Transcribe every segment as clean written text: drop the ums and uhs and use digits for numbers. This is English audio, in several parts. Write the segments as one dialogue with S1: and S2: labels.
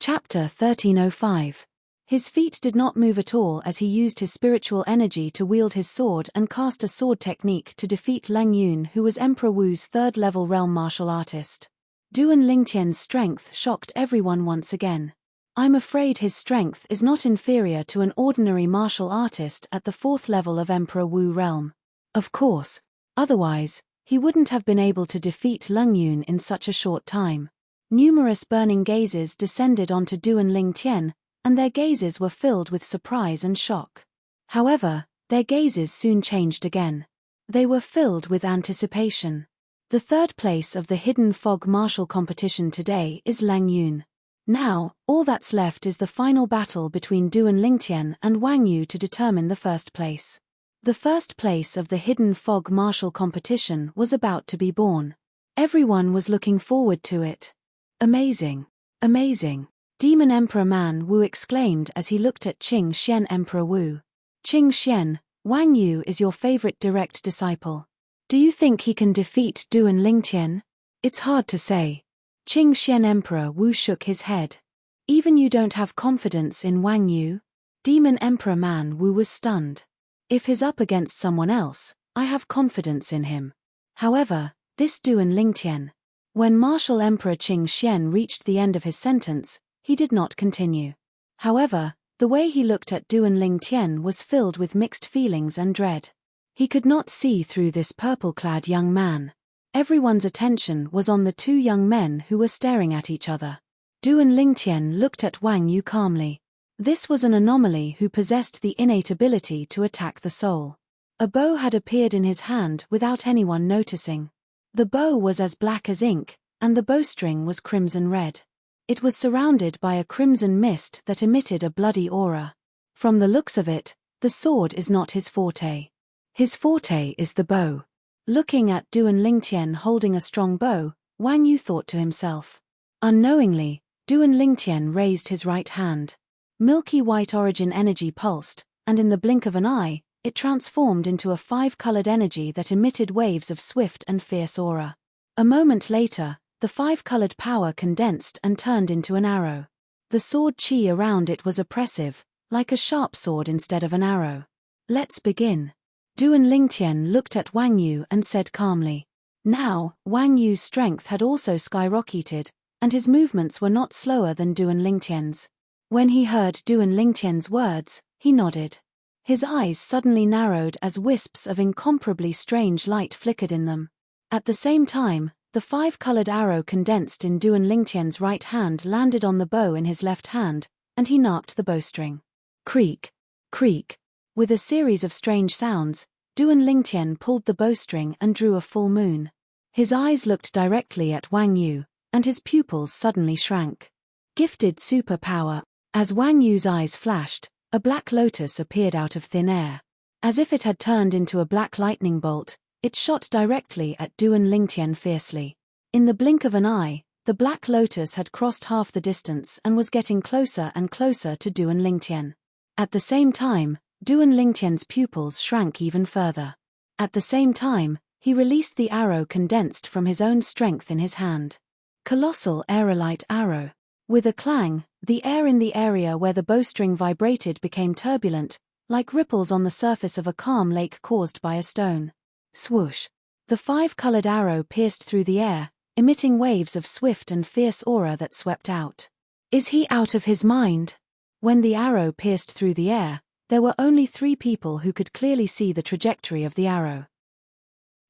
S1: Chapter 1305. His feet did not move at all as he used his spiritual energy to wield his sword and cast a sword technique to defeat Lang Yun, who was Emperor Wu's third-level realm martial artist. Duan Lingtian's strength shocked everyone once again. I'm afraid his strength is not inferior to an ordinary martial artist at the fourth level of Emperor Wu realm. Of course, otherwise, he wouldn't have been able to defeat Lang Yun in such a short time. Numerous burning gazes descended onto Duan Lingtian, and their gazes were filled with surprise and shock. However, their gazes soon changed again. They were filled with anticipation. The third place of the Hidden Fog martial competition today is Lang Yun. Now, all that's left is the final battle between Duan Lingtian and Wang Yu to determine the first place. The first place of the Hidden Fog martial competition was about to be born. Everyone was looking forward to it. Amazing! Amazing! Demon Emperor Man Wu exclaimed as he looked at Qing Xian Emperor Wu. Qing Xian, Wang Yu is your favorite direct disciple. Do you think he can defeat Duan Lingtian? It's hard to say. Qing Xian Emperor Wu shook his head. Even you don't have confidence in Wang Yu? Demon Emperor Man Wu was stunned. If he's up against someone else, I have confidence in him. However, this Duan Lingtian. When Martial Emperor Qing Xian reached the end of his sentence, he did not continue. However, the way he looked at Duan Lingtian was filled with mixed feelings and dread. He could not see through this purple-clad young man. Everyone's attention was on the two young men who were staring at each other. Duan Lingtian looked at Wang Yu calmly. This was an anomaly who possessed the innate ability to attack the soul. A bow had appeared in his hand without anyone noticing. The bow was as black as ink, and the bowstring was crimson red. It was surrounded by a crimson mist that emitted a bloody aura. From the looks of it, the sword is not his forte. His forte is the bow. Looking at Duan Lingtian holding a strong bow, Wang Yu thought to himself. Unknowingly, Duan Lingtian raised his right hand. Milky white origin energy pulsed, and in the blink of an eye, it transformed into a five-colored energy that emitted waves of swift and fierce aura. A moment later, the five-colored power condensed and turned into an arrow. The sword chi around it was oppressive, like a sharp sword instead of an arrow. Let's begin. Duan Lingtian looked at Wang Yu and said calmly. Now, Wang Yu's strength had also skyrocketed, and his movements were not slower than Duan Lingtian's. When he heard Duan Lingtian's words, he nodded. His eyes suddenly narrowed as wisps of incomparably strange light flickered in them. At the same time, the five-colored arrow condensed in Duan Lingtian's right hand landed on the bow in his left hand, and he knocked the bowstring. Creak, creak. With a series of strange sounds, Duan Lingtian pulled the bowstring and drew a full moon. His eyes looked directly at Wang Yu, and his pupils suddenly shrank. Gifted superpower. As Wang Yu's eyes flashed, a black lotus appeared out of thin air. As if it had turned into a black lightning bolt, it shot directly at Duan Lingtian fiercely. In the blink of an eye, the black lotus had crossed half the distance and was getting closer and closer to Duan Lingtian. At the same time, Duan Lingtian's pupils shrank even further. At the same time, he released the arrow condensed from his own strength in his hand. Colossal aerolite arrow. With a clang, the air in the area where the bowstring vibrated became turbulent, like ripples on the surface of a calm lake caused by a stone. Swoosh! The five-colored arrow pierced through the air, emitting waves of swift and fierce aura that swept out. Is he out of his mind? When the arrow pierced through the air, there were only 3 people who could clearly see the trajectory of the arrow.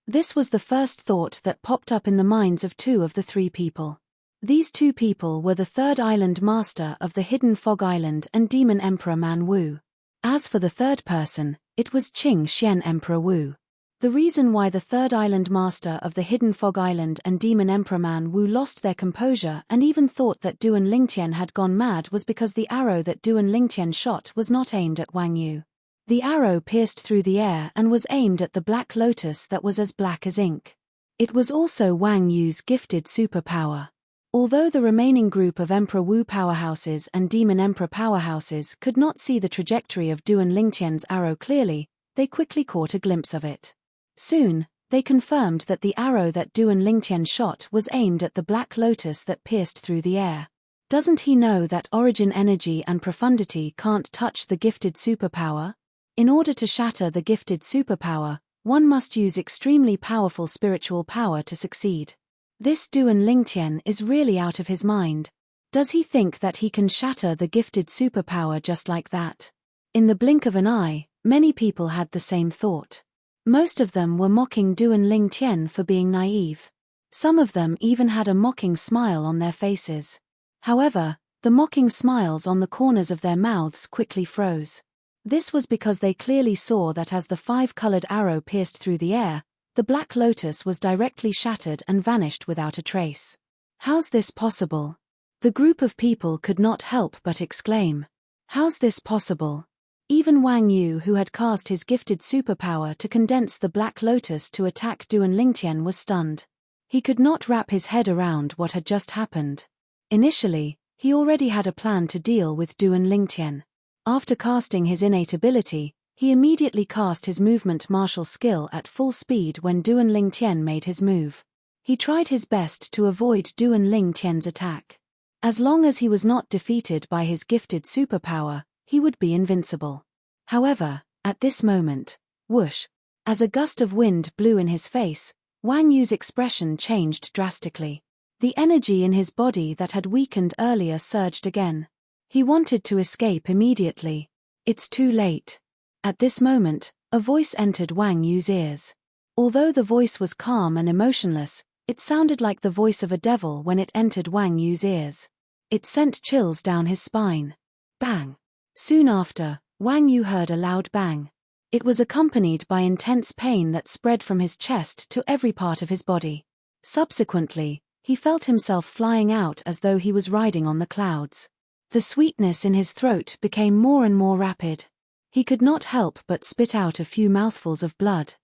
S1: This was the first thought that popped up in the minds of 2 of the 3 people. These 2 people were the third island master of the Hidden Fog Island and Demon Emperor Man Wu. As for the third person, it was Qing Xian Emperor Wu. The reason why the third island master of the Hidden Fog Island and Demon Emperor Man Wu lost their composure and even thought that Duan Lingtian had gone mad was because the arrow that Duan Lingtian shot was not aimed at Wang Yu. The arrow pierced through the air and was aimed at the black lotus that was as black as ink. It was also Wang Yu's gifted superpower. Although the remaining group of Emperor Wu powerhouses and Demon Emperor powerhouses could not see the trajectory of Duan Lingtian's arrow clearly, they quickly caught a glimpse of it. Soon, they confirmed that the arrow that Duan Lingtian shot was aimed at the black lotus that pierced through the air. Doesn't he know that origin energy and profundity can't touch the gifted superpower? In order to shatter the gifted superpower, one must use extremely powerful spiritual power to succeed. This Duan Lingtian is really out of his mind. Does he think that he can shatter the gifted superpower just like that? In the blink of an eye, many people had the same thought. Most of them were mocking Duan Lingtian for being naive. Some of them even had a mocking smile on their faces. However, the mocking smiles on the corners of their mouths quickly froze. This was because they clearly saw that as the five-colored arrow pierced through the air, the black lotus was directly shattered and vanished without a trace. How's this possible? The group of people could not help but exclaim. How's this possible? Even Wang Yu, who had cast his gifted superpower to condense the black lotus to attack Duan Lingtian, was stunned. He could not wrap his head around what had just happened. Initially, he already had a plan to deal with Duan Lingtian. After casting his innate ability, he immediately cast his movement martial skill at full speed when Duan Lingtian made his move. He tried his best to avoid Duan Lingtian's attack. As long as he was not defeated by his gifted superpower, he would be invincible. However, at this moment, whoosh, as a gust of wind blew in his face, Wang Yu's expression changed drastically. The energy in his body that had weakened earlier surged again. He wanted to escape immediately. It's too late. At this moment, a voice entered Wang Yu's ears. Although the voice was calm and emotionless, it sounded like the voice of a devil when it entered Wang Yu's ears. It sent chills down his spine. Bang! Soon after, Wang Yu heard a loud bang. It was accompanied by intense pain that spread from his chest to every part of his body. Subsequently, he felt himself flying out as though he was riding on the clouds. The sweetness in his throat became more and more rapid. He could not help but spit out a few mouthfuls of blood.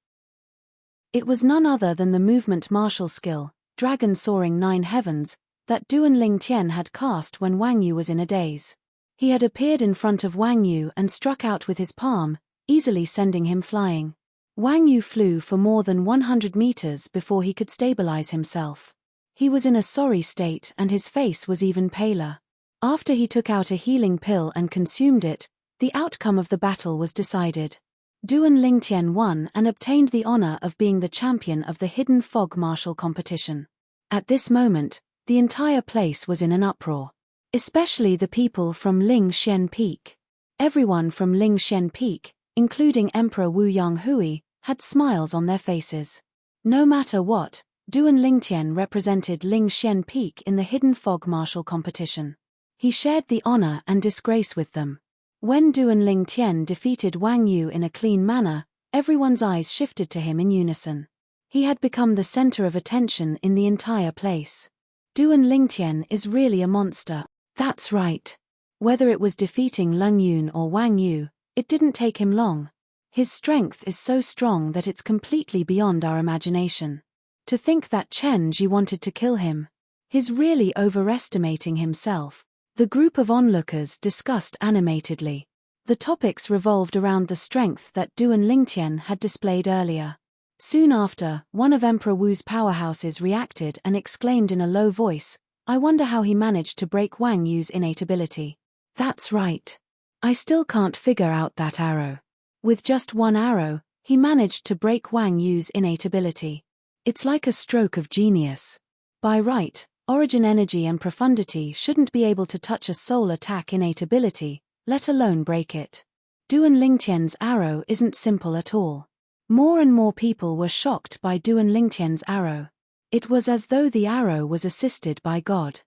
S1: It was none other than the movement martial skill, Dragon Soaring Nine Heavens, that Duan Lingtian had cast when Wang Yu was in a daze. He had appeared in front of Wang Yu and struck out with his palm, easily sending him flying. Wang Yu flew for more than 100 meters before he could stabilize himself. He was in a sorry state and his face was even paler. After he took out a healing pill and consumed it, the outcome of the battle was decided. Duan Lingtian won and obtained the honor of being the champion of the Hidden Fog martial competition. At this moment, the entire place was in an uproar. Especially the people from Lingshen Peak. Everyone from Lingshen Peak, including Emperor Wu Yanghui, had smiles on their faces. No matter what, Duan Lingtian represented Lingshen Peak in the Hidden Fog martial competition. He shared the honor and disgrace with them. When Duan Lingtian defeated Wang Yu in a clean manner, everyone's eyes shifted to him in unison. He had become the center of attention in the entire place. Duan Lingtian is really a monster. That's right. Whether it was defeating Leng Yun or Wang Yu, it didn't take him long. His strength is so strong that it's completely beyond our imagination. To think that Chen Ji wanted to kill him. He's really overestimating himself. The group of onlookers discussed animatedly. The topics revolved around the strength that Duan Lingtian had displayed earlier. Soon after, one of Emperor Wu's powerhouses reacted and exclaimed in a low voice, "I wonder how he managed to break Wang Yu's innate ability." That's right. I still can't figure out that arrow. With just one arrow, he managed to break Wang Yu's innate ability. It's like a stroke of genius. By right, origin energy and profundity shouldn't be able to touch a soul attack innate ability, let alone break it. Duan Lingtian's arrow isn't simple at all. More and more people were shocked by Duan Lingtian's arrow. It was as though the arrow was assisted by God.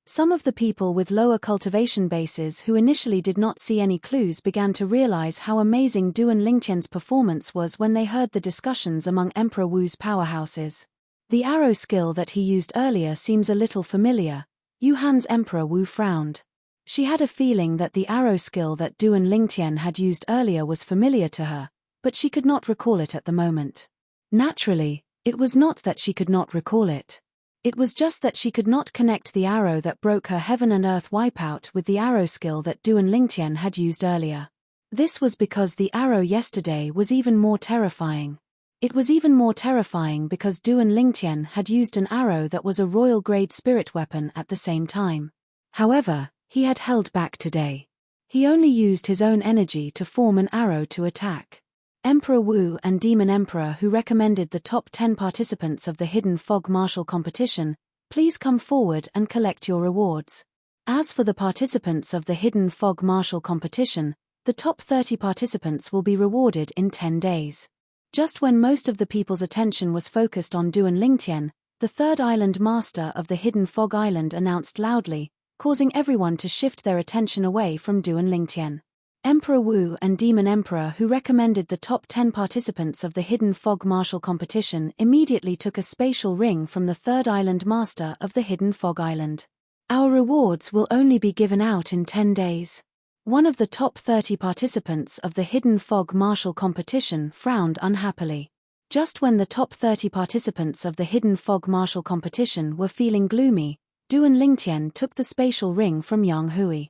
S1: Some of the people with lower cultivation bases who initially did not see any clues began to realize how amazing Duan Lingtian's performance was when they heard the discussions among Emperor Wu's powerhouses. The arrow skill that he used earlier seems a little familiar. Yuhan's Emperor Wu frowned. She had a feeling that the arrow skill that Duan Lingtian had used earlier was familiar to her, but she could not recall it at the moment. Naturally, it was not that she could not recall it. It was just that she could not connect the arrow that broke her heaven and earth wipeout with the arrow skill that Duan Lingtian had used earlier. This was because the arrow yesterday was even more terrifying. It was even more terrifying because Duan Lingtian had used an arrow that was a royal grade spirit weapon at the same time. However, he had held back today. He only used his own energy to form an arrow to attack. Emperor Wu and Demon Emperor, who recommended the top 10 participants of the Hidden Fog Martial Competition, please come forward and collect your rewards. As for the participants of the Hidden Fog Martial Competition, the top 30 participants will be rewarded in 10 days. Just when most of the people's attention was focused on Duan Lingtian, the third island master of the Hidden Fog Island announced loudly, causing everyone to shift their attention away from Duan Lingtian. Emperor Wu and Demon Emperor, who recommended the top 10 participants of the Hidden Fog Martial Competition, immediately took a spatial ring from the third island master of the Hidden Fog Island. Our rewards will only be given out in 10 days. One of the top 30 participants of the Hidden Fog Martial Competition frowned unhappily. Just when the top 30 participants of the Hidden Fog Martial Competition were feeling gloomy, Duan Lingtian took the spatial ring from Yang Hui.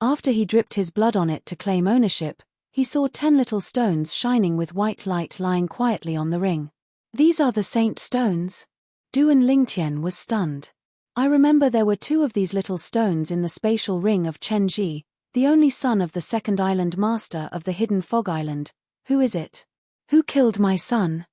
S1: After he dripped his blood on it to claim ownership, he saw 10 little stones shining with white light lying quietly on the ring. These are the saint stones? Duan Lingtian was stunned. I remember there were 2 of these little stones in the spatial ring of Chen Ji, the only son of the second island master of the Hidden Fog Island. Who is it? Who killed my son?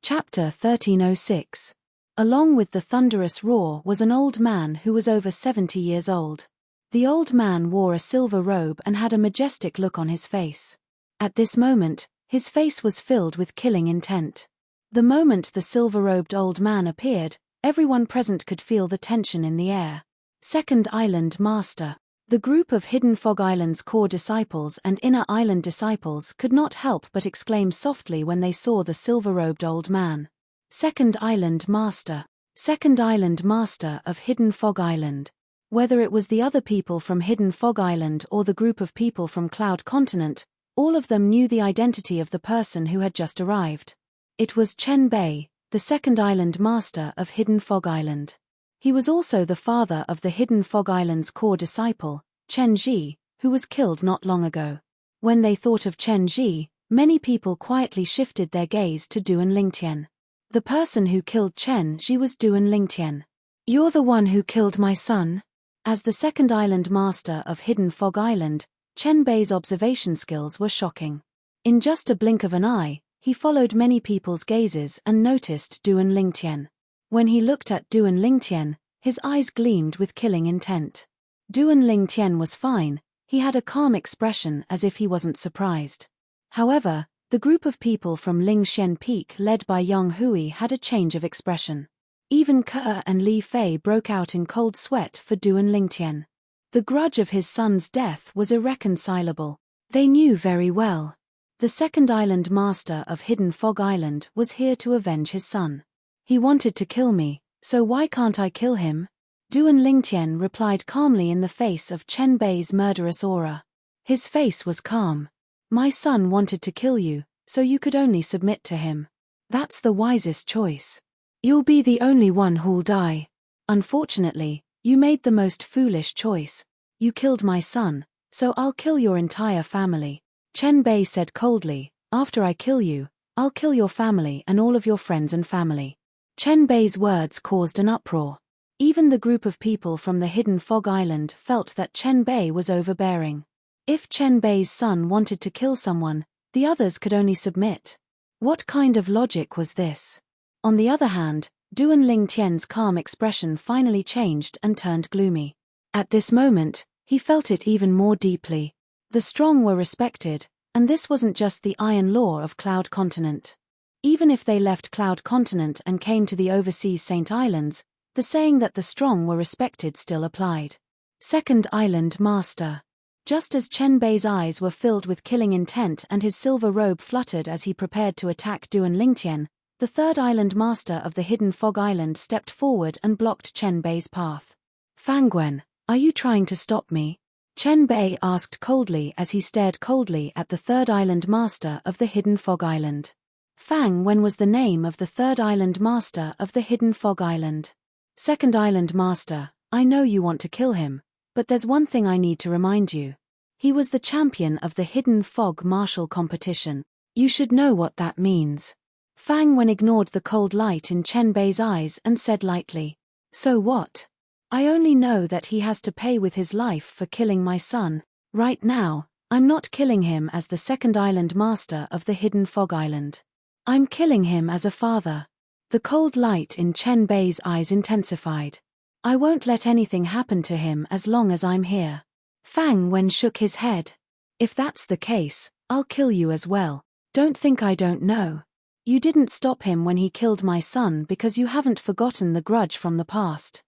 S1: Chapter 1306. Along with the thunderous roar was an old man who was over 70 years old. The old man wore a silver robe and had a majestic look on his face. At this moment, his face was filled with killing intent. The moment the silver-robed old man appeared, everyone present could feel the tension in the air. Second Island Master. The group of Hidden Fog Island's core disciples and Inner Island disciples could not help but exclaim softly when they saw the silver-robed old man. Second Island Master. Second Island Master of Hidden Fog Island. Whether it was the other people from Hidden Fog Island or the group of people from Cloud Continent, all of them knew the identity of the person who had just arrived. It was Chen Bei, the Second Island Master of Hidden Fog Island. He was also the father of the Hidden Fog Island's core disciple, Chen Ji, who was killed not long ago. When they thought of Chen Ji, many people quietly shifted their gaze to Duan Lingtian. The person who killed Chen Ji was Duan Lingtian. You're the one who killed my son? As the Second Island Master of Hidden Fog Island, Chen Bei's observation skills were shocking. In just a blink of an eye, he followed many people's gazes and noticed Duan Lingtian. When he looked at Duan Lingtian, his eyes gleamed with killing intent. Duan Lingtian was fine, he had a calm expression as if he wasn't surprised. However, the group of people from Lingshen Peak led by Yang Hui had a change of expression. Even Ke and Li Fei broke out in cold sweat for Duan Lingtian. The grudge of his son's death was irreconcilable. They knew very well. The Second Island Master of Hidden Fog Island was here to avenge his son. He wanted to kill me, so why can't I kill him? Duan Lingtian replied calmly in the face of Chen Bei's murderous aura. His face was calm. My son wanted to kill you, so you could only submit to him. That's the wisest choice. You'll be the only one who'll die. Unfortunately, you made the most foolish choice. You killed my son, so I'll kill your entire family. Chen Bei said coldly, after I kill you, I'll kill your family and all of your friends and family. Chen Bei's words caused an uproar. Even the group of people from the Hidden Fog Island felt that Chen Bei was overbearing. If Chen Bei's son wanted to kill someone, the others could only submit. What kind of logic was this? On the other hand, Duan Lingtian's calm expression finally changed and turned gloomy. At this moment, he felt it even more deeply. The strong were respected, and this wasn't just the iron law of Cloud Continent. Even if they left Cloud Continent and came to the overseas Saint Islands, the saying that the strong were respected still applied. Second Island Master. Just as Chen Bei's eyes were filled with killing intent and his silver robe fluttered as he prepared to attack Duan Lingtian, the Third Island Master of the Hidden Fog Island stepped forward and blocked Chen Bei's path. Fangwen, are you trying to stop me? Chen Bei asked coldly as he stared coldly at the Third Island Master of the Hidden Fog Island. Fang Wen was the name of the Third Island Master of the Hidden Fog Island. Second Island Master, I know you want to kill him, but there's one thing I need to remind you. He was the champion of the Hidden Fog Martial Competition. You should know what that means. Fang Wen ignored the cold light in Chen Bei's eyes and said lightly, So what? I only know that he has to pay with his life for killing my son. Right now, I'm not killing him as the second island master of the Hidden Fog Island. I'm killing him as a father. The cold light in Chen Bei's eyes intensified. I won't let anything happen to him as long as I'm here. Fang Wen shook his head. If that's the case, I'll kill you as well. Don't think I don't know. You didn't stop him when he killed my son because you haven't forgotten the grudge from the past.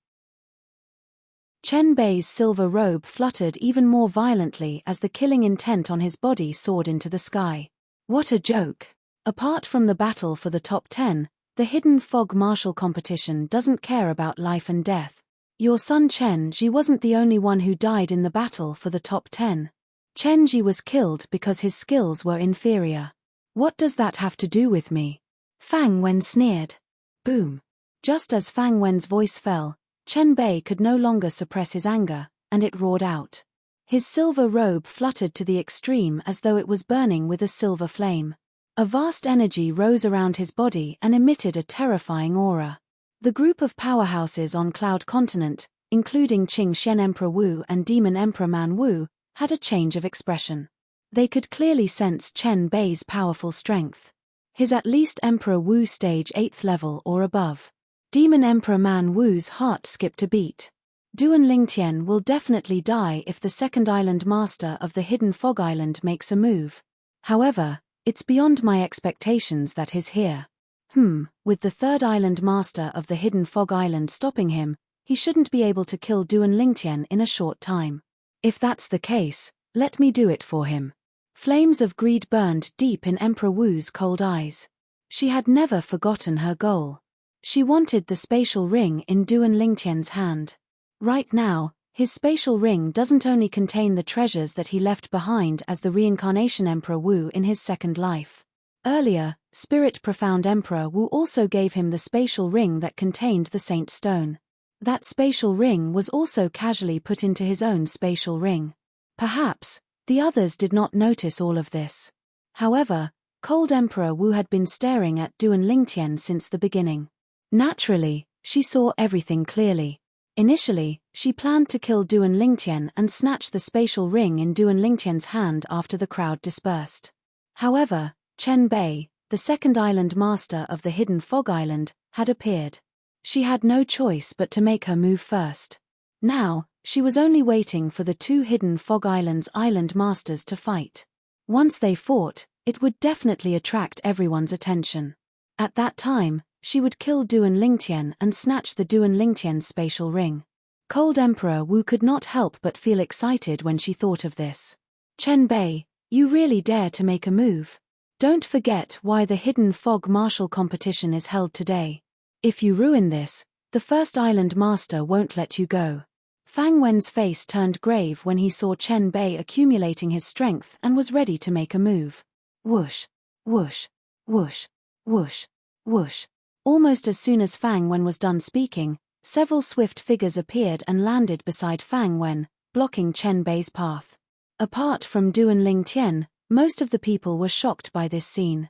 S1: Chen Bei's silver robe fluttered even more violently as the killing intent on his body soared into the sky. What a joke. Apart from the battle for the top 10, the Hidden Fog martial competition doesn't care about life and death. Your son Chen Ji wasn't the only one who died in the battle for the top 10. Chen Ji was killed because his skills were inferior. What does that have to do with me? Fang Wen sneered. Boom. Just as Fang Wen's voice fell, Chen Bei could no longer suppress his anger, and it roared out. His silver robe fluttered to the extreme as though it was burning with a silver flame. A vast energy rose around his body and emitted a terrifying aura. The group of powerhouses on Cloud Continent, including Qing Xian Emperor Wu and Demon Emperor Man Wu, had a change of expression. They could clearly sense Chen Bei's powerful strength. His at least Emperor Wu stage 8th level or above. Demon Emperor Man Wu's heart skipped a beat. Duan Lingtian will definitely die if the second island master of the Hidden Fog Island makes a move. However, it's beyond my expectations that he's here. With the third island master of the Hidden Fog Island stopping him, he shouldn't be able to kill Duan Lingtian in a short time. If that's the case, let me do it for him. Flames of greed burned deep in Emperor Wu's cold eyes. She had never forgotten her goal. She wanted the spatial ring in Duan Lingtian's hand. Right now, his spatial ring doesn't only contain the treasures that he left behind as the reincarnation Emperor Wu in his second life. Earlier, Spirit Profound Emperor Wu also gave him the spatial ring that contained the Saint Stone. That spatial ring was also casually put into his own spatial ring. Perhaps, the others did not notice all of this. However, Cold Emperor Wu had been staring at Duan Lingtian since the beginning. Naturally, she saw everything clearly. Initially, she planned to kill Duan Lingtian and snatch the spatial ring in Duan Lingtian's hand after the crowd dispersed. However, Chen Bei, the second island master of the Hidden Fog Island, had appeared. She had no choice but to make her move first. Now, she was only waiting for the two Hidden Fog Islands island masters to fight. Once they fought, it would definitely attract everyone's attention. At that time, she would kill Duan Lingtian and snatch the Duan Lingtian spatial ring. Cold Emperor Wu could not help but feel excited when she thought of this. Chen Bei, you really dare to make a move. Don't forget why the Hidden Fog martial competition is held today. If you ruin this, the first island master won't let you go. Fang Wen's face turned grave when he saw Chen Bei accumulating his strength and was ready to make a move. Whoosh, whoosh, whoosh, whoosh, whoosh. Almost as soon as Fang Wen was done speaking, several swift figures appeared and landed beside Fang Wen, blocking Chen Bei's path. Apart from Duan Lingtian, most of the people were shocked by this scene.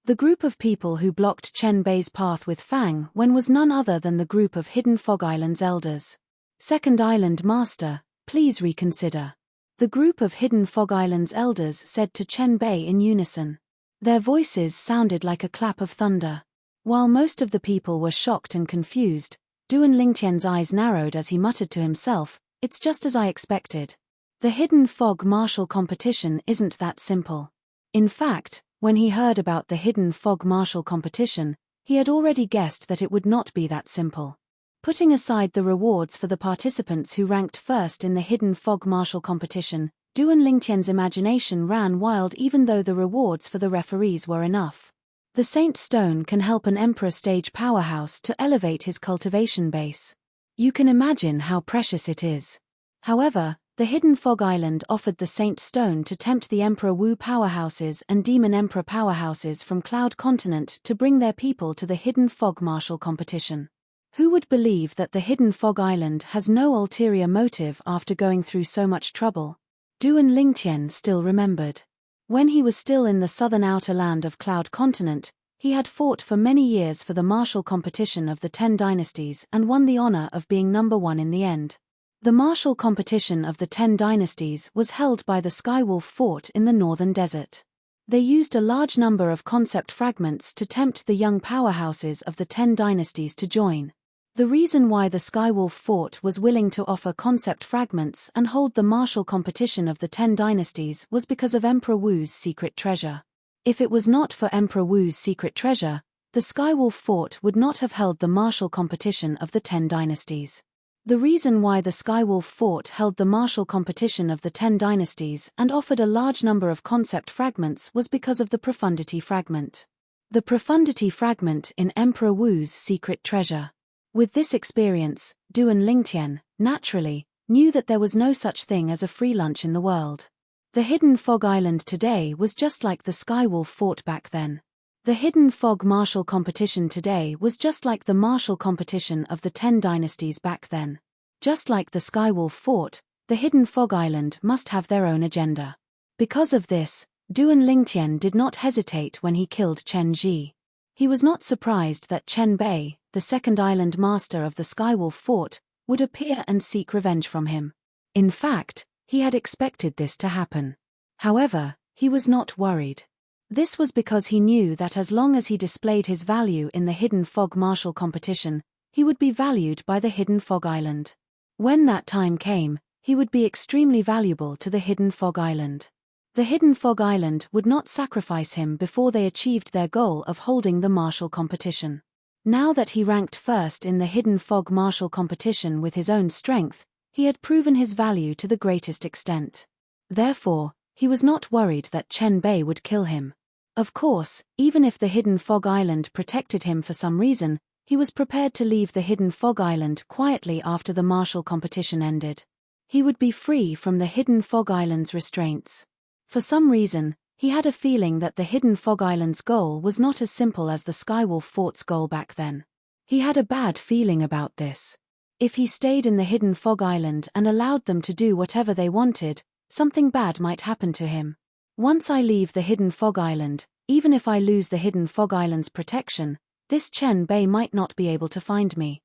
S1: The group of people who blocked Chen Bei's path with Fang Wen was none other than the group of Hidden Fog Island's elders. Second Island Master, please reconsider. The group of Hidden Fog Island's elders said to Chen Bei in unison. Their voices sounded like a clap of thunder. While most of the people were shocked and confused, Duan Lingtian's eyes narrowed as he muttered to himself, "It's just as I expected. The Hidden Fog martial competition isn't that simple." In fact, when he heard about the Hidden Fog martial competition, he had already guessed that it would not be that simple. Putting aside the rewards for the participants who ranked first in the Hidden Fog martial competition, Duan Lingtian's imagination ran wild even though the rewards for the referees were enough. The Saint Stone can help an Emperor stage powerhouse to elevate his cultivation base. You can imagine how precious it is. However, the Hidden Fog Island offered the Saint Stone to tempt the Emperor Wu powerhouses and Demon Emperor powerhouses from Cloud Continent to bring their people to the Hidden Fog martial competition. Who would believe that the Hidden Fog Island has no ulterior motive after going through so much trouble? Duan Lingtian still remembered. When he was still in the southern outer land of Cloud Continent, He had fought for many years for the martial competition of the 10 dynasties and won the honor of being number 1 in the end. The martial competition of the 10 dynasties was held by the Skywolf Fort in the northern desert. They used a large number of concept fragments to tempt the young powerhouses of the 10 dynasties to join. The reason why the Skywolf Fort was willing to offer concept fragments and hold the martial competition of the 10 dynasties was because of Emperor Wu's secret treasure. If it was not for Emperor Wu's secret treasure, the Skywolf Fort would not have held the martial competition of the 10 dynasties. The reason why the Skywolf Fort held the martial competition of the 10 dynasties and offered a large number of concept fragments was because of the profundity fragment. The profundity fragment in Emperor Wu's secret treasure. With this experience, Duan Lingtian, naturally, knew that there was no such thing as a free lunch in the world. The Hidden Fog Island today was just like the Skywolf Fort back then. The Hidden Fog martial competition today was just like the martial competition of the 10 dynasties back then. Just like the Skywolf Fort, the Hidden Fog Island must have their own agenda. Because of this, Duan Lingtian did not hesitate when he killed Chen Ji. He was not surprised that Chen Bei, the second island master of the Skywolf Fort, would appear and seek revenge from him. In fact, he had expected this to happen. However, he was not worried. This was because he knew that as long as he displayed his value in the Hidden Fog martial competition, he would be valued by the Hidden Fog Island. When that time came, he would be extremely valuable to the Hidden Fog Island. The Hidden Fog Island would not sacrifice him before they achieved their goal of holding the martial competition. Now that he ranked first in the Hidden Fog martial competition with his own strength, he had proven his value to the greatest extent. Therefore, he was not worried that Chen Bei would kill him. Of course, even if the Hidden Fog Island protected him for some reason, he was prepared to leave the Hidden Fog Island quietly after the martial competition ended. He would be free from the Hidden Fog Island's restraints. For some reason, he had a feeling that the Hidden Fog Island's goal was not as simple as the Skywolf Fort's goal back then. He had a bad feeling about this. If he stayed in the Hidden Fog Island and allowed them to do whatever they wanted, something bad might happen to him. Once I leave the Hidden Fog Island, even if I lose the Hidden Fog Island's protection, this Chen Bei might not be able to find me.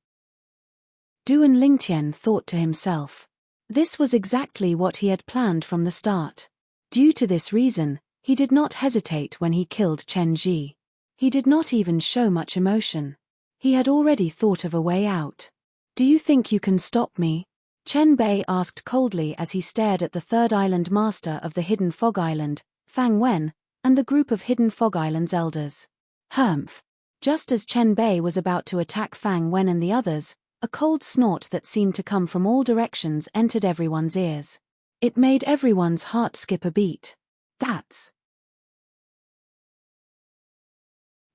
S1: Duan Lingtian thought to himself. This was exactly what he had planned from the start. Due to this reason, he did not hesitate when he killed Chen Ji. He did not even show much emotion. He had already thought of a way out. "Do you think you can stop me?" Chen Bei asked coldly as he stared at the third island master of the Hidden Fog Island, Fang Wen, and the group of Hidden Fog Island's elders. Humph. Just as Chen Bei was about to attack Fang Wen and the others, a cold snort that seemed to come from all directions entered everyone's ears. It made everyone's heart skip a beat. That's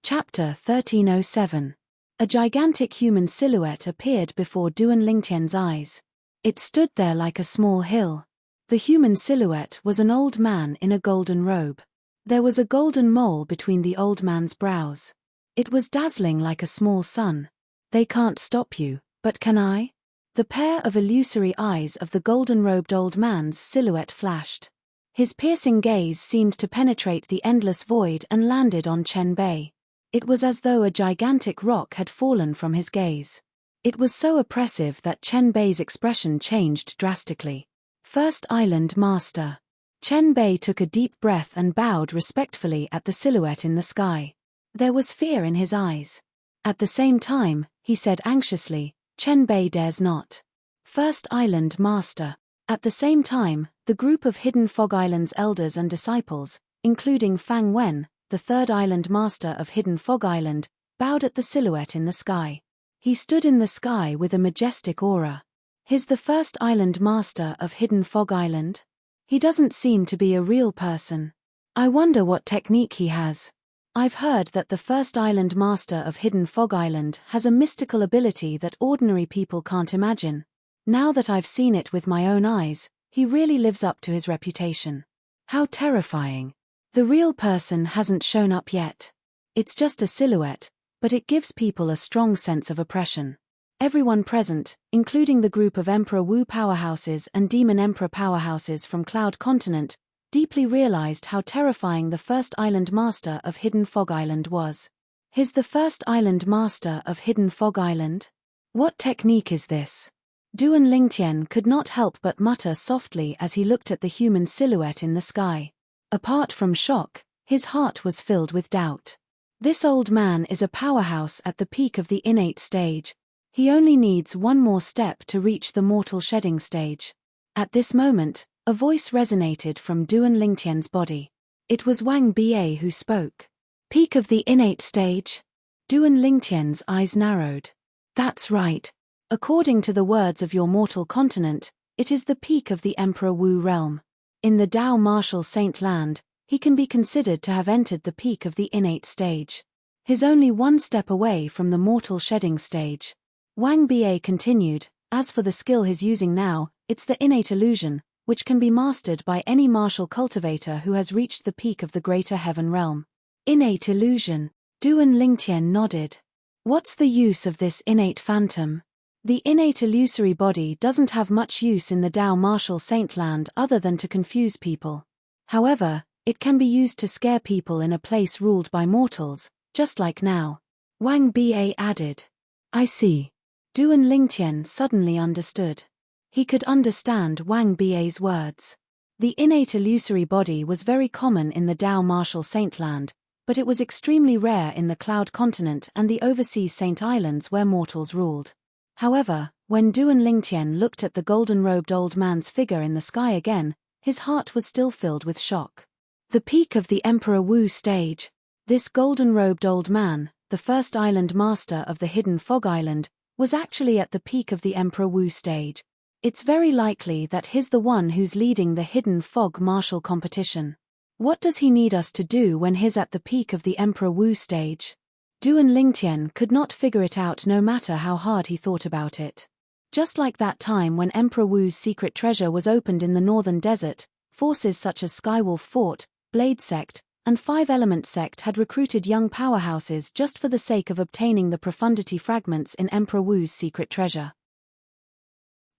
S1: Chapter 1307. A gigantic human silhouette appeared before Duan Lingtian's eyes. It stood there like a small hill. The human silhouette was an old man in a golden robe. There was a golden mole between the old man's brows. It was dazzling like a small sun. "They can't stop you, but can I?" The pair of illusory eyes of the golden-robed old man's silhouette flashed. His piercing gaze seemed to penetrate the endless void and landed on Chen Bei. It was as though a gigantic rock had fallen from his gaze. It was so oppressive that Chen Bei's expression changed drastically. First Island Master. Chen Bei took a deep breath and bowed respectfully at the silhouette in the sky. There was fear in his eyes. At the same time, he said anxiously, "Chen Bei dares not." First Island Master. At the same time, the group of Hidden Fog Island's elders and disciples, including Fang Wen, the third Island Master of Hidden Fog Island, bowed at the silhouette in the sky. He stood in the sky with a majestic aura. He's the first Island Master of Hidden Fog Island? He doesn't seem to be a real person. I wonder what technique he has. I've heard that the first Island Master of Hidden Fog Island has a mystical ability that ordinary people can't imagine. Now that I've seen it with my own eyes, he really lives up to his reputation. How terrifying. The real person hasn't shown up yet. It's just a silhouette, but it gives people a strong sense of oppression. Everyone present, including the group of Emperor Wu powerhouses and Demon Emperor powerhouses from Cloud Continent, deeply realized how terrifying the first Island Master of Hidden Fog Island was. He's the first island master of Hidden Fog Island? What technique is this? Duan Lingtian could not help but mutter softly as he looked at the human silhouette in the sky. Apart from shock, his heart was filled with doubt. This old man is a powerhouse at the peak of the innate stage. He only needs one more step to reach the mortal shedding stage. At this moment, a voice resonated from Duan Lingtian's body. It was Wang Ba who spoke. Peak of the innate stage? Duan Lingtian's eyes narrowed. That's right. According to the words of your mortal continent, it is the peak of the Emperor Wu realm. In the Dao Martial Saint Land, he can be considered to have entered the peak of the innate stage. He's only one step away from the mortal shedding stage. Wang Ba continued, as for the skill he's using now, it's the innate illusion, which can be mastered by any martial cultivator who has reached the peak of the greater heaven realm. Innate illusion. Duan Lingtian nodded. What's the use of this innate phantom? The innate illusory body doesn't have much use in the Dao Martial Saint Land other than to confuse people. However, it can be used to scare people in a place ruled by mortals, just like now. Wang Ba added. I see. Duan Lingtian suddenly understood. He could understand Wang Ba's words. The innate illusory body was very common in the Dao Martial Saint Land, but it was extremely rare in the Cloud Continent and the overseas Saint Islands where mortals ruled. However, when Duan Lingtian looked at the golden-robed old man's figure in the sky again, his heart was still filled with shock. The peak of the Emperor Wu stage. This golden-robed old man, the first island master of the Hidden Fog Island, was actually at the peak of the Emperor Wu stage. It's very likely that he's the one who's leading the Hidden Fog martial competition. What does he need us to do when he's at the peak of the Emperor Wu stage? Duan Lingtian could not figure it out no matter how hard he thought about it. Just like that time when Emperor Wu's secret treasure was opened in the northern desert, forces such as Skywolf Fort, Blade Sect, and Five Element Sect had recruited young powerhouses just for the sake of obtaining the profundity fragments in Emperor Wu's secret treasure.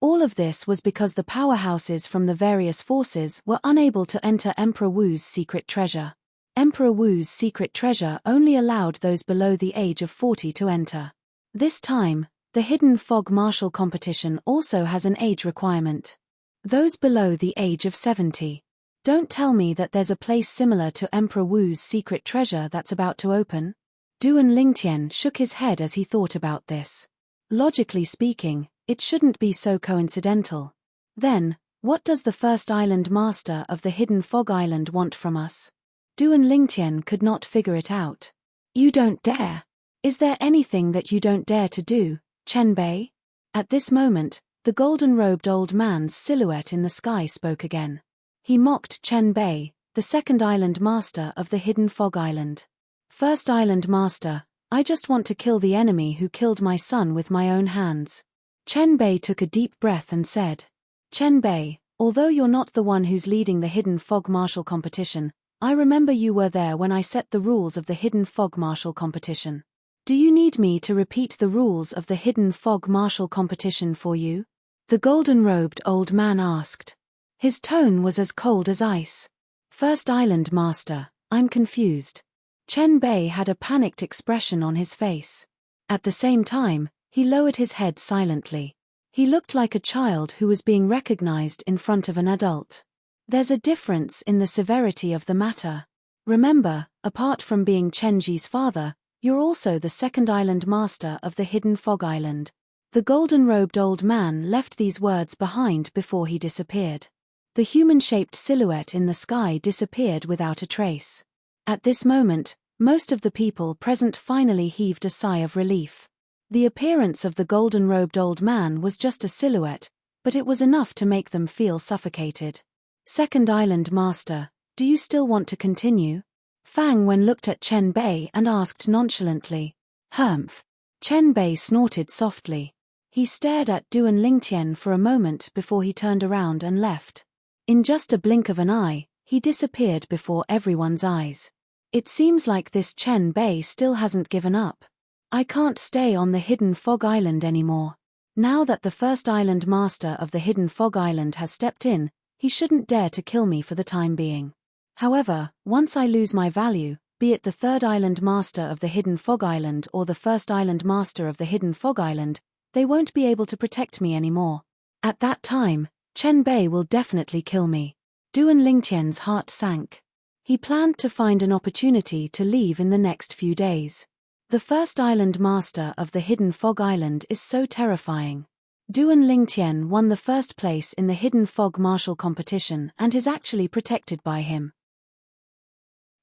S1: All of this was because the powerhouses from the various forces were unable to enter Emperor Wu's secret treasure. Emperor Wu's secret treasure only allowed those below the age of 40 to enter. This time, the Hidden Fog martial competition also has an age requirement. Those below the age of 70. Don't tell me that there's a place similar to Emperor Wu's secret treasure that's about to open? Duan Lingtian shook his head as he thought about this. Logically speaking, it shouldn't be so coincidental. Then, what does the first island master of the Hidden Fog Island want from us? Duan Lingtian could not figure it out. You don't dare. Is there anything that you don't dare to do, Chen Bei? At this moment, the golden-robed old man's silhouette in the sky spoke again. He mocked Chen Bei, the second island master of the Hidden Fog Island. First island master, I just want to kill the enemy who killed my son with my own hands. Chen Bei took a deep breath and said, Chen Bei, although you're not the one who's leading the Hidden Fog martial competition, I remember you were there when I set the rules of the Hidden Fog martial competition. Do you need me to repeat the rules of the Hidden Fog martial competition for you? The golden-robed old man asked. His tone was as cold as ice. First island master, I'm confused. Chen Bei had a panicked expression on his face. At the same time, he lowered his head silently. He looked like a child who was being recognized in front of an adult. There's a difference in the severity of the matter. Remember, apart from being Chen Ji's father, you're also the second island master of the Hidden Fog Island. The golden-robed old man left these words behind before he disappeared. The human-shaped silhouette in the sky disappeared without a trace. At this moment, most of the people present finally heaved a sigh of relief. The appearance of the golden-robed old man was just a silhouette, but it was enough to make them feel suffocated. Second island master, do you still want to continue? Fang Wen looked at Chen Bei and asked nonchalantly. Humph. Chen Bei snorted softly. He stared at Duan Lingtian for a moment before he turned around and left. In just a blink of an eye, he disappeared before everyone's eyes. It seems like this Chen Bei still hasn't given up. I can't stay on the Hidden Fog Island anymore. Now that the first island master of the Hidden Fog Island has stepped in, he shouldn't dare to kill me for the time being. However, once I lose my value, be it the third island master of the Hidden Fog Island or the first island master of the Hidden Fog Island, they won't be able to protect me anymore. At that time, Chen Bei will definitely kill me. Duan Lingtian's heart sank. He planned to find an opportunity to leave in the next few days. The first island master of the Hidden Fog Island is so terrifying. Duan Lingtian won the first place in the Hidden Fog martial competition and is actually protected by him.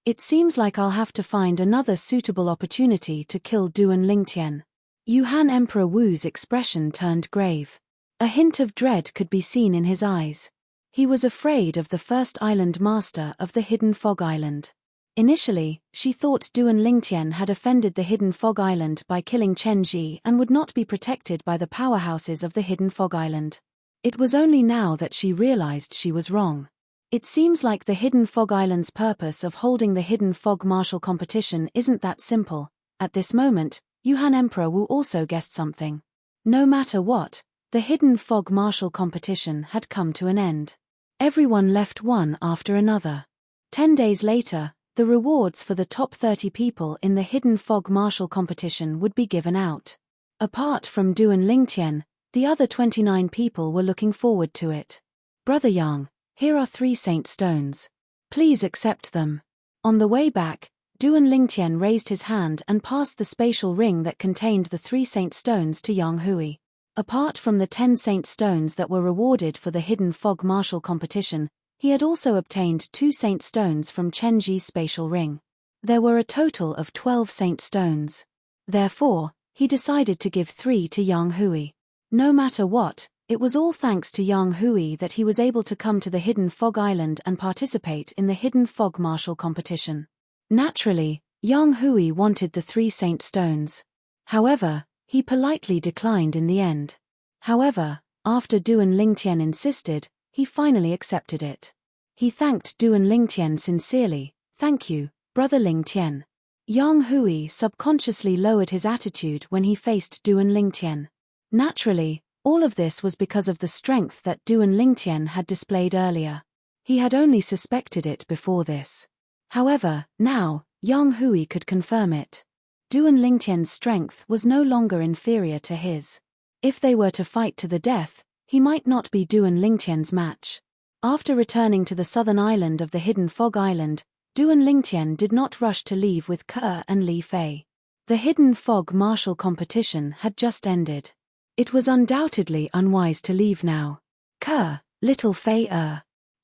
S1: It seems like I'll have to find another suitable opportunity to kill Duan Lingtian. Yuhan Emperor Wu's expression turned grave. A hint of dread could be seen in his eyes. He was afraid of the first island master of the Hidden Fog Island. Initially, she thought Duan Lingtian had offended the Hidden Fog Island by killing Chen Ji and would not be protected by the powerhouses of the Hidden Fog Island. It was only now that she realized she was wrong. It seems like the Hidden Fog Island's purpose of holding the Hidden Fog martial competition isn't that simple. At this moment, Yuhan Emperor Wu also guessed something. No matter what, the Hidden Fog martial competition had come to an end. Everyone left one after another. 10 days later, the rewards for the top 30 people in the Hidden Fog martial competition would be given out. Apart from Duan Lingtian, the other 29 people were looking forward to it. Brother Yang, here are 3 saint stones. Please accept them. On the way back, Duan Lingtian raised his hand and passed the spatial ring that contained the 3 saint stones to Yang Hui. Apart from the 10 saint stones that were rewarded for the Hidden Fog martial competition, he had also obtained 2 saint stones from Chen Ji's spatial ring. There were a total of 12 saint stones. Therefore, he decided to give 3 to Yang Hui. No matter what, it was all thanks to Yang Hui that he was able to come to the Hidden Fog Island and participate in the Hidden Fog martial competition. Naturally, Yang Hui wanted the 3 saint stones. However, he politely declined in the end. However, after Duan Lingtian insisted, he finally accepted it. He thanked Duan Lingtian sincerely. Thank you, Brother Lingtian. Yang Hui subconsciously lowered his attitude when he faced Duan Lingtian. Naturally, all of this was because of the strength that Duan Lingtian had displayed earlier. He had only suspected it before this. However, now, Yang Hui could confirm it. Duan Lingtian's strength was no longer inferior to his. If they were to fight to the death, he might not be Duan Lingtian's match. After returning to the southern island of the Hidden Fog Island, Duan Lingtian did not rush to leave with Ke and Li Fei. The Hidden Fog martial competition had just ended. It was undoubtedly unwise to leave now. Ke, little Fei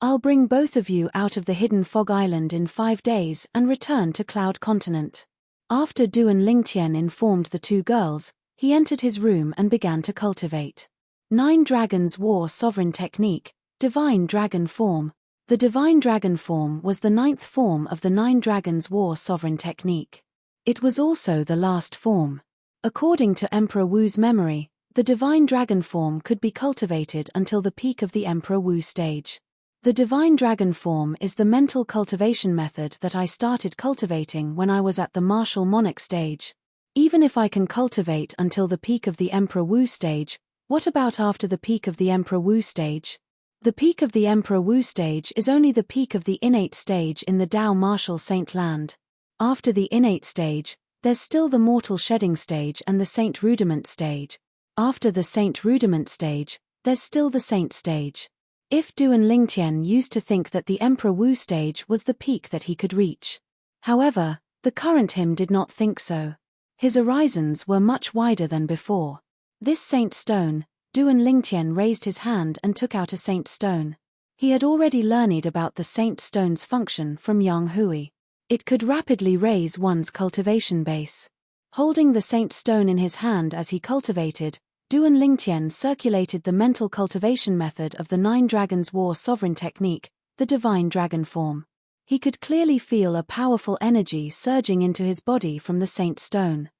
S1: I'll bring both of you out of the Hidden Fog Island in 5 days and return to Cloud Continent. After Duan Lingtian informed the 2 girls, he entered his room and began to cultivate 9 Dragons War Sovereign Technique, Divine Dragon Form. The Divine Dragon Form was the 9th form of the 9 Dragons War Sovereign Technique. It was also the last form. According to Emperor Wu's memory, the Divine Dragon Form could be cultivated until the peak of the Emperor Wu stage. The Divine Dragon Form is the mental cultivation method that I started cultivating when I was at the martial Monarch stage. Even if I can cultivate until the peak of the Emperor Wu stage, what about after the peak of the Emperor Wu stage? The peak of the Emperor Wu stage is only the peak of the innate stage in the Dao martial Saint Land. After the innate stage, there's still the mortal shedding stage and the Saint Rudiment stage. After the Saint Rudiment stage, there's still the Saint stage. If Duan Lingtian used to think that the Emperor Wu stage was the peak that he could reach. However, the current him did not think so. His horizons were much wider than before. This Saint Stone, Duan Lingtian raised his hand and took out a Saint Stone. He had already learned about the Saint Stone's function from Yang Hui. It could rapidly raise one's cultivation base. Holding the Saint Stone in his hand as he cultivated, Duan Lingtian circulated the mental cultivation method of the 9 Dragons War Sovereign Technique, the Divine Dragon Form. He could clearly feel a powerful energy surging into his body from the Saint Stone.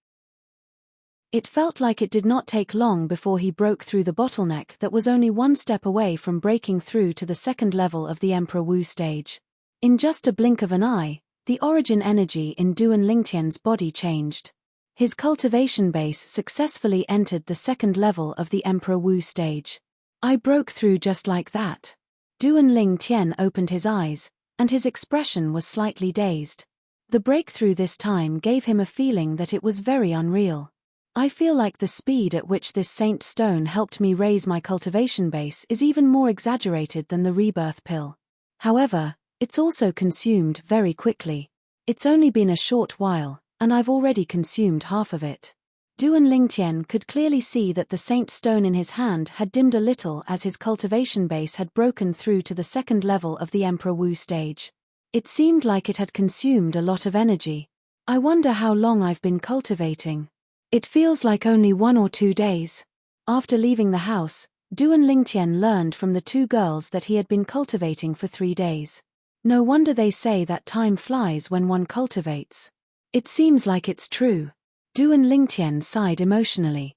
S1: It felt like it did not take long before he broke through the bottleneck that was only 1 step away from breaking through to the 2nd level of the Emperor Wu stage. In just a blink of an eye, the origin energy in Duan Lingtian's body changed. His cultivation base successfully entered the 2nd level of the Emperor Wu stage. I broke through just like that. Duan Lingtian opened his eyes, and his expression was slightly dazed. The breakthrough this time gave him a feeling that it was very unreal. I feel like the speed at which this saint stone helped me raise my cultivation base is even more exaggerated than the rebirth pill. However, it's also consumed very quickly. It's only been a short while, and I've already consumed half of it. Duan Lingtian could clearly see that the saint stone in his hand had dimmed a little as his cultivation base had broken through to the second level of the Emperor Wu stage. It seemed like it had consumed a lot of energy. I wonder how long I've been cultivating. It feels like only 1 or 2 days. After leaving the house, Duan Lingtian learned from the 2 girls that he had been cultivating for 3 days. No wonder they say that time flies when one cultivates. It seems like it's true. Duan Lingtian sighed emotionally.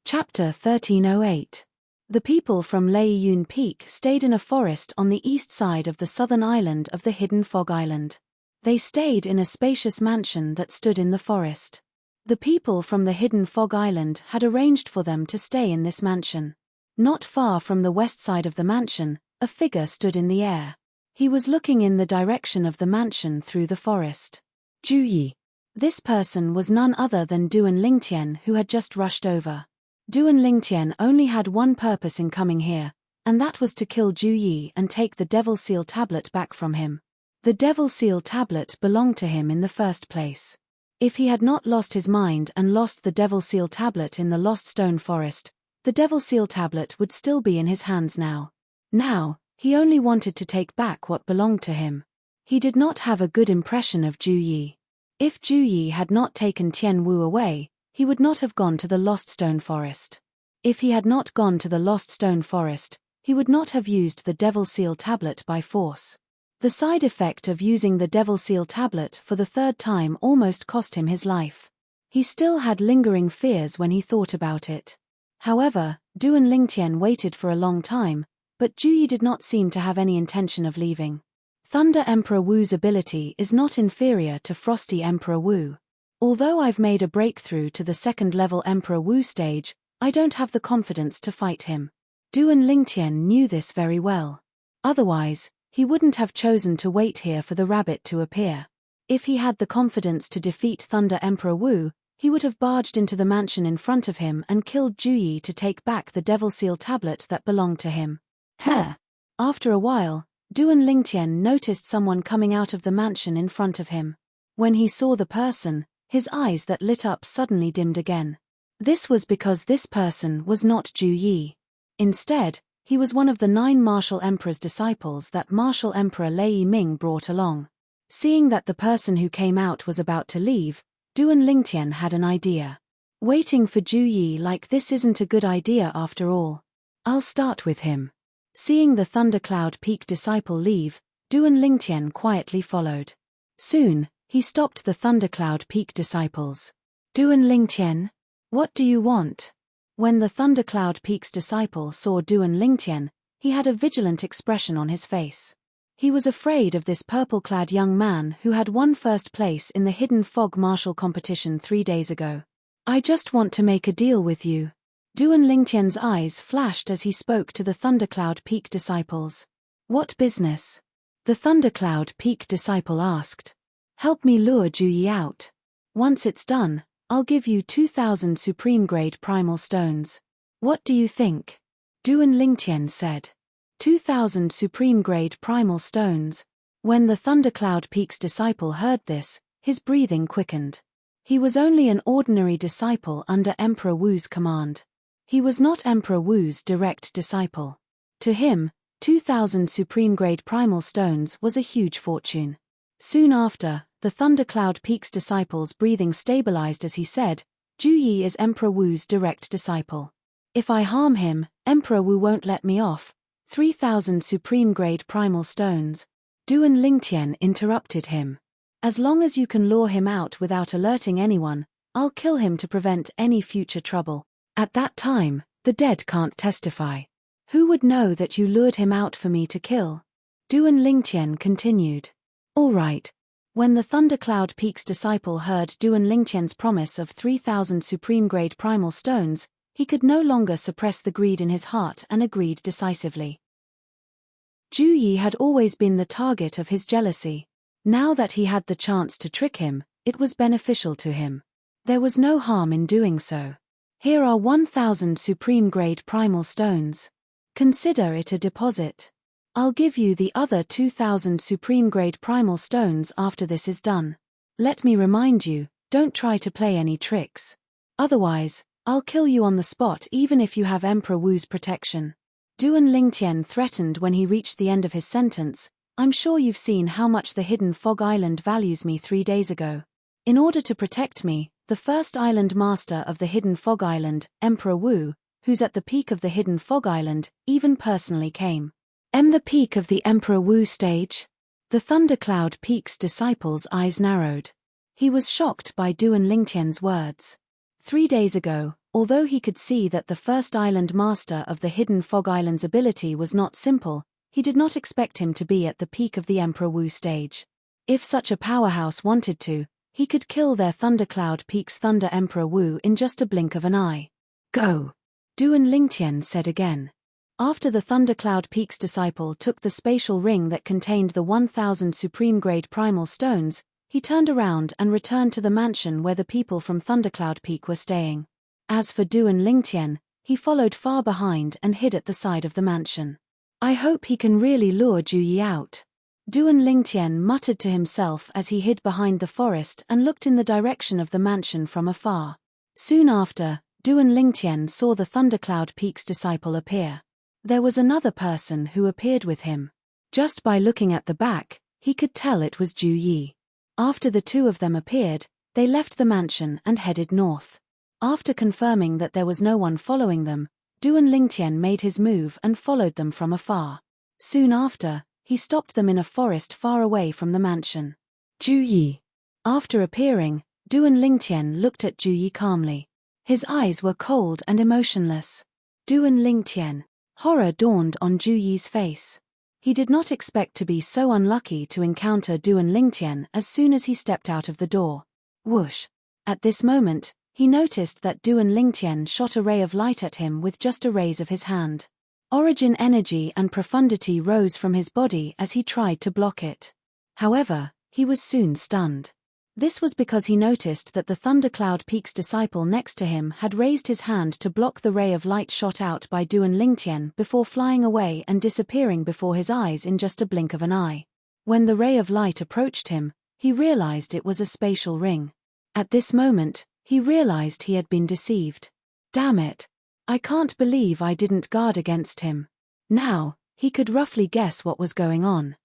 S1: Chapter 1308. The people from Leiyun Peak stayed in a forest on the east side of the southern island of the Hidden Fog Island. They stayed in a spacious mansion that stood in the forest. The people from the Hidden Fog Island had arranged for them to stay in this mansion. Not far from the west side of the mansion, a figure stood in the air. He was looking in the direction of the mansion through the forest. Ju Yi. This person was none other than Duan Lingtian, who had just rushed over. Duan Lingtian only had one purpose in coming here, and that was to kill Ju Yi and take the Devil Seal tablet back from him. The Devil Seal tablet belonged to him in the first place. If he had not lost his mind and lost the Devil Seal tablet in the Lost Stone Forest, the Devil Seal tablet would still be in his hands now. Now, he only wanted to take back what belonged to him. He did not have a good impression of Ju Yi. If Ju Yi had not taken Tian Wu away, he would not have gone to the Lost Stone Forest. If he had not gone to the Lost Stone Forest, he would not have used the Devil Seal tablet by force. The side effect of using the Devil Seal tablet for the 3rd time almost cost him his life. He still had lingering fears when he thought about it. However, Duan Lingtian waited for a long time, but Ju Yi did not seem to have any intention of leaving. Thunder Emperor Wu's ability is not inferior to Frosty Emperor Wu. Although I've made a breakthrough to the 2nd level Emperor Wu stage, I don't have the confidence to fight him. Duan Lingtian knew this very well. Otherwise, he wouldn't have chosen to wait here for the rabbit to appear. If he had the confidence to defeat Thunder Emperor Wu, he would have barged into the mansion in front of him and killed Ju Yi to take back the Devil Seal tablet that belonged to him. After a while, Duan Lingtian noticed someone coming out of the mansion in front of him. When he saw the person, his eyes that lit up suddenly dimmed again. This was because this person was not Ju Yi. Instead, he was one of the 9 martial emperor's disciples that martial emperor Lei Ming brought along. Seeing that the person who came out was about to leave, Duan Lingtian had an idea. Waiting for Ju Yi like this isn't a good idea after all. I'll start with him. Seeing the Thundercloud Peak disciple leave, Duan Lingtian quietly followed. Soon, he stopped the Thundercloud Peak disciples. Duan Lingtian, what do you want? When the Thundercloud Peak's disciple saw Duan Lingtian, he had a vigilant expression on his face. He was afraid of this purple-clad young man who had won 1st place in the Hidden Fog martial competition 3 days ago. I just want to make a deal with you. Duan Lingtian's eyes flashed as he spoke to the Thundercloud Peak disciples. What business? The Thundercloud Peak disciple asked. Help me lure Ju Yi out. Once it's done, I'll give you 2,000 supreme-grade primal stones. What do you think? Duan Lingtian said. 2,000 supreme-grade primal stones. When the Thundercloud Peak's disciple heard this, his breathing quickened. He was only an ordinary disciple under Emperor Wu's command. He was not Emperor Wu's direct disciple. To him, 2,000 supreme-grade primal stones was a huge fortune. Soon after, the Thundercloud Peak's disciple's breathing stabilized as he said, Ju Yi is Emperor Wu's direct disciple. If I harm him, Emperor Wu won't let me off. 3,000 supreme-grade primal stones. Duan Lingtian interrupted him. As long as you can lure him out without alerting anyone, I'll kill him to prevent any future trouble. At that time, the dead can't testify. Who would know that you lured him out for me to kill? Duan Lingtian continued. All right. When the Thundercloud Peak's disciple heard Duan Lingtian's promise of 3,000 supreme-grade primal stones, he could no longer suppress the greed in his heart and agreed decisively. Ju Yi had always been the target of his jealousy. Now that he had the chance to trick him, it was beneficial to him. There was no harm in doing so. Here are 1,000 supreme-grade primal stones. Consider it a deposit. I'll give you the other 2,000 supreme-grade primal stones after this is done. Let me remind you, don't try to play any tricks. Otherwise, I'll kill you on the spot even if you have Emperor Wu's protection. Duan Lingtian threatened when he reached the end of his sentence. I'm sure you've seen how much the Hidden Fog Island values me 3 days ago. In order to protect me, the first island master of the Hidden Fog Island, Emperor Wu, who's at the peak of the Hidden Fog Island, even personally came. The peak of the Emperor Wu stage? The Thundercloud Peak's disciple's eyes narrowed. He was shocked by Duan Lingtian's words. 3 days ago, although he could see that the first island master of the Hidden Fog Island's ability was not simple, he did not expect him to be at the peak of the Emperor Wu stage. If such a powerhouse wanted to, he could kill their Thundercloud Peak's Thunder Emperor Wu in just a blink of an eye. Go! Duan Lingtian said again. After the Thundercloud Peak's disciple took the spatial ring that contained the 1,000 supreme-grade primal stones, he turned around and returned to the mansion where the people from Thundercloud Peak were staying. As for Duan Lingtian, he followed far behind and hid at the side of the mansion. I hope he can really lure Ju Yi out. Duan Lingtian muttered to himself as he hid behind the forest and looked in the direction of the mansion from afar. Soon after, Duan Lingtian saw the Thundercloud Peak's disciple appear. There was another person who appeared with him. Just by looking at the back, he could tell it was Ju Yi. After the two of them appeared, they left the mansion and headed north. After confirming that there was no one following them, Duan Lingtian made his move and followed them from afar. Soon after, he stopped them in a forest far away from the mansion. Ju Yi. After appearing, Duan Lingtian looked at Ju Yi calmly. His eyes were cold and emotionless. Duan Lingtian. Horror dawned on Ju Yi's face. He did not expect to be so unlucky to encounter Duan Lingtian as soon as he stepped out of the door. Whoosh! At this moment, he noticed that Duan Lingtian shot a ray of light at him with just a raise of his hand. Origin energy and profundity rose from his body as he tried to block it. However, he was soon stunned. This was because he noticed that the Thundercloud Peak's disciple next to him had raised his hand to block the ray of light shot out by Duan Lingtian before flying away and disappearing before his eyes in just a blink of an eye. When the ray of light approached him, he realized it was a spatial ring. At this moment, he realized he had been deceived. Damn it! I can't believe I didn't guard against him. Now, he could roughly guess what was going on.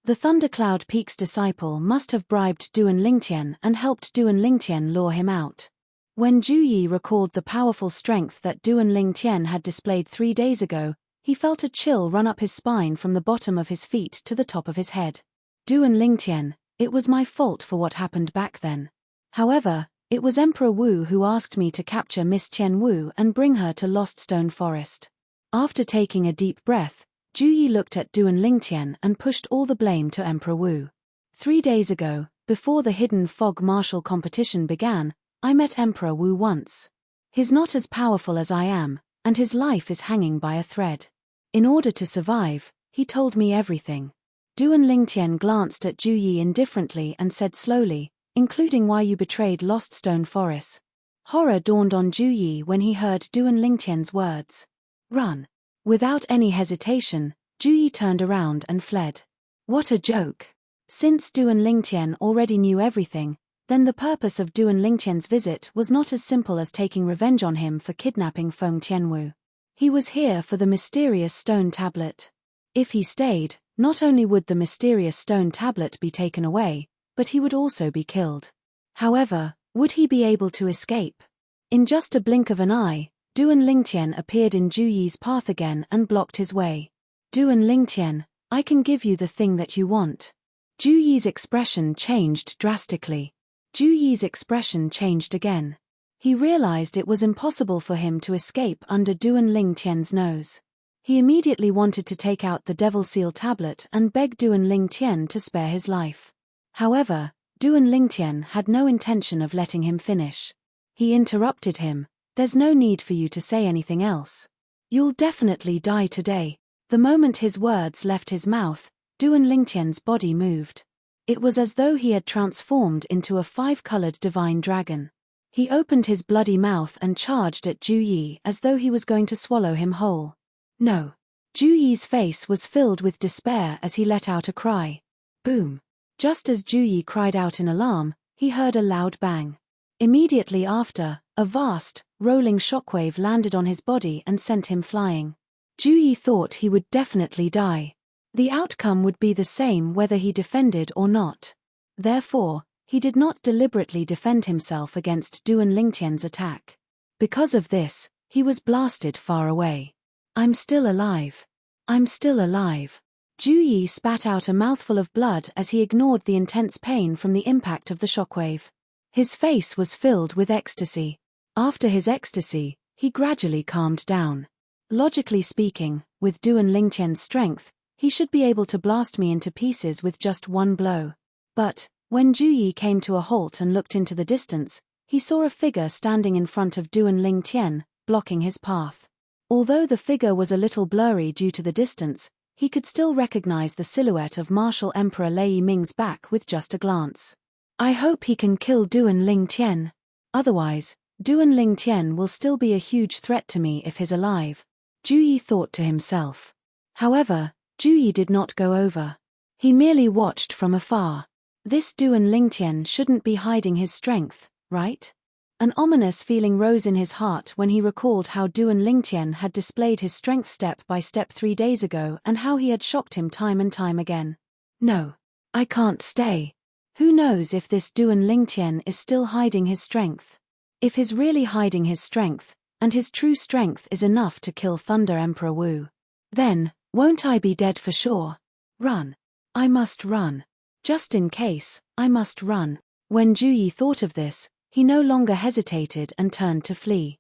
S1: The Thundercloud Peak's disciple must have bribed Duan Lingtian and helped Duan Lingtian lure him out. When Ju Yi recalled the powerful strength that Duan Lingtian had displayed 3 days ago, he felt a chill run up his spine from the bottom of his feet to the top of his head. Duan Lingtian, it was my fault for what happened back then. However, it was Emperor Wu who asked me to capture Miss Qian Wu and bring her to Lost Stone Forest. After taking a deep breath, Ju Yi looked at Duan Lingtian and pushed all the blame to Emperor Wu. 3 days ago, before the Hidden Fog martial competition began, I met Emperor Wu once. He's not as powerful as I am, and his life is hanging by a thread. In order to survive, he told me everything. Duan Lingtian glanced at Ju Yi indifferently and said slowly, including why you betrayed Lost Stone Forest. Horror dawned on Ju Yi when he heard Duan Lingtian's words. Run. Without any hesitation, Ju Yi turned around and fled. What a joke! Since Duan Lingtian already knew everything, then the purpose of Duan Lingtian's visit was not as simple as taking revenge on him for kidnapping Feng Tianwu. He was here for the mysterious stone tablet. If he stayed, not only would the mysterious stone tablet be taken away, but he would also be killed. However, would he be able to escape? In just a blink of an eye, Duan Lingtian appeared in Ju Yi's path again and blocked his way. Duan Lingtian, I can give you the thing that you want. Ju Yi's expression changed drastically. Ju Yi's expression changed again. He realized it was impossible for him to escape under Duan Lingtian's nose. He immediately wanted to take out the Devil Seal tablet and beg Duan Lingtian to spare his life. However, Duan Lingtian had no intention of letting him finish. He interrupted him. There's no need for you to say anything else. You'll definitely die today. The moment his words left his mouth, Duan Lingtian's body moved. It was as though he had transformed into a 5-colored divine dragon. He opened his bloody mouth and charged at Ju Yi as though he was going to swallow him whole. No. Ju Yi's face was filled with despair as he let out a cry. Boom. Just as Ju Yi cried out in alarm, he heard a loud bang. Immediately after, a vast, rolling shockwave landed on his body and sent him flying. Ju Yi thought he would definitely die. The outcome would be the same whether he defended or not. Therefore, he did not deliberately defend himself against Duan Lingtian's attack. Because of this, he was blasted far away. I'm still alive. I'm still alive. Ju Yi spat out a mouthful of blood as he ignored the intense pain from the impact of the shockwave. His face was filled with ecstasy. After his ecstasy, he gradually calmed down. Logically speaking, with Duan Lingtian's strength, he should be able to blast me into pieces with just one blow. But, when Ju Yi came to a halt and looked into the distance, he saw a figure standing in front of Duan Lingtian, blocking his path. Although the figure was a little blurry due to the distance, he could still recognize the silhouette of Martial Emperor Lei Yiming's back with just a glance. I hope he can kill Duan Lingtian. Otherwise, Duan Lingtian will still be a huge threat to me if he's alive, Ju Yi thought to himself. However, Ju Yi did not go over. He merely watched from afar. This Duan Lingtian shouldn't be hiding his strength, right? An ominous feeling rose in his heart when he recalled how Duan Lingtian had displayed his strength step by step 3 days ago and how he had shocked him time and time again. No. I can't stay. Who knows if this Duan Lingtian is still hiding his strength? If he's really hiding his strength, and his true strength is enough to kill Thunder Emperor Wu, then, won't I be dead for sure? Run. I must run. Just in case, I must run. When Ju Yi thought of this, he no longer hesitated and turned to flee.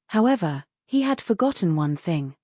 S1: However, he had forgotten one thing.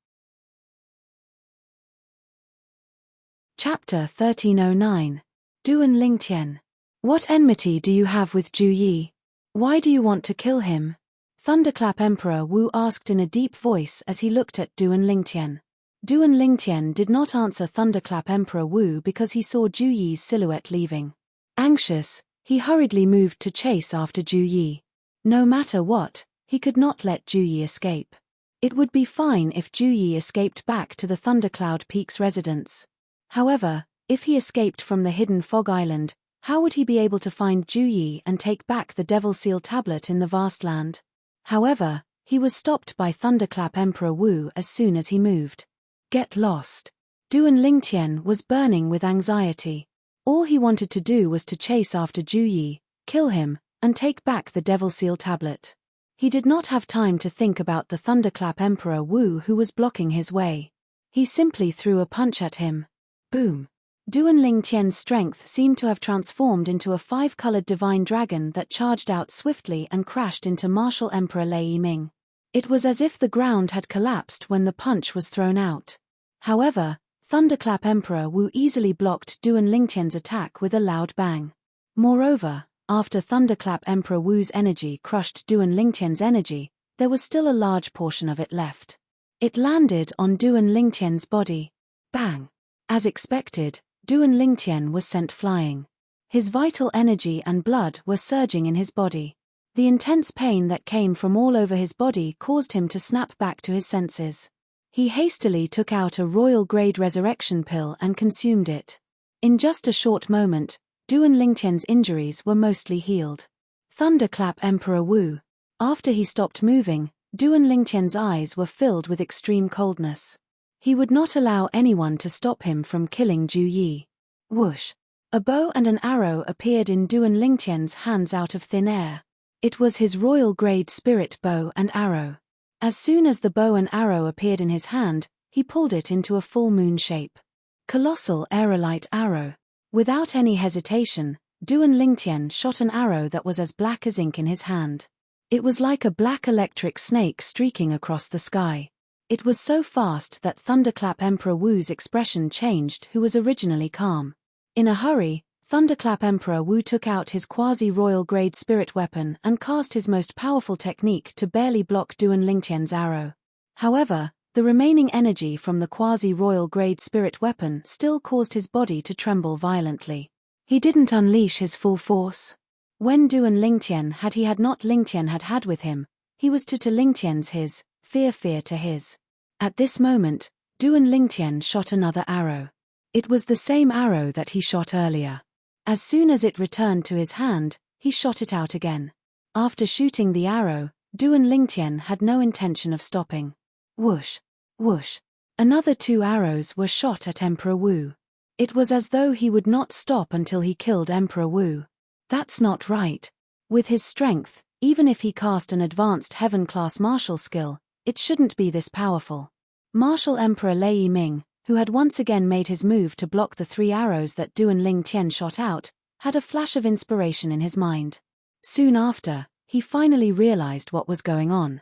S1: Chapter 1309. Duan Lingtian. What enmity do you have with Ju Yi? Why do you want to kill him? Thunderclap Emperor Wu asked in a deep voice as he looked at Duan Lingtian. Duan Lingtian did not answer Thunderclap Emperor Wu because he saw Ju Yi's silhouette leaving. Anxious, he hurriedly moved to chase after Ju Yi. No matter what, he could not let Ju Yi escape. It would be fine if Ju Yi escaped back to the Thundercloud Peak's residence. However, if he escaped from the hidden Fog Island, how would he be able to find Ju Yi and take back the Devil Seal tablet in the vast land? However, he was stopped by Thunderclap Emperor Wu as soon as he moved. Get lost. Duan Lingtian was burning with anxiety. All he wanted to do was to chase after Ju Yi, kill him, and take back the Devil Seal tablet. He did not have time to think about the Thunderclap Emperor Wu who was blocking his way. He simply threw a punch at him. Boom. Duan Lingtian's strength seemed to have transformed into a 5-colored divine dragon that charged out swiftly and crashed into Martial Emperor Lei Yiming. It was as if the ground had collapsed when the punch was thrown out. However, Thunderclap Emperor Wu easily blocked Duan Lingtian's attack with a loud bang. Moreover, after Thunderclap Emperor Wu's energy crushed Duan Lingtian's energy, there was still a large portion of it left. It landed on Duan Lingtian's body. Bang! As expected, Duan Lingtian was sent flying. His vital energy and blood were surging in his body. The intense pain that came from all over his body caused him to snap back to his senses. He hastily took out a royal-grade resurrection pill and consumed it. In just a short moment, Duan Lingtian's injuries were mostly healed. Thunderclap Emperor Wu. After he stopped moving, Duan Lingtian's eyes were filled with extreme coldness. He would not allow anyone to stop him from killing Ju Yi. Whoosh! A bow and an arrow appeared in Duan Lingtian's hands out of thin air. It was his royal-grade spirit bow and arrow. As soon as the bow and arrow appeared in his hand, he pulled it into a full moon shape. Colossal aerolite arrow. Without any hesitation, Duan Lingtian shot an arrow that was as black as ink in his hand. It was like a black electric snake streaking across the sky. It was so fast that Thunderclap Emperor Wu's expression changed, who was originally calm. In a hurry, Thunderclap Emperor Wu took out his quasi-royal grade spirit weapon and cast his most powerful technique to barely block Duan Lingtian's arrow. However, The remaining energy from the quasi-royal grade spirit weapon still caused his body to tremble violently. He didn't unleash his full force. When Duan Lingtian had not Lingtian had with him, he was to Lingtian's his, fear to his. At this moment, Duan Lingtian shot another arrow. It was the same arrow that he shot earlier. As soon as it returned to his hand, he shot it out again. After shooting the arrow, Duan Lingtian had no intention of stopping. Whoosh! Whoosh! Another 2 arrows were shot at Emperor Wu. It was as though he would not stop until he killed Emperor Wu. That's not right. With his strength, even if he cast an advanced heaven-class martial skill, it shouldn't be this powerful. Martial Emperor Lei Yiming, who had once again made his move to block the 3 arrows that Duan Lingtian shot out, had a flash of inspiration in his mind. Soon after, he finally realized what was going on.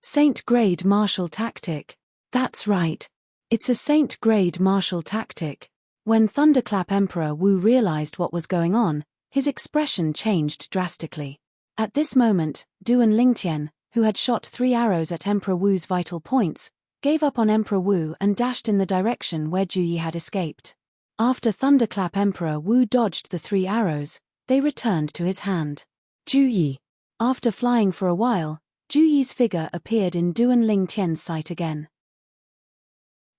S1: Saint-grade martial tactic. That's right. It's a Saint-grade martial tactic. When Thunderclap Emperor Wu realized what was going on, his expression changed drastically. At this moment, Duan Lingtian, who had shot 3 arrows at Emperor Wu's vital points, gave up on Emperor Wu and dashed in the direction where Juyi had escaped. After Thunderclap Emperor Wu dodged the 3 arrows, they returned to his hand. Juyi. After flying for a while, Juyi's figure appeared in Duan Lingtian's sight again.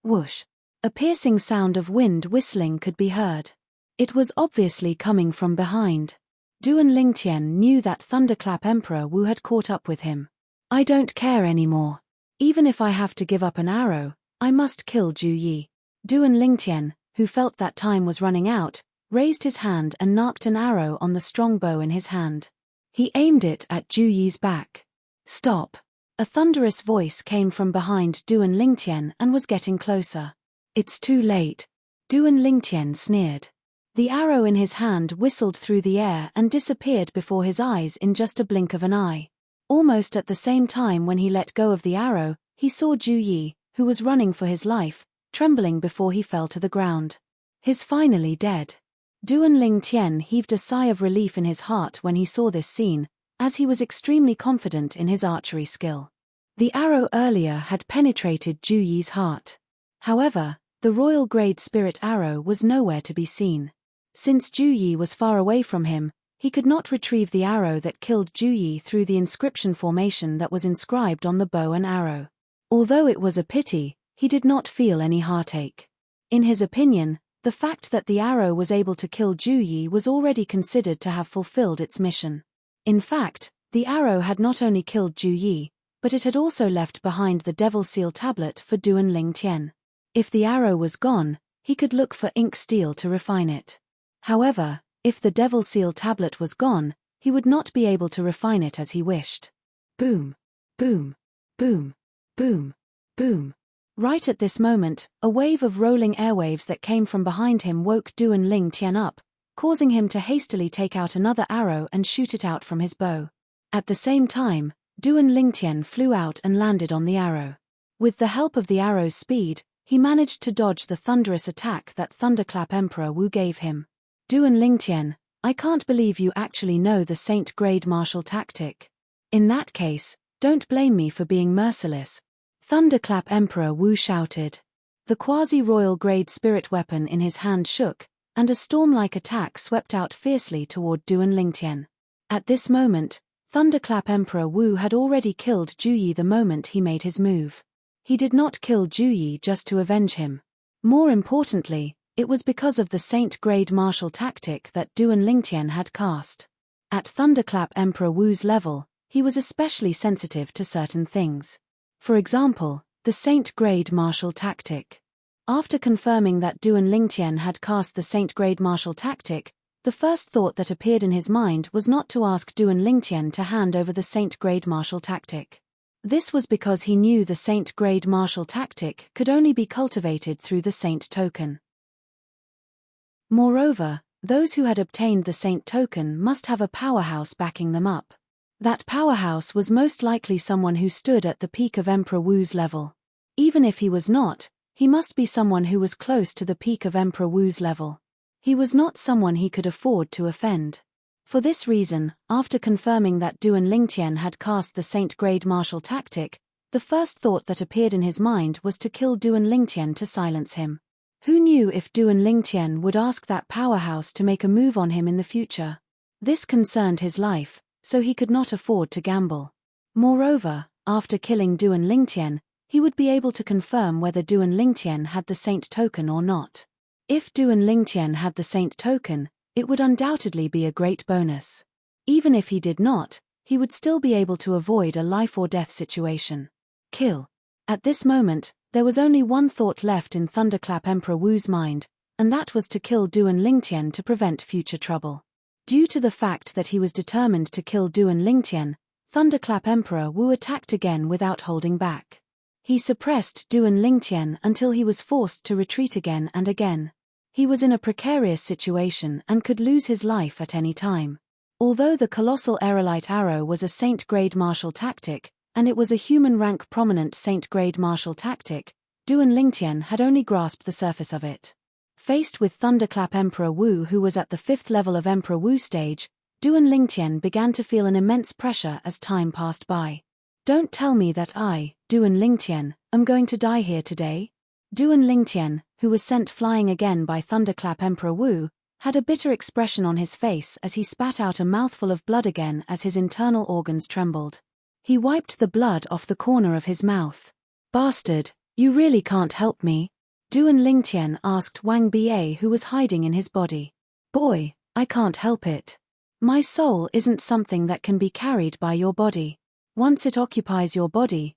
S1: Whoosh! A piercing sound of wind whistling could be heard. It was obviously coming from behind. Duan Lingtian knew that Thunderclap Emperor Wu had caught up with him. I don't care anymore. Even if I have to give up an arrow, I must kill Juyi. Duan Lingtian, who felt that time was running out, raised his hand and knocked an arrow on the strong bow in his hand. He aimed it at Juyi's back. Stop! A thunderous voice came from behind Duan Lingtian and was getting closer. It's too late. Duan Lingtian sneered. The arrow in his hand whistled through the air and disappeared before his eyes in just a blink of an eye. Almost at the same time when he let go of the arrow, he saw Juyi, who was running for his life, trembling before he fell to the ground. He's finally dead. Duan Lingtian heaved a sigh of relief in his heart when he saw this scene, as he was extremely confident in his archery skill. The arrow earlier had penetrated Juyi's heart. However, the royal grade spirit arrow was nowhere to be seen. Since Juyi was far away from him, he could not retrieve the arrow that killed Juyi through the inscription formation that was inscribed on the bow and arrow. Although it was a pity, he did not feel any heartache. In his opinion, the fact that the arrow was able to kill Juyi was already considered to have fulfilled its mission. In fact, the arrow had not only killed Juyi, but it had also left behind the Devil Seal tablet for Duan Lingtian. If the arrow was gone, he could look for ink steel to refine it. However, if the Devil Seal tablet was gone, he would not be able to refine it as he wished. Boom! Boom! Boom! Boom! Boom! Right at this moment, a wave of rolling airwaves that came from behind him woke Duan Lingtian up, causing him to hastily take out another arrow and shoot it out from his bow. At the same time, Duan Lingtian flew out and landed on the arrow. With the help of the arrow's speed, he managed to dodge the thunderous attack that Thunderclap Emperor Wu gave him. Duan Lingtian, I can't believe you actually know the Saint-grade martial tactic. In that case, don't blame me for being merciless. Thunderclap Emperor Wu shouted. The quasi-royal grade spirit weapon in his hand shook, and a storm-like attack swept out fiercely toward Duan Lingtian. At this moment, Thunderclap Emperor Wu had already killed Juyi the moment he made his move. He did not kill Juyi just to avenge him. More importantly, it was because of the Saint-grade martial tactic that Duan Lingtian had cast. At Thunderclap Emperor Wu's level, he was especially sensitive to certain things. For example, the Saint-grade martial tactic. After confirming that Duan Lingtian had cast the Saint-grade martial tactic, the first thought that appeared in his mind was not to ask Duan Lingtian to hand over the Saint-grade martial tactic. This was because he knew the Saint-grade martial tactic could only be cultivated through the Saint token. Moreover, those who had obtained the Saint token must have a powerhouse backing them up. That powerhouse was most likely someone who stood at the peak of Emperor Wu's level. Even if he was not, he must be someone who was close to the peak of Emperor Wu's level. He was not someone he could afford to offend. For this reason, after confirming that Duan Lingtian had cast the Saint-grade martial tactic, The first thought that appeared in his mind was to kill Duan Lingtian to silence him. Who knew if Duan Lingtian would ask that powerhouse to make a move on him in the future? This concerned his life, so he could not afford to gamble. Moreover, after killing Duan Lingtian, he would be able to confirm whether Duan Lingtian had the Saint token or not. If Duan Lingtian had the Saint token, it would undoubtedly be a great bonus. Even if he did not, he would still be able to avoid a life-or-death situation. Kill. At this moment, there was only one thought left in Thunderclap Emperor Wu's mind, and that was to kill Duan Lingtian to prevent future trouble. Due to the fact that he was determined to kill Duan Lingtian, Thunderclap Emperor Wu attacked again without holding back. He suppressed Duan Lingtian until he was forced to retreat again and again. He was in a precarious situation and could lose his life at any time. Although the colossal aerolite arrow was a Saint-grade martial tactic, and it was a human-rank prominent Saint-grade martial tactic, Duan Lingtian had only grasped the surface of it. Faced with Thunderclap Emperor Wu, who was at the 5th level of Emperor Wu stage, Duan Lingtian began to feel an immense pressure as time passed by. Don't tell me that I, Duan Lingtian, am going to die here today? Duan Lingtian, who was sent flying again by Thunderclap Emperor Wu, had a bitter expression on his face as he spat out a mouthful of blood again as his internal organs trembled. He wiped the blood off the corner of his mouth. Bastard, you really can't help me? Duan Lingtian asked Wang Ba, who was hiding in his body. Boy, I can't help it. My soul isn't something that can be carried by your body. Once it occupies your body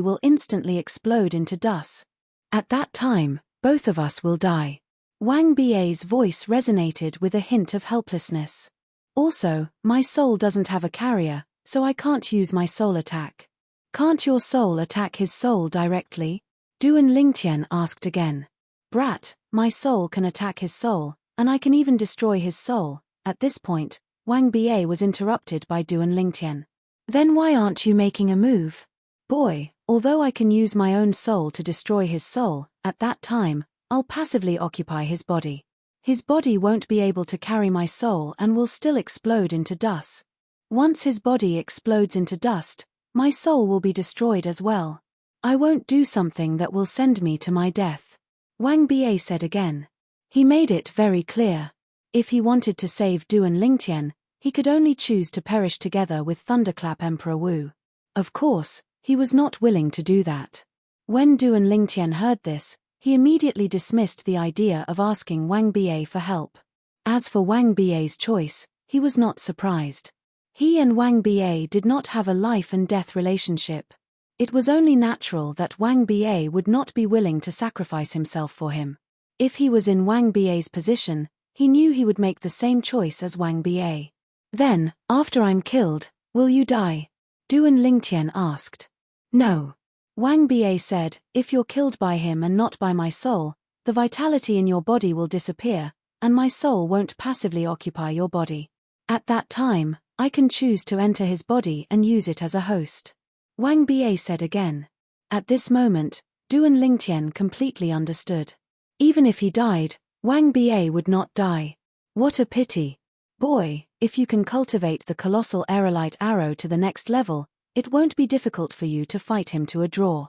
S1: will instantly explode into dust. At that time, both of us will die. Wang Ba's voice resonated with a hint of helplessness. Also, my soul doesn't have a carrier, so I can't use my soul attack. Can't your soul attack his soul directly? Duan Lingtian asked again. Brat, my soul can attack his soul, and I can even destroy his soul. At this point, Wang Ba was interrupted by Duan Lingtian. Then why aren't you making a move? Boy, although I can use my own soul to destroy his soul, at that time, I'll passively occupy his body. His body won't be able to carry my soul and will still explode into dust. Once his body explodes into dust, my soul will be destroyed as well. I won't do something that will send me to my death. Wang Ba said again. He made it very clear. If he wanted to save Duan Lingtian, he could only choose to perish together with Thunderclap Emperor Wu. Of course, he was not willing to do that. When Duan Lingtian heard this, he immediately dismissed the idea of asking Wang Ba for help. As for Wang Ba's choice, he was not surprised. He and Wang Ba did not have a life and death relationship. It was only natural that Wang Ba would not be willing to sacrifice himself for him. If he was in Wang Ba's position, he knew he would make the same choice as Wang Ba. Then, after I'm killed, will you die? Duan Lingtian asked. No. Wang Ba said, if you're killed by him and not by my soul, the vitality in your body will disappear, and my soul won't passively occupy your body. At that time, I can choose to enter his body and use it as a host. Wang Ba said again. At this moment, Duan Lingtian completely understood. Even if he died, Wang Ba would not die. What a pity. Boy, if you can cultivate the colossal aerolite arrow to the next level, it won't be difficult for you to fight him to a draw.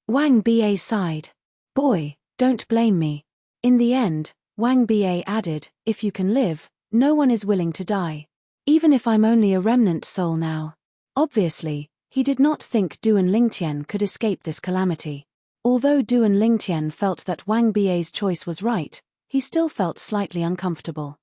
S1: Wang Ba sighed. Boy, don't blame me. In the end, Wang Ba added, if you can live, no one is willing to die. Even if I'm only a remnant soul now. Obviously, he did not think Duan Lingtian could escape this calamity. Although Duan Lingtian felt that Wang Ba's choice was right, he still felt slightly uncomfortable.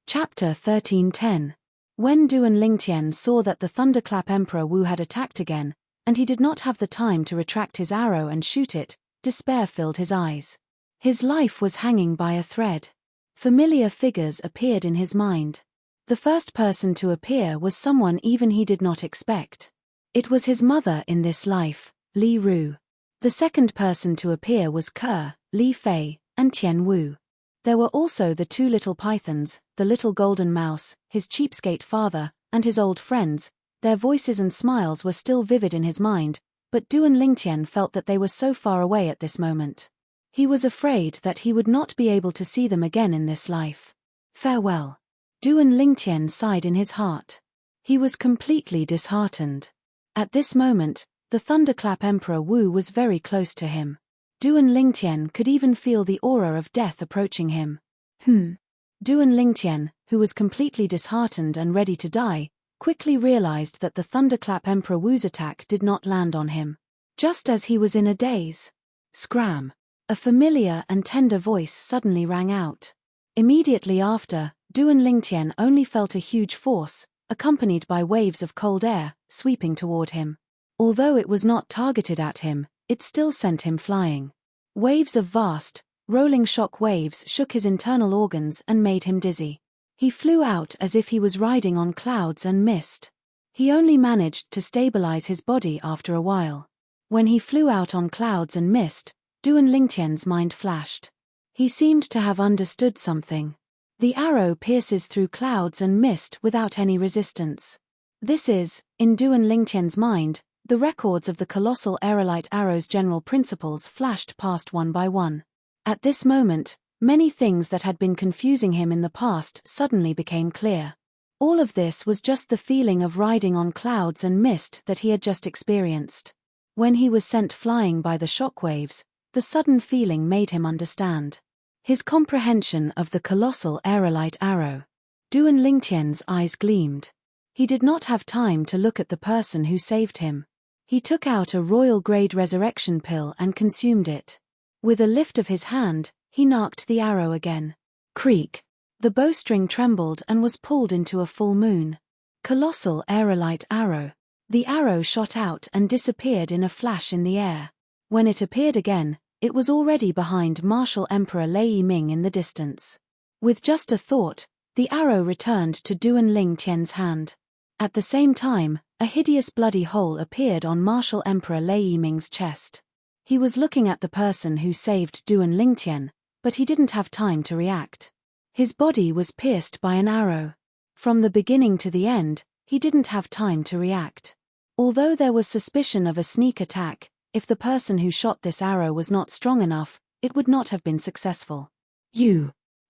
S1: Chapter 13:10. When Duan Lingtian saw that the Thunderclap Emperor Wu had attacked again, and he did not have the time to retract his arrow and shoot it, despair filled his eyes. His life was hanging by a thread. Familiar figures appeared in his mind. The first person to appear was someone even he did not expect. It was his mother in this life, Li Ru. The second person to appear was Ke, Li Fei, and Tian Wu. There were also the two little pythons, the little golden mouse, his cheapskate father, and his old friends. Their voices and smiles were still vivid in his mind, but Duan Lingtian felt that they were so far away at this moment. He was afraid that he would not be able to see them again in this life. Farewell. Duan Lingtian sighed in his heart. He was completely disheartened. At this moment, the Thunderclap Emperor Wu was very close to him. Duan Lingtian could even feel the aura of death approaching him. Duan Lingtian, who was completely disheartened and ready to die, quickly realized that the Thunderclap Emperor Wu's attack did not land on him. Just as he was in a daze. Scram! A familiar and tender voice suddenly rang out. Immediately after, Duan Lingtian only felt a huge force, accompanied by waves of cold air, sweeping toward him. Although it was not targeted at him, it still sent him flying. Waves of vast, rolling shock waves shook his internal organs and made him dizzy. He flew out as if he was riding on clouds and mist. He only managed to stabilize his body after a while. When he flew out on clouds and mist, Duan Lingtian's mind flashed. He seemed to have understood something. The arrow pierces through clouds and mist without any resistance. This is, in Duan Lingtian's mind, the records of the colossal aerolite arrow's general principles flashed past one by one. At this moment, many things that had been confusing him in the past suddenly became clear. All of this was just the feeling of riding on clouds and mist that he had just experienced. When he was sent flying by the shockwaves, the sudden feeling made him understand. His comprehension of the colossal aerolite arrow. Duan Lingtian's eyes gleamed. He did not have time to look at the person who saved him. He took out a royal-grade resurrection pill and consumed it. With a lift of his hand, he narked the arrow again. Creak! The bowstring trembled and was pulled into a full moon. Colossal aerolite arrow. The arrow shot out and disappeared in a flash in the air. When it appeared again, it was already behind Martial Emperor Lei Yiming in the distance. With just a thought, the arrow returned to Duan Lingtian's hand. At the same time, a hideous bloody hole appeared on Martial Emperor Lei Yiming's chest. He was looking at the person who saved Duan Lingtian, but he didn't have time to react. His body was pierced by an arrow. From the beginning to the end, he didn't have time to react. Although there was suspicion of a sneak attack, if the person who shot this arrow was not strong enough, it would not have been successful.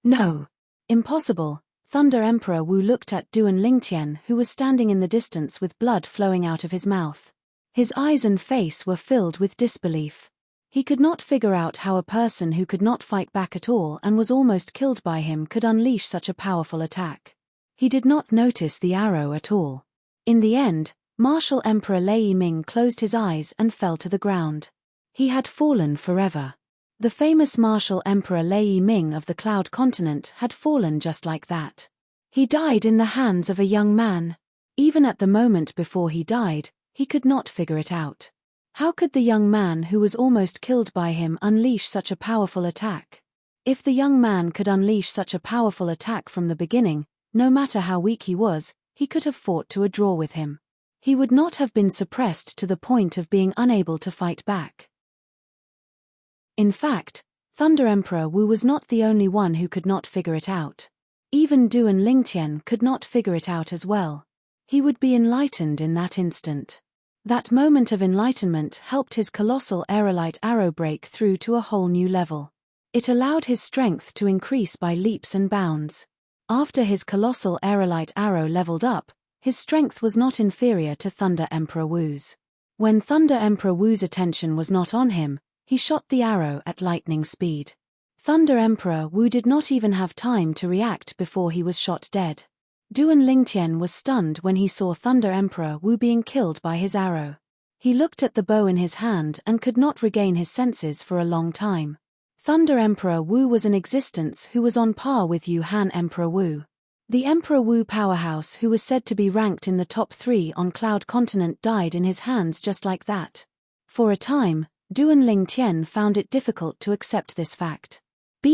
S1: No. Impossible. Thunder Emperor Wu looked at Duan Lingtian, who was standing in the distance with blood flowing out of his mouth. His eyes and face were filled with disbelief. He could not figure out how a person who could not fight back at all and was almost killed by him could unleash such a powerful attack. He did not notice the arrow at all. In the end, Martial Emperor Lei Yiming closed his eyes and fell to the ground. He had fallen forever. The famous Martial Emperor Lei Yiming of the Cloud Continent had fallen just like that. He died in the hands of a young man. Even at the moment before he died, he could not figure it out. How could the young man who was almost killed by him unleash such a powerful attack? If the young man could unleash such a powerful attack from the beginning, no matter how weak he was, he could have fought to a draw with him. He would not have been suppressed to the point of being unable to fight back. In fact, Thunder Emperor Wu was not the only one who could not figure it out. Even Duan Lingtian could not figure it out as well. He would be enlightened in that instant. That moment of enlightenment helped his colossal aerolite arrow break through to a whole new level. It allowed his strength to increase by leaps and bounds. After his colossal aerolite arrow leveled up, his strength was not inferior to Thunder Emperor Wu's. When Thunder Emperor Wu's attention was not on him, he shot the arrow at lightning speed. Thunder Emperor Wu did not even have time to react before he was shot dead. Duan Lingtian was stunned when he saw Thunder Emperor Wu being killed by his arrow. He looked at the bow in his hand and could not regain his senses for a long time. Thunder Emperor Wu was an existence who was on par with Yuhan Emperor Wu. The Emperor Wu powerhouse who was said to be ranked in the top 3 on Cloud Continent died in his hands just like that. For a time, Duan Lingtian found it difficult to accept this fact.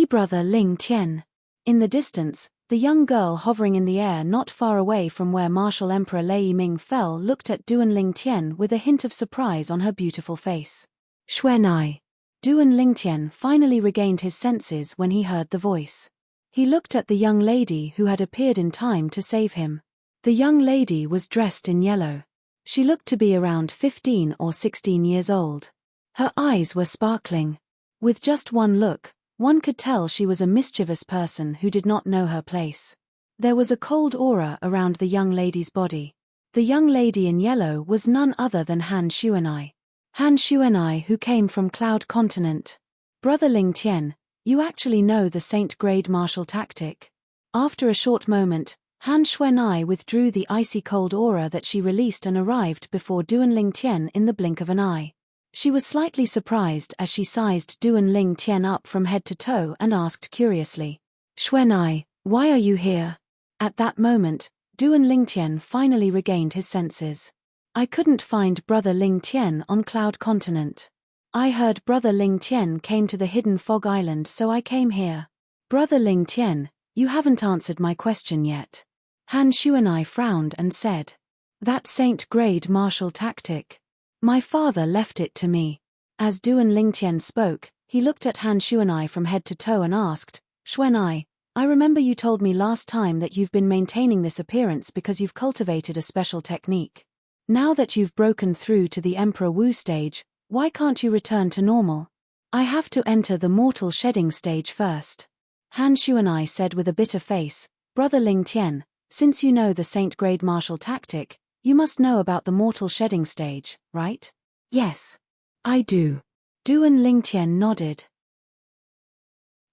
S1: Brother Lingtian. In the distance, the young girl hovering in the air not far away from where Martial Emperor Lei Yiming fell looked at Duan Lingtian with a hint of surprise on her beautiful face. Xuanai. Duan Lingtian finally regained his senses when he heard the voice. He looked at the young lady who had appeared in time to save him. The young lady was dressed in yellow. She looked to be around 15 or 16 years old. Her eyes were sparkling. With just one look, one could tell she was a mischievous person who did not know her place. There was a cold aura around the young lady's body. The young lady in yellow was none other than Han Xuanai. Han Xuanai, who came from Cloud Continent. Brother Ling Tian, you actually know the Saint-grade martial tactic. After a short moment, Han Xuanai withdrew the icy cold aura that she released and arrived before Duan Ling Tian in the blink of an eye. She was slightly surprised as she sized Duan Ling Tian up from head to toe and asked curiously, "Xuanai, why are you here?" At that moment, Duan Ling Tian finally regained his senses. "I couldn't find Brother Ling Tian on Cloud Continent. I heard Brother Ling Tian came to the hidden fog island, so I came here." "Brother Ling Tian, you haven't answered my question yet." Han Xuanai frowned and said, "That Saint-grade martial tactic. My father left it to me." As Duan Ling Tian spoke, he looked at Han Xuanai from head to toe and asked, "Xuanai, I remember you told me last time that you've been maintaining this appearance because you've cultivated a special technique. Now that you've broken through to the Emperor Wu stage, why can't you return to normal?" "I have to enter the mortal shedding stage first," Han Xuanai said with a bitter face. "Brother Ling Tian, since you know the Saint-grade martial tactic, you must know about the mortal shedding stage, right?" "Yes, I do." Duan Ling Tian nodded.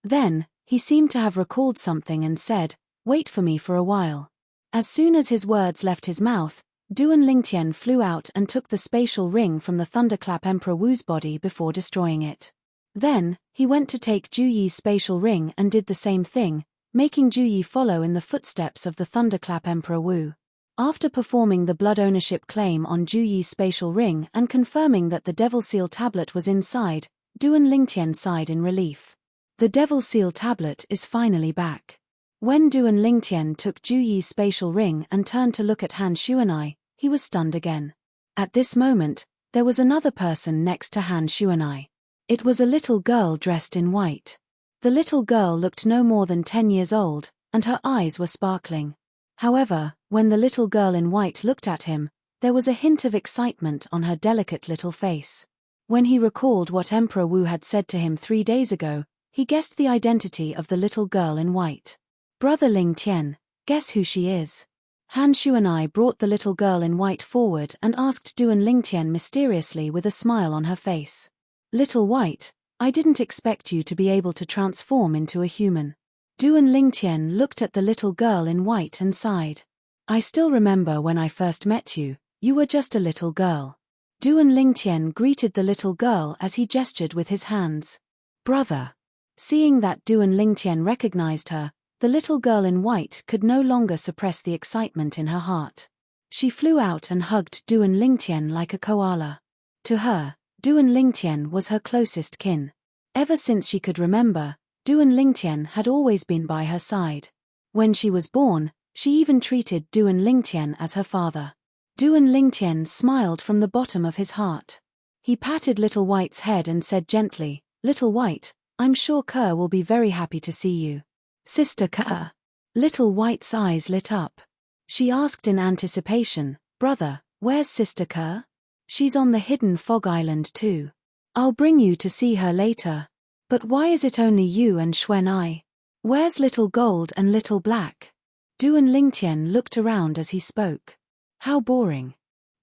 S1: Then, he seemed to have recalled something and said, "Wait for me for a while." As soon as his words left his mouth, Duan Ling Tian flew out and took the spatial ring from the thunderclap Emperor Wu's body before destroying it. Then, he went to take Ju Yi's spatial ring and did the same thing, making Ju Yi follow in the footsteps of the thunderclap Emperor Wu. After performing the blood ownership claim on Ju Yi's spatial ring and confirming that the Devil Seal tablet was inside, Duan Ling Tian sighed in relief. The Devil Seal tablet is finally back. When Duan Ling Tian took Ju Yi's spatial ring and turned to look at Han Xuanai, he was stunned again. At this moment, there was another person next to Han Xuanai. It was a little girl dressed in white. The little girl looked no more than 10 years old, and her eyes were sparkling. However, when the little girl in white looked at him, there was a hint of excitement on her delicate little face. When he recalled what Emperor Wu had said to him 3 days ago, he guessed the identity of the little girl in white. "Brother Ling Tian, guess who she is?" Han Xuanai brought the little girl in white forward and asked Duan Ling Tian mysteriously with a smile on her face. "Little White, I didn't expect you to be able to transform into a human." Duan Ling Tian looked at the little girl in white and sighed. "I still remember when I first met you, you were just a little girl." Duan Ling Tian greeted the little girl as he gestured with his hands. "Brother." Seeing that Duan Ling Tian recognized her, the little girl in white could no longer suppress the excitement in her heart. She flew out and hugged Duan Ling Tian like a koala. To her, Duan Ling Tian was her closest kin. Ever since she could remember, Duan Ling Tian had always been by her side. When she was born, she even treated Duan Ling Tian as her father. Duan Ling Tian smiled from the bottom of his heart. He patted Little White's head and said gently, "Little White, I'm sure Kerr will be very happy to see you." "Sister Kerr." Little White's eyes lit up. She asked in anticipation, "Brother, where's Sister Kerr?" "She's on the hidden fog island too. I'll bring you to see her later." "But why is it only you and Xuanai? Where's Little Gold and Little Black?" Duan Ling Tian looked around as he spoke. "How boring.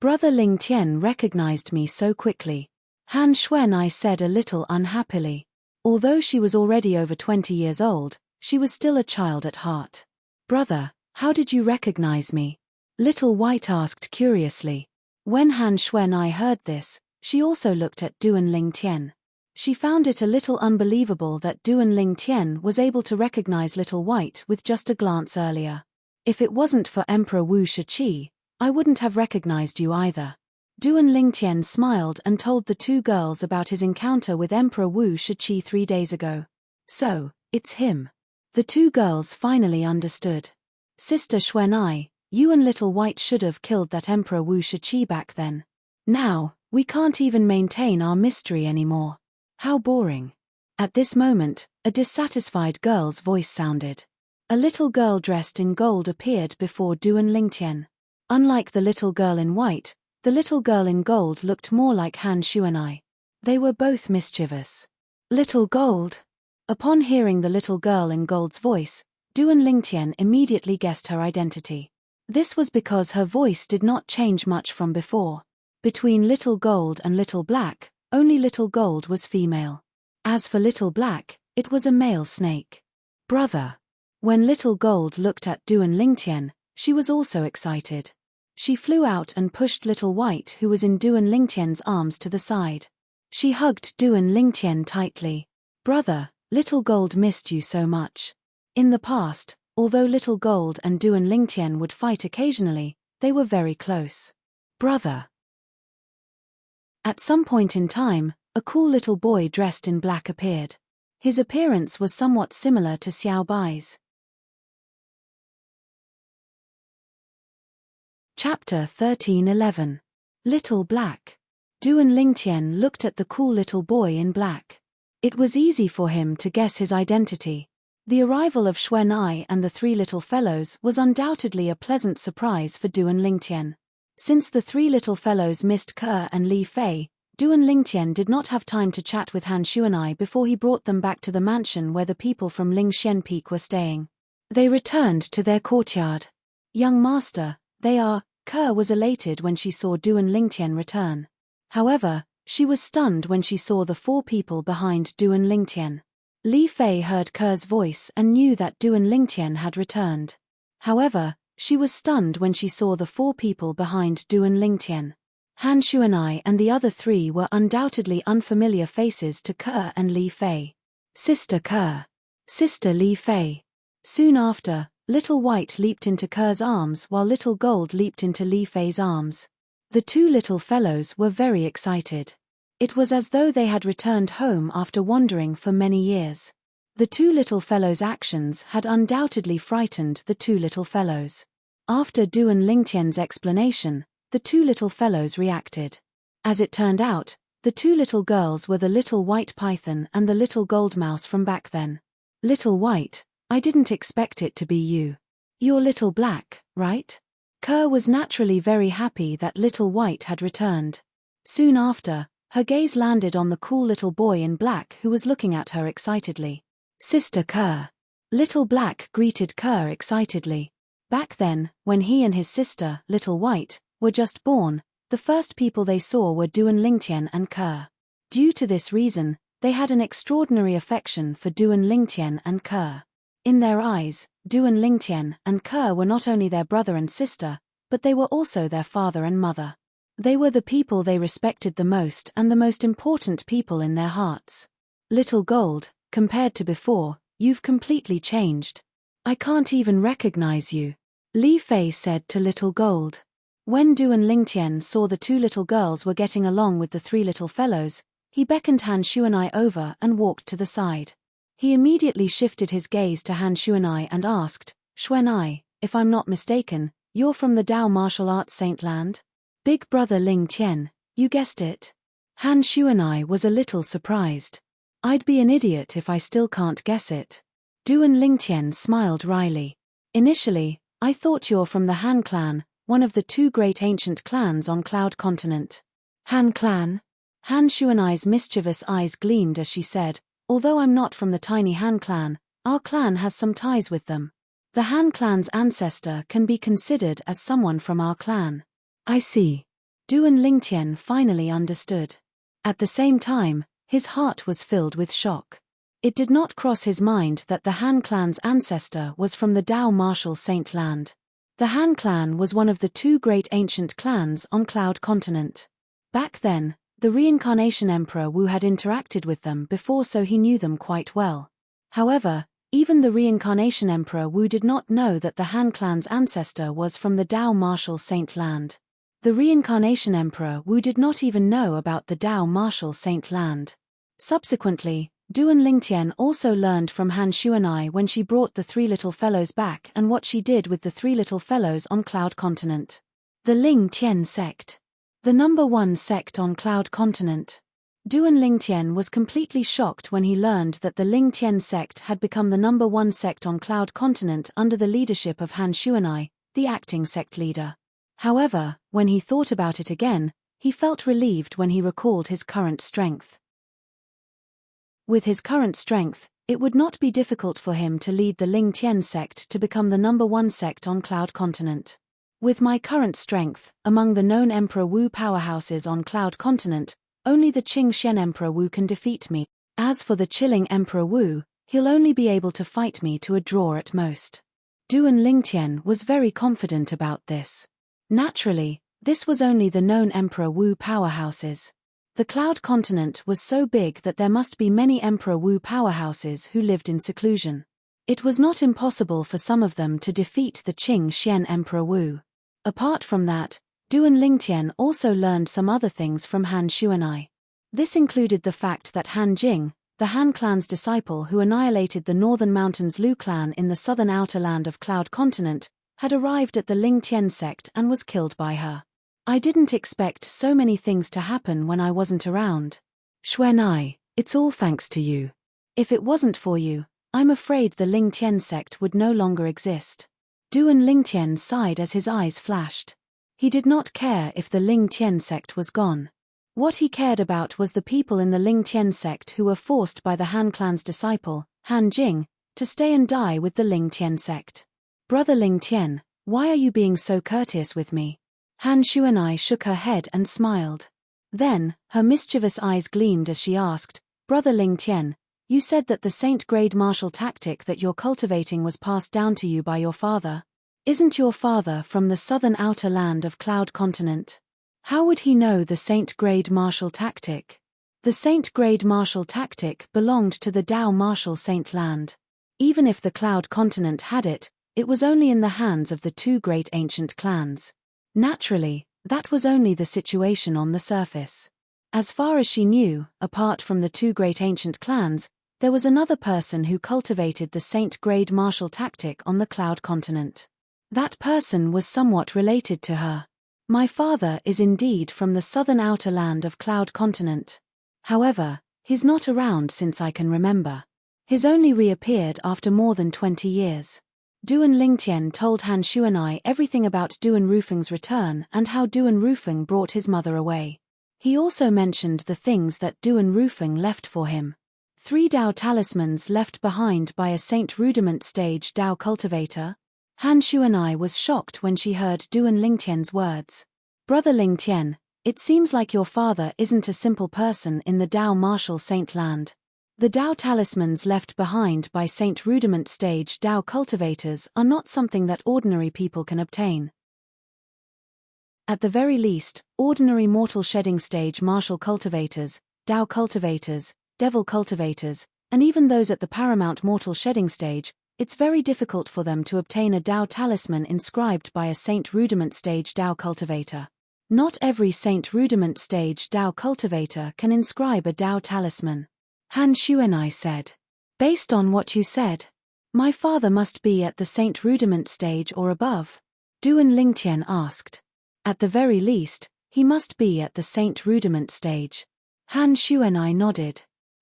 S1: Brother Ling Tian recognized me so quickly," Han Xuanai said a little unhappily. Although she was already over 20 years old, she was still a child at heart. "Brother, how did you recognize me?" Little White asked curiously. When Han Xuanai heard this, she also looked at Duan Ling Tian. She found it a little unbelievable that Duan Ling Tian was able to recognize Little White with just a glance earlier. "If it wasn't for Emperor Wu Shiqi, I wouldn't have recognized you either." Duan Ling Tian smiled and told the two girls about his encounter with Emperor Wu Shiqi 3 days ago. "So, it's him." The two girls finally understood. "Sister Xuanai, you and Little White should have killed that Emperor Wu Shiqi back then. Now, we can't even maintain our mystery anymore. How boring." At this moment, a dissatisfied girl's voice sounded. A little girl dressed in gold appeared before Duan Ling Tian. Unlike the little girl in white, the little girl in gold looked more like Han Xuanai. They were both mischievous. "Little Gold." Upon hearing the little girl in gold's voice, Duan Ling Tian immediately guessed her identity. This was because her voice did not change much from before. Between Little Gold and Little Black, only Little Gold was female. As for Little Black, it was a male snake. Brother. When Little Gold looked at Duan Lingtian, she was also excited. She flew out and pushed Little White, who was in Duan Lingtian's arms, to the side. She hugged Duan Lingtian tightly. Brother, Little Gold missed you so much. In the past, although Little Gold and Duan Lingtian would fight occasionally, they were very close. Brother. At some point in time, a cool little boy dressed in black appeared. His appearance was somewhat similar to Xiao Bai's. Chapter 13:11. Little Black. Duan Lingtian looked at the cool little boy in black. It was easy for him to guess his identity. The arrival of Xuan'ai and the three little fellows was undoubtedly a pleasant surprise for Duan Lingtian. Since the three little fellows missed Ke and Li Fei, Duan Lingtian did not have time to chat with Han Xuan'ai before he brought them back to the mansion where the people from Lingxian Peak were staying. They returned to their courtyard. Young master, they are. Ke was elated when she saw Duan Lingtian return. However, she was stunned when she saw the four people behind Duan Lingtian. Li Fei heard Ke's voice and knew that Duan Lingtian had returned. However, she was stunned when she saw the four people behind Duan Lingtian. Han Xuan'ai and the other three were undoubtedly unfamiliar faces to Ke and Li Fei. Sister Ke. Sister Li Fei. Soon after, Little White leaped into Ke's arms while Little Gold leaped into Li Fei's arms. The two little fellows were very excited. It was as though they had returned home after wandering for many years. The two little fellows' actions had undoubtedly frightened the two little fellows. After Duan Lingtian's explanation, the two little fellows reacted. As it turned out, the two little girls were the little white python and the little gold mouse from back then. Little White, I didn't expect it to be you. You're Little Black, right? Ke was naturally very happy that Little White had returned. Soon after, her gaze landed on the cool little boy in black who was looking at her excitedly. Sister Ke. Little Black greeted Ke excitedly. Back then, when he and his sister, Little White, were just born, the first people they saw were Duan Lingtian and Ke. Due to this reason, they had an extraordinary affection for Duan Lingtian and Ke. In their eyes, Duan Lingtian and Ke were not only their brother and sister, but they were also their father and mother. They were the people they respected the most and the most important people in their hearts. Little Gold, compared to before, you've completely changed. I can't even recognize you, Li Fei said to Little Gold. When Duan Lingtian saw the two little girls were getting along with the three little fellows, he beckoned Han Xuan'ai over and walked to the side. He immediately shifted his gaze to Han Xuan'ai and asked, Xuan'ai, if I'm not mistaken, you're from the Dao Martial Arts Saint Land? Big brother Ling Tian, you guessed it. Han Xuan'ai was a little surprised. I'd be an idiot if I still can't guess it. Duan Lingtian smiled wryly. Initially, I thought you're from the Han clan, one of the two great ancient clans on Cloud Continent. Han clan? Han Xuan'ai's mischievous eyes gleamed as she said, although I'm not from the tiny Han clan, our clan has some ties with them. The Han clan's ancestor can be considered as someone from our clan. I see. Duan Lingtian finally understood. At the same time, his heart was filled with shock. It did not cross his mind that the Han clan's ancestor was from the Dao Martial Saint Land. The Han clan was one of the two great ancient clans on Cloud Continent. Back then, the reincarnation Emperor Wu had interacted with them before, so he knew them quite well. However, even the reincarnation Emperor Wu did not know that the Han clan's ancestor was from the Dao Martial Saint Land. The reincarnation Emperor Wu did not even know about the Dao Martial Saint Land. Subsequently, Duan Lingtian also learned from Han Xuan'ai when she brought the three little fellows back and what she did with the three little fellows on Cloud Continent. The Ling Tian sect. The number one sect on Cloud Continent. Duan Lingtian was completely shocked when he learned that the Ling Tian sect had become the number one sect on Cloud Continent under the leadership of Han Xuan'ai, the acting sect leader. However, when he thought about it again, he felt relieved when he recalled his current strength. With his current strength, it would not be difficult for him to lead the Ling Tian sect to become the number one sect on Cloud Continent. With my current strength, among the known Emperor Wu powerhouses on Cloud Continent, only the Qing Xian Emperor Wu can defeat me. As for the chilling Emperor Wu, he'll only be able to fight me to a draw at most. Duan Lingtian was very confident about this. Naturally, this was only the known Emperor Wu powerhouses. The Cloud Continent was so big that there must be many Emperor Wu powerhouses who lived in seclusion. It was not impossible for some of them to defeat the Qing Xian Emperor Wu. Apart from that, Duan Lingtian also learned some other things from Han Xuanai. This included the fact that Han Jing, the Han clan's disciple who annihilated the Northern Mountains Lu clan in the southern outer land of Cloud Continent, had arrived at the Lingtian sect and was killed by her. I didn't expect so many things to happen when I wasn't around. Xuanai, it's all thanks to you. If it wasn't for you, I'm afraid the Lingtian sect would no longer exist. Duan Lingtian sighed as his eyes flashed. He did not care if the Lingtian sect was gone. What he cared about was the people in the Lingtian sect who were forced by the Han clan's disciple, Han Jing, to stay and die with the Lingtian sect. Brother Lingtian, why are you being so courteous with me? Han Xuanai shook her head and smiled. Then, her mischievous eyes gleamed as she asked, Brother Lingtian, you said that the Saint-grade martial tactic that you're cultivating was passed down to you by your father. Isn't your father from the southern outer land of Cloud Continent? How would he know the Saint-grade martial tactic? The Saint-grade martial tactic belonged to the Dao martial Saint land. Even if the Cloud Continent had it, it was only in the hands of the two great ancient clans. Naturally, that was only the situation on the surface. As far as she knew, apart from the two great ancient clans, there was another person who cultivated the Saint-grade martial tactic on the Cloud Continent. That person was somewhat related to her. My father is indeed from the southern outer land of Cloud Continent. However, he's not around since I can remember. He's only reappeared after more than 20 years. Duan Lingtian told Han Xuanai everything about Duan Rufeng's return and how Duan Rufeng brought his mother away. He also mentioned the things that Duan Rufeng left for him. 3 Dao talismans left behind by a Saint Rudiment stage Dao cultivator. Han Xuanai was shocked when she heard Duan Lingtian's words. Brother Lingtian, it seems like your father isn't a simple person in the Dao martial Saint land. The Dao talismans left behind by Saint Rudiment stage Dao cultivators are not something that ordinary people can obtain. At the very least, ordinary mortal shedding stage martial cultivators, Dao cultivators, devil cultivators, and even those at the paramount mortal shedding stage, it's very difficult for them to obtain a Dao talisman inscribed by a Saint Rudiment stage Dao cultivator. Not every Saint Rudiment stage Dao cultivator can inscribe a Dao talisman. Han Xuanai said. Based on what you said, my father must be at the Saint Rudiment stage or above. Duan Lingtian asked. At the very least, he must be at the Saint Rudiment stage. Han Xuanai nodded.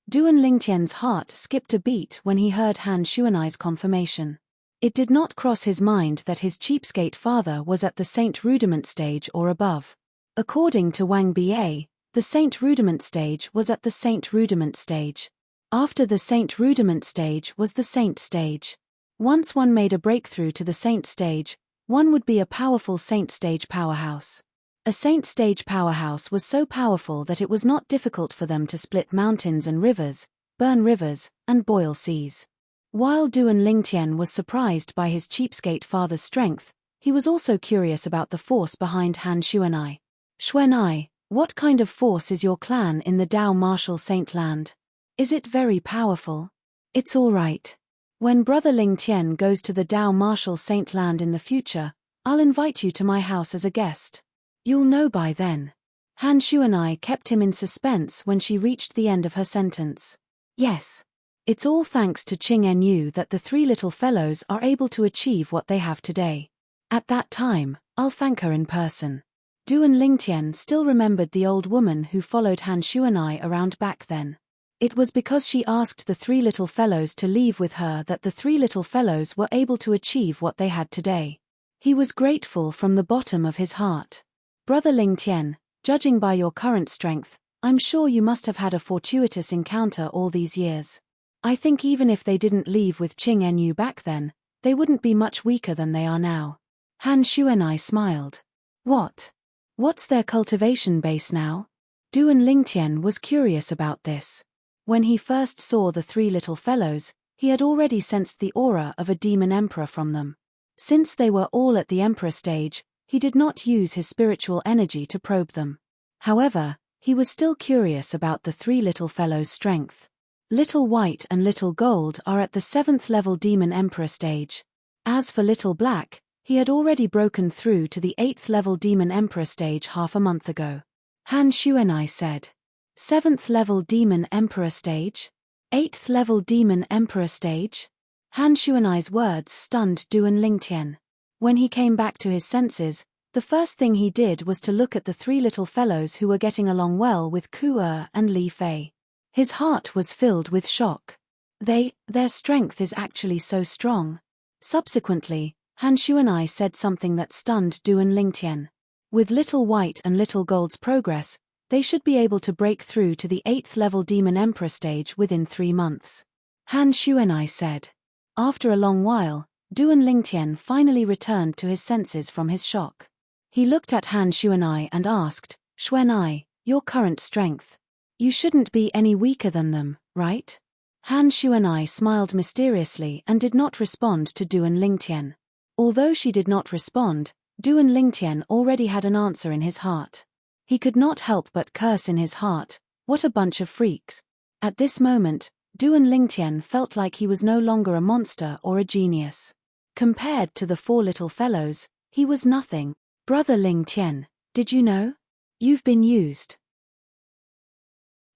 S1: Duan Lingtian's heart skipped a beat when he heard Han Xuanai's confirmation. It did not cross his mind that his cheapskate father was at the Saint Rudiment stage or above. According to Wang Ba, the Saint Rudiment stage was at the Saint Rudiment stage. After the Saint Rudiment stage was the Saint stage. Once one made a breakthrough to the Saint stage, one would be a powerful Saint stage powerhouse. A Saint stage powerhouse was so powerful that it was not difficult for them to split mountains and rivers, burn rivers, and boil seas. While Duan Lingtian was surprised by his cheapskate father's strength, he was also curious about the force behind Han Xuanai. Xuanai, what kind of force is your clan in the Dao martial Saint land? Is it very powerful? It's all right. When Brother Lingtian goes to the Dao martial Saint land in the future, I'll invite you to my house as a guest. You'll know by then. Han Xuanai kept him in suspense when she reached the end of her sentence. Yes. It's all thanks to Qing Enyu that the 3 little fellows are able to achieve what they have today. At that time, I'll thank her in person. Duan Lingtian still remembered the old woman who followed Han Xuanai around back then. It was because she asked the 3 little fellows to leave with her that the 3 little fellows were able to achieve what they had today. He was grateful from the bottom of his heart. Brother Lingtian, judging by your current strength, I'm sure you must have had a fortuitous encounter all these years. I think even if they didn't leave with Qing Enyu back then, they wouldn't be much weaker than they are now. Han Xuanai smiled. What? What's their cultivation base now? Duan Lingtian was curious about this. When he first saw the three little fellows, he had already sensed the aura of a demon emperor from them. Since they were all at the emperor stage, he did not use his spiritual energy to probe them. However, he was still curious about the three little fellows' strength. Little White and Little Gold are at the 7th level demon emperor stage. As for Little Black, he had already broken through to the 8th level demon emperor stage half a month ago. Han Xuanai said. 7th level demon emperor stage? 8th level demon emperor stage? Han Xuanai's words stunned Duan Lingtian. When he came back to his senses, the first thing he did was to look at the three little fellows who were getting along well with Ku and Li Fei. His heart was filled with shock. Their strength is actually so strong. Subsequently, Han Xuanai said something that stunned Duan Lingtian. With Little White and Little Gold's progress, they should be able to break through to the 8th level demon emperor stage within 3 months. Han Xuanai said. After a long while, Duan Lingtian finally returned to his senses from his shock. He looked at Han Xuanai and asked, Xuanai, your current strength. You shouldn't be any weaker than them, right? Han Xuanai smiled mysteriously and did not respond to Duan Lingtian. Although she did not respond, Duan Lingtian already had an answer in his heart. He could not help but curse in his heart, what a bunch of freaks. At this moment, Duan Lingtian felt like he was no longer a monster or a genius. Compared to the 4 little fellows, he was nothing. Brother Lingtian, did you know? You've been used.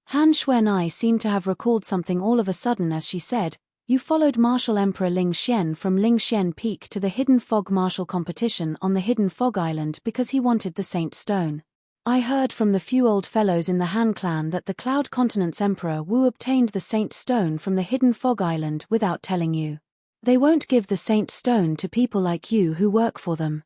S1: Han Xuanai seemed to have recalled something all of a sudden as she said, You followed Martial Emperor Ling Xian from Ling Xian Peak to the Hidden Fog Martial Competition on the Hidden Fog Island because he wanted the Saint Stone. I heard from the few old fellows in the Han clan that the Cloud Continent's Emperor Wu obtained the Saint Stone from the Hidden Fog Island without telling you. They won't give the Saint Stone to people like you who work for them.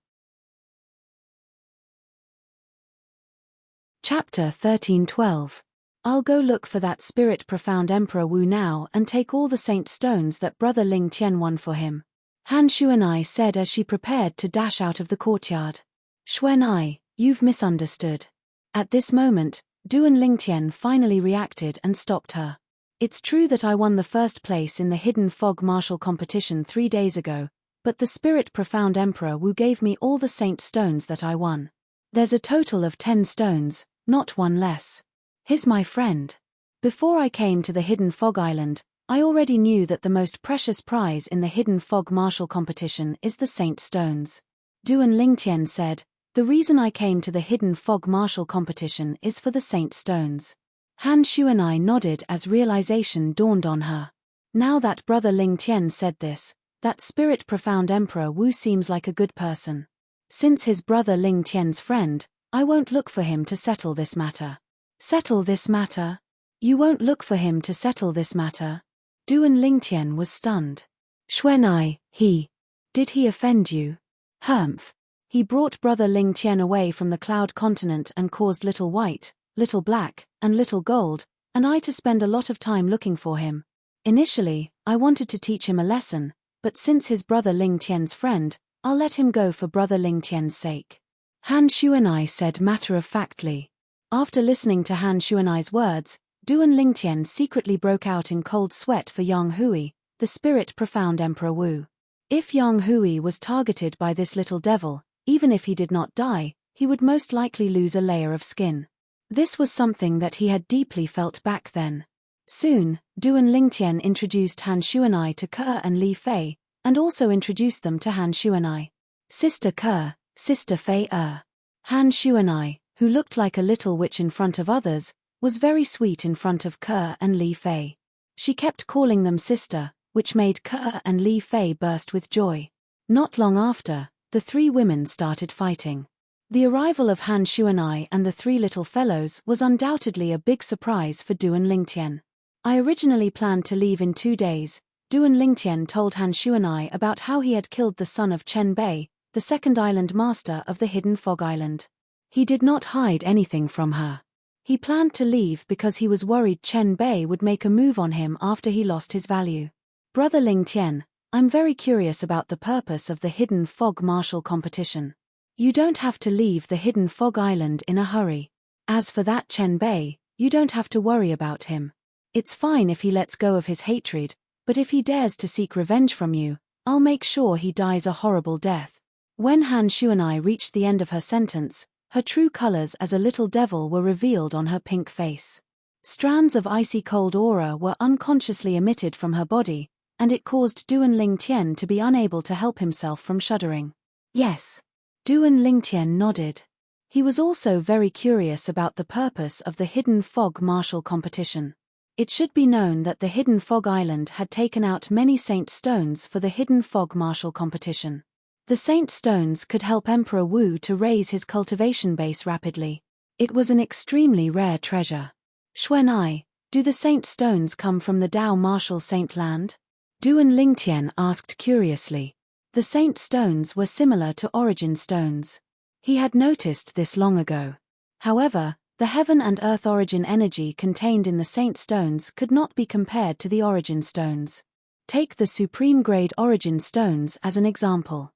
S1: Chapter 13:12. I'll go look for that spirit profound Emperor Wu now and take all the Saint Stones that Brother Ling Tian won for him. Han Xuanai said as she prepared to dash out of the courtyard. Xuanai, you've misunderstood. At this moment, Duan Lingtian finally reacted and stopped her. It's true that I won the first place in the Hidden Fog Martial Competition 3 days ago, but the Spirit Profound Emperor Wu gave me all the Saint Stones that I won. There's a total of 10 stones, not one less. He's my friend. Before I came to the Hidden Fog Island, I already knew that the most precious prize in the Hidden Fog Martial Competition is the Saint Stones. Duan Lingtian said, The reason I came to the Hidden Fog Martial Competition is for the Saint Stones. Han Xuanai nodded as realization dawned on her. Now that Brother Lingtian said this, that Spirit Profound Emperor Wu seems like a good person. Since his brother Lingtian's friend, I won't look for him to settle this matter. Settle this matter? You won't look for him to settle this matter? Duan Lingtian was stunned. Xuanai, did he offend you? Humph. He brought Brother Lingtian away from the Cloud Continent and caused Little White, Little Black, and Little Gold, and I to spend a lot of time looking for him. Initially, I wanted to teach him a lesson, but since his brother Lingtian's friend, I'll let him go for Brother Lingtian's sake. Han Xuanai said matter-of-factly. After listening to Han Xuanai's words, Duan Lingtian secretly broke out in cold sweat for Yang Hui, the Spirit Profound Emperor Wu. If Yang Hui was targeted by this little devil, even if he did not die, he would most likely lose a layer of skin. This was something that he had deeply felt back then. Soon, Duan Lingtian introduced Han Xuanai to Ke and Li Fei, and also introduced them to Han Xuanai. Sister Ke, Sister Fei Han Xuanai, who looked like a little witch in front of others, was very sweet in front of Ke and Li Fei. She kept calling them sister, which made Ke and Li Fei burst with joy. Not long after, the 3 women started fighting. The arrival of Han Xuanai and the 3 little fellows was undoubtedly a big surprise for Duan Lingtian. I originally planned to leave in 2 days. Duan Lingtian told Han Xuanai about how he had killed the son of Chen Bei, the second island master of the Hidden Fog Island. He did not hide anything from her. He planned to leave because he was worried Chen Bei would make a move on him after he lost his value. Brother Lingtian, I'm very curious about the purpose of the Hidden Fog Martial competition. You don't have to leave the Hidden Fog Island in a hurry. As for that Chen Bei, you don't have to worry about him. It's fine if he lets go of his hatred, but if he dares to seek revenge from you, I'll make sure he dies a horrible death. When Han Xuanai reached the end of her sentence, her true colors as a little devil were revealed on her pink face. Strands of icy cold aura were unconsciously emitted from her body, and it caused Duan Lingtian to be unable to help himself from shuddering. Yes. Duan Lingtian nodded. He was also very curious about the purpose of the Hidden Fog Martial competition. It should be known that the Hidden Fog Island had taken out many Saint Stones for the Hidden Fog Martial competition. The Saint Stones could help Emperor Wu to raise his cultivation base rapidly. It was an extremely rare treasure. Xuanai, do the Saint Stones come from the Dao Martial Saint Land? Duan Lingtian asked curiously. The Saint Stones were similar to Origin Stones. He had noticed this long ago. However, the heaven and earth origin energy contained in the Saint Stones could not be compared to the Origin Stones. Take the Supreme Grade Origin Stones as an example.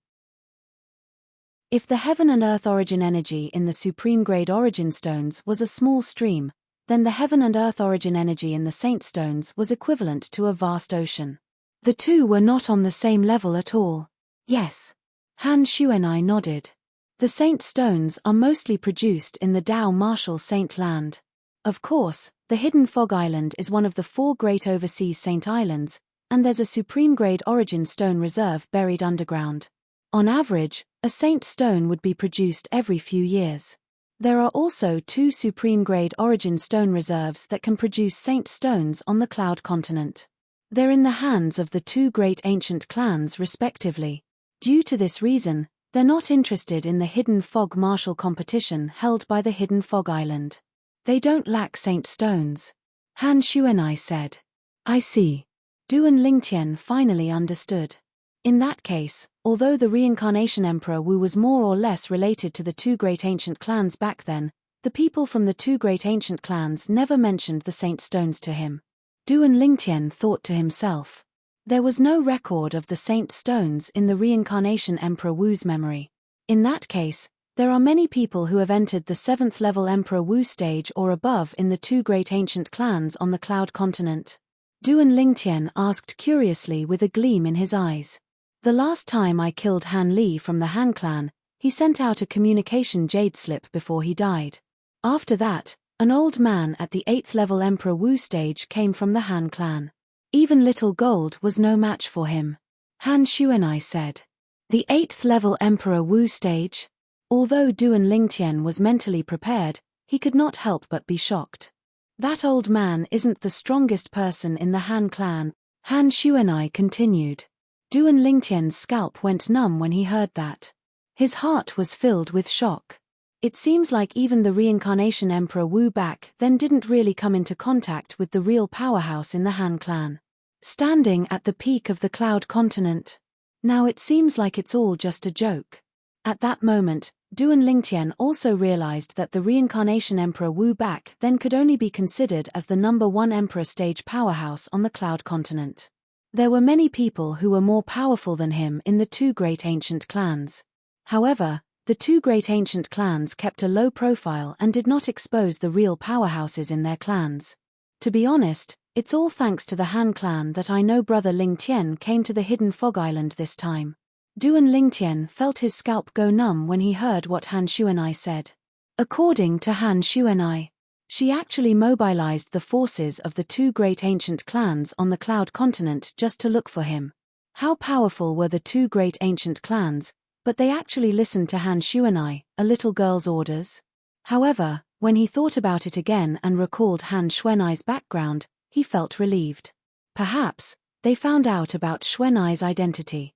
S1: If the heaven and earth origin energy in the Supreme Grade Origin Stones was a small stream, then the heaven and earth origin energy in the Saint Stones was equivalent to a vast ocean. The two were not on the same level at all. Yes. Han Xuanai nodded. The Saint Stones are mostly produced in the Dao Martial Saint Land. Of course, the Hidden Fog Island is one of the 4 great overseas Saint Islands, and there's a Supreme Grade Origin Stone reserve buried underground. On average, a Saint Stone would be produced every few years. There are also 2 Supreme Grade Origin Stone reserves that can produce Saint Stones on the Cloud Continent. They're in the hands of the 2 great ancient clans respectively. Due to this reason, they're not interested in the Hidden Fog Martial competition held by the Hidden Fog Island. They don't lack Saint Stones. Han Xuanai said. I see. Duan Lingtian finally understood. In that case, although the reincarnation Emperor Wu was more or less related to the 2 great ancient clans back then, the people from the 2 great ancient clans never mentioned the Saint Stones to him. Duan Lingtian thought to himself. There was no record of the Saint Stones in the reincarnation Emperor Wu's memory. In that case, there are many people who have entered the 7th level Emperor Wu stage or above in the 2 great ancient clans on the Cloud Continent. Duan Lingtian asked curiously with a gleam in his eyes. The last time I killed Han Li from the Han clan, he sent out a communication jade slip before he died. After that, an old man at the 8th level Emperor Wu stage came from the Han clan. Even little gold was no match for him. Han Xuanai said. The 8th level Emperor Wu stage? Although Duan Lingtian was mentally prepared, he could not help but be shocked. That old man isn't the strongest person in the Han clan, Han Xuanai continued. Duan Lingtian's scalp went numb when he heard that. His heart was filled with shock. It seems like even the reincarnation Emperor Wu back then didn't really come into contact with the real powerhouse in the Han clan. Standing at the peak of the Cloud Continent. Now it seems like it's all just a joke. At that moment, Duan Lingtian also realized that the reincarnation Emperor Wu back then could only be considered as the number 1 Emperor stage powerhouse on the Cloud Continent. There were many people who were more powerful than him in the 2 great ancient clans. However, the 2 great ancient clans kept a low profile and did not expose the real powerhouses in their clans. To be honest, it's all thanks to the Han clan that I know Brother Lingtian came to the Hidden Fog Island this time. Duan Lingtian felt his scalp go numb when he heard what Han Xuanai said. According to Han Xuanai, she actually mobilized the forces of the 2 great ancient clans on the Cloud Continent just to look for him. How powerful were the 2 great ancient clans, but they actually listened to Han Xuanai, a little girl's orders? However, when he thought about it again and recalled Han Xuanai's background, he felt relieved. Perhaps, they found out about Xuanai's identity.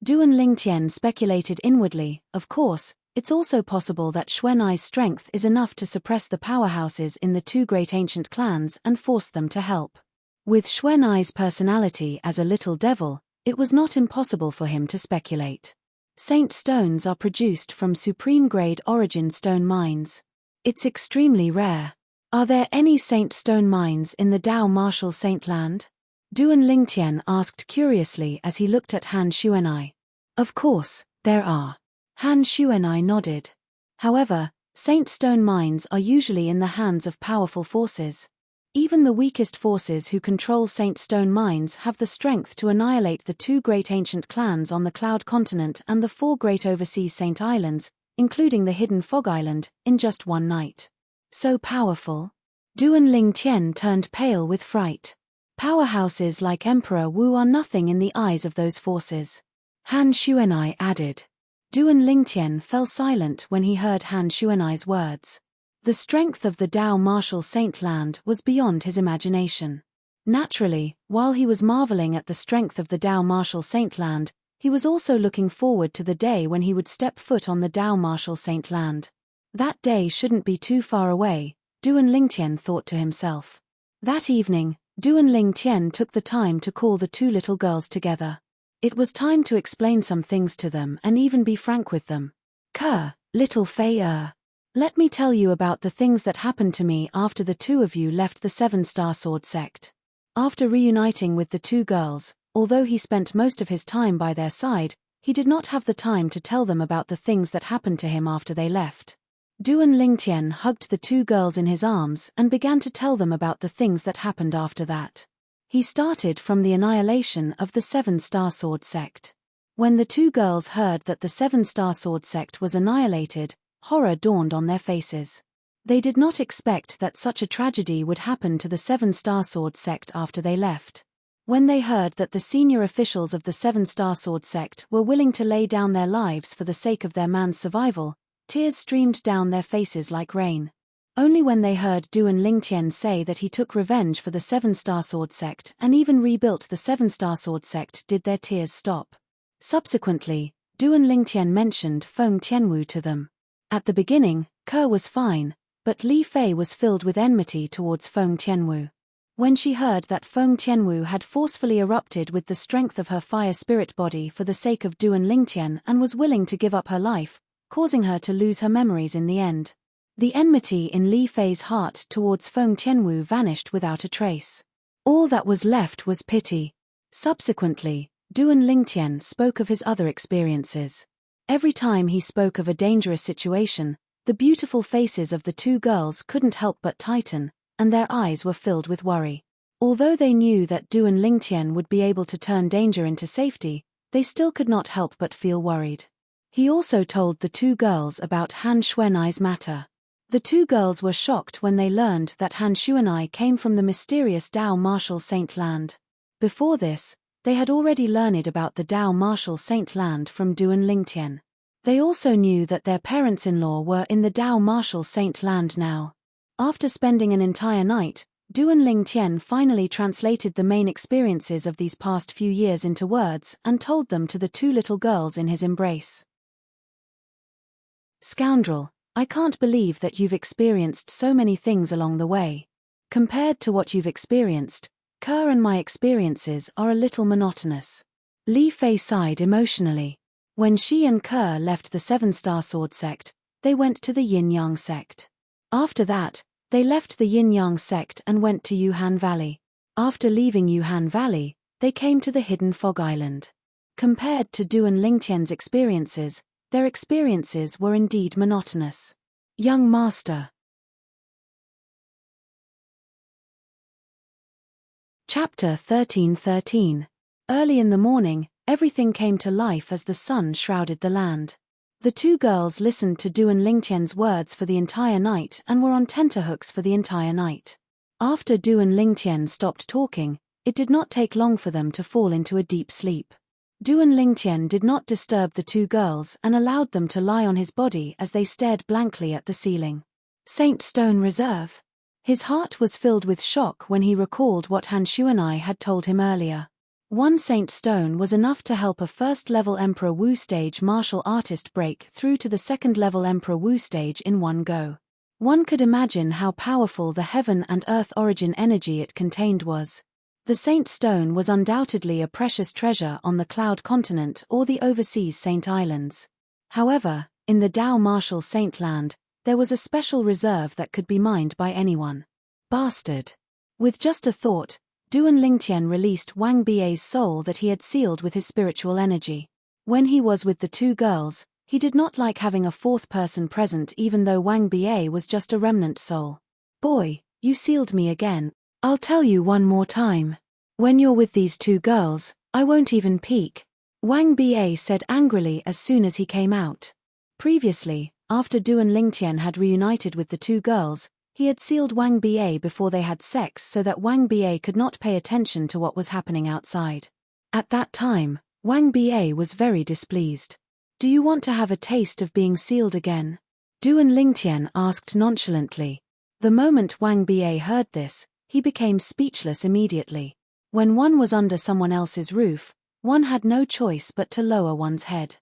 S1: Duan Lingtian speculated inwardly, of course, it's also possible that Xuanai's strength is enough to suppress the powerhouses in the 2 great ancient clans and force them to help. With Xuanai's personality as a little devil, it was not impossible for him to speculate. Saint Stones are produced from Supreme Grade Origin Stone mines. It's extremely rare. Are there any Saint Stone mines in the Dao Martial Saint Land? Duan Lingtian asked curiously as he looked at Han Xuanai. Of course, there are. Han Xuanai nodded. However, Saint Stone mines are usually in the hands of powerful forces. Even the weakest forces who control Saint Stone mines have the strength to annihilate the 2 great ancient clans on the Cloud Continent and the 4 great overseas Saint Islands, including the hidden Fog Island, in just one night. So powerful? Duan Lingtian turned pale with fright. Powerhouses like Emperor Wu are nothing in the eyes of those forces. Han Xuanai added. Duan Lingtian fell silent when he heard Han Xuanai's words. The strength of the Dao Martial Saint Land was beyond his imagination. Naturally, while he was marveling at the strength of the Dao Martial Saint Land, he was also looking forward to the day when he would step foot on the Dao Martial Saint Land. That day shouldn't be too far away, Duan Lingtian thought to himself. That evening, Duan Lingtian took the time to call the 2 little girls together. It was time to explain some things to them and even be frank with them. Ke, little Fei let me tell you about the things that happened to me after the 2 of you left the 7-Star Sword sect. After reuniting with the 2 girls, although he spent most of his time by their side, he did not have the time to tell them about the things that happened to him after they left. Duan Lingtian hugged the 2 girls in his arms and began to tell them about the things that happened after that. He started from the annihilation of the 7-Star Sword sect. When the 2 girls heard that the 7-Star Sword sect was annihilated, horror dawned on their faces. They did not expect that such a tragedy would happen to the 7-Star Sword sect after they left. When they heard that the senior officials of the 7-Star Sword sect were willing to lay down their lives for the sake of their man's survival, tears streamed down their faces like rain. Only when they heard Duan Lingtian say that he took revenge for the 7-Star Sword sect and even rebuilt the 7-Star Sword sect did their tears stop. Subsequently, Duan Lingtian mentioned Feng Tianwu to them. At the beginning, Ke was fine, but Li Fei was filled with enmity towards Feng Tianwu. When she heard that Feng Tianwu had forcefully erupted with the strength of her fire spirit body for the sake of Duan Lingtian and was willing to give up her life, causing her to lose her memories in the end, the enmity in Li Fei's heart towards Feng Tianwu vanished without a trace. All that was left was pity. Subsequently, Duan Lingtian spoke of his other experiences. Every time he spoke of a dangerous situation, the beautiful faces of the 2 girls couldn't help but tighten, and their eyes were filled with worry. Although they knew that Duan Lingtian would be able to turn danger into safety, they still could not help but feel worried. He also told the 2 girls about Han Xuanai's matter. The 2 girls were shocked when they learned that Han Xuanai came from the mysterious Dao Martial Saint Land. Before this, they had already learned about the Dao Martial Saint Land from Duan Lingtian. They also knew that their parents-in-law were in the Dao Martial Saint Land now. After spending an entire night, Duan Lingtian finally translated the main experiences of these past few years into words and told them to the 2 little girls in his embrace. Scoundrel, I can't believe that you've experienced so many things along the way. Compared to what you've experienced, Ke and my experiences are a little monotonous. Li Fei sighed emotionally. When she and Ke left the 7-Star Sword sect, they went to the Yin-Yang sect. After that, they left the Yin-Yang sect and went to Yuhan Valley. After leaving Yuhan Valley, they came to the hidden Fog Island. Compared to Duan Lingtian's experiences, their experiences were indeed monotonous. Young Master. Chapter 13:13. Early in the morning, everything came to life as the sun shrouded the land. The 2 girls listened to Duan Lingtian's words for the entire night and were on tenterhooks for the entire night. After Duan Lingtian stopped talking, it did not take long for them to fall into a deep sleep. Duan Lingtian did not disturb the 2 girls and allowed them to lie on his body as they stared blankly at the ceiling. Saint Stone Reserve. His heart was filled with shock when he recalled what Han Xuanai had told him earlier. 1 Saint Stone was enough to help a first-level Emperor Wu stage martial artist break through to the second-level Emperor Wu stage in one go. One could imagine how powerful the heaven and earth origin energy it contained was. The Saint Stone was undoubtedly a precious treasure on the Cloud Continent or the overseas Saint Islands. However, in the Dao Martial Saint Land, there was a special reserve that could be mined by anyone. Bastard. With just a thought, Duan Lingtian released Wang Bie's soul that he had sealed with his spiritual energy. When he was with the two girls, he did not like having a fourth person present even though Wang Bie was just a remnant soul. Boy, you sealed me again. I'll tell you one more time. When you're with these two girls, I won't even peek. Wang Bie said angrily as soon as he came out. Previously, after Duan Lingtian had reunited with the two girls, he had sealed Wang Bie before they had sex so that Wang Bie could not pay attention to what was happening outside. At that time, Wang Bie was very displeased. Do you want to have a taste of being sealed again? Duan Lingtian asked nonchalantly. The moment Wang Bie heard this, he became speechless immediately. When one was under someone else's roof, one had no choice but to lower one's head.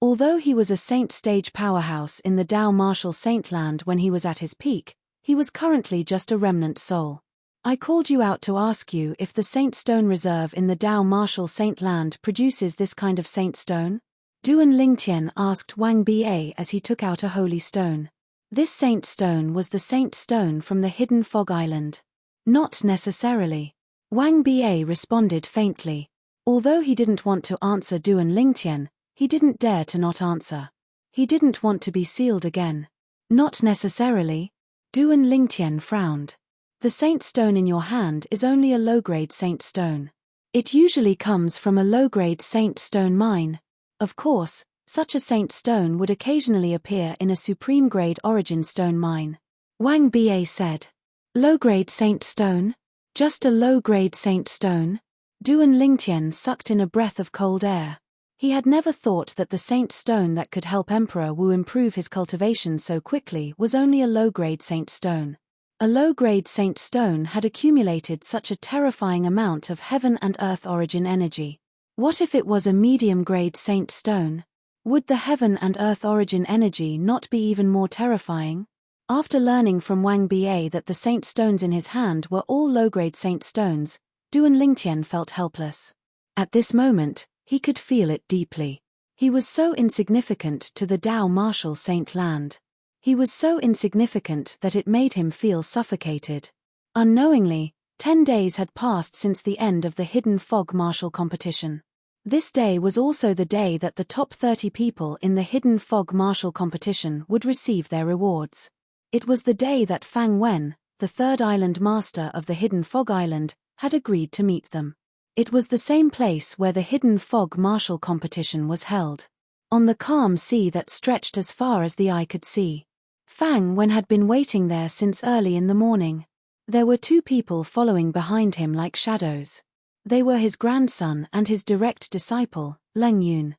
S1: Although he was a saint stage powerhouse in the Dao Martial Saint Land when he was at his peak, he was currently just a remnant soul. I called you out to ask you if the Saint Stone Reserve in the Dao Martial Saint Land produces this kind of saint stone? Duan Lingtian asked Wang Bie as he took out a holy stone. This saint stone was the saint stone from the hidden fog island. Not necessarily. Wang Bie responded faintly. Although he didn't want to answer Duan Lingtian, he didn't dare to not answer. He didn't want to be sealed again. Not necessarily. Duan Lingtian frowned. The saint stone in your hand is only a low-grade saint stone. It usually comes from a low-grade saint stone mine. Of course, such a saint stone would occasionally appear in a supreme-grade origin stone mine. Wang Bie said. Low-grade saint stone? Just a low-grade saint stone? Duan Lingtian sucked in a breath of cold air. He had never thought that the saint stone that could help Emperor Wu improve his cultivation so quickly was only a low-grade saint stone. A low-grade saint stone had accumulated such a terrifying amount of heaven and earth origin energy. What if it was a medium-grade saint stone? Would the heaven and earth origin energy not be even more terrifying? After learning from Wang Bie that the saint stones in his hand were all low-grade saint stones, Duan Lingtian felt helpless. At this moment, he could feel it deeply. He was so insignificant to the Dao Martial Saint Land. He was so insignificant that it made him feel suffocated. Unknowingly, 10 days had passed since the end of the Hidden Fog Martial competition. This day was also the day that the top 30 people in the Hidden Fog Martial competition would receive their rewards. It was the day that Fang Wen, the third island master of the Hidden Fog Island, had agreed to meet them. It was the same place where the Hidden Fog Martial competition was held. On the calm sea that stretched as far as the eye could see. Fang Wen had been waiting there since early in the morning. There were two people following behind him like shadows. They were his grandson and his direct disciple, Leng Yun.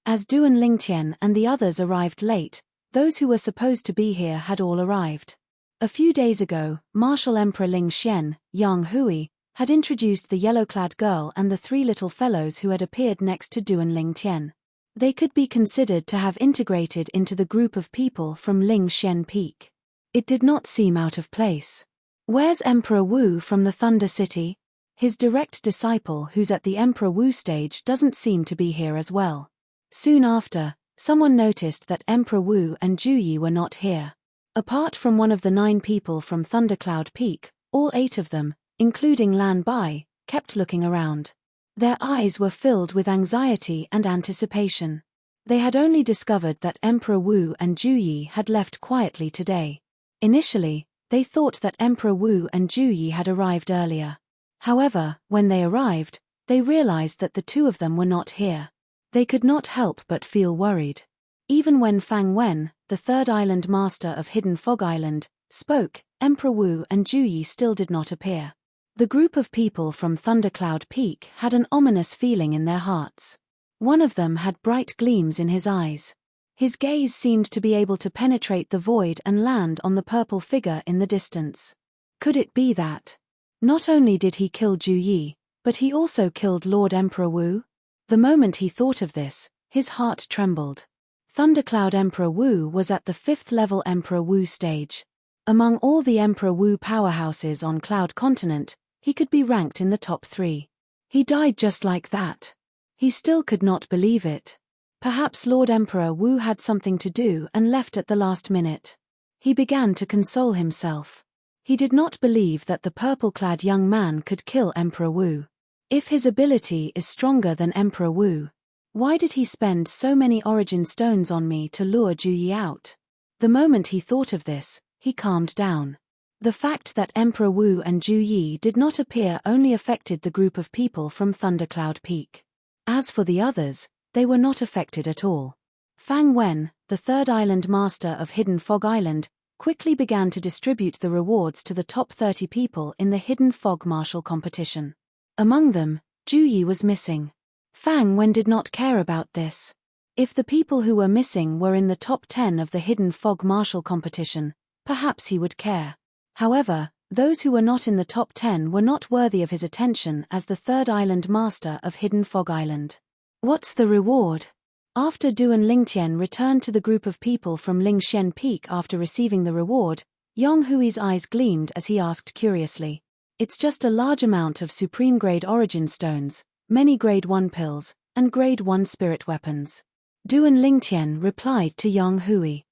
S1: As Duan Lingtian and the others arrived late, those who were supposed to be here had all arrived. A few days ago, Martial Emperor Ling Xian, Yang Hui, had introduced the yellow-clad girl and the three little fellows who had appeared next to Duan Lingtian. They could be considered to have integrated into the group of people from Ling Xian Peak. It did not seem out of place. Where's Emperor Wu from the Thunder City? His direct disciple who's at the Emperor Wu stage doesn't seem to be here as well. Soon after, someone noticed that Emperor Wu and Juyi were not here. Apart from one of the 9 people from Thundercloud Peak, all 8 of them, including Lan Bai, kept looking around. Their eyes were filled with anxiety and anticipation. They had only discovered that Emperor Wu and Juyi had left quietly today. Initially, they thought that Emperor Wu and Juyi had arrived earlier. However, when they arrived, they realized that the two of them were not here. They could not help but feel worried. Even when Fang Wen, the third island master of Hidden Fog Island, spoke, Emperor Wu and Juyi still did not appear. The group of people from Thundercloud Peak had an ominous feeling in their hearts. One of them had bright gleams in his eyes. His gaze seemed to be able to penetrate the void and land on the purple figure in the distance. Could it be that? Not only did he kill Juyi, but he also killed Lord Emperor Wu? The moment he thought of this, his heart trembled. Thundercloud Emperor Wu was at the 5th level Emperor Wu stage. Among all the Emperor Wu powerhouses on Cloud Continent, he could be ranked in the top 3. He died just like that. He still could not believe it. Perhaps Lord Emperor Wu had something to do and left at the last minute. He began to console himself. He did not believe that the purple-clad young man could kill Emperor Wu. If his ability is stronger than Emperor Wu, why did he spend so many origin stones on me to lure Ju Yi out? The moment he thought of this, he calmed down. The fact that Emperor Wu and Ju Yi did not appear only affected the group of people from Thundercloud Peak. As for the others, they were not affected at all. Fang Wen, the third island master of Hidden Fog Island, quickly began to distribute the rewards to the top 30 people in the Hidden Fog Martial competition. Among them, Ju Yi was missing. Fang Wen did not care about this. If the people who were missing were in the top 10 of the Hidden Fog Martial competition, perhaps he would care. However, those who were not in the top 10 were not worthy of his attention as the third island master of Hidden Fog Island. What's the reward? After Duan Lingtian returned to the group of people from Lingxian Peak after receiving the reward, Yang Hui's eyes gleamed as he asked curiously. It's just a large amount of supreme grade origin stones, many grade 1 pills, and grade 1 spirit weapons. Duan Lingtian replied to Yang Hui.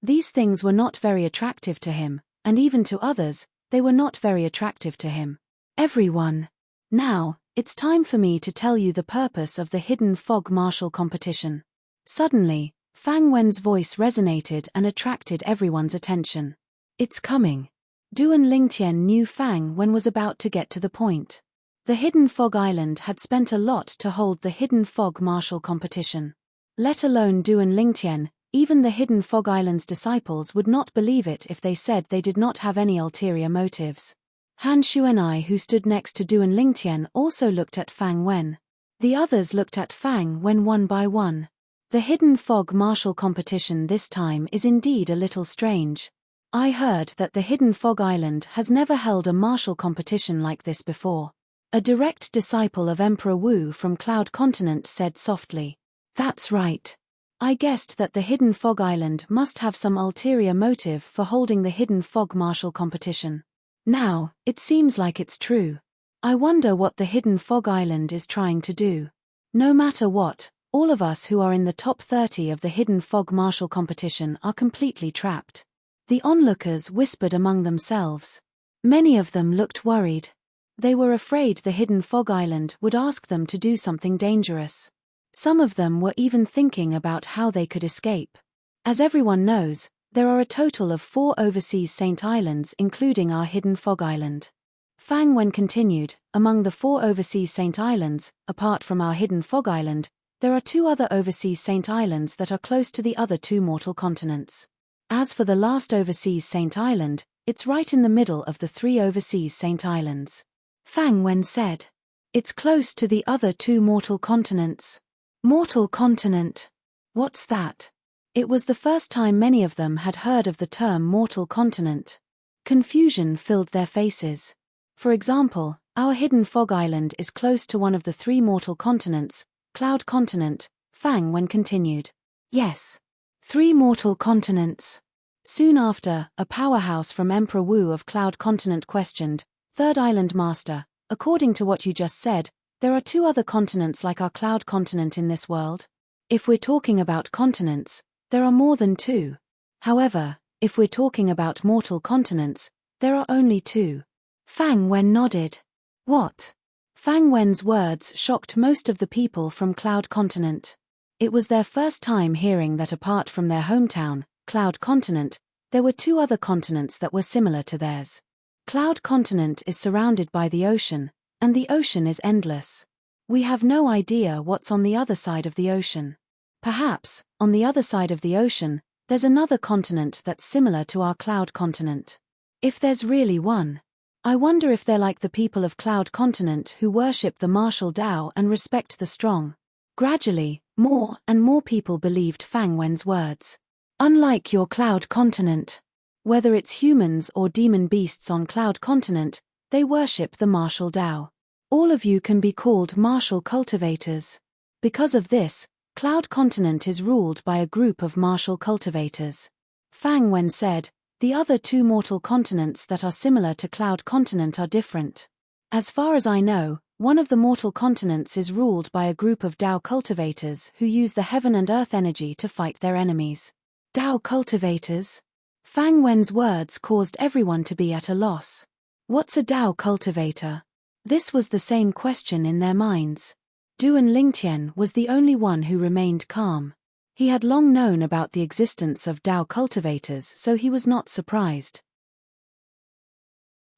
S1: These things were not very attractive to him, and even to others, they were not very attractive to him. Everyone. Now, it's time for me to tell you the purpose of the Hidden Fog Martial competition. Suddenly, Fang Wen's voice resonated and attracted everyone's attention. It's coming. Duan Lingtian knew Fang Wen was about to get to the point. The Hidden Fog Island had spent a lot to hold the Hidden Fog Martial competition. Let alone Duan Lingtian, even the Hidden Fog Island's disciples would not believe it if they said they did not have any ulterior motives. Han Xuanai, who stood next to Duan Lingtian, also looked at Fang Wen. The others looked at Fang Wen one by one. The Hidden Fog Martial competition this time is indeed a little strange. I heard that the Hidden Fog Island has never held a martial competition like this before. A direct disciple of Emperor Wu from Cloud Continent said softly. That's right. I guessed that the Hidden Fog Island must have some ulterior motive for holding the Hidden Fog Martial competition. Now, it seems like it's true. I wonder what the Hidden Fog Island is trying to do. No matter what, all of us who are in the top 30 of the Hidden Fog Martial competition are completely trapped. The onlookers whispered among themselves. Many of them looked worried. They were afraid the Hidden Fog Island would ask them to do something dangerous. Some of them were even thinking about how they could escape. As everyone knows, there are a total of 4 overseas Saint Islands including our Hidden Fog Island. Fang Wen continued, among the 4 overseas Saint Islands, apart from our Hidden Fog Island, there are 2 other overseas Saint Islands that are close to the other 2 mortal continents. As for the last overseas Saint Island, it's right in the middle of the 3 overseas Saint Islands. Fang Wen said. It's close to the other 2 mortal continents. Mortal continent. What's that? It was the first time many of them had heard of the term mortal continent. Confusion filled their faces. For example, our Hidden Fog Island is close to one of the 3 mortal continents, Cloud Continent. Fang Wen continued. Yes. 3 mortal continents. Soon after, a powerhouse from Emperor Wu of Cloud Continent questioned, Third Island Master, according to what you just said, there are 2 other continents like our Cloud Continent in this world? If we're talking about continents, there are more than 2. However, if we're talking about mortal continents, there are only 2. Fang Wen nodded. What? Fang Wen's words shocked most of the people from Cloud Continent. It was their first time hearing that apart from their hometown, Cloud Continent, there were 2 other continents that were similar to theirs. Cloud Continent is surrounded by the ocean, and the ocean is endless. We have no idea what's on the other side of the ocean. Perhaps, on the other side of the ocean, there's another continent that's similar to our Cloud Continent. If there's really one, I wonder if they're like the people of Cloud Continent who worship the martial Tao and respect the strong. Gradually, more and more people believed Fang Wen's words. Unlike your Cloud Continent, whether it's humans or demon beasts on Cloud Continent, they worship the martial Tao. All of you can be called martial cultivators. Because of this, Cloud Continent is ruled by a group of martial cultivators. Fang Wen said, the other 2 mortal continents that are similar to Cloud Continent are different. As far as I know, one of the mortal continents is ruled by a group of Tao cultivators who use the heaven and earth energy to fight their enemies. Tao cultivators? Fang Wen's words caused everyone to be at a loss. What's a Dao cultivator? This was the same question in their minds. Duan Lingtian was the only one who remained calm. He had long known about the existence of Dao cultivators, so he was not surprised.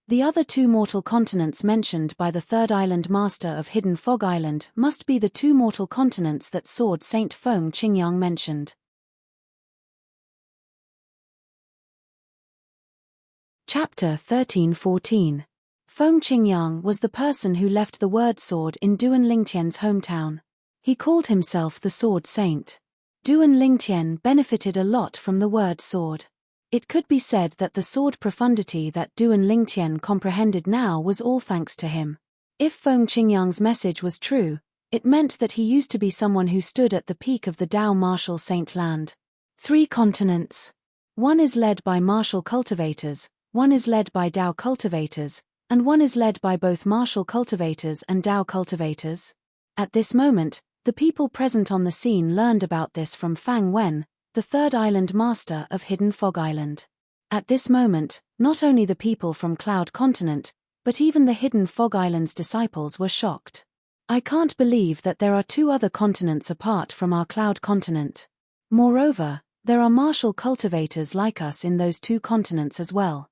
S1: The other two mortal continents mentioned by the third island master of Hidden Fog Island must be the two mortal continents that Sword Saint Feng Qingyang mentioned. Chapter 13-14. Feng Qingyang was the person who left the word sword in Duan Lingtian's hometown. He called himself the Sword Saint. Duan Lingtian benefited a lot from the word sword. It could be said that the sword profundity that Duan Lingtian comprehended now was all thanks to him. If Feng Qingyang's message was true, it meant that he used to be someone who stood at the peak of the Dao martial saint land. 3 continents. One is led by martial cultivators, one is led by Dao cultivators, and one is led by both martial cultivators and Dao cultivators. At this moment, the people present on the scene learned about this from Fang Wen, the third island master of Hidden Fog Island. At this moment, not only the people from Cloud Continent, but even the Hidden Fog Island's disciples were shocked. I can't believe that there are 2 other continents apart from our Cloud Continent. Moreover, there are martial cultivators like us in those 2 continents as well.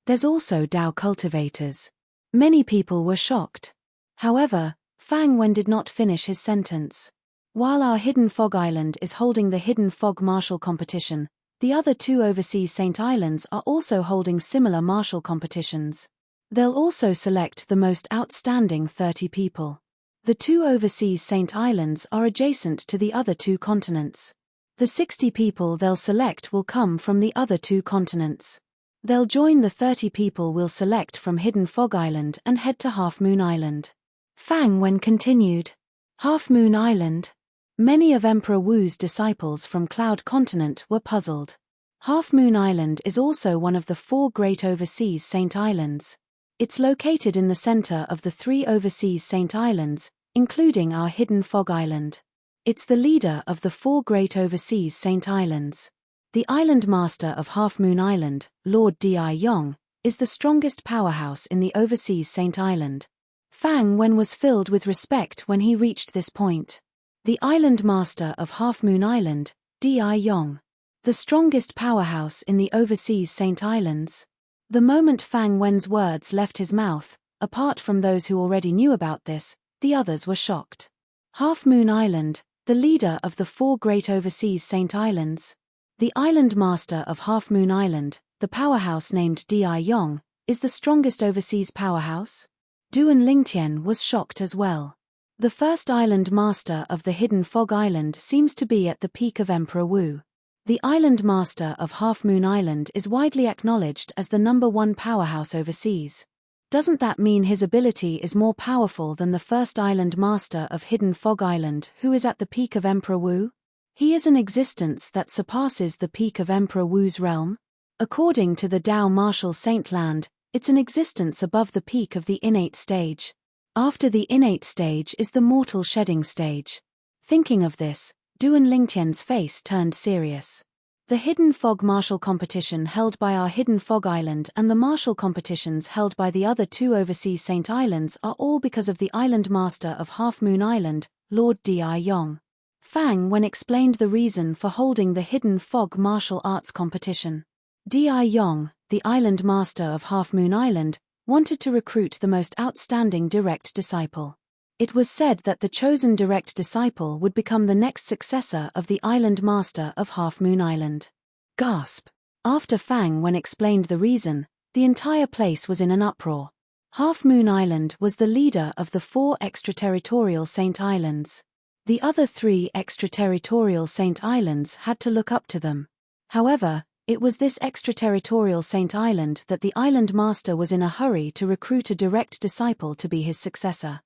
S1: There's also Dao cultivators. Many people were shocked. However, Fang Wen did not finish his sentence. While our Hidden Fog Island is holding the Hidden Fog Martial Competition, the other 2 overseas Saint Islands are also holding similar martial competitions. They'll also select the most outstanding 30 people. The 2 overseas Saint Islands are adjacent to the other 2 continents. The 60 people they'll select will come from the other 2 continents. They'll join the 30 people we'll select from Hidden Fog Island and head to Half Moon Island. Fang Wen continued. Half Moon Island. Many of Emperor Wu's disciples from Cloud Continent were puzzled. Half Moon Island is also one of the 4 great overseas Saint Islands. It's located in the center of the 3 overseas Saint Islands, including our Hidden Fog Island. It's the leader of the 4 great overseas Saint Islands. The island master of Half Moon Island, Lord Di Yong, is the strongest powerhouse in the overseas Saint Island. Fang Wen was filled with respect when he reached this point. The island master of Half Moon Island, Di Yong. The strongest powerhouse in the overseas Saint Islands. The moment Fang Wen's words left his mouth, apart from those who already knew about this, the others were shocked. Half Moon Island, the leader of the 4 great overseas Saint Islands. The island master of Half Moon Island, the powerhouse named Di Yong, is the strongest overseas powerhouse? Duan Lingtian was shocked as well. The first island master of the Hidden Fog Island seems to be at the peak of Emperor Wu. The island master of Half Moon Island is widely acknowledged as the #1 powerhouse overseas. Doesn't that mean his ability is more powerful than the first island master of Hidden Fog Island, who is at the peak of Emperor Wu? He is an existence that surpasses the peak of Emperor Wu's realm. According to the Dao Martial Saint Land, it's an existence above the peak of the innate stage. After the innate stage is the mortal shedding stage. Thinking of this, Duan Lingtian's face turned serious. The Hidden Fog Martial Competition held by our Hidden Fog Island and the martial competitions held by the other 2 overseas Saint Islands are all because of the island master of Half Moon Island, Lord Di Yong. Fang Wen explained the reason for holding the Hidden Fog Martial Arts Competition. Di Yong, the island master of Half Moon Island, wanted to recruit the most outstanding direct disciple. It was said that the chosen direct disciple would become the next successor of the island master of Half Moon Island. Gasp! After Fang Wen explained the reason, the entire place was in an uproar. Half Moon Island was the leader of the 4 extraterritorial Saint Islands. The other 3 extraterritorial Saint Islands had to look up to them. However, it was this extraterritorial Saint Island that the island master was in a hurry to recruit a direct disciple to be his successor.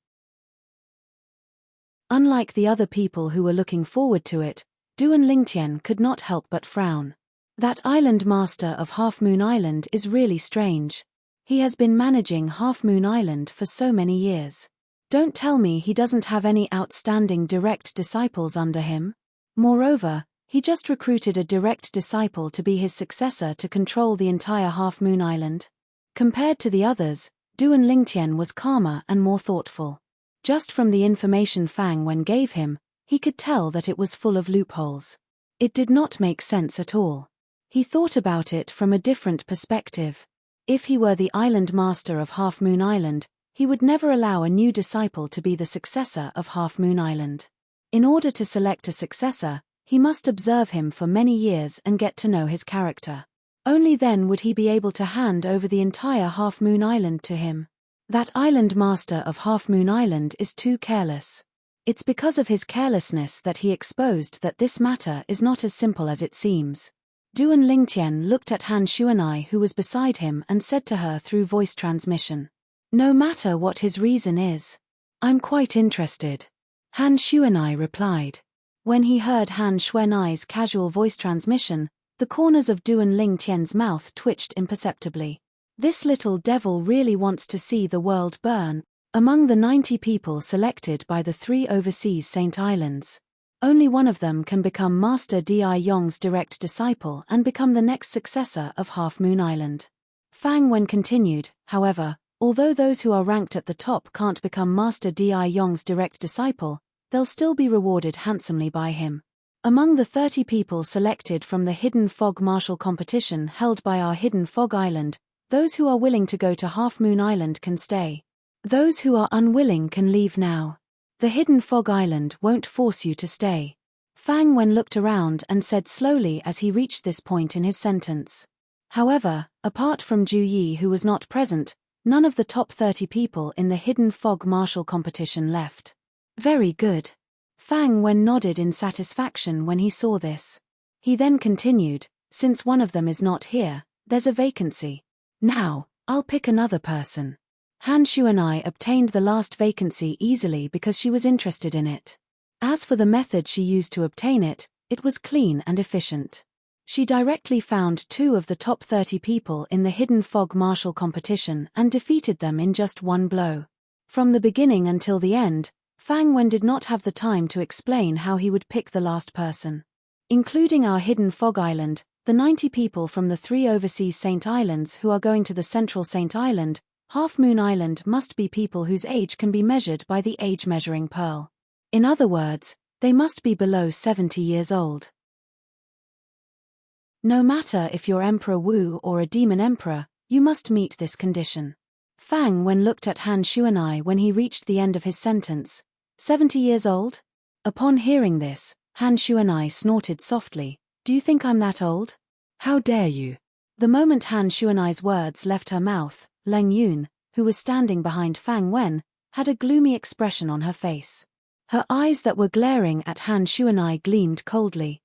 S1: Unlike the other people who were looking forward to it, Duan Lingtian could not help but frown. That island master of Half Moon Island is really strange. He has been managing Half Moon Island for so many years. Don't tell me he doesn't have any outstanding direct disciples under him. Moreover, He just recruited a direct disciple to be his successor to control the entire Half Moon Island. Compared to the others, Duan Lingtian was calmer and more thoughtful. Just from the information Fang Wen gave him, he could tell that it was full of loopholes. It did not make sense at all. He thought about it from a different perspective. If he were the island master of Half Moon Island, he would never allow a new disciple to be the successor of Half Moon Island. In order to select a successor, he must observe him for many years and get to know his character. Only then would he be able to hand over the entire Half Moon Island to him. That island master of Half Moon Island is too careless. It's because of his carelessness that he exposed that this matter is not as simple as it seems. Duan Lingtian looked at Han Xuanai, who was beside him, and said to her through voice transmission, "No matter what his reason is, I'm quite interested." Han Xuanai replied. When he heard Han Xuanai's casual voice transmission, the corners of Duan Lingtian's mouth twitched imperceptibly. This little devil really wants to see the world burn. Among the 90 people selected by the 3 overseas Saint Islands, only one of them can become Master Di Yong's direct disciple and become the next successor of Half Moon Island. Fang Wen continued, however, although those who are ranked at the top can't become Master Di Yong's direct disciple, they'll still be rewarded handsomely by him. Among the 30 people selected from the Hidden Fog Martial competition held by our Hidden Fog Island, those who are willing to go to Half Moon Island can stay. Those who are unwilling can leave now. The Hidden Fog Island won't force you to stay. Fang Wen looked around and said slowly as he reached this point in his sentence. However, apart from Ju Yi, who was not present, none of the top 30 people in the Hidden Fog Martial competition left. Very good. Fang Wen nodded in satisfaction when he saw this. He then continued, since one of them is not here, there's a vacancy. Now, I'll pick another person. Han Xuanai obtained the last vacancy easily because she was interested in it. As for the method she used to obtain it, it was clean and efficient. She directly found 2 of the top 30 people in the Hidden Fog Martial competition and defeated them in just one blow. From the beginning until the end, Fang Wen did not have the time to explain how he would pick the last person. Including our Hidden Fog Island, the 90 people from the 3 overseas Saint Islands who are going to the Central Saint Island, Half Moon Island must be people whose age can be measured by the age measuring pearl. In other words, they must be below 70 years old. No matter if you're Emperor Wu or a demon emperor, you must meet this condition. Fang Wen looked at Han Xuanai when he reached the end of his sentence. 70 years old? Upon hearing this, Han Xuanai snorted softly. Do you think I'm that old? How dare you? The moment Han Xuanai's words left her mouth, Leng Yun, who was standing behind Fang Wen, had a gloomy expression on her face. Her eyes that were glaring at Han Xuanai gleamed coldly.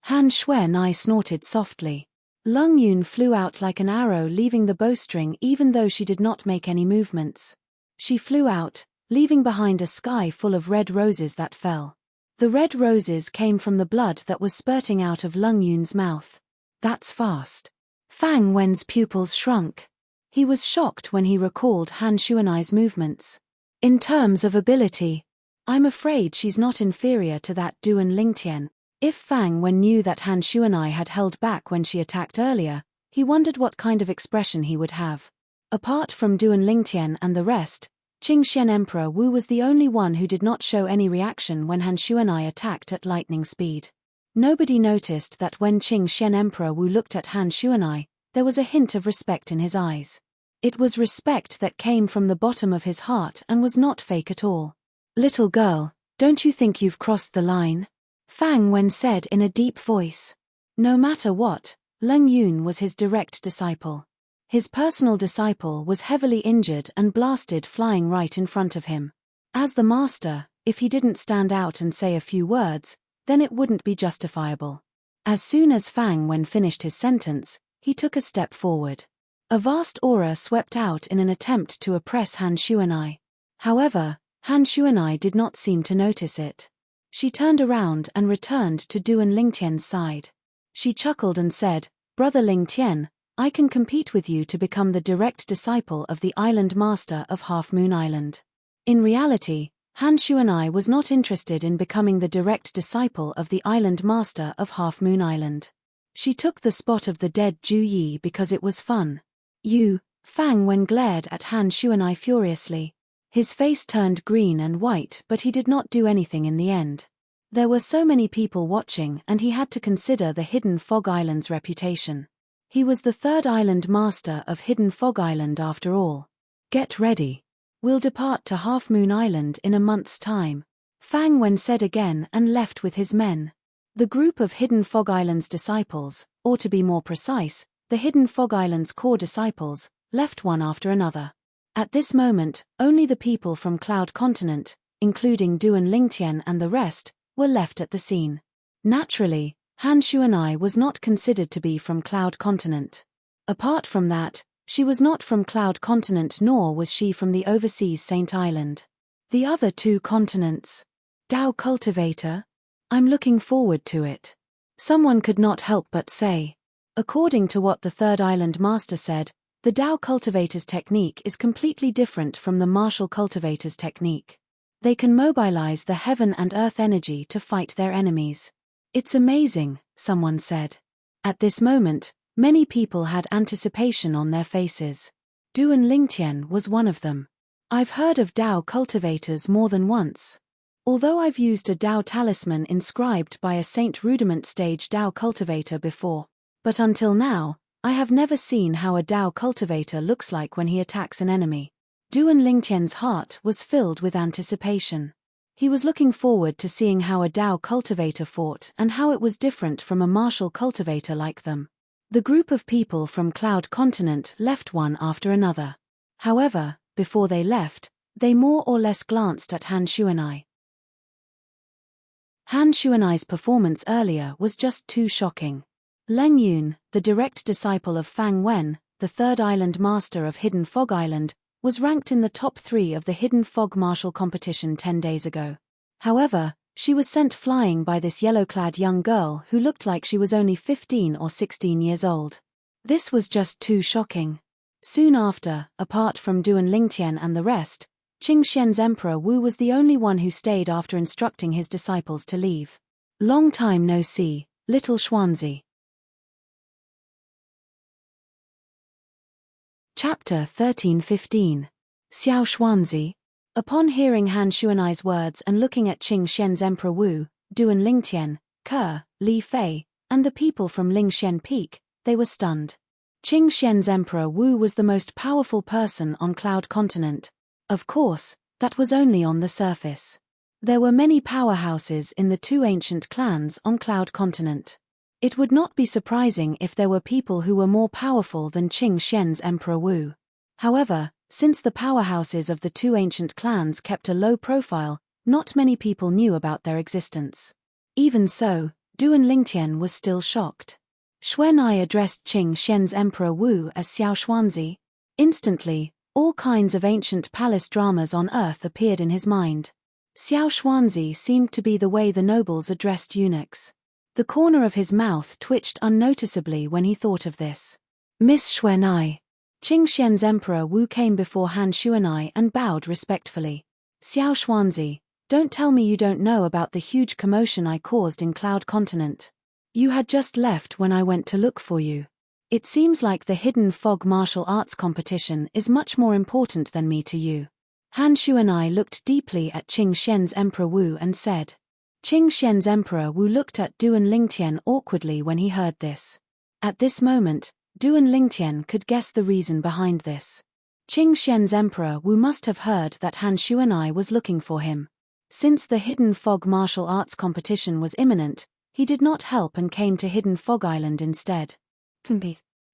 S1: Han Xuanai snorted softly. Leng Yun flew out like an arrow, leaving the bowstring even though she did not make any movements. She flew out, leaving behind a sky full of red roses that fell. The red roses came from the blood that was spurting out of Leng Yun's mouth. That's fast. Fang Wen's pupils shrunk. He was shocked when he recalled Han Xuanai's movements. In terms of ability, I'm afraid she's not inferior to that Duan Lingtian. If Fang Wen knew that Han Xuanai had held back when she attacked earlier, he wondered what kind of expression he would have. Apart from Duan Lingtian and the rest, Qingxian Emperor Wu was the only one who did not show any reaction when Han Xuanai attacked at lightning speed. Nobody noticed that when Qingxian Emperor Wu looked at Han Xuanai, there was a hint of respect in his eyes. It was respect that came from the bottom of his heart and was not fake at all. Little girl, don't you think you've crossed the line? Fang Wen said in a deep voice. No matter what, Leng Yun was his direct disciple. His personal disciple was heavily injured and blasted, flying right in front of him. As the master, if he didn't stand out and say a few words, then it wouldn't be justifiable. As soon as Fang Wen finished his sentence, he took a step forward. A vast aura swept out in an attempt to oppress Han Xuanai. However, Han Xuanai did not seem to notice it. She turned around and returned to Duan Lingtian's side. She chuckled and said, Brother Lingtian, I can compete with you to become the direct disciple of the island master of Half Moon Island. In reality, Han Xuanai was not interested in becoming the direct disciple of the island master of Half Moon Island. She took the spot of the dead Ju Yi because it was fun. You, Fang Wen glared at Han Xuanai furiously. His face turned green and white, but he did not do anything in the end. There were so many people watching and he had to consider the Hidden Fog Island's reputation. He was the third island master of Hidden Fog Island after all. Get ready. We'll depart to Half Moon Island in a month's time, Fang Wen said again and left with his men. The group of Hidden Fog Island's disciples, or to be more precise, the Hidden Fog Island's core disciples, left one after another. At this moment, only the people from Cloud Continent, including Duan Lingtian and the rest, were left at the scene. Naturally, Han Xuanai was not considered to be from Cloud Continent. Apart from that, she was not from Cloud Continent nor was she from the overseas Saint Island. The other two continents. Dao Cultivator? I'm looking forward to it. Someone could not help but say. According to what the third island master said, the Dao Cultivator's technique is completely different from the Martial Cultivator's technique. They can mobilize the heaven and earth energy to fight their enemies. It's amazing, someone said. At this moment, many people had anticipation on their faces. Duan Lingtian was one of them. I've heard of Dao cultivators more than once. Although I've used a Dao talisman inscribed by a Saint Rudiment stage Dao cultivator before. But until now, I have never seen how a Dao cultivator looks like when he attacks an enemy. Duan Lingtian's heart was filled with anticipation. He was looking forward to seeing how a Dao cultivator fought and how it was different from a martial cultivator like them. The group of people from Cloud Continent left one after another. However, before they left, they more or less glanced at Han Xuanai. Han Xuanai's performance earlier was just too shocking. Leng Yun, the direct disciple of Fang Wen, the third island master of Hidden Fog Island, was ranked in the top 3 of the Hidden Fog Martial competition 10 days ago. However, she was sent flying by this yellow-clad young girl who looked like she was only 15 or 16 years old. This was just too shocking. Soon after, apart from Duan Lingtian and the rest, Qing Xian's Emperor Wu was the only one who stayed after instructing his disciples to leave. Long time no see, little Xuanzi. Chapter 13-15. Xiao Xuanzi. Upon hearing Han Xuanai's words and looking at Qing Xian's Emperor Wu, Duan Lingtian, Ke, Li Fei, and the people from Lingxian Peak, they were stunned. Qing Xian's Emperor Wu was the most powerful person on Cloud Continent. Of course, that was only on the surface. There were many powerhouses in the 2 ancient clans on Cloud Continent. It would not be surprising if there were people who were more powerful than Qing Xian's Emperor Wu. However, since the powerhouses of the 2 ancient clans kept a low profile, not many people knew about their existence. Even so, Duan Lingtian was still shocked. Xuanai addressed Qing Xian's Emperor Wu as Xiao Xuanzi. Instantly, all kinds of ancient palace dramas on earth appeared in his mind. Xiao Xuanzi seemed to be the way the nobles addressed eunuchs. The corner of his mouth twitched unnoticeably when he thought of this. Miss Xuanai. Qing Xian's Emperor Wu came before Han Xuanai and bowed respectfully. Xiao Xuanzi, don't tell me you don't know about the huge commotion I caused in Cloud Continent. You had just left when I went to look for you. It seems like the Hidden Fog martial arts competition is much more important than me to you. Han Xuanai looked deeply at Qing Xian's Emperor Wu and said. Qing Xian's Emperor Wu looked at Duan Lingtian awkwardly when he heard this. At this moment, Duan Lingtian could guess the reason behind this. Qing Xian's Emperor Wu must have heard that Han Xuanai was looking for him. Since the Hidden Fog martial arts competition was imminent, he did not help and came to Hidden Fog Island instead.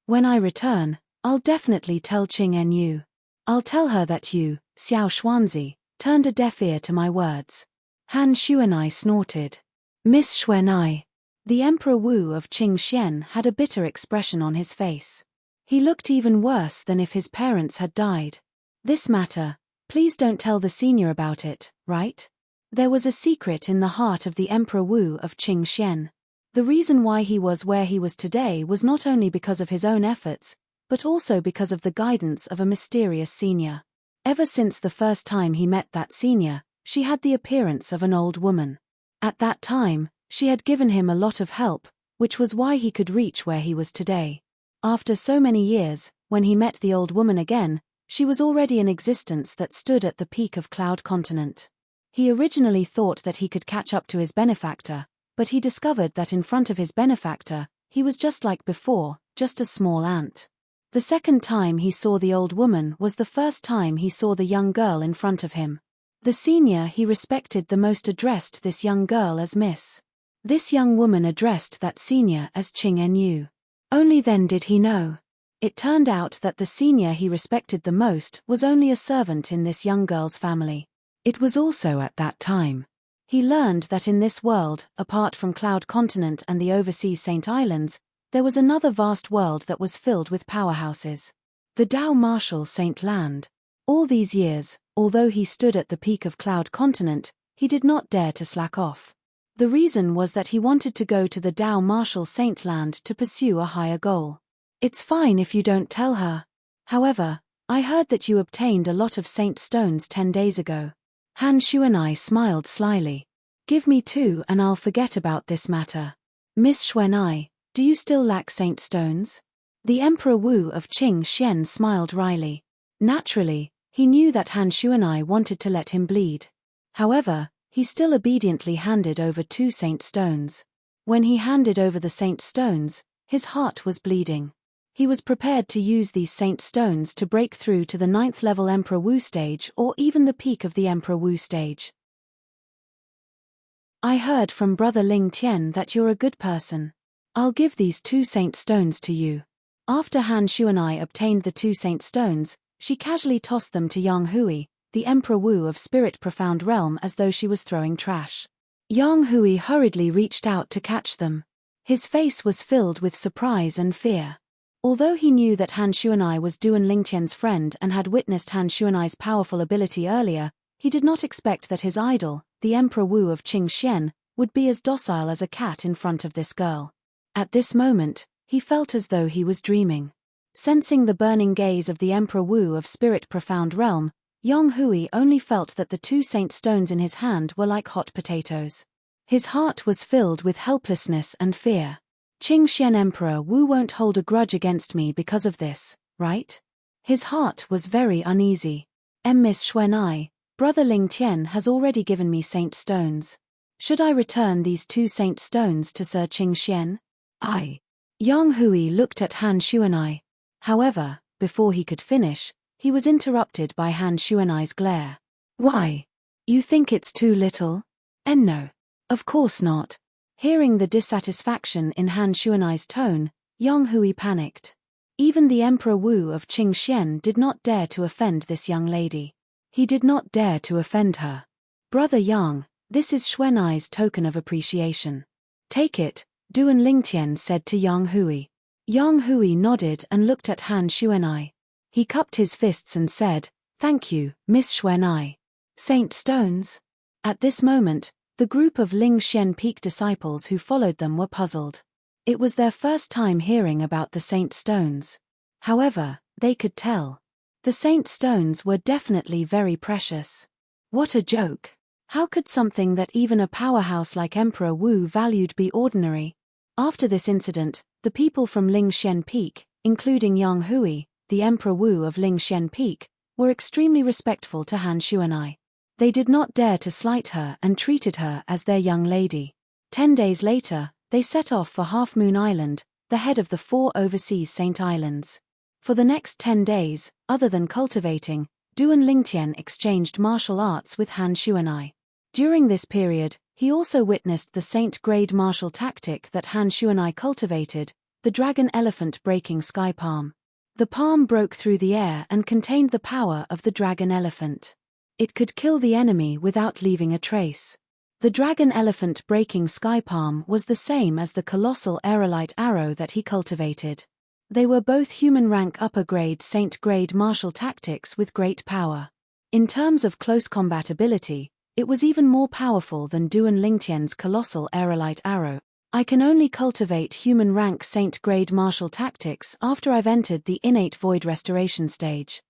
S1: When I return, I'll definitely tell Qing Nu. I'll tell her that you, Xiao Xuanzi, turned a deaf ear to my words. Han Xuanai snorted. Miss Xuanai. The Emperor Wu of Qing Xian had a bitter expression on his face. He looked even worse than if his parents had died. This matter, please don't tell the senior about it, right? There was a secret in the heart of the Emperor Wu of Qing Xian. The reason why he was where he was today was not only because of his own efforts, but also because of the guidance of a mysterious senior. Ever since the first time he met that senior, She had the appearance of an old woman. At that time, she had given him a lot of help, which was why he could reach where he was today. After so many years, when he met the old woman again, she was already an existence that stood at the peak of Cloud Continent. He originally thought that he could catch up to his benefactor, but he discovered that in front of his benefactor, he was just like before, just a small ant. The second time he saw the old woman was the first time he saw the young girl in front of him. The senior he respected the most addressed this young girl as Miss. This young woman addressed that senior as Ching En-yu. Only then did he know. It turned out that the senior he respected the most was only a servant in this young girl's family. It was also at that time he learned that in this world, apart from Cloud Continent and the overseas Saint Islands, there was another vast world that was filled with powerhouses. The Dao Martial Saint Land. All these years, although he stood at the peak of Cloud Continent, he did not dare to slack off. The reason was that he wanted to go to the Dao Martial Saint Land to pursue a higher goal. It's fine if you don't tell her. However, I heard that you obtained a lot of Saint Stones 10 days ago. Han Shuanai smiled slyly. Give me 2 and I'll forget about this matter. Miss Shuanai, do you still lack Saint Stones? The Emperor Wu of Qing Xian smiled wryly. Naturally, he knew that Han Shuanai wanted to let him bleed. However, he still obediently handed over 2 Saint Stones. When he handed over the Saint Stones, his heart was bleeding. He was prepared to use these Saint Stones to break through to the 9th level Emperor Wu stage or even the peak of the Emperor Wu stage. I heard from Brother Ling Tian that you're a good person. I'll give these 2 Saint Stones to you. After Han Shuanai obtained the 2 Saint Stones, she casually tossed them to Yang Hui, the Emperor Wu of Spirit Profound Realm, as though she was throwing trash. Yang Hui hurriedly reached out to catch them. His face was filled with surprise and fear. Although he knew that Han Shuanai was Duan Lingtian's friend and had witnessed Han Shuanai's powerful ability earlier, he did not expect that his idol, the Emperor Wu of Qing Xian, would be as docile as a cat in front of this girl. At this moment, he felt as though he was dreaming. Sensing the burning gaze of the Emperor Wu of Spirit Profound Realm, Yang Hui only felt that the 2 Saint Stones in his hand were like hot potatoes. His heart was filled with helplessness and fear. Qing Xian Emperor Wu won't hold a grudge against me because of this, right? His heart was very uneasy. Miss Xuanai, Brother Ling Tian has already given me Saint Stones. Should I return these 2 Saint Stones to Sir Qing Xian? Yang Hui looked at Han Shuanai. However, before he could finish, he was interrupted by Han Shuanai's glare. Why? You think it's too little? No. Of course not. Hearing the dissatisfaction in Han Shuanai's tone, Yang Hui panicked. Even the Emperor Wu of Qing Xian did not dare to offend this young lady. He did not dare to offend her. Brother Yang, this is Xuanai's token of appreciation. Take it, Duan Lingtian said to Yang Hui. Yang Hui nodded and looked at Han Shuanai. He cupped his fists and said, Thank you, Miss Xuanai. Saint Stones? At this moment, the group of Ling Xian Peak disciples who followed them were puzzled. It was their first time hearing about the Saint Stones. However, they could tell. The Saint Stones were definitely very precious. What a joke. How could something that even a powerhouse like Emperor Wu valued be ordinary? After this incident, the people from Ling Xian Peak, including Yang Hui, the Emperor Wu of Ling Xian Peak, were extremely respectful to Han Shuanai. They did not dare to slight her and treated her as their young lady. 10 days later, they set off for Half Moon Island, the head of the 4 overseas Saint Islands. For the next 10 days, other than cultivating, Duan Lingtian exchanged martial arts with Han Shuanai. During this period, he also witnessed the Saint-grade martial tactic that Han Shuanai cultivated, the dragon elephant breaking sky palm. The palm broke through the air and contained the power of the dragon elephant. It could kill the enemy without leaving a trace. The dragon elephant breaking sky palm was the same as the colossal aerolite arrow that he cultivated. They were both human rank upper grade saint grade martial tactics with great power. In terms of close combat ability, it was even more powerful than Duan Lingtian's colossal aerolite arrow. I can only cultivate human rank saint grade martial tactics after I've entered the innate void restoration stage.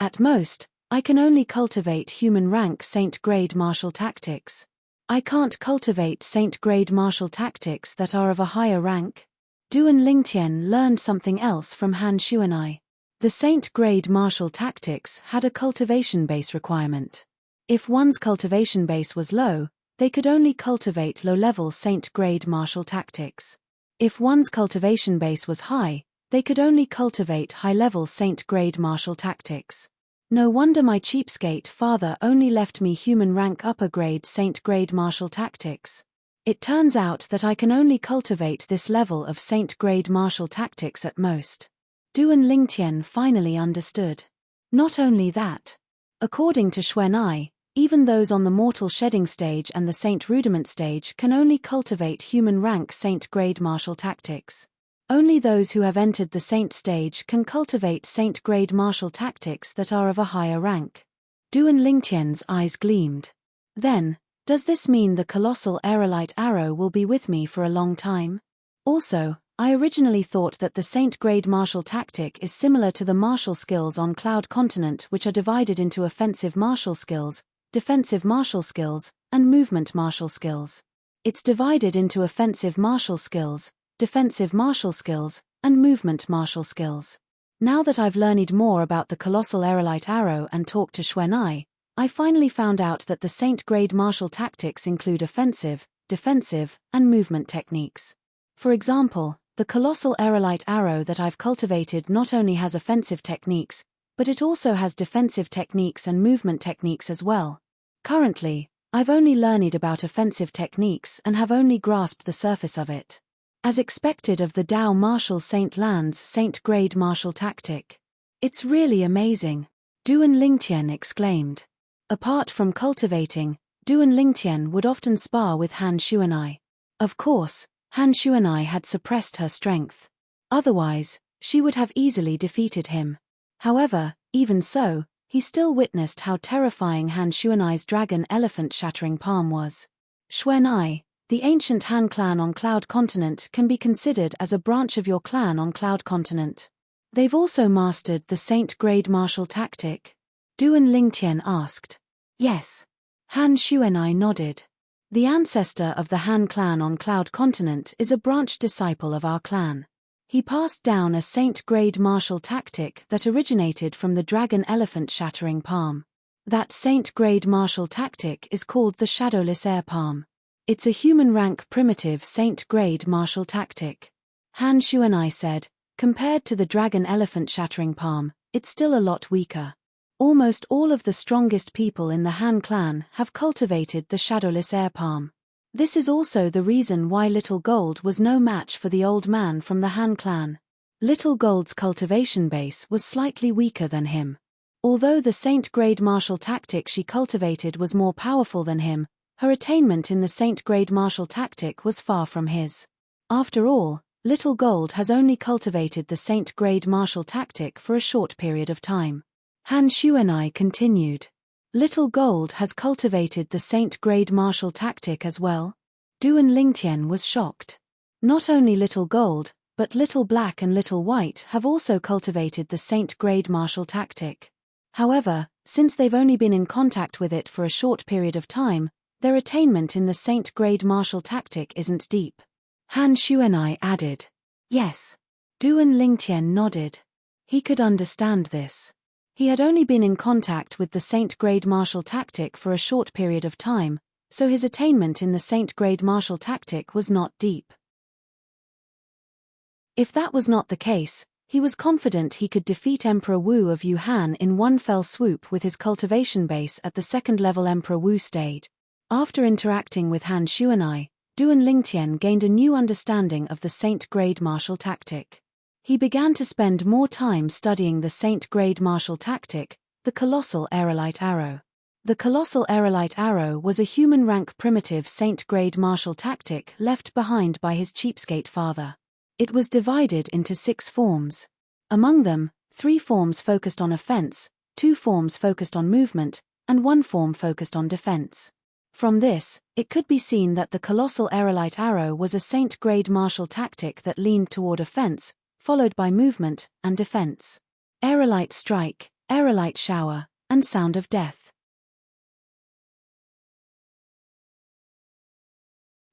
S1: At most, I can only cultivate human rank Saint grade martial tactics. I can't cultivate Saint grade martial tactics that are of a higher rank. Duan Lingtian learned something else from Han Xuanai. The Saint grade martial tactics had a cultivation base requirement. If one's cultivation base was low, they could only cultivate low-level Saint grade martial tactics. If one's cultivation base was high, they could only cultivate high-level Saint grade martial tactics. No wonder my cheapskate father only left me human rank upper grade Saint grade martial tactics. It turns out that I can only cultivate this level of Saint grade martial tactics at most. Duan Lingtian finally understood. Not only that. According to Xuanai, even those on the mortal shedding stage and the Saint rudiment stage can only cultivate human rank Saint grade martial tactics. Only those who have entered the Saint stage can cultivate Saint grade martial tactics that are of a higher rank. Duan Lingtian's eyes gleamed. Then, does this mean the colossal aerolite arrow will be with me for a long time? Also, I originally thought that the Saint grade martial tactic is similar to the martial skills on Cloud Continent, which are divided into offensive martial skills, defensive martial skills, and movement martial skills. It's divided into offensive martial skills, defensive martial skills, and movement martial skills. Now that I've learned more about the colossal aerolite arrow and talked to Xuanai, I finally found out that the Saint grade martial tactics include offensive, defensive, and movement techniques. For example, the colossal aerolite arrow that I've cultivated not only has offensive techniques, but it also has defensive techniques and movement techniques as well. Currently, I've only learned about offensive techniques and have only grasped the surface of it. As expected of the Dao Martial Saint Lan's Saint grade martial tactic. It's really amazing, Duan Lingtian exclaimed. Apart from cultivating, Duan Lingtian would often spar with Han Xuanai. Of course, Han Xuanai had suppressed her strength. Otherwise, she would have easily defeated him. However, even so, he still witnessed how terrifying Han Xuanai's dragon elephant shattering palm was. Xuanai, the ancient Han clan on Cloud Continent can be considered as a branch of your clan on Cloud Continent. They've also mastered the Saint grade martial tactic? Duan Lingtian asked. Yes. Han Xuanai nodded. The ancestor of the Han clan on Cloud Continent is a branch disciple of our clan. He passed down a Saint grade martial tactic that originated from the dragon elephant shattering palm. That Saint grade martial tactic is called the shadowless air palm. It's a human rank primitive Saint grade martial tactic. Han Xuanai said, compared to the dragon elephant shattering palm, it's still a lot weaker. Almost all of the strongest people in the Han clan have cultivated the shadowless air palm. This is also the reason why Little Gold was no match for the old man from the Han clan. Little Gold's cultivation base was slightly weaker than him. Although the Saint grade martial tactic she cultivated was more powerful than him, her attainment in the Saint grade martial tactic was far from his. After all, Little Gold has only cultivated the Saint grade martial tactic for a short period of time. Han Xuanai continued. Little Gold has cultivated the Saint grade martial tactic as well? Duan Lingtian was shocked. Not only Little Gold, but Little Black and Little White have also cultivated the Saint grade martial tactic. However, since they've only been in contact with it for a short period of time, their attainment in the Saint grade martial tactic isn't deep. Han Xuanai added. Yes. Duan Lingtian nodded. He could understand this. He had only been in contact with the Saint grade martial tactic for a short period of time, so his attainment in the Saint grade martial tactic was not deep. If that was not the case, he was confident he could defeat Emperor Wu of Yuhan in one fell swoop with his cultivation base at the second-level Emperor Wu stage. After interacting with Han Xuanai, Duan Lingtian gained a new understanding of the Saint grade martial tactic. He began to spend more time studying the Saint grade martial tactic, the colossal aerolite arrow. The colossal aerolite arrow was a human rank primitive Saint grade martial tactic left behind by his cheapskate father. It was divided into 6 forms. Among them, 3 forms focused on offense, 2 forms focused on movement, and 1 form focused on defense. From this, it could be seen that the colossal aerolite arrow was a Saint grade martial tactic that leaned toward offense, followed by movement and defense. Aerolite strike, aerolite shower, and sound of death.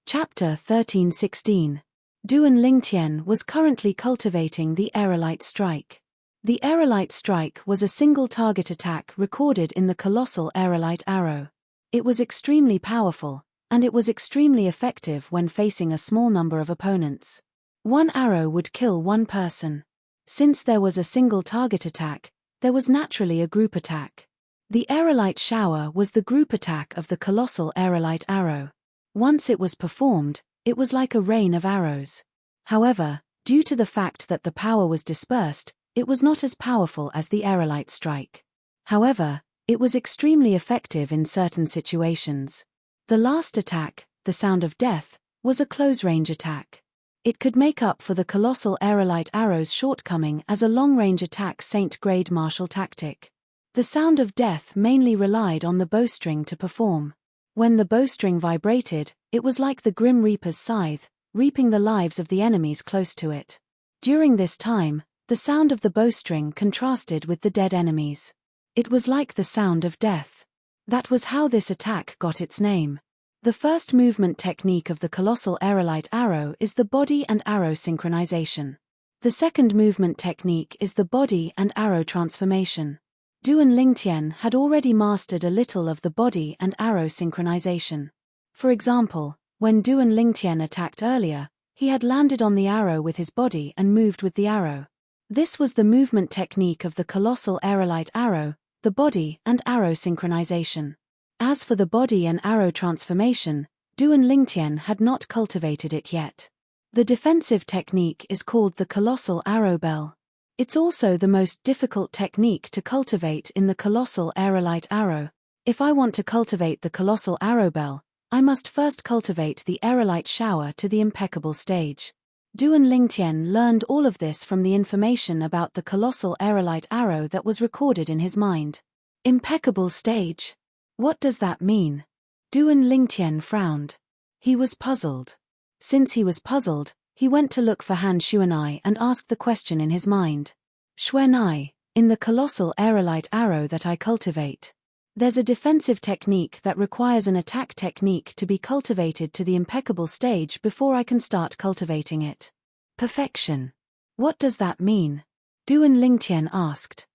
S1: Chapter 13:16. Duan Lingtian was currently cultivating the Aerolite Strike. The Aerolite Strike was a single-target attack recorded in the colossal Aerolite Arrow. It was extremely powerful, and it was extremely effective when facing a small number of opponents. One arrow would kill one person. Since there was a single-target attack, there was naturally a group attack. The Aerolite Shower was the group attack of the colossal Aerolite Arrow. Once it was performed, it was like a rain of arrows. However, due to the fact that the power was dispersed, it was not as powerful as the Aerolite Strike. However, it was extremely effective in certain situations. The last attack, the Sound of Death, was a close-range attack. It could make up for the colossal Aerolite Arrow's shortcoming as a long-range attack Saint-grade martial tactic. The Sound of Death mainly relied on the bowstring to perform. When the bowstring vibrated, it was like the Grim Reaper's scythe, reaping the lives of the enemies close to it. During this time, the sound of the bowstring contrasted with the dead enemies. It was like the sound of death. That was how this attack got its name. The first movement technique of the colossal Aerolite Arrow is the body and arrow synchronization. The second movement technique is the body and arrow transformation. Duan Lingtian had already mastered a little of the body and arrow synchronization. For example, when Duan Lingtian attacked earlier, he had landed on the arrow with his body and moved with the arrow. This was the movement technique of the colossal Aerolite Arrow, the body and arrow synchronization. As for the body and arrow transformation, Duan Lingtian had not cultivated it yet. The defensive technique is called the colossal arrow bell. It's also the most difficult technique to cultivate in the colossal Aerolite Arrow. If I want to cultivate the colossal arrow bell, I must first cultivate the Aerolite Shower to the impeccable stage. Duan Lingtian learned all of this from the information about the colossal Aerolite Arrow that was recorded in his mind. Impeccable stage? What does that mean? Duan Lingtian frowned. He was puzzled. Since he was puzzled, he went to look for Han Xuanai and asked the question in his mind. Xuanai, in the colossal Aerolite Arrow that I cultivate, there's a defensive technique that requires an attack technique to be cultivated to the impeccable stage before I can start cultivating it. Perfection. What does that mean? Duan Lingtian asked.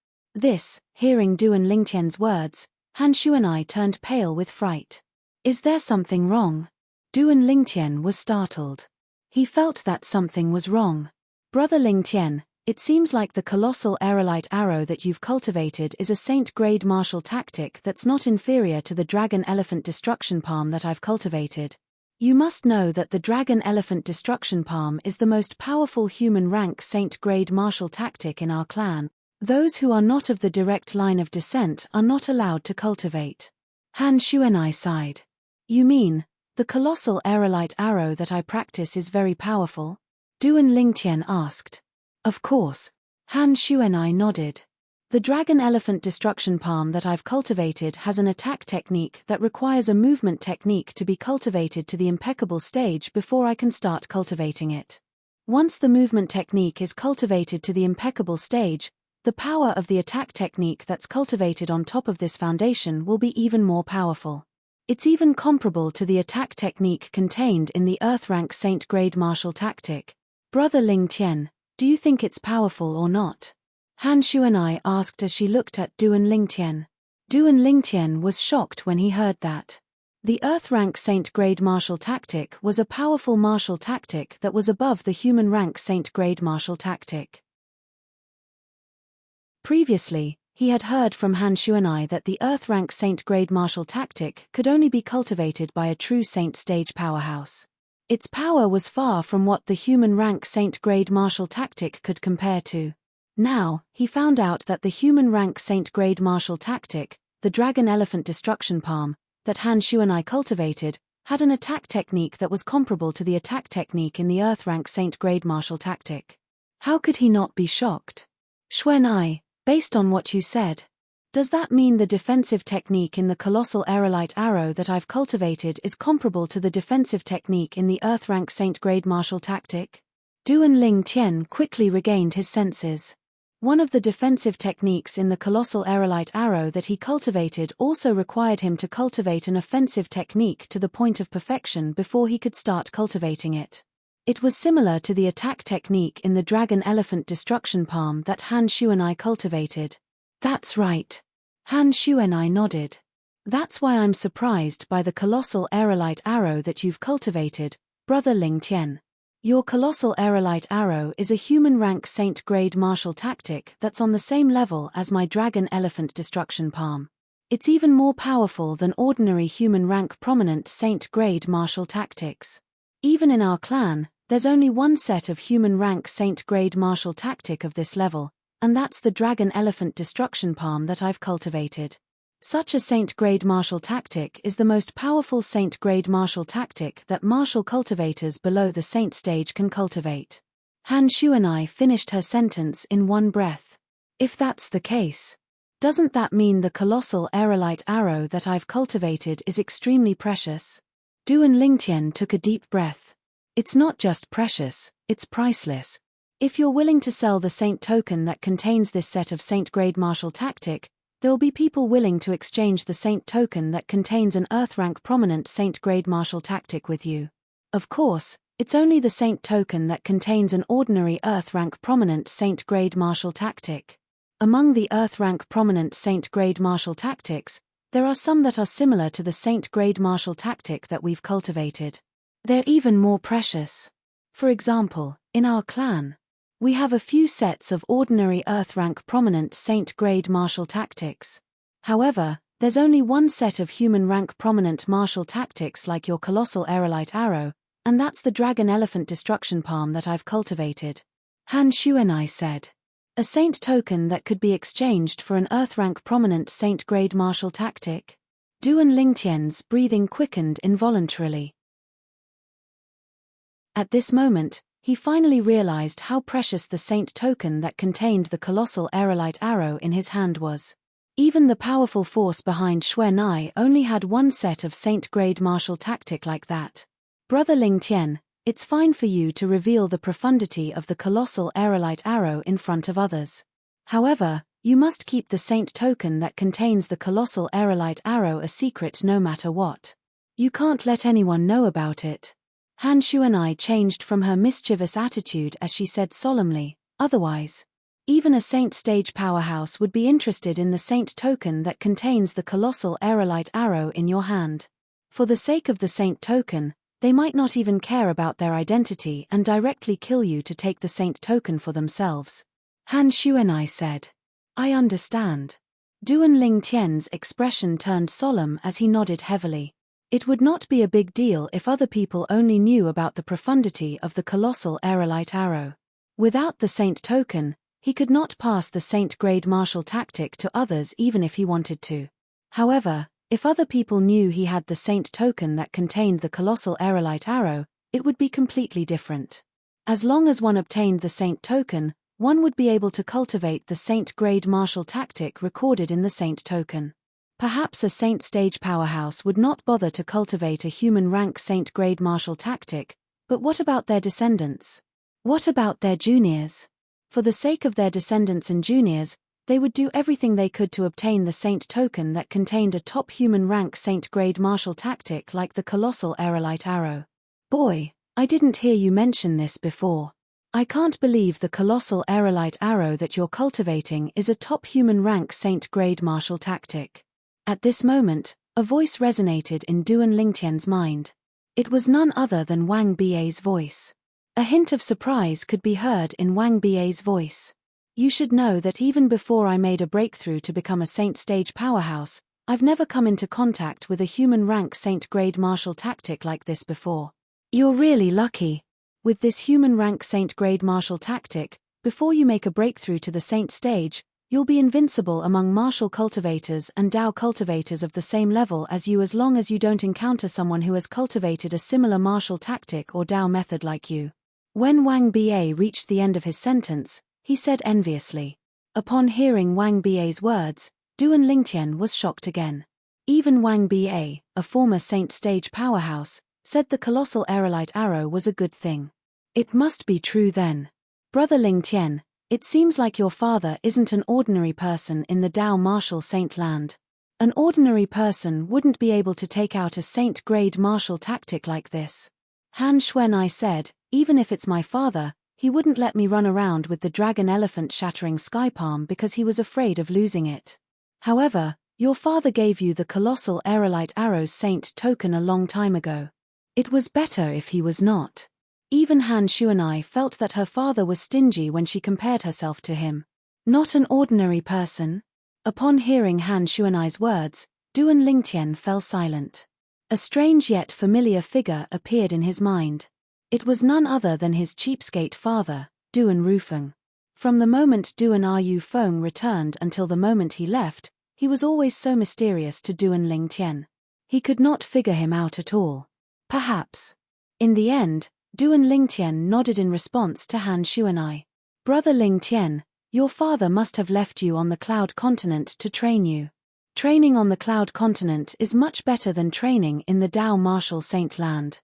S1: Hearing Duan Lingtian's words, Han Xuanai turned pale with fright. Is there something wrong? Duan Lingtian was startled. He felt that something was wrong. Brother Lingtian, it seems like the colossal Aerolite Arrow that you've cultivated is a Saint-grade martial tactic that's not inferior to the Dragon Elephant Destruction Palm that I've cultivated. You must know that the Dragon Elephant Destruction Palm is the most powerful human rank Saint-grade martial tactic in our clan. Those who are not of the direct line of descent are not allowed to cultivate. Han Xuanai sighed. You mean, the colossal Aerolite Arrow that I practice is very powerful? Duan Lingtian asked. Of course. Han Xuanai nodded. The Dragon Elephant Destruction Palm that I've cultivated has an attack technique that requires a movement technique to be cultivated to the impeccable stage before I can start cultivating it. Once the movement technique is cultivated to the impeccable stage, the power of the attack technique that's cultivated on top of this foundation will be even more powerful. It's even comparable to the attack technique contained in the Earth rank Saint-grade martial tactic. Brother Lingtian, do you think it's powerful or not? Han Xuanai asked as she looked at Duan Lingtian. Duan Lingtian was shocked when he heard that. The Earth rank Saint-grade martial tactic was a powerful martial tactic that was above the human rank Saint-grade martial tactic. Previously, he had heard from Han Xuanai that the Earth rank Saint-grade martial tactic could only be cultivated by a true Saint stage powerhouse. Its power was far from what the human rank Saint-grade martial tactic could compare to. Now, he found out that the human rank Saint-grade martial tactic, the Dragon Elephant Destruction Palm, that Han Xuanai cultivated, had an attack technique that was comparable to the attack technique in the Earth rank Saint-grade martial tactic. How could he not be shocked? Xuanai, based on what you said, does that mean the defensive technique in the colossal Aerolite Arrow that I've cultivated is comparable to the defensive technique in the Earth rank Saint-grade martial tactic? Duan Lingtian quickly regained his senses. One of the defensive techniques in the colossal aerolite arrow that he cultivated also required him to cultivate an offensive technique to the point of perfection before he could start cultivating it. It was similar to the attack technique in the dragon elephant destruction palm that Han Shuanai cultivated. That's right. Han Shuanai nodded. That's why I'm surprised by the colossal aerolite arrow that you've cultivated, Brother Ling Tian. Your colossal aerolite arrow is a human rank saint grade martial tactic that's on the same level as my dragon elephant destruction palm. It's even more powerful than ordinary human rank prominent saint grade martial tactics. Even in our clan, there's only one set of human rank saint grade martial tactic of this level, and that's the dragon elephant destruction palm that I've cultivated. Such a saint-grade martial tactic is the most powerful saint-grade martial tactic that martial cultivators below the saint stage can cultivate. Han Shuanai finished her sentence in one breath. If that's the case, doesn't that mean the colossal aerolite arrow that I've cultivated is extremely precious? Duan Lingtian took a deep breath. It's not just precious, it's priceless. If you're willing to sell the saint token that contains this set of saint-grade martial tactic, there'll be people willing to exchange the saint token that contains an earth-rank prominent saint-grade martial tactic with you. Of course, it's only the saint token that contains an ordinary earth-rank prominent saint-grade martial tactic. Among the earth-rank prominent saint-grade martial tactics, there are some that are similar to the saint-grade martial tactic that we've cultivated. They're even more precious. For example, in our clan, we have a few sets of ordinary earth-rank prominent saint-grade martial tactics. However, there's only one set of human-rank prominent martial tactics like your colossal aerolite arrow, and that's the dragon elephant destruction palm that I've cultivated. Han Shuanai said. A saint token that could be exchanged for an earth-rank prominent saint-grade martial tactic? Duan Lingtian's breathing quickened involuntarily. At this moment, he finally realized how precious the saint token that contained the colossal aerolite arrow in his hand was. Even the powerful force behind Shuanai only had one set of saint-grade martial tactic like that. Brother Ling Tian, it's fine for you to reveal the profundity of the colossal aerolite arrow in front of others. However, you must keep the saint token that contains the colossal aerolite arrow a secret no matter what. You can't let anyone know about it. Han Shuanai changed from her mischievous attitude as she said solemnly, otherwise, even a saint stage powerhouse would be interested in the saint token that contains the colossal aerolite arrow in your hand. For the sake of the saint token, they might not even care about their identity and directly kill you to take the saint token for themselves. Han Shuanai said. I understand. Duan Ling Tian's expression turned solemn as he nodded heavily. It would not be a big deal if other people only knew about the profundity of the colossal aerolite arrow. Without the saint token, he could not pass the saint-grade martial tactic to others even if he wanted to. However, if other people knew he had the saint token that contained the colossal aerolite arrow, it would be completely different. As long as one obtained the saint token, one would be able to cultivate the saint-grade martial tactic recorded in the saint token. Perhaps a saint stage powerhouse would not bother to cultivate a human rank saint grade martial tactic, but what about their descendants? What about their juniors? For the sake of their descendants and juniors, they would do everything they could to obtain the saint token that contained a top human rank saint grade martial tactic like the colossal aerolite arrow. Boy, I didn't hear you mention this before. I can't believe the colossal aerolite arrow that you're cultivating is a top human rank saint grade martial tactic. At this moment, a voice resonated in Duan Lingtian's mind. It was none other than Wang Bai's voice. A hint of surprise could be heard in Wang Bai's voice. You should know that even before I made a breakthrough to become a saint stage powerhouse, I've never come into contact with a human rank saint grade martial tactic like this before. You're really lucky. With this human rank saint grade martial tactic, before you make a breakthrough to the saint stage, you'll be invincible among martial cultivators and Dao cultivators of the same level as you as long as you don't encounter someone who has cultivated a similar martial tactic or Dao method like you. When Wang Bai reached the end of his sentence, he said enviously. Upon hearing Wang Bai's words, Duan Lingtian was shocked again. Even Wang Bai, a former saint stage powerhouse, said the colossal aerolite arrow was a good thing. It must be true then. Brother Lingtian, It seems like your father isn't an ordinary person in the Dao martial saint land. An ordinary person wouldn't be able to take out a saint-grade martial tactic like this. Han Xuanai said, even if it's my father, he wouldn't let me run around with the dragon elephant shattering sky palm because he was afraid of losing it. However, your father gave you the colossal aerolite arrows saint token a long time ago. It was better if he was not. Even Han Xuanai felt that her father was stingy when she compared herself to him. Not an ordinary person. Upon hearing Han Xuanai's words, Duan Lingtian fell silent. A strange yet familiar figure appeared in his mind. It was none other than his cheapskate father, Duan Rufeng. From the moment Duan Ru Feng returned until the moment he left, he was always so mysterious to Duan Lingtian. He could not figure him out at all. Perhaps. In the end, Duan Lingtian nodded in response to Han Xuanai. Brother Lingtian, your father must have left you on the Cloud Continent to train you. Training on the Cloud Continent is much better than training in the Dao martial saint land.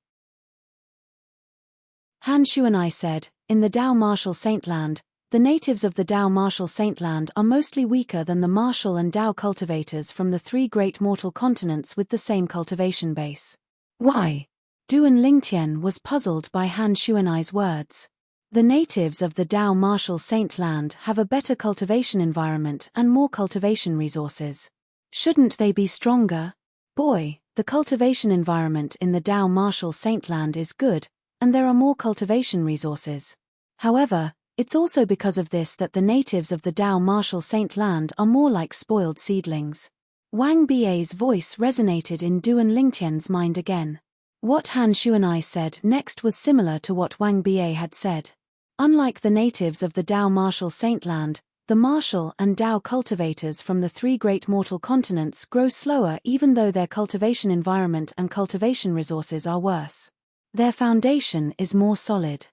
S1: Han Xuanai said, in the Dao martial saint land, the natives of the Dao martial saint land are mostly weaker than the martial and Dao cultivators from the 3 great mortal continents with the same cultivation base. Why? Duan Lingtian was puzzled by Han Xuanai's words. The natives of the Dao martial saint land have a better cultivation environment and more cultivation resources. Shouldn't they be stronger? Boy, the cultivation environment in the Dao martial saint land is good, and there are more cultivation resources. However, it's also because of this that the natives of the Dao martial saint land are more like spoiled seedlings. Wang Bai's voice resonated in Duan Lingtian's mind again. What Han Xuanai said next was similar to what Wang Bai had said. Unlike the natives of the Dao martial saint land, the martial and Dao cultivators from the 3 great mortal continents grow slower even though their cultivation environment and cultivation resources are worse. Their foundation is more solid.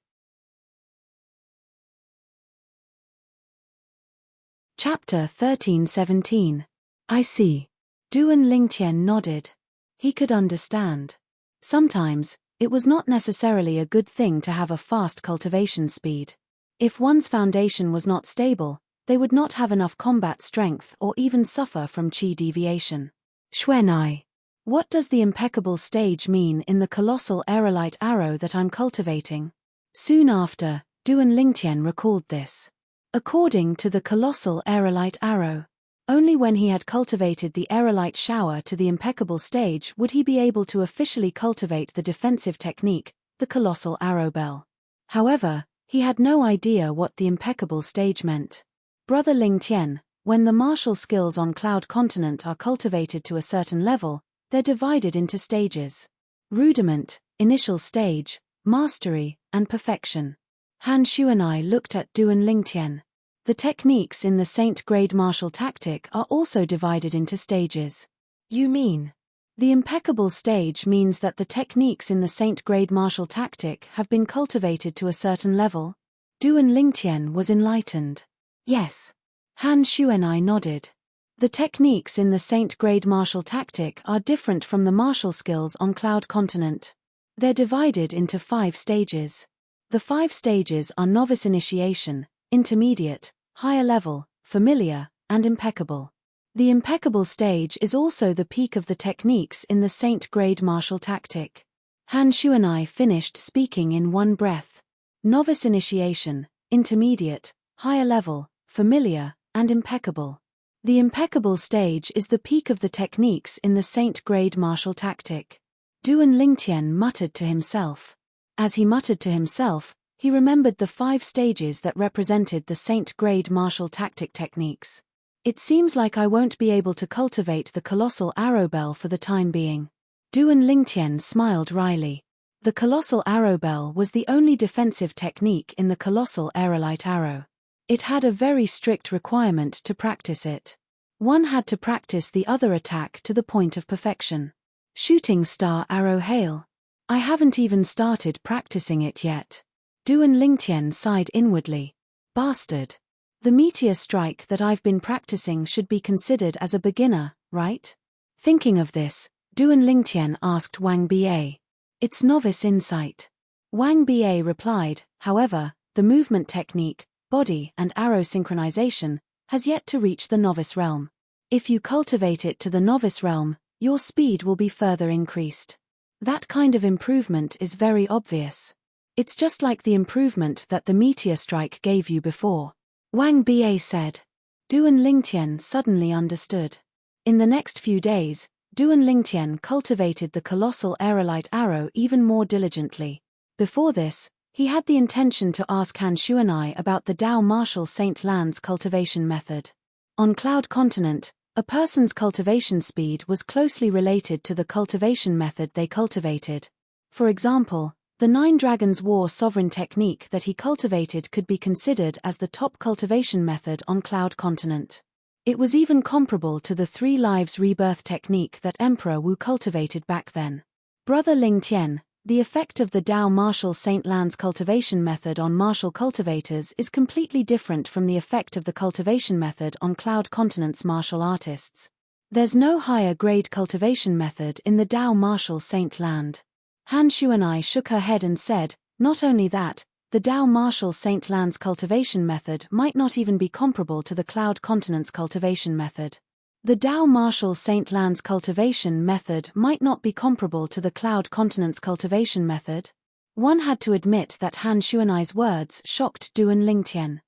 S1: Chapter 13-17. I see. Duan Lingtian nodded. He could understand. Sometimes, it was not necessarily a good thing to have a fast cultivation speed. If one's foundation was not stable, they would not have enough combat strength or even suffer from qi deviation. Xuanai. What does the impeccable stage mean in the colossal aerolite arrow that I'm cultivating? Soon after, Duan Lingtian recalled this. According to the colossal aerolite arrow, only when he had cultivated the aerolite shower to the impeccable stage would he be able to officially cultivate the defensive technique, the colossal arrow bell. However, he had no idea what the impeccable stage meant. Brother Lingtian, when the martial skills on Cloud Continent are cultivated to a certain level, they're divided into stages. Rudiment, initial stage, mastery, and perfection. Han Xuanai looked at Duan Lingtian. The techniques in the Saint-grade martial tactic are also divided into stages. You mean? The impeccable stage means that the techniques in the Saint-grade martial tactic have been cultivated to a certain level? Duan Lingtian was enlightened. Yes. Han Xuanai nodded. The techniques in the Saint-grade martial tactic are different from the martial skills on Cloud Continent. They're divided into 5 stages. The 5 stages are novice initiation, intermediate, higher level, familiar, and impeccable. The impeccable stage is also the peak of the techniques in the Saint-grade martial tactic. Han Xuanai finished speaking in one breath. Novice initiation, intermediate, higher level, familiar, and impeccable. The impeccable stage is the peak of the techniques in the Saint-grade martial tactic. Duan Lingtian muttered to himself. As he muttered to himself, he remembered the 5 stages that represented the Saint-grade martial tactic techniques. It seems like I won't be able to cultivate the colossal arrow bell for the time being. Duan Lingtian smiled wryly. The colossal arrow bell was the only defensive technique in the colossal aerolite arrow. It had a very strict requirement to practice it. One had to practice the other attack to the point of perfection. Shooting star arrow hail. I haven't even started practicing it yet. Duan Lingtian sighed inwardly. Bastard. The meteor strike that I've been practicing should be considered as a beginner, right? Thinking of this, Duan Lingtian asked Wang Bai. It's novice insight. Wang Bai replied, however, the movement technique, body and arrow synchronization, has yet to reach the novice realm. If you cultivate it to the novice realm, your speed will be further increased. That kind of improvement is very obvious. It's just like the improvement that the meteor strike gave you before. Wang Ba said. Duan Lingtian suddenly understood. In the next few days, Duan Lingtian cultivated the colossal aerolite arrow even more diligently. Before this, he had the intention to ask Han Xuanai about the Dao Martial Saint Lan's cultivation method. On Cloud Continent, a person's cultivation speed was closely related to the cultivation method they cultivated. For example, the 9 Dragons War sovereign technique that he cultivated could be considered as the top cultivation method on Cloud Continent. It was even comparable to the 3 Lives Rebirth technique that Emperor Wu cultivated back then. Brother Ling Tian, the effect of the Dao Martial Saint Lan's cultivation method on martial cultivators is completely different from the effect of the cultivation method on Cloud Continent's martial artists. There's no higher grade cultivation method in the Dao Martial Saint Land. Han Xuanai shook her head and said, not only that, the Dao Martial Saint Lan's cultivation method might not even be comparable to the Cloud Continent's cultivation method. The Dao Martial Saint Lan's cultivation method might not be comparable to the Cloud Continent's cultivation method. One had to admit that Han Xuanai's words shocked Duan Lingtian.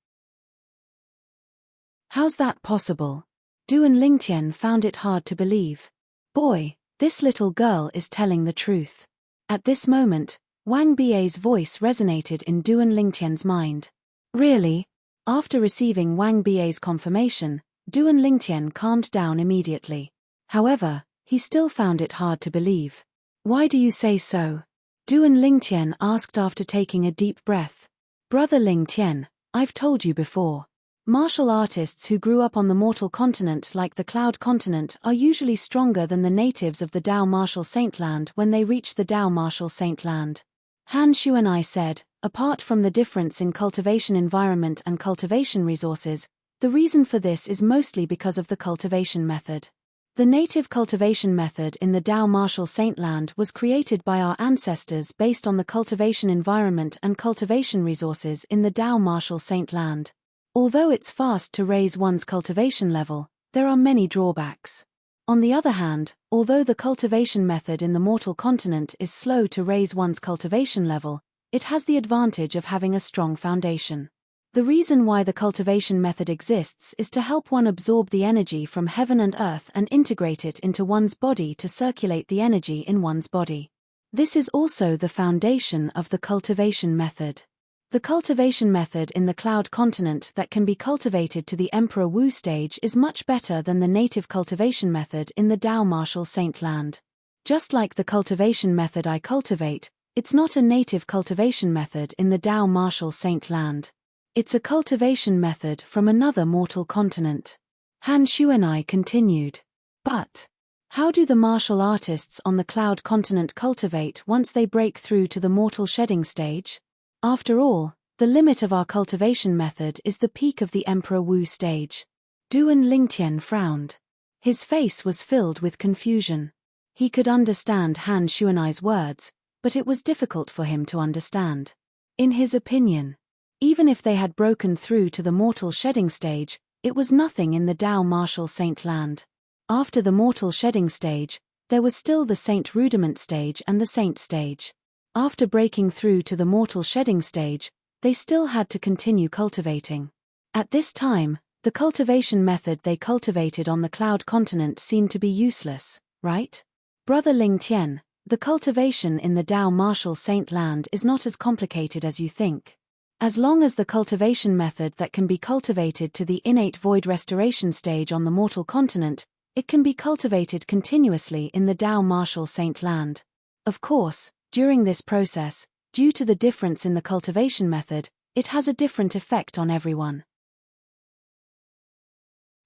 S1: How's that possible? Duan Lingtian found it hard to believe. Boy, this little girl is telling the truth. At this moment, Wang Ba's voice resonated in Duan Lingtian's mind. Really? After receiving Wang Ba's confirmation, Duan Lingtian calmed down immediately. However, he still found it hard to believe. Why do you say so? Duan Lingtian asked after taking a deep breath. Brother Lingtian, I've told you before. Martial artists who grew up on the mortal continent like the Cloud Continent are usually stronger than the natives of the Dao Martial Saint Land when they reach the Dao Martial Saint Land. Han Xuanai said, apart from the difference in cultivation environment and cultivation resources, the reason for this is mostly because of the cultivation method. The native cultivation method in the Dao Martial Saint Land was created by our ancestors based on the cultivation environment and cultivation resources in the Dao Martial Saint Land. Although it's fast to raise one's cultivation level, there are many drawbacks. On the other hand, although the cultivation method in the mortal continent is slow to raise one's cultivation level, it has the advantage of having a strong foundation. The reason why the cultivation method exists is to help one absorb the energy from heaven and earth and integrate it into one's body to circulate the energy in one's body. This is also the foundation of the cultivation method. The cultivation method in the Cloud Continent that can be cultivated to the Emperor Wu stage is much better than the native cultivation method in the Dao Martial Saint Land. Just like the cultivation method I cultivate, it's not a native cultivation method in the Dao Martial Saint Land. It's a cultivation method from another mortal continent. Han Xuanai continued. But how do the martial artists on the Cloud Continent cultivate once they break through to the mortal shedding stage? After all, the limit of our cultivation method is the peak of the Emperor Wu stage. Duan Lingtian frowned. His face was filled with confusion. He could understand Han Xuanai's words, but it was difficult for him to understand. In his opinion, even if they had broken through to the mortal shedding stage, it was nothing in the Dao Martial Saint Land. After the mortal shedding stage, there was still the Saint Rudiment stage and the Saint stage. After breaking through to the mortal shedding stage, they still had to continue cultivating. At this time, the cultivation method they cultivated on the Cloud Continent seemed to be useless, right? Brother Ling Tian, the cultivation in the Dao Martial Saint Land is not as complicated as you think. As long as the cultivation method that can be cultivated to the innate void restoration stage on the mortal continent, it can be cultivated continuously in the Dao Martial Saint Land. Of course, during this process, due to the difference in the cultivation method, it has a different effect on everyone.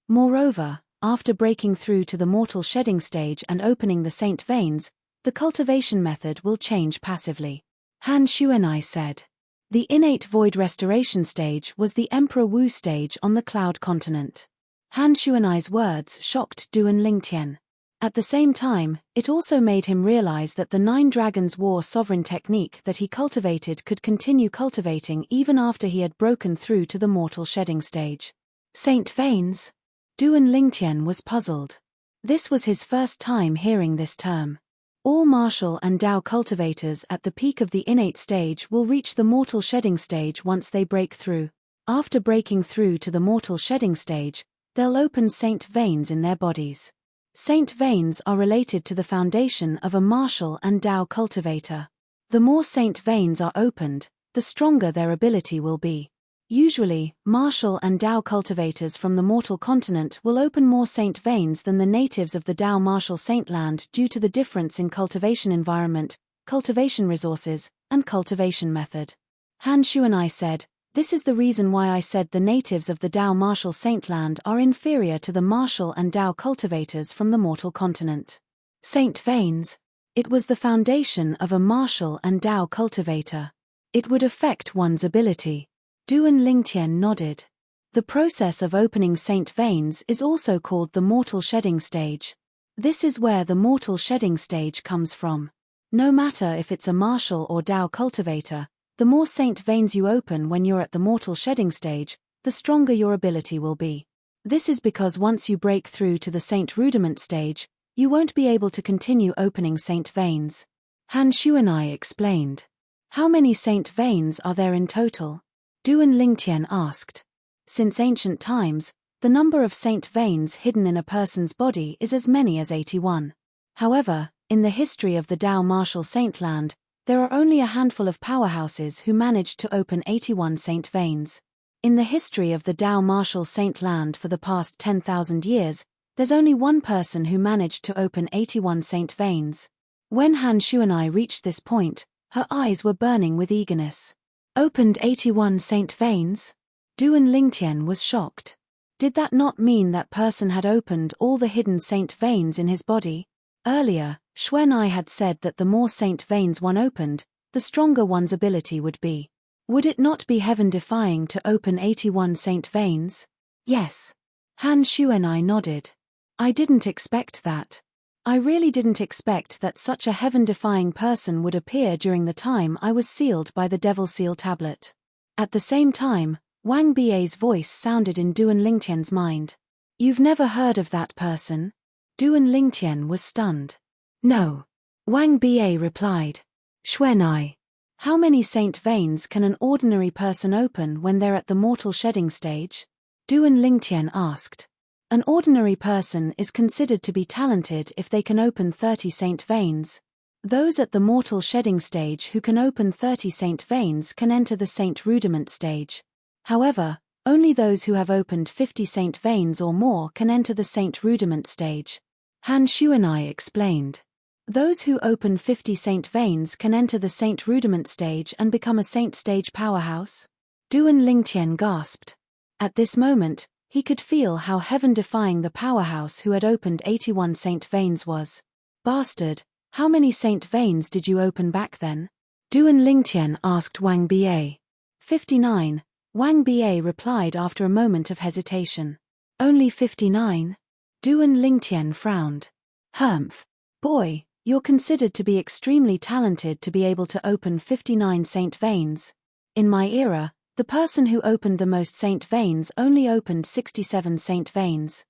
S1: Moreover, after breaking through to the mortal shedding stage and opening the saint veins, the cultivation method will change passively. Han Xuanai said. The innate void restoration stage was the Emperor Wu stage on the Cloud Continent. Han Xuanai's words shocked Duan Lingtian. At the same time, it also made him realize that the 9 Dragons War sovereign technique that he cultivated could continue cultivating even after he had broken through to the mortal shedding stage. Saint Veins? Duan Lingtian was puzzled. This was his first time hearing this term. All martial and Dao cultivators at the peak of the innate stage will reach the mortal shedding stage once they break through. After breaking through to the mortal shedding stage, they'll open Saint Veins in their bodies. Saint Veins are related to the foundation of a martial and Dao cultivator. The more Saint Veins are opened, the stronger their ability will be. Usually, martial and Dao cultivators from the mortal continent will open more Saint Veins than the natives of the Dao martial Saintland due to the difference in cultivation environment, cultivation resources, and cultivation method. Han Shuanai said, "This is the reason why I said the natives of the Dao martial Saintland are inferior to the martial and Dao cultivators from the mortal continent." Saint Veins. It was the foundation of a martial and Dao cultivator. It would affect one's ability. Duan Lingtian nodded. The process of opening Saint Veins is also called the mortal shedding stage. This is where the mortal shedding stage comes from. No matter if it's a martial or Dao cultivator, the more Saint Veins you open when you're at the mortal shedding stage, the stronger your ability will be. This is because once you break through to the Saint Rudiment stage, you won't be able to continue opening Saint Veins. Han Shuanai explained. How many Saint Veins are there in total? Duan Lingtian asked. Since ancient times, the number of Saint Veins hidden in a person's body is as many as 81. However, in the history of the Dao martial Saintland, there are only a handful of powerhouses who managed to open 81 Saint Veins. In the history of the Dao martial Saintland for the past 10,000 years, there's only one person who managed to open 81 Saint Veins. When Han Shuanai reached this point, her eyes were burning with eagerness. Opened 81 Saint Veins? Duan Lingtian was shocked. Did that not mean that person had opened all the hidden Saint Veins in his body? Earlier, Xuanai had said that the more Saint Veins one opened, the stronger one's ability would be. Would it not be heaven-defying to open 81 Saint Veins? Yes. Han Shuanai nodded. I didn't expect that. I really didn't expect that such a heaven-defying person would appear during the time I was sealed by the Devil Seal tablet. At the same time, Wang Bie's voice sounded in Duan Lingtian's mind. You've never heard of that person? Duan Lingtian was stunned. No. Wang Bie replied. Xuanai. How many Saint Veins can an ordinary person open when they're at the mortal shedding stage? Duan Lingtian asked. An ordinary person is considered to be talented if they can open 30 Saint Veins. Those at the mortal shedding stage who can open 30 Saint Veins can enter the Saint Rudiment stage. However, only those who have opened 50 Saint Veins or more can enter the Saint Rudiment stage. Han Shuanai explained. Those who open 50 Saint Veins can enter the Saint Rudiment stage and become a Saint stage powerhouse? Duan Lingtian gasped. At this moment, he could feel how heaven-defying the powerhouse who had opened 81 Saint Veins was. Bastard, how many Saint Veins did you open back then? Duan Lingtian asked Wang Bie. 59, Wang Bie replied after a moment of hesitation. Only 59? Duan Lingtian frowned. Humph. Boy, you're considered to be extremely talented to be able to open 59 Saint Veins. In my era, the person who opened the most Saint Veins only opened 67 Saint Veins.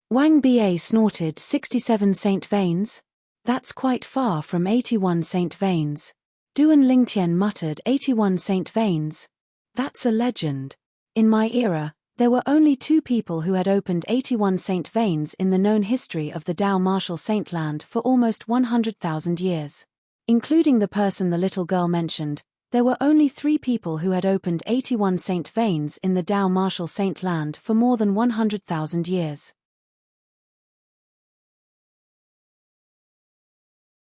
S1: Wang Bie snorted. 67 Saint Veins? That's quite far from 81 Saint Veins. Duan Lingtian muttered. 81 Saint Veins? That's a legend. In my era, there were only 2 people who had opened 81 Saint Veins in the known history of the Dao martial Saintland for almost 100,000 years. Including the person the little girl mentioned, there were only 3 people who had opened 81 Saint Veins in the Dao martial Saintland for more than 100,000 years.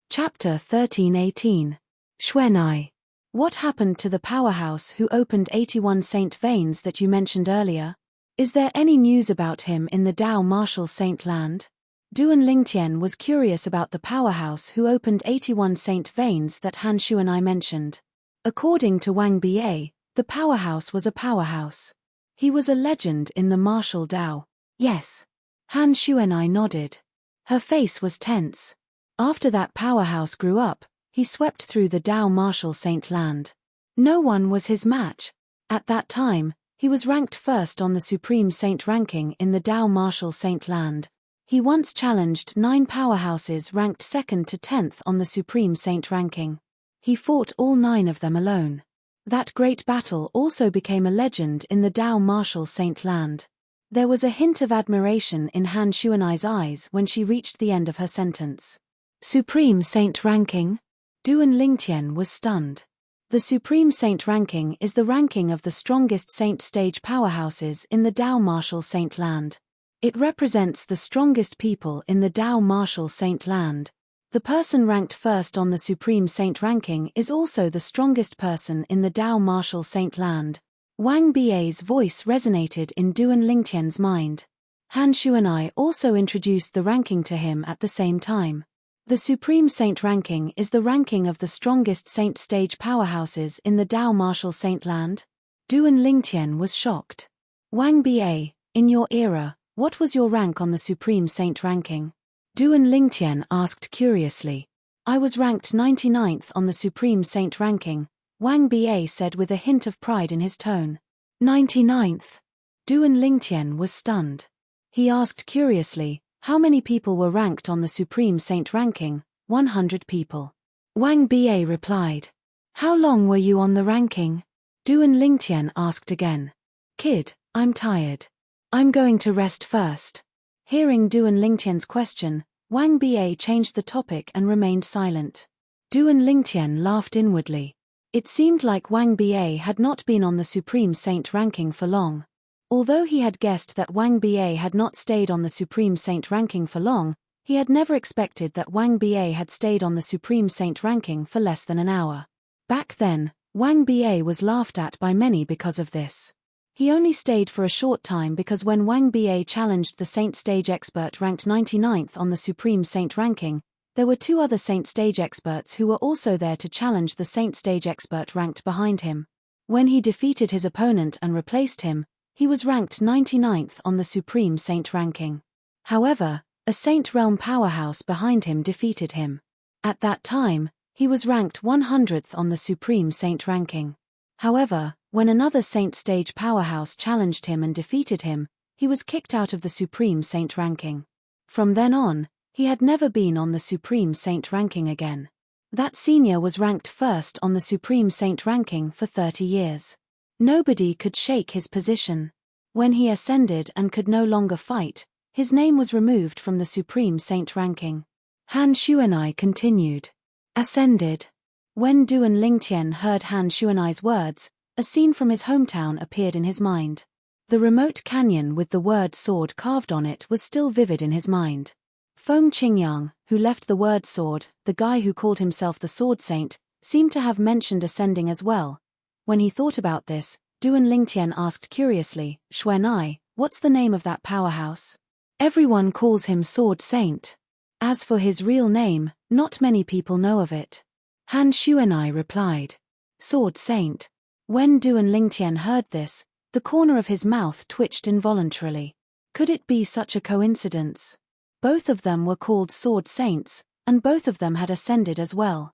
S1: Chapter 1318. Xuanai. What happened to the powerhouse who opened 81 Saint Veins that you mentioned earlier? Is there any news about him in the Dao martial Saintland? Duan Lingtian was curious about the powerhouse who opened 81 Saint Veins that Han Shuanai mentioned. According to Wang Bie, the powerhouse was a powerhouse. He was a legend in the martial Dao. Yes. Han Xuanai nodded. Her face was tense. After that powerhouse grew up, he swept through the Dao Martial Saint land. No one was his match. At that time, he was ranked first on the Supreme Saint ranking in the Dao Martial Saint land. He once challenged 9 powerhouses ranked 2nd to 10th on the Supreme Saint ranking. He fought all 9 of them alone. That great battle also became a legend in the Dao Martial Saint land. There was a hint of admiration in Han Xuanai's eyes when she reached the end of her sentence. Supreme Saint ranking? Duan Lingtian was stunned. The Supreme Saint ranking is the ranking of the strongest Saint stage powerhouses in the Dao Martial Saint land. It represents the strongest people in the Dao Martial Saint land. The person ranked first on the Supreme Saint ranking is also the strongest person in the Dao Martial Saint land. Wang Bi's voice resonated in Duan Lingtian's mind. Han Xuanai also introduced the ranking to him at the same time. The Supreme Saint ranking is the ranking of the strongest Saint stage powerhouses in the Dao Martial Saint land. Duan Lingtian was shocked. Wang Ba, in your era, what was your rank on the Supreme Saint ranking? Duan Lingtian asked curiously. I was ranked 99th on the Supreme Saint ranking, Wang Ba said with a hint of pride in his tone. 99th. Duan Lingtian was stunned. He asked curiously, how many people were ranked on the Supreme Saint ranking? 100 people. Wang Ba replied. How long were you on the ranking? Duan Lingtian asked again. Kid, I'm tired. I'm going to rest first. Hearing Duan Lingtian's question, Wang Ba changed the topic and remained silent. Duan Lingtian laughed inwardly. It seemed like Wang Ba had not been on the Supreme Saint ranking for long. Although he had guessed that Wang Ba had not stayed on the Supreme Saint ranking for long, he had never expected that Wang Ba had stayed on the Supreme Saint ranking for less than an hour. Back then, Wang Ba was laughed at by many because of this. He only stayed for a short time because when Wang Ba challenged the Saint Stage expert ranked 99th on the Supreme Saint ranking, there were 2 other Saint Stage experts who were also there to challenge the Saint Stage expert ranked behind him. When he defeated his opponent and replaced him, he was ranked 99th on the Supreme Saint ranking. However, a Saint Realm powerhouse behind him defeated him. At that time, he was ranked 100th on the Supreme Saint ranking. However, when another Saint Stage powerhouse challenged him and defeated him, he was kicked out of the Supreme Saint ranking. From then on, he had never been on the Supreme Saint ranking again. That senior was ranked first on the Supreme Saint ranking for 30 years. Nobody could shake his position. When he ascended and could no longer fight, his name was removed from the Supreme Saint ranking. Han Xuanai continued. Ascended. When Duan Lingtian heard Han Xuanai's words, a scene from his hometown appeared in his mind. The remote canyon with the word sword carved on it was still vivid in his mind. Feng Qingyang, who left the word sword, the guy who called himself the Sword Saint, seemed to have mentioned ascending as well. When he thought about this, Duan Lingtian asked curiously, Xuanai, what's the name of that powerhouse? Everyone calls him Sword Saint. As for his real name, not many people know of it. Han Xuanai replied. Sword Saint. When Duan Lingtian heard this, the corner of his mouth twitched involuntarily. Could it be such a coincidence? Both of them were called Sword Saints, and both of them had ascended as well.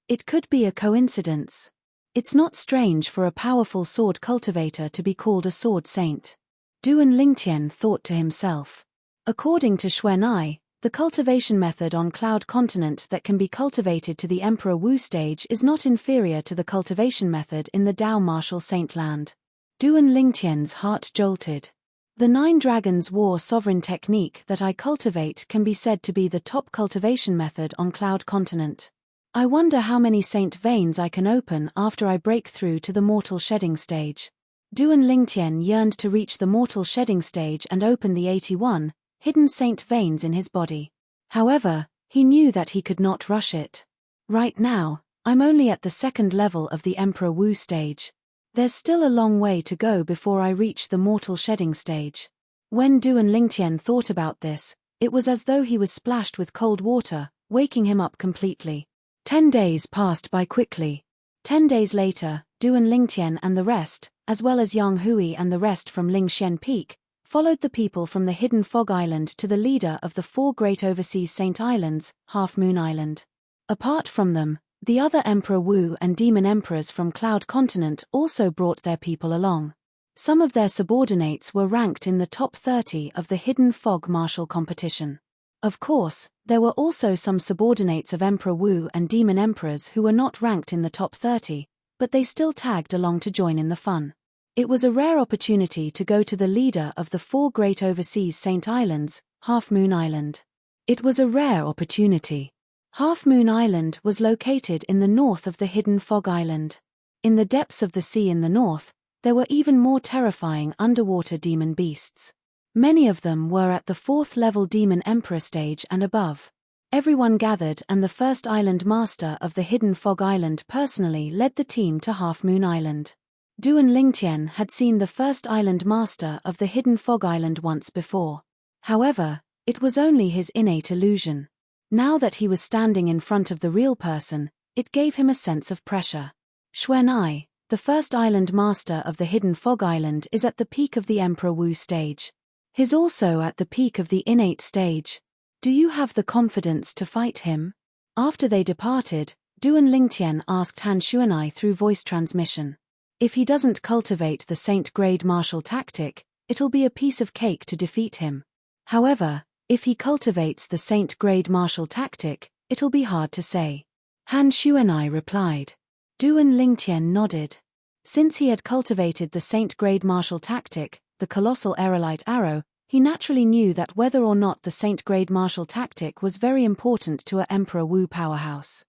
S1: It could be a coincidence. It's not strange for a powerful sword cultivator to be called a Sword Saint. Duan Lingtian thought to himself. According to Xuanai, the cultivation method on Cloud Continent that can be cultivated to the Emperor Wu stage is not inferior to the cultivation method in the Dao Martial Saint land. Duan Lingtian's heart jolted. The 9 Dragons War Sovereign technique that I cultivate can be said to be the top cultivation method on Cloud Continent. I wonder how many Saint veins I can open after I break through to the Mortal Shedding stage. Duan Lingtian yearned to reach the Mortal Shedding stage and open the 81 hidden Saint veins in his body. However, he knew that he could not rush it. Right now, I'm only at the 2nd level of the Emperor Wu stage. There's still a long way to go before I reach the Mortal Shedding stage. When Duan Lingtian thought about this, it was as though he was splashed with cold water, waking him up completely. 10 days passed by quickly. 10 days later, Duan Lingtian and the rest, as well as Yang Hui and the rest from Lingxian Peak, followed the people from the hidden Fog Island to the leader of the 4 great overseas Saint Islands, Half Moon Island. Apart from them, the other Emperor Wu and Demon Emperors from Cloud Continent also brought their people along. Some of their subordinates were ranked in the top 30 of the Hidden Fog Martial competition. Of course, there were also some subordinates of Emperor Wu and Demon Emperors who were not ranked in the top 30, but they still tagged along to join in the fun. It was a rare opportunity to go to the leader of the 4 great overseas Saint Islands, Half Moon Island. It was a rare opportunity. Half Moon Island was located in the north of the Hidden Fog Island. In the depths of the sea in the north, there were even more terrifying underwater demon beasts. Many of them were at the 4th level Demon Emperor stage and above. Everyone gathered and the first island master of the Hidden Fog Island personally led the team to Half Moon Island. Duan Lingtian had seen the first island master of the Hidden Fog Island once before. However, it was only his innate illusion. Now that he was standing in front of the real person, it gave him a sense of pressure. Xuanai, the first island master of the Hidden Fog Island, is at the peak of the Emperor Wu stage. He's also at the peak of the innate stage. Do you have the confidence to fight him? After they departed, Duan Lingtian asked Han Xuanai through voice transmission. If he doesn't cultivate the Saint Grade martial tactic, it'll be a piece of cake to defeat him. However, if he cultivates the Saint Grade martial tactic, it'll be hard to say. Han Xuanai replied. Duan Lingtian nodded. Since he had cultivated the Saint Grade martial tactic, the colossal aerolite arrow, he naturally knew that whether or not the Saint Grade martial tactic was very important to a Emperor Wu powerhouse.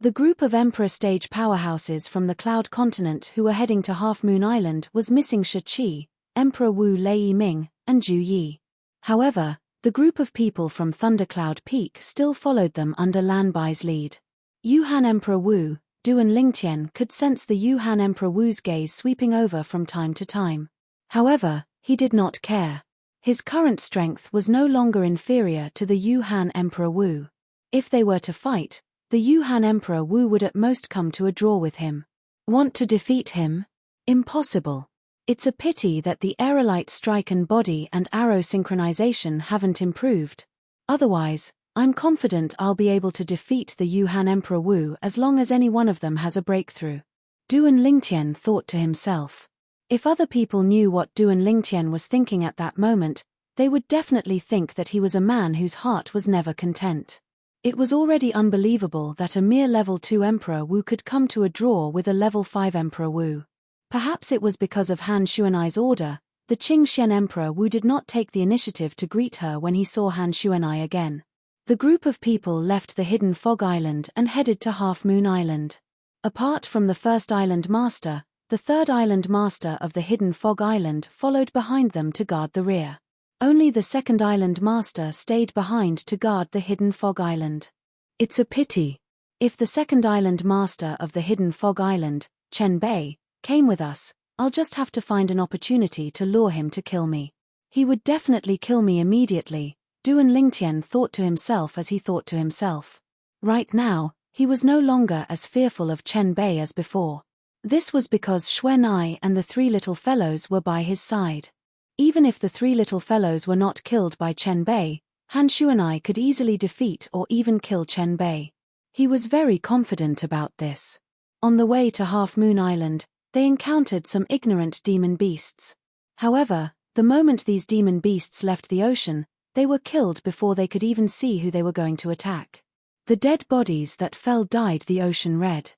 S1: The group of Emperor stage powerhouses from the Cloud Continent who were heading to Half Moon Island was missing Shi Qi, Emperor Wu Lei Ming, and Zhu Yi. However, the group of people from Thundercloud Peak still followed them under Lan Bai's lead. Yuhan Emperor Wu, Duan Lingtian could sense the Yuhan Emperor Wu's gaze sweeping over from time to time. However, he did not care. His current strength was no longer inferior to the Yuhan Emperor Wu. If they were to fight, the Yuhan Emperor Wu would at most come to a draw with him. Want to defeat him? Impossible. It's a pity that the aerolite strike and body and arrow synchronization haven't improved. Otherwise, I'm confident I'll be able to defeat the Yuhan Emperor Wu as long as any one of them has a breakthrough. Duan Lingtian thought to himself. If other people knew what Duan Lingtian was thinking at that moment, they would definitely think that he was a man whose heart was never content. It was already unbelievable that a mere level 2 Emperor Wu could come to a draw with a level 5 Emperor Wu. Perhaps it was because of Han Xuanai's order. The Qingxian Emperor Wu did not take the initiative to greet her when he saw Han Xuanai again. The group of people left the Hidden Fog Island and headed to Half Moon Island. Apart from the first island master, the third island master of the Hidden Fog Island followed behind them to guard the rear. Only the second island master stayed behind to guard the Hidden Fog Island. It's a pity. If the second island master of the Hidden Fog Island, Chen Bei, came with us, I'll just have to find an opportunity to lure him to kill me. He would definitely kill me immediately, Duan Lingtian thought to himself as he thought to himself. Right now, he was no longer as fearful of Chen Bei as before. This was because Xuanai and the 3 little fellows were by his side. Even if the 3 little fellows were not killed by Chen Bei, Han Xuanai could easily defeat or even kill Chen Bei. He was very confident about this. On the way to Half Moon Island, they encountered some ignorant demon beasts. However, the moment these demon beasts left the ocean, they were killed before they could even see who they were going to attack. The dead bodies that fell dyed the ocean red.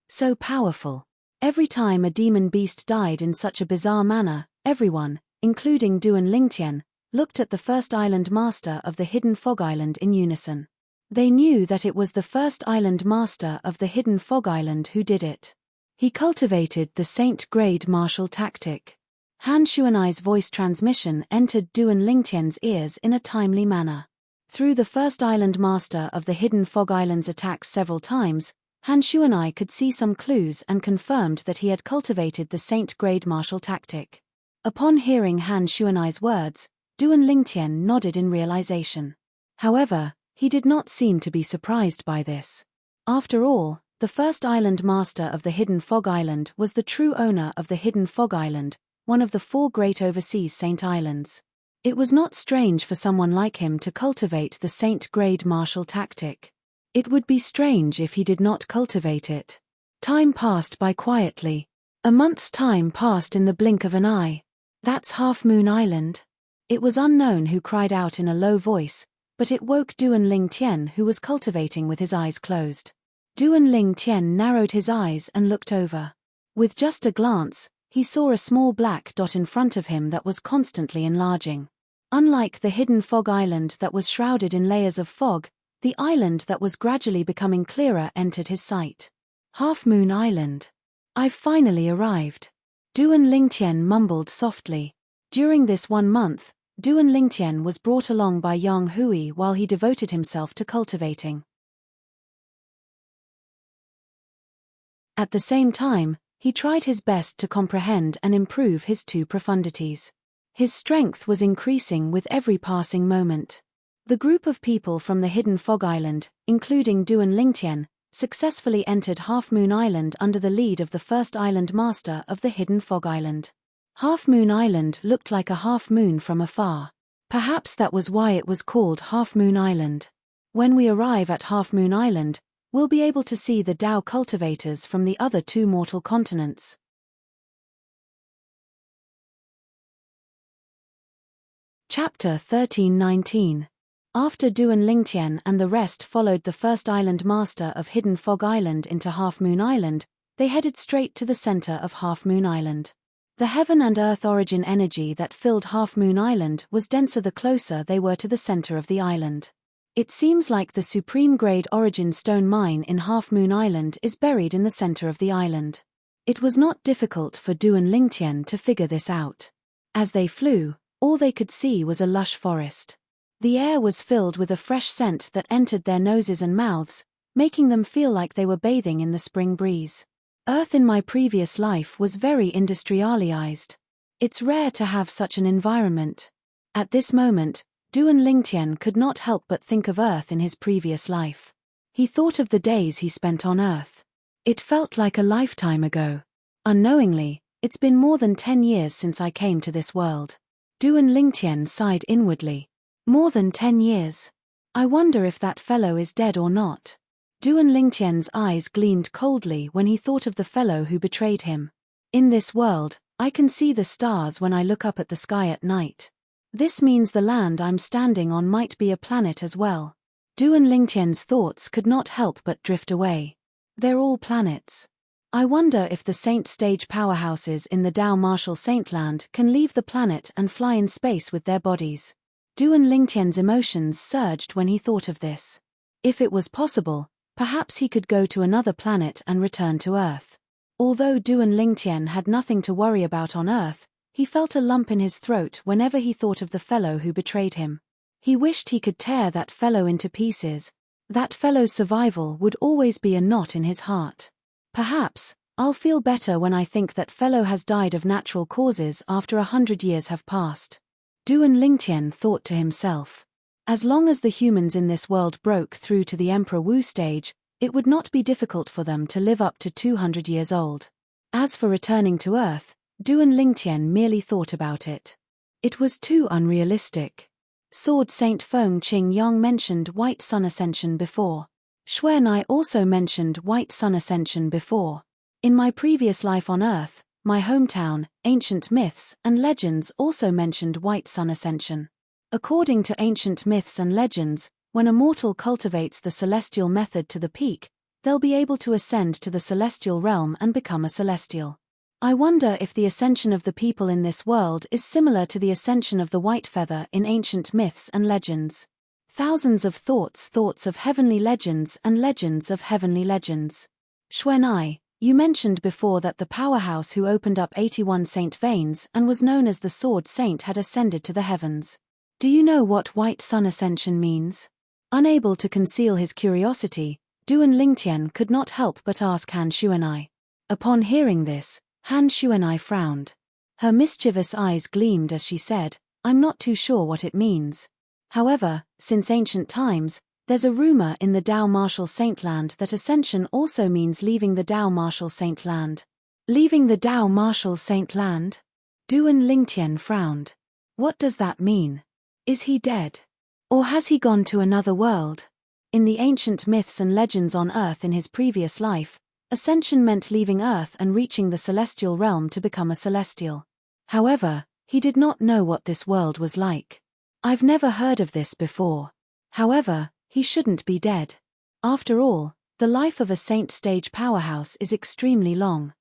S1: So powerful. Every time a demon beast died in such a bizarre manner, everyone, including Duan Lingtian, looked at the first island master of the Hidden Fog Island in unison. They knew that it was the first island master of the Hidden Fog Island who did it. He cultivated the Saint Grade martial tactic. Han Xuanai's voice transmission entered Duan Lingtian's ears in a timely manner. Through the first island master of the Hidden Fog Island's attacks several times, Han Xuanai could see some clues and confirmed that he had cultivated the Saint Grade martial tactic. Upon hearing Han Xuanai's words, Duan Lingtian nodded in realization. However, he did not seem to be surprised by this. After all, the first island master of the Hidden Fog Island was the true owner of the Hidden Fog Island, one of the 4 great overseas Saint Islands. It was not strange for someone like him to cultivate the Saint-grade martial tactic. It would be strange if he did not cultivate it. Time passed by quietly. A month's time passed in the blink of an eye. That's Half Moon Island. It was unknown who cried out in a low voice, but it woke Duan Ling Tian, who was cultivating with his eyes closed. Duan Ling Tian narrowed his eyes and looked over. With just a glance, he saw a small black dot in front of him that was constantly enlarging. Unlike the hidden fog island that was shrouded in layers of fog, the island that was gradually becoming clearer entered his sight. Half Moon Island. I've finally arrived. Duan Lingtian mumbled softly. During this 1 month, Duan Lingtian was brought along by Yang Hui while he devoted himself to cultivating. At the same time, he tried his best to comprehend and improve his 2 profundities. His strength was increasing with every passing moment. The group of people from the hidden fog island, including Duan Lingtian, successfully entered Half Moon Island under the lead of the first island master of the hidden fog island. Half Moon Island looked like a half moon from afar. Perhaps that was why it was called Half Moon Island. When we arrive at Half Moon Island, we'll be able to see the Dao cultivators from the other 2 mortal continents. Chapter 13-19. After Duan Lingtian and the rest followed the first island master of Hidden Fog Island into Half Moon Island, they headed straight to the center of Half Moon Island. The heaven and earth origin energy that filled Half Moon Island was denser the closer they were to the center of the island. It seems like the supreme grade origin stone mine in Half Moon Island is buried in the center of the island. It was not difficult for Duan Lingtian to figure this out. As they flew, all they could see was a lush forest. The air was filled with a fresh scent that entered their noses and mouths, making them feel like they were bathing in the spring breeze. Earth in my previous life was very industrialized. It's rare to have such an environment. At this moment, Duan Lingtian could not help but think of Earth in his previous life. He thought of the days he spent on Earth. It felt like a lifetime ago. Unknowingly, it's been more than 10 years since I came to this world. Duan Lingtian sighed inwardly. More than 10 years. I wonder if that fellow is dead or not. Duan Lingtian's eyes gleamed coldly when he thought of the fellow who betrayed him. In this world, I can see the stars when I look up at the sky at night. This means the land I'm standing on might be a planet as well. Duan Lingtian's thoughts could not help but drift away. They're all planets. I wonder if the Saint stage powerhouses in the Dao Martial Saintland can leave the planet and fly in space with their bodies. Duan Lingtian's emotions surged when he thought of this. If it was possible, perhaps he could go to another planet and return to Earth. Although Duan Lingtian had nothing to worry about on Earth, he felt a lump in his throat whenever he thought of the fellow who betrayed him. He wished he could tear that fellow into pieces. That fellow's survival would always be a knot in his heart. Perhaps, I'll feel better when I think that fellow has died of natural causes after 100 years have passed. Duan Lingtian thought to himself. As long as the humans in this world broke through to the Emperor Wu stage, it would not be difficult for them to live up to 200 years old. As for returning to Earth, Duan Lingtian merely thought about it. It was too unrealistic. Sword Saint Feng Qing Yang mentioned White Sun Ascension before. Xuanai also mentioned White Sun Ascension before. In my previous life on Earth, my hometown, ancient myths and legends also mentioned White Sun Ascension. According to ancient myths and legends, when a mortal cultivates the celestial method to the peak, they'll be able to ascend to the celestial realm and become a celestial. I wonder if the ascension of the people in this world is similar to the ascension of the white feather in ancient myths and legends. Thousands of thoughts of heavenly legends and legends of heavenly legends. Xuanai, you mentioned before that the powerhouse who opened up 81 Saint veins and was known as the Sword Saint had ascended to the heavens. Do you know what White Sun Ascension means? Unable to conceal his curiosity, Duan Lingtian could not help but ask Han Xuanai. Upon hearing this, Han Xuanai frowned. Her mischievous eyes gleamed as she said, I'm not too sure what it means. However, since ancient times, there's a rumor in the Dao Martial Saintland that ascension also means leaving the Dao Martial Saintland. Leaving the Dao Martial Saintland? Duan Lingtian frowned. What does that mean? Is he dead? Or has he gone to another world? In the ancient myths and legends on Earth in his previous life, ascension meant leaving Earth and reaching the celestial realm to become a celestial. However, he did not know what this world was like. I've never heard of this before. However, he shouldn't be dead. After all, the life of a saint stage powerhouse is extremely long.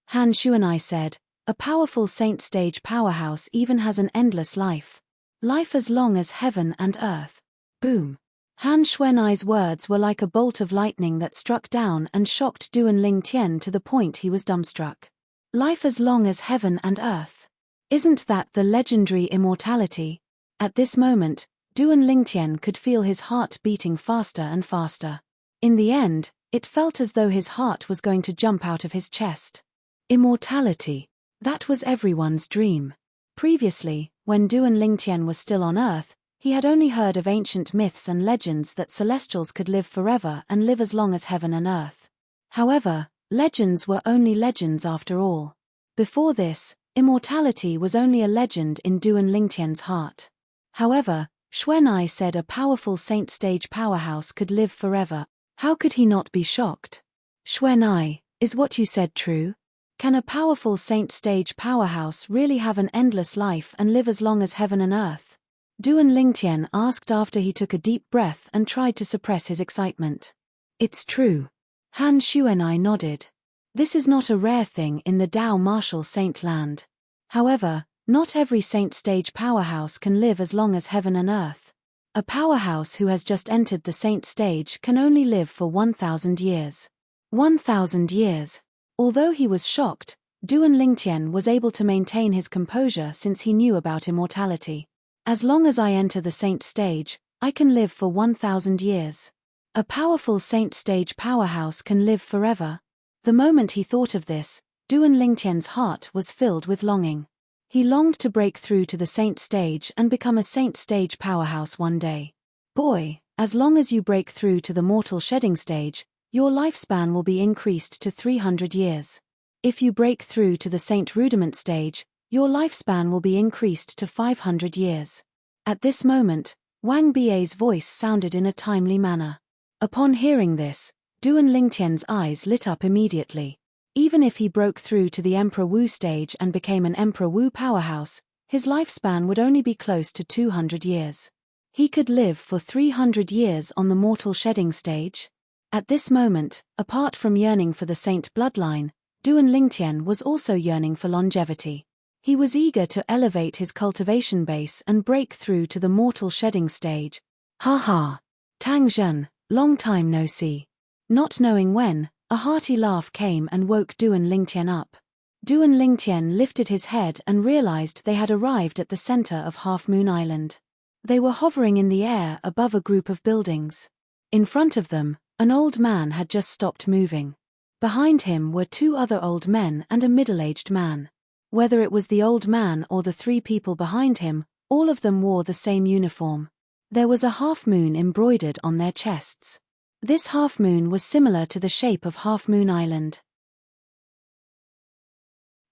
S1: Han Shuanai said, a powerful saint stage powerhouse even has an endless life. Life as long as heaven and earth. Boom. Han Shuanai's words were like a bolt of lightning that struck down and shocked Duan Lingtian to the point he was dumbstruck. Life as long as heaven and earth. Isn't that the legendary immortality? At this moment, Duan Lingtian could feel his heart beating faster and faster. In the end, it felt as though his heart was going to jump out of his chest. Immortality. That was everyone's dream. Previously, when Duan Lingtian was still on Earth, he had only heard of ancient myths and legends that celestials could live forever and live as long as heaven and earth. However, legends were only legends after all. Before this, immortality was only a legend in Duan Lingtian's heart. However, Xuanai said a powerful saint stage powerhouse could live forever. How could he not be shocked? Xuanai, is what you said true? Can a powerful saint stage powerhouse really have an endless life and live as long as heaven and earth? Duan Lingtian asked after he took a deep breath and tried to suppress his excitement. It's true. Han Xuanai nodded. This is not a rare thing in the Dao martial saint land. However, not every saint stage powerhouse can live as long as heaven and earth. A powerhouse who has just entered the saint stage can only live for 1,000 years. 1,000 years. Although he was shocked, Duan Lingtian was able to maintain his composure since he knew about immortality. As long as I enter the saint stage, I can live for 1,000 years. A powerful saint stage powerhouse can live forever. The moment he thought of this, Duan Lingtian's heart was filled with longing. He longed to break through to the saint stage and become a saint stage powerhouse one day. Boy, as long as you break through to the mortal shedding stage, your lifespan will be increased to 300 years. If you break through to the saint rudiment stage, your lifespan will be increased to 500 years. At this moment, Wang Bie's voice sounded in a timely manner. Upon hearing this, Duan Lingtian's eyes lit up immediately. Even if he broke through to the Emperor Wu stage and became an Emperor Wu powerhouse, his lifespan would only be close to 200 years. He could live for 300 years on the mortal shedding stage. At this moment, apart from yearning for the saint bloodline, Duan Lingtian was also yearning for longevity. He was eager to elevate his cultivation base and break through to the mortal shedding stage. Ha ha! Tang Zhen, long time no see. Not knowing when, a hearty laugh came and woke Duan Lingtian up. Duan Lingtian lifted his head and realized they had arrived at the center of Half Moon Island. They were hovering in the air above a group of buildings. In front of them, an old man had just stopped moving. Behind him were two other old men and a middle-aged man. Whether it was the old man or the three people behind him, all of them wore the same uniform. There was a half moon embroidered on their chests. This half moon was similar to the shape of Half Moon Island.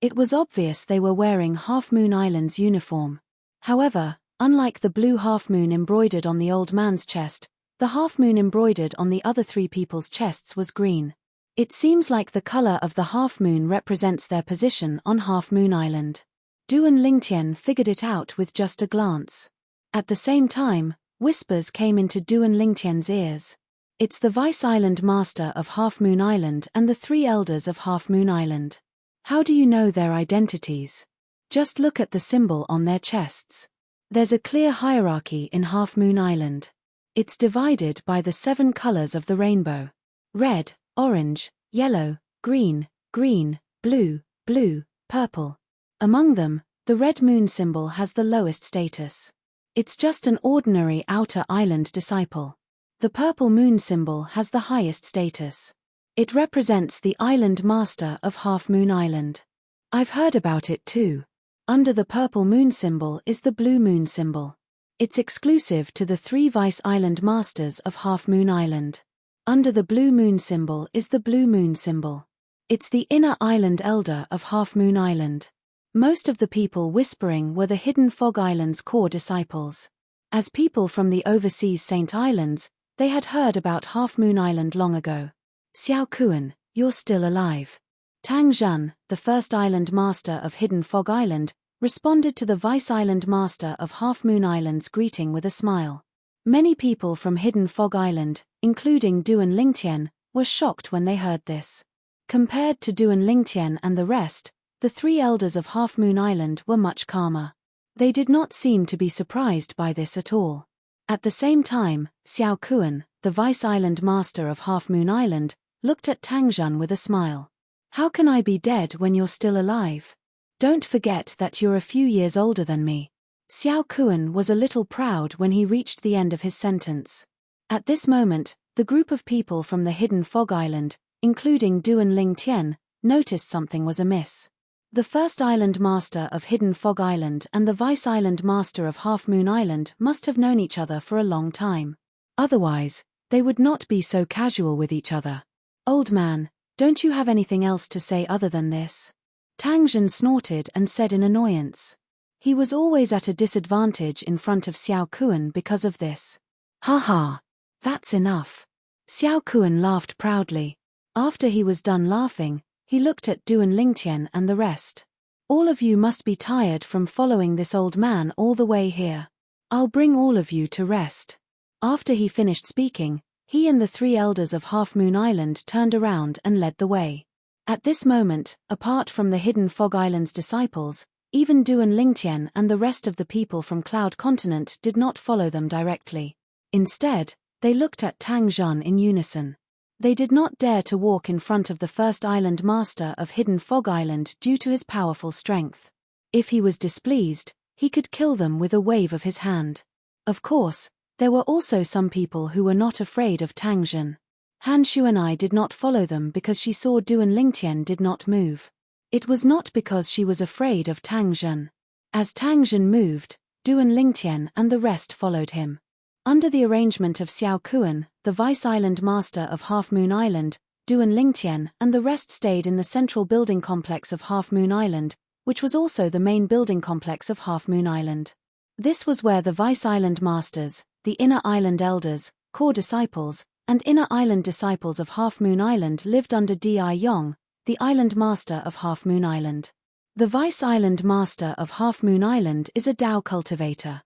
S1: It was obvious they were wearing Half Moon Island's uniform. However, unlike the blue half moon embroidered on the old man's chest, the half moon embroidered on the other three people's chests was green. It seems like the color of the half moon represents their position on Half Moon Island. Duan Lingtian figured it out with just a glance. At the same time, whispers came into Duan Lingtian's ears. It's the Vice Island Master of Half Moon Island and the three elders of Half Moon Island. How do you know their identities? Just look at the symbol on their chests. There's a clear hierarchy in Half Moon Island. It's divided by the 7 colors of the rainbow. Red, orange, yellow, green, blue, purple. Among them, the red moon symbol has the lowest status. It's just an ordinary outer island disciple. The purple moon symbol has the highest status. It represents the island master of Half Moon Island. I've heard about it too. Under the purple moon symbol is the blue moon symbol. It's exclusive to the 3 Vice Island Masters of Half Moon Island. Under the blue moon symbol is the blue moon symbol. It's the inner island elder of Half Moon Island. Most of the people whispering were the Hidden Fog Island's core disciples. As people from the overseas Saint Islands, they had heard about Half Moon Island long ago. Xiao Kuan, you're still alive. Tang Zhan, the first island master of Hidden Fog Island, responded to the vice island master of Half Moon Island's greeting with a smile. Many people from Hidden Fog Island, including Duan Lingtian, were shocked when they heard this. Compared to Duan Lingtian and the rest, the three elders of Half Moon Island were much calmer. They did not seem to be surprised by this at all. At the same time, Xiao Kuan, the vice island master of Half Moon Island, looked at Tang Zhan with a smile. How can I be dead when you're still alive? Don't forget that you're a few years older than me. Xiao Kuan was a little proud when he reached the end of his sentence. At this moment, the group of people from the Hidden Fog Island, including Duan Lingtian, noticed something was amiss. The first island master of Hidden Fog Island and the vice island master of Half Moon Island must have known each other for a long time. Otherwise, they would not be so casual with each other. Old man, don't you have anything else to say other than this? Tang Zhan snorted and said in annoyance. He was always at a disadvantage in front of Xiao Kuan because of this. Ha ha! That's enough. Xiao Kuan laughed proudly. After he was done laughing, he looked at Duan Lingtian and the rest. All of you must be tired from following this old man all the way here. I'll bring all of you to rest. After he finished speaking, he and the three elders of Half Moon Island turned around and led the way. At this moment, apart from the Hidden Fog Island's disciples, even Duan Lingtian and the rest of the people from Cloud Continent did not follow them directly. Instead, they looked at Tang Zhan in unison. They did not dare to walk in front of the first island master of Hidden Fog Island due to his powerful strength. If he was displeased, he could kill them with a wave of his hand. Of course, there were also some people who were not afraid of Tang Zhan. Han Shuanai did not follow them because she saw Duan Lingtian did not move. It was not because she was afraid of Tang Zhan. As Tang Zhan moved, Duan Lingtian and the rest followed him. Under the arrangement of Xiao Kuan, the vice island master of Half Moon Island, Duan Lingtian and the rest stayed in the central building complex of Half Moon Island, which was also the main building complex of Half Moon Island. This was where the vice island masters, the inner island elders, core disciples, and inner island disciples of Half Moon Island lived under Di Yong, the island master of Half Moon Island. The vice island master of Half Moon Island is a Dao cultivator.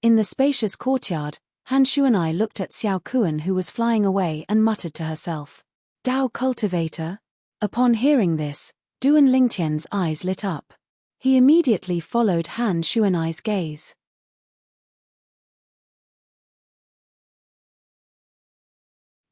S1: In the spacious courtyard, Han Shuanai looked at Xiao Kuan who was flying away and muttered to herself. Dao cultivator? Upon hearing this, Duan Lingtian's eyes lit up. He immediately followed Han Shuanai's gaze.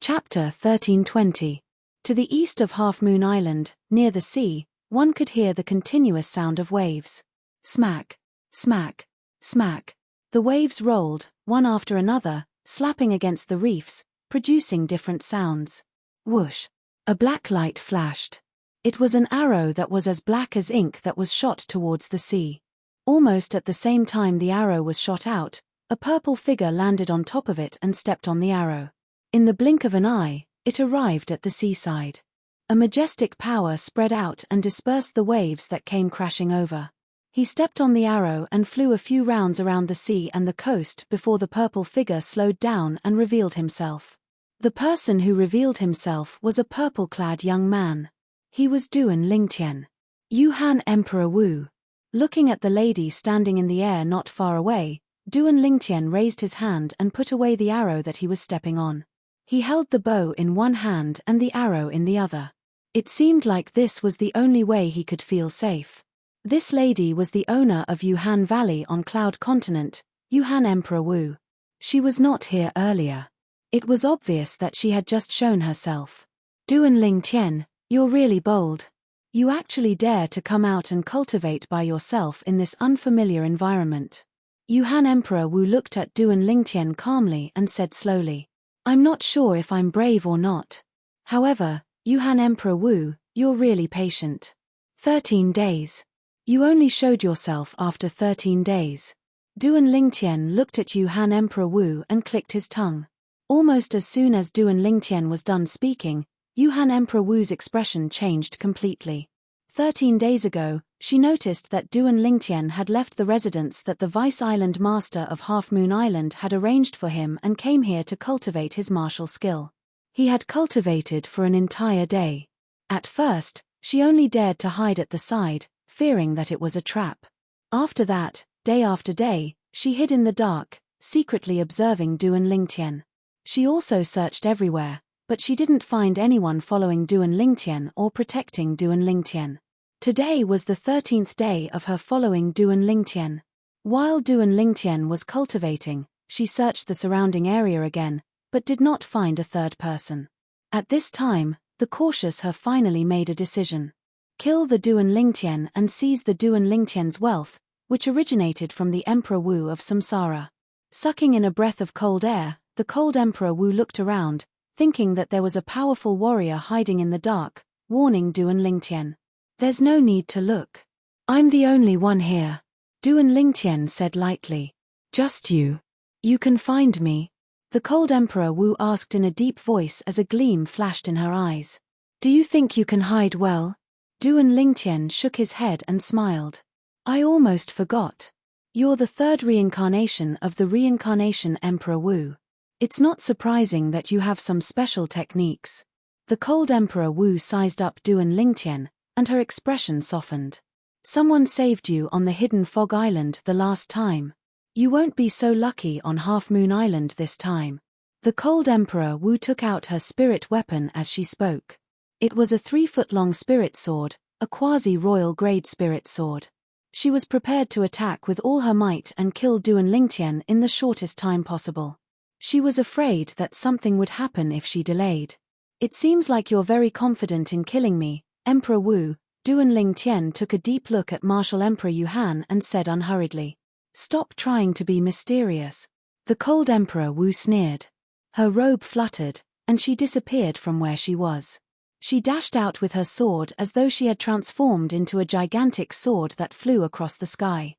S1: Chapter 1320. To the east of Half Moon Island, near the sea, one could hear the continuous sound of waves. Smack, smack, smack. The waves rolled, one after another, slapping against the reefs, producing different sounds. Whoosh! A black light flashed. It was an arrow that was as black as ink that was shot towards the sea. Almost at the same time the arrow was shot out, a purple figure landed on top of it and stepped on the arrow. In the blink of an eye, it arrived at the seaside. A majestic power spread out and dispersed the waves that came crashing over. He stepped on the arrow and flew a few rounds around the sea and the coast before the purple figure slowed down and revealed himself. The person who revealed himself was a purple-clad young man. He was Duan Lingtian. Yuhan Emperor Wu. Looking at the lady standing in the air not far away, Duan Lingtian raised his hand and put away the arrow that he was stepping on. He held the bow in one hand and the arrow in the other. It seemed like this was the only way he could feel safe. This lady was the owner of Yuhan Valley on Cloud Continent, Yuhan Emperor Wu. She was not here earlier. It was obvious that she had just shown herself. Duan Lingtian, you're really bold. You actually dare to come out and cultivate by yourself in this unfamiliar environment. Yuhan Emperor Wu looked at Duan Lingtian calmly and said slowly, I'm not sure if I'm brave or not. However, Yuhan Emperor Wu, you're really patient. 13 days. You only showed yourself after 13 days. Duan Lingtian looked at Yuhan Emperor Wu and clicked his tongue. Almost as soon as Duan Lingtian was done speaking, Yuhan Emperor Wu's expression changed completely. 13 days ago, she noticed that Duan Lingtian had left the residence that the vice-island master of Half Moon Island had arranged for him and came here to cultivate his martial skill. He had cultivated for an entire day. At first, she only dared to hide at the side, fearing that it was a trap. After that, day after day, she hid in the dark, secretly observing Duan Lingtian. She also searched everywhere, but she didn't find anyone following Duan Lingtian or protecting Duan Lingtian. Today was the 13th day of her following Duan Lingtian. While Duan Lingtian was cultivating, she searched the surrounding area again, but did not find a third person. At this time, the cautious her finally made a decision. Kill the Duan Lingtian and seize the Duan Lingtian's wealth, which originated from the Emperor Wu of Samsara. Sucking in a breath of cold air, the cold Emperor Wu looked around, thinking that there was a powerful warrior hiding in the dark, warning Duan Lingtian. "There's no need to look. I'm the only one here," Duan Lingtian said lightly. "Just you. You can find me?" The cold Emperor Wu asked in a deep voice as a gleam flashed in her eyes. "Do you think you can hide well?" Duan Lingtian shook his head and smiled. "I almost forgot. You're the third reincarnation of the reincarnation Emperor Wu. It's not surprising that you have some special techniques." The cold Emperor Wu sized up Duan Lingtian, and her expression softened. "Someone saved you on the hidden fog island the last time. You won't be so lucky on Half Moon Island this time." The cold Emperor Wu took out her spirit weapon as she spoke. It was a 3-foot-long spirit sword, a quasi-royal grade spirit sword. She was prepared to attack with all her might and kill Duan Lingtian in the shortest time possible. She was afraid that something would happen if she delayed. "It seems like you're very confident in killing me, Emperor Wu." Duan Lingtian took a deep look at Martial Emperor Yuhan and said unhurriedly, "Stop trying to be mysterious." The cold Emperor Wu sneered. Her robe fluttered, and she disappeared from where she was. She dashed out with her sword as though she had transformed into a gigantic sword that flew across the sky.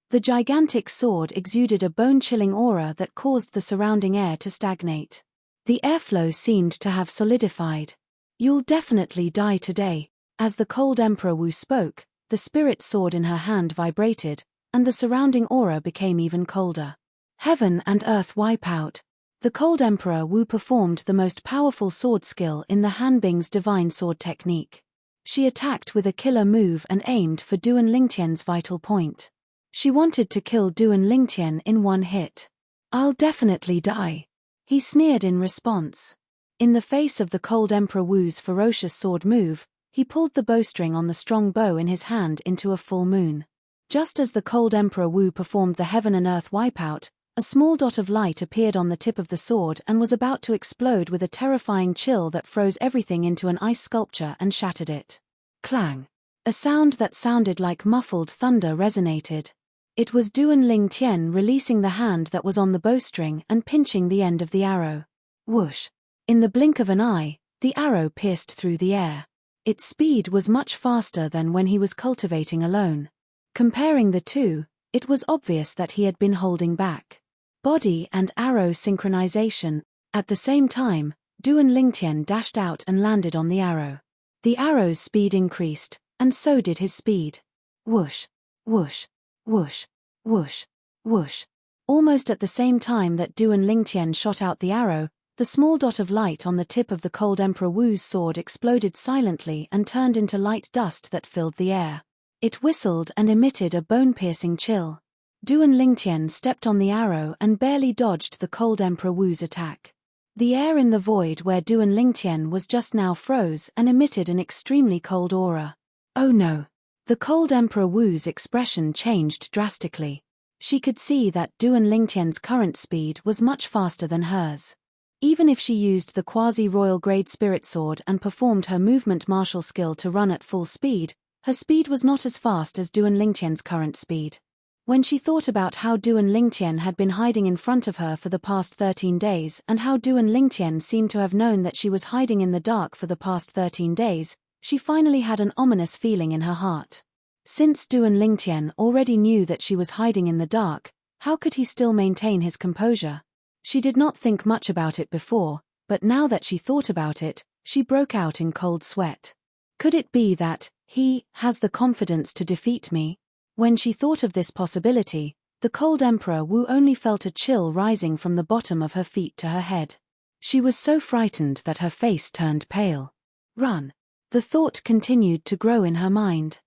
S1: The gigantic sword exuded a bone-chilling aura that caused the surrounding air to stagnate. The airflow seemed to have solidified. "You'll definitely die today." As the cold Emperor Wu spoke, the spirit sword in her hand vibrated, and the surrounding aura became even colder. Heaven and earth wipe out. The cold Emperor Wu performed the most powerful sword skill in the Hanbing's divine sword technique. She attacked with a killer move and aimed for Duan Lingtian's vital point. She wanted to kill Duan Lingtian in one hit. "I'll definitely die," he sneered in response. In the face of the cold Emperor Wu's ferocious sword move, he pulled the bowstring on the strong bow in his hand into a full moon. Just as the cold Emperor Wu performed the heaven and earth wipeout, a small dot of light appeared on the tip of the sword and was about to explode with a terrifying chill that froze everything into an ice sculpture and shattered it. Clang! A sound that sounded like muffled thunder resonated. It was Duan Lingtian releasing the hand that was on the bowstring and pinching the end of the arrow. Whoosh! In the blink of an eye, the arrow pierced through the air. Its speed was much faster than when he was cultivating alone. Comparing the two, it was obvious that he had been holding back. Body and arrow synchronization. At the same time, Duan Lingtian dashed out and landed on the arrow. The arrow's speed increased, and so did his speed. Whoosh! Whoosh! Whoosh! Whoosh! Whoosh! Almost at the same time that Duan Lingtian shot out the arrow, the small dot of light on the tip of the cold Emperor Wu's sword exploded silently and turned into light dust that filled the air. It whistled and emitted a bone-piercing chill. Duan Lingtian stepped on the arrow and barely dodged the cold Emperor Wu's attack. The air in the void where Duan Lingtian was just now froze and emitted an extremely cold aura. "Oh no!" The cold Emperor Wu's expression changed drastically. She could see that Duan Lingtian's current speed was much faster than hers. Even if she used the quasi-royal grade spirit sword and performed her movement martial skill to run at full speed, her speed was not as fast as Duan Lingtian's current speed. When she thought about how Duan Lingtian had been hiding in front of her for the past 13 days and how Duan Lingtian seemed to have known that she was hiding in the dark for the past 13 days, she finally had an ominous feeling in her heart. Since Duan Lingtian already knew that she was hiding in the dark, how could he still maintain his composure? She did not think much about it before, but now that she thought about it, she broke out in cold sweat. Could it be that he has the confidence to defeat me? When she thought of this possibility, the cold Emperor Wu only felt a chill rising from the bottom of her feet to her head. She was so frightened that her face turned pale. Run. The thought continued to grow in her mind.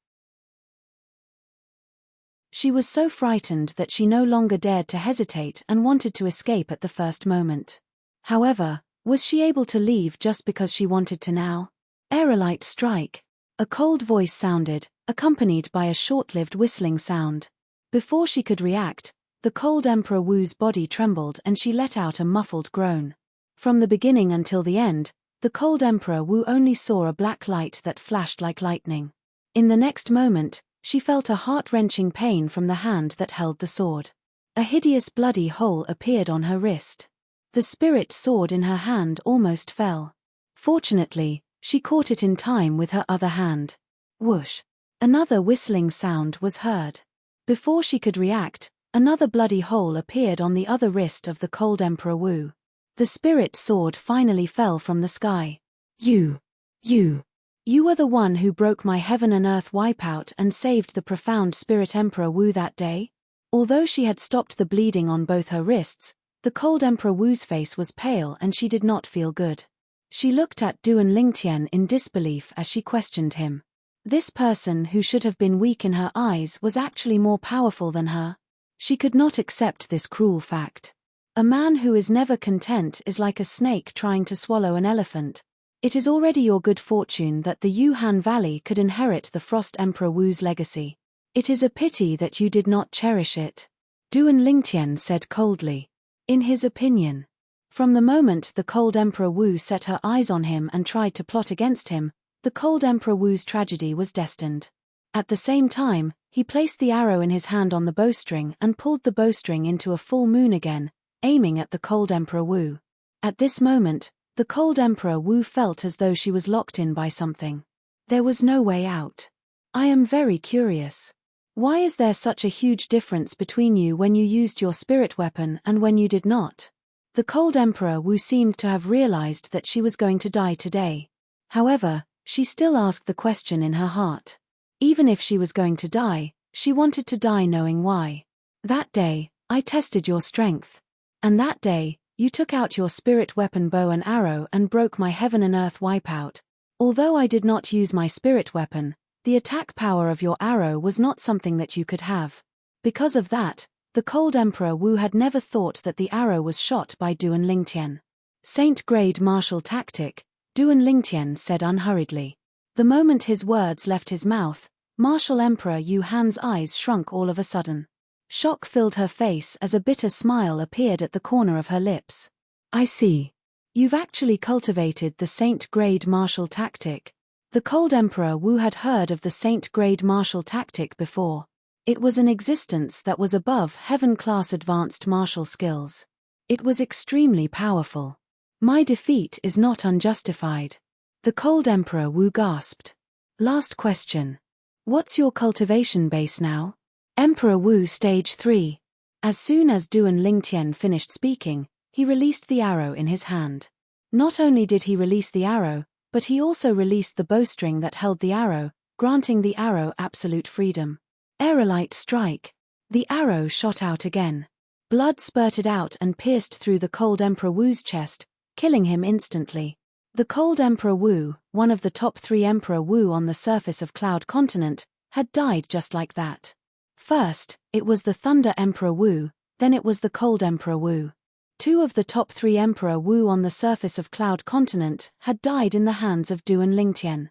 S1: She was so frightened that she no longer dared to hesitate and wanted to escape at the first moment. However, was she able to leave just because she wanted to now? Aerolite strike. A cold voice sounded, accompanied by a short-lived whistling sound. Before she could react, the cold Emperor Wu's body trembled and she let out a muffled groan. From the beginning until the end, the cold Emperor Wu only saw a black light that flashed like lightning. In the next moment, she felt a heart-wrenching pain from the hand that held the sword. A hideous bloody hole appeared on her wrist. The spirit sword in her hand almost fell. Fortunately, she caught it in time with her other hand. Whoosh! Another whistling sound was heard. Before she could react, another bloody hole appeared on the other wrist of the cold Emperor Wu. The spirit sword finally fell from the sky. You were the one who broke my heaven and earth wipeout and saved the profound spirit Emperor Wu that day? Although she had stopped the bleeding on both her wrists, the cold Emperor Wu's face was pale and she did not feel good. She looked at Duan Lingtian in disbelief as she questioned him. This person who should have been weak in her eyes was actually more powerful than her. She could not accept this cruel fact. A man who is never content is like a snake trying to swallow an elephant. It is already your good fortune that the Yuhan Valley could inherit the Frost Emperor Wu's legacy. It is a pity that you did not cherish it. Duan Lingtian said coldly. In his opinion. From the moment the cold Emperor Wu set her eyes on him and tried to plot against him, the cold Emperor Wu's tragedy was destined. At the same time, he placed the arrow in his hand on the bowstring and pulled the bowstring into a full moon again, aiming at the cold Emperor Wu. At this moment, the cold Emperor Wu felt as though she was locked in by something. There was no way out. I am very curious. Why is there such a huge difference between you when you used your spirit weapon and when you did not? The cold Emperor Wu seemed to have realized that she was going to die today. However, she still asked the question in her heart. Even if she was going to die, she wanted to die knowing why. That day, I tested your strength. And that day, you took out your spirit weapon bow and arrow and broke my heaven and earth wipeout. Although I did not use my spirit weapon, the attack power of your arrow was not something that you could have. Because of that, the cold Emperor Wu had never thought that the arrow was shot by Duan Lingtian. Saint-grade martial tactic, Duan Lingtian said unhurriedly. The moment his words left his mouth, Martial Emperor Yu Han's eyes shrunk all of a sudden. Shock filled her face as a bitter smile appeared at the corner of her lips. I see. You've actually cultivated the Saint-grade martial tactic. The cold Emperor Wu had heard of the Saint-grade martial tactic before. It was an existence that was above heaven-class advanced martial skills. It was extremely powerful. My defeat is not unjustified. The cold Emperor Wu gasped. Last question. What's your cultivation base now? Emperor Wu Stage 3. As soon as Duan Lingtian finished speaking, he released the arrow in his hand. Not only did he release the arrow, but he also released the bowstring that held the arrow, granting the arrow absolute freedom. Aerolite strike. The arrow shot out again. Blood spurted out and pierced through the cold Emperor Wu's chest, killing him instantly. The cold Emperor Wu, one of the top 3 Emperor Wu on the surface of Cloud Continent, had died just like that. First, it was the Thunder Emperor Wu, then it was the Cold Emperor Wu. 2 of the top 3 Emperor Wu on the surface of Cloud Continent had died in the hands of Duan Lingtian.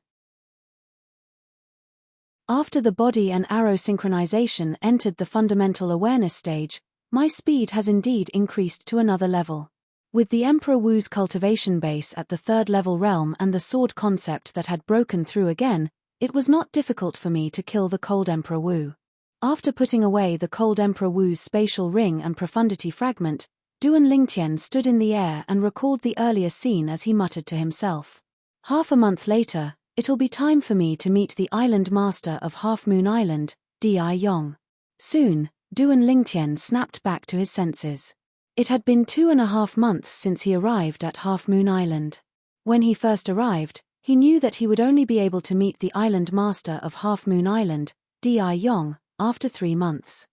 S1: After the body and arrow synchronization entered the fundamental awareness stage, my speed has indeed increased to another level. With the Emperor Wu's cultivation base at the 3rd level realm and the sword concept that had broken through again, it was not difficult for me to kill the Cold Emperor Wu. After putting away the Cold Emperor Wu's spatial ring and profundity fragment, Duan Lingtian stood in the air and recalled the earlier scene as he muttered to himself. Half a month later, it'll be time for me to meet the island master of Half Moon Island, Di Yong. Soon, Duan Lingtian snapped back to his senses. It had been 2.5 months since he arrived at Half Moon Island. When he first arrived, he knew that he would only be able to meet the island master of Half Moon Island, Di Yong, after 3 months.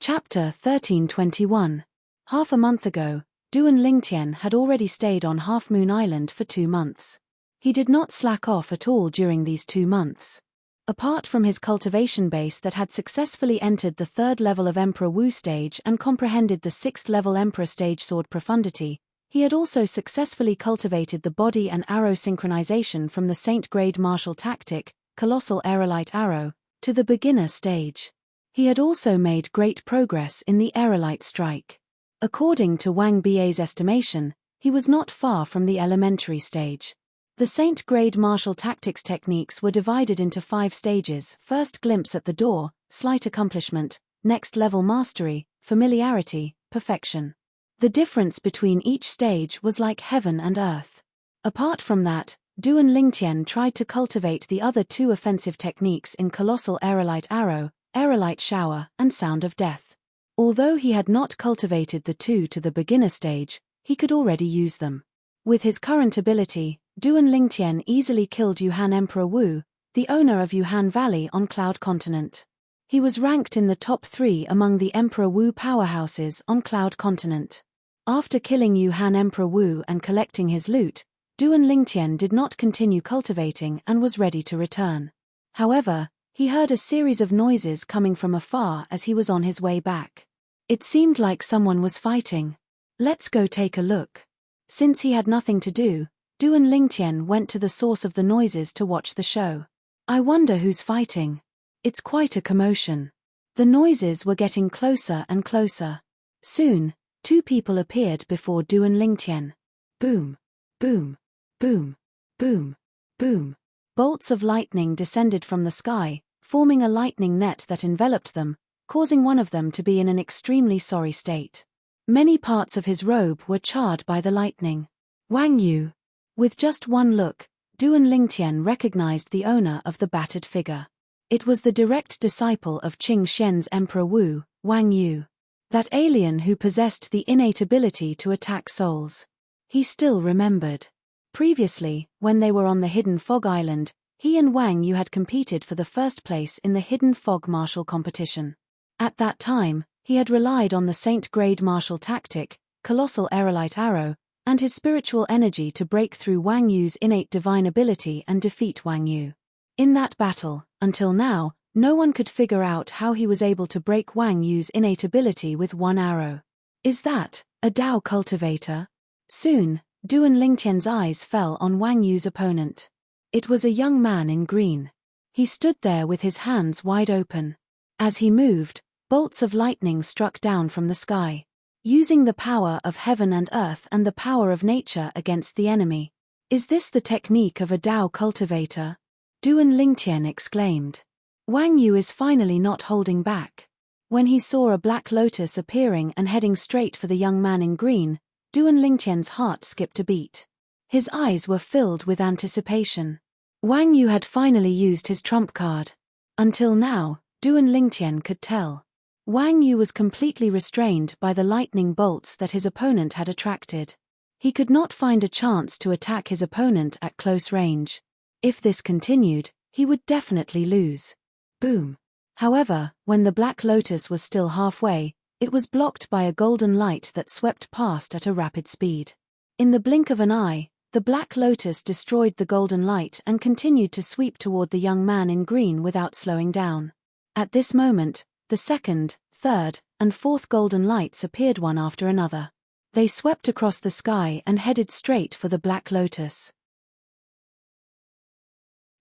S1: Chapter 1321. Half a month ago, Duan Lingtian had already stayed on Half Moon Island for 2 months. He did not slack off at all during these 2 months. Apart from his cultivation base that had successfully entered the 3rd level of Emperor Wu stage and comprehended the 6th level Emperor stage sword profundity, he had also successfully cultivated the body and arrow synchronization from the Saint grade martial tactic, colossal aerolite arrow, to the beginner stage. He had also made great progress in the aerolite strike. According to Wang Bie's estimation, he was not far from the elementary stage. The Saint grade martial tactics techniques were divided into 5 stages: first glimpse at the door, slight accomplishment, next level mastery, familiarity, perfection. The difference between each stage was like heaven and earth. Apart from that, Duan Lingtian tried to cultivate the other 2 offensive techniques in colossal aerolite arrow, aerolite shower, and sound of death. Although he had not cultivated the 2 to the beginner stage, he could already use them. With his current ability, Duan Lingtian easily killed Yuhan Emperor Wu, the owner of Yuhan Valley on Cloud Continent. He was ranked in the top 3 among the Emperor Wu powerhouses on Cloud Continent. After killing Yuhan Emperor Wu and collecting his loot, Duan Lingtian did not continue cultivating and was ready to return. However, he heard a series of noises coming from afar as he was on his way back. It seemed like someone was fighting. Let's go take a look. Since he had nothing to do, Duan Lingtian went to the source of the noises to watch the show. I wonder who's fighting. It's quite a commotion. The noises were getting closer and closer. Soon, 2 people appeared before Duan Lingtian. Boom, boom, boom, boom, boom. Bolts of lightning descended from the sky, forming a lightning net that enveloped them, causing one of them to be in an extremely sorry state. Many parts of his robe were charred by the lightning. Wang Yu. With just one look, Duan Lingtian recognized the owner of the battered figure. It was the direct disciple of Qing Xian's Emperor Wu, Wang Yu. That alien who possessed the innate ability to attack souls. He still remembered. Previously, when they were on the Hidden Fog Island, he and Wang Yu had competed for the first place in the Hidden Fog martial competition. At that time, he had relied on the Saint grade martial tactic, colossal aerolite arrow, and his spiritual energy to break through Wang Yu's innate divine ability and defeat Wang Yu. In that battle, until now, no one could figure out how he was able to break Wang Yu's innate ability with one arrow. Is that a Dao cultivator? Soon, Duan Lingtian's eyes fell on Wang Yu's opponent. It was a young man in green. He stood there with his hands wide open. As he moved, bolts of lightning struck down from the sky. Using the power of heaven and earth and the power of nature against the enemy. Is this the technique of a Dao cultivator? Duan Lingtian exclaimed. Wang Yu is finally not holding back. When he saw a black lotus appearing and heading straight for the young man in green, Duan Lingtian's heart skipped a beat. His eyes were filled with anticipation. Wang Yu had finally used his trump card. Until now, Duan Lingtian could tell. Wang Yu was completely restrained by the lightning bolts that his opponent had attracted. He could not find a chance to attack his opponent at close range. If this continued, he would definitely lose. Boom. However, when the Black Lotus was still halfway, it was blocked by a golden light that swept past at a rapid speed. In the blink of an eye, the Black Lotus destroyed the golden light and continued to sweep toward the young man in green without slowing down. At this moment, the 2nd, 3rd, and 4th golden lights appeared one after another. They swept across the sky and headed straight for the Black Lotus.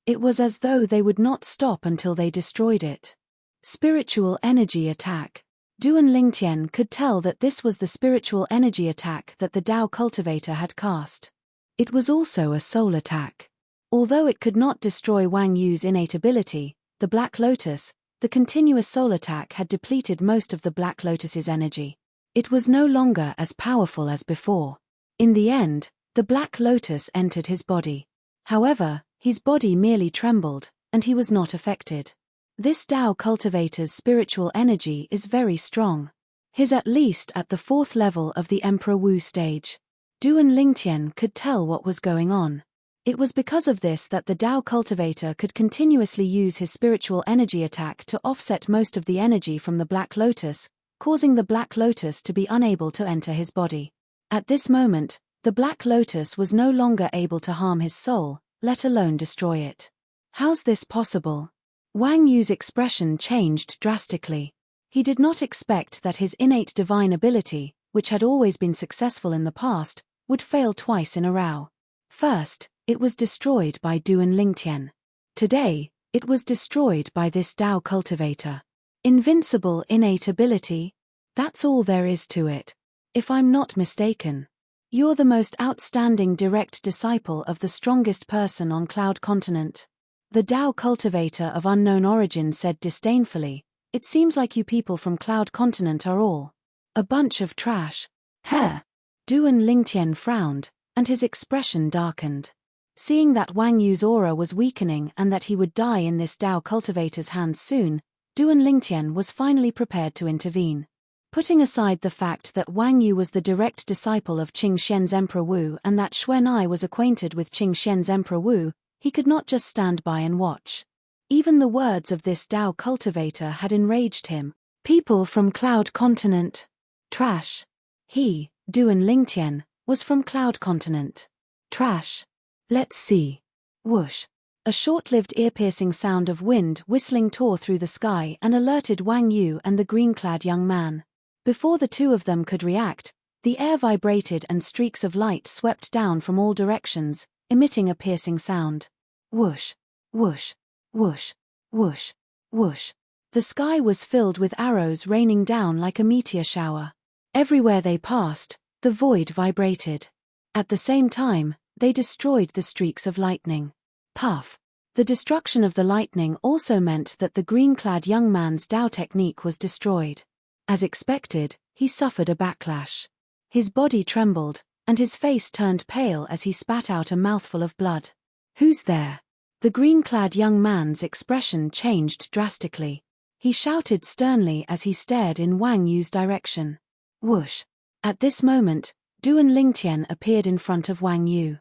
S1: It was as though they would not stop until they destroyed it. Spiritual energy attack. Duan Lingtian could tell that this was the spiritual energy attack that the Dao cultivator had cast. It was also a soul attack. Although it could not destroy Wang Yu's innate ability, the Black Lotus, the continuous soul attack had depleted most of the Black Lotus's energy. It was no longer as powerful as before. In the end, the Black Lotus entered his body. However, his body merely trembled, and he was not affected. This Tao cultivator's spiritual energy is very strong. His at least at the 4th level of the Emperor Wu stage. Duan Lingtian could tell what was going on. It was because of this that the Tao cultivator could continuously use his spiritual energy attack to offset most of the energy from the Black Lotus, causing the Black Lotus to be unable to enter his body. At this moment, the Black Lotus was no longer able to harm his soul, let alone destroy it. How's this possible? Wang Yu's expression changed drastically. He did not expect that his innate divine ability, which had always been successful in the past, would fail twice in a row. First, it was destroyed by Duan Lingtian. Today, it was destroyed by this Tao cultivator. Invincible innate ability? That's all there is to it. If I'm not mistaken. You're the most outstanding direct disciple of the strongest person on Cloud Continent. The Tao cultivator of unknown origin said disdainfully, "It seems like you people from Cloud Continent are all a bunch of trash." Heh! Duan Lingtian frowned, and his expression darkened. Seeing that Wang Yu's aura was weakening and that he would die in this Tao cultivator's hands soon, Duan Lingtian was finally prepared to intervene. Putting aside the fact that Wang Yu was the direct disciple of Qing Xian's Emperor Wu and that Xuan Ai was acquainted with Qing Xian's Emperor Wu, he could not just stand by and watch. Even the words of this Tao cultivator had enraged him. People from Cloud Continent. Trash. He, Duan Lingtian, was from Cloud Continent. Trash. Let's see. Whoosh. A short-lived ear-piercing sound of wind whistling tore through the sky and alerted Wang Yu and the green-clad young man. Before the two of them could react, the air vibrated and streaks of light swept down from all directions, emitting a piercing sound. Whoosh, whoosh, whoosh, whoosh, whoosh. The sky was filled with arrows raining down like a meteor shower. Everywhere they passed, the void vibrated. At the same time, they destroyed the streaks of lightning. Puff. The destruction of the lightning also meant that the green-clad young man's Tao technique was destroyed. As expected, he suffered a backlash. His body trembled, and his face turned pale as he spat out a mouthful of blood. Who's there? The green-clad young man's expression changed drastically. He shouted sternly as he stared in Wang Yu's direction. Whoosh. At this moment, Duan Lingtian appeared in front of Wang Yu.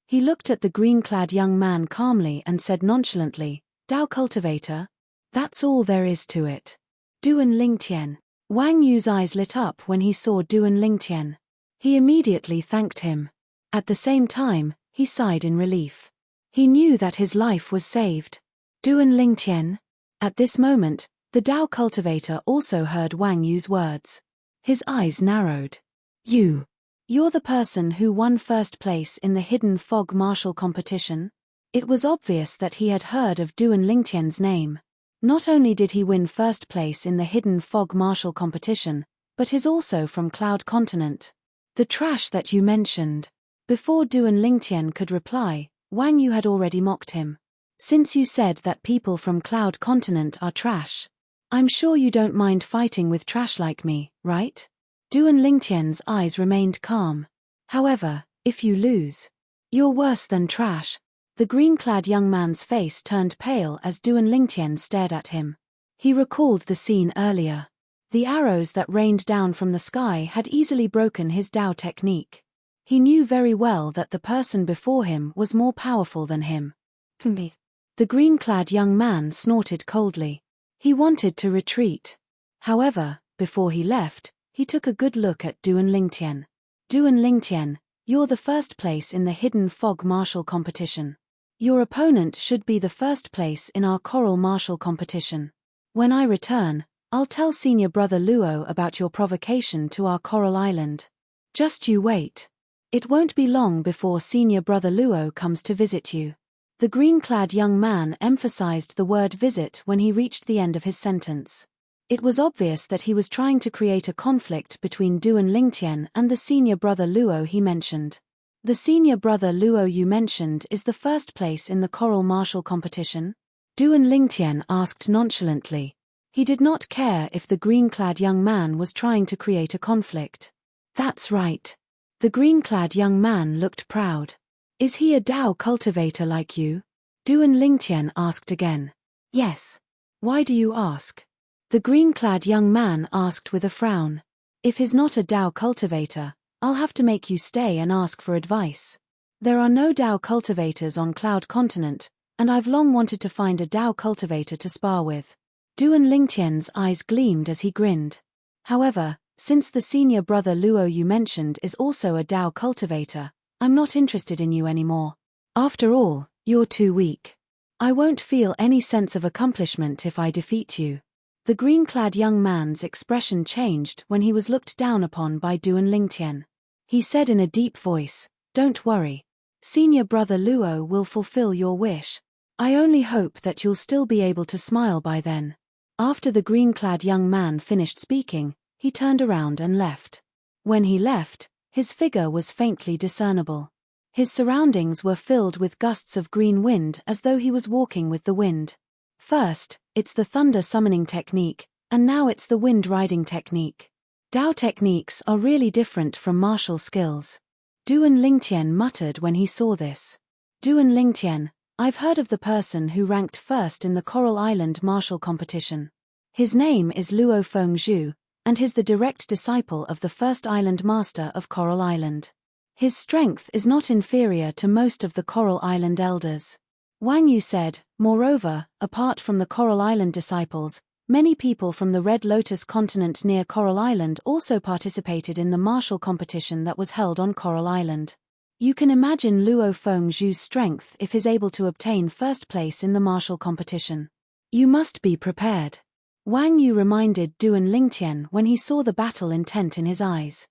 S1: He looked at the green-clad young man calmly and said nonchalantly, "Tao cultivator? That's all there is to it." Duan Lingtian. Wang Yu's eyes lit up when he saw Duan Lingtian. He immediately thanked him. At the same time, he sighed in relief. He knew that his life was saved. Duan Lingtian. At this moment, the Tao cultivator also heard Wang Yu's words. His eyes narrowed. You're the person who won first place in the Hidden Fog Martial competition? It was obvious that he had heard of Duan Lingtian's name. Not only did he win first place in the Hidden Fog Martial competition, but he's also from Cloud Continent. The trash that you mentioned. Before Duan Lingtian could reply, Wang Yu had already mocked him. Since you said that people from Cloud Continent are trash, I'm sure you don't mind fighting with trash like me, right? Duan Lingtian's eyes remained calm. However, if you lose, you're worse than trash. The green-clad young man's face turned pale as Duan Lingtian stared at him. He recalled the scene earlier. The arrows that rained down from the sky had easily broken his Tao technique. He knew very well that the person before him was more powerful than him. The green-clad young man snorted coldly. He wanted to retreat. However, before he left, he took a good look at Duan Lingtian. Duan Lingtian, you're the first place in the Hidden Fog Martial competition. Your opponent should be the first place in our Coral Martial competition. When I return, I'll tell Senior Brother Luo about your provocation to our Coral Island. Just you wait. It won't be long before Senior Brother Luo comes to visit you. The green-clad young man emphasized the word visit when he reached the end of his sentence. It was obvious that he was trying to create a conflict between Duan Lingtian and the Senior Brother Luo he mentioned. The Senior Brother Luo you mentioned is the first place in the Coral Martial competition? Duan Lingtian asked nonchalantly. He did not care if the green-clad young man was trying to create a conflict. That's right. The green-clad young man looked proud. Is he a Tao cultivator like you? Duan Lingtian asked again. Yes. Why do you ask? The green-clad young man asked with a frown. If he's not a Dao cultivator, I'll have to make you stay and ask for advice. There are no Dao cultivators on Cloud Continent, and I've long wanted to find a Dao cultivator to spar with. Duan Lingtian's eyes gleamed as he grinned. However, since the senior brother Luo you mentioned is also a Dao cultivator, I'm not interested in you anymore. After all, you're too weak. I won't feel any sense of accomplishment if I defeat you. The green-clad young man's expression changed when he was looked down upon by Duan Lingtian. He said in a deep voice, "Don't worry. Senior brother Luo will fulfill your wish. I only hope that you'll still be able to smile by then." After the green-clad young man finished speaking, he turned around and left. When he left, his figure was faintly discernible. His surroundings were filled with gusts of green wind as though he was walking with the wind. First, it's the thunder summoning technique, and now it's the wind riding technique. Dao techniques are really different from martial skills. Duan Lingtian muttered when he saw this. Duan Lingtian, I've heard of the person who ranked first in the Coral Island martial competition. His name is Luo Fengzhu, and he's the direct disciple of the first island master of Coral Island. His strength is not inferior to most of the Coral Island elders. Wang Yu said, moreover, apart from the Coral Island disciples, many people from the Red Lotus continent near Coral Island also participated in the martial competition that was held on Coral Island. You can imagine Luo Fengzhu's strength if he's able to obtain first place in the martial competition. You must be prepared. Wang Yu reminded Duan Lingtian when he saw the battle intent in his eyes.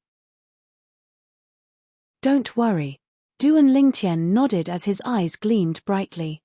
S1: Don't worry. Duan Lingtian nodded as his eyes gleamed brightly.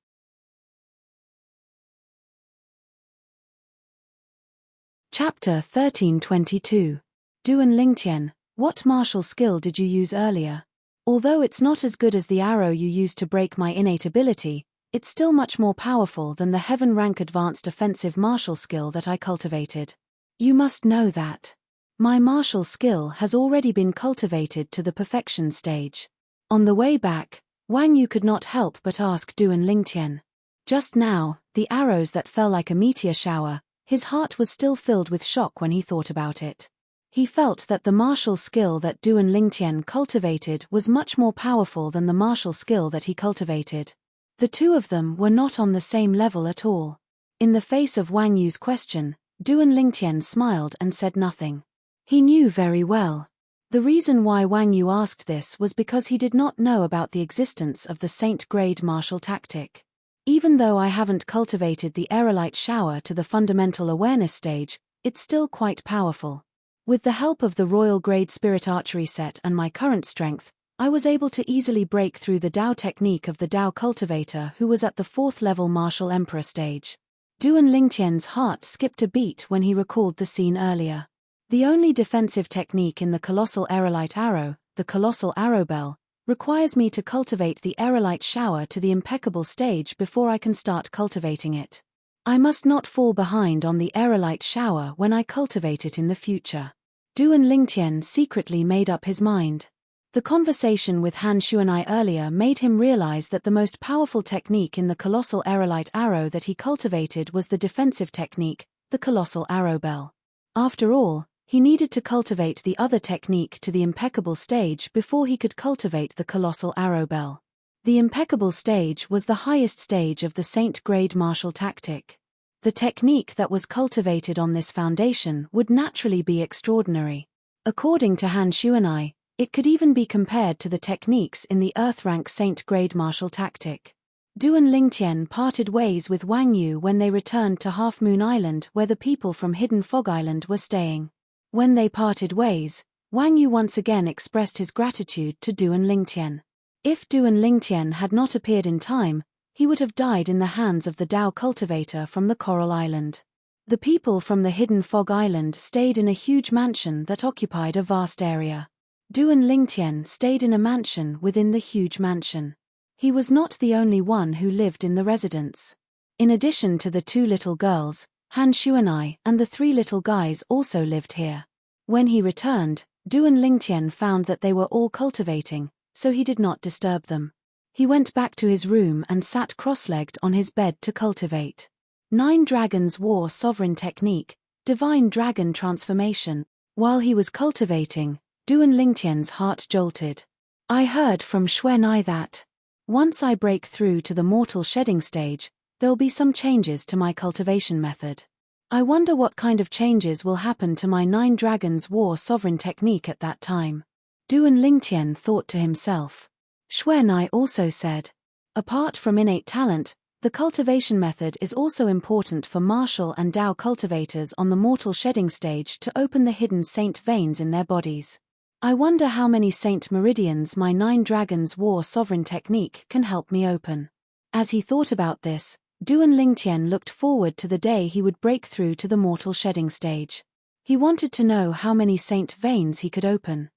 S1: Chapter 1322. Duan Lingtian, what martial skill did you use earlier? Although it's not as good as the arrow you used to break my innate ability, it's still much more powerful than the heaven-rank advanced offensive martial skill that I cultivated. You must know that. My martial skill has already been cultivated to the perfection stage. On the way back, Wang Yu could not help but ask Duan Lingtian. Just now, the arrows that fell like a meteor shower, his heart was still filled with shock when he thought about it. He felt that the martial skill that Duan Lingtian cultivated was much more powerful than the martial skill that he cultivated. The two of them were not on the same level at all. In the face of Wang Yu's question, Duan Lingtian smiled and said nothing. He knew very well. The reason why Wang Yu asked this was because he did not know about the existence of the Saint-grade martial tactic. Even though I haven't cultivated the aerolite shower to the fundamental awareness stage, it's still quite powerful. With the help of the Royal Grade Spirit Archery set and my current strength, I was able to easily break through the Dao technique of the Dao cultivator who was at the 4th level martial emperor stage. Duan Lingtian's heart skipped a beat when he recalled the scene earlier. The only defensive technique in the colossal aerolite arrow, the colossal arrow bell, requires me to cultivate the aerolite shower to the impeccable stage before I can start cultivating it. I must not fall behind on the aerolite shower when I cultivate it in the future. Duan Lingtian secretly made up his mind. The conversation with Han Xuanai earlier made him realize that the most powerful technique in the colossal aerolite arrow that he cultivated was the defensive technique, the colossal arrow bell. After all, he needed to cultivate the other technique to the impeccable stage before he could cultivate the colossal arrow bell. The impeccable stage was the highest stage of the Saint-grade martial tactic. The technique that was cultivated on this foundation would naturally be extraordinary. According to Han Xuanai, it could even be compared to the techniques in the Earth-rank Saint-grade martial tactic. Duan Lingtian parted ways with Wang Yu when they returned to Half Moon Island where the people from Hidden Fog Island were staying. When they parted ways, Wang Yu once again expressed his gratitude to Duan Lingtian. If Duan Lingtian had not appeared in time, he would have died in the hands of the Dao cultivator from the Coral Island. The people from the Hidden Fog Island stayed in a huge mansion that occupied a vast area. Duan Lingtian stayed in a mansion within the huge mansion. He was not the only one who lived in the residence. In addition to the 2 little girls, Han Xuanai and the 3 little guys also lived here. When he returned, Duan Lingtian found that they were all cultivating, so he did not disturb them. He went back to his room and sat cross-legged on his bed to cultivate 9 Dragons War Sovereign Technique, Divine Dragon Transformation. While he was cultivating, Duan Lingtian's heart jolted. I heard from Xuanai that once I break through to the mortal shedding stage, there'll be some changes to my cultivation method. I wonder what kind of changes will happen to my 9 Dragons War Sovereign Technique at that time. Duan Lingtian thought to himself. Xuanai also said, apart from innate talent, the cultivation method is also important for martial and Dao cultivators on the mortal shedding stage to open the hidden saint veins in their bodies. I wonder how many saint meridians my 9 Dragons War Sovereign Technique can help me open. As he thought about this, Duan Lingtian looked forward to the day he would break through to the mortal shedding stage. He wanted to know how many saint veins he could open.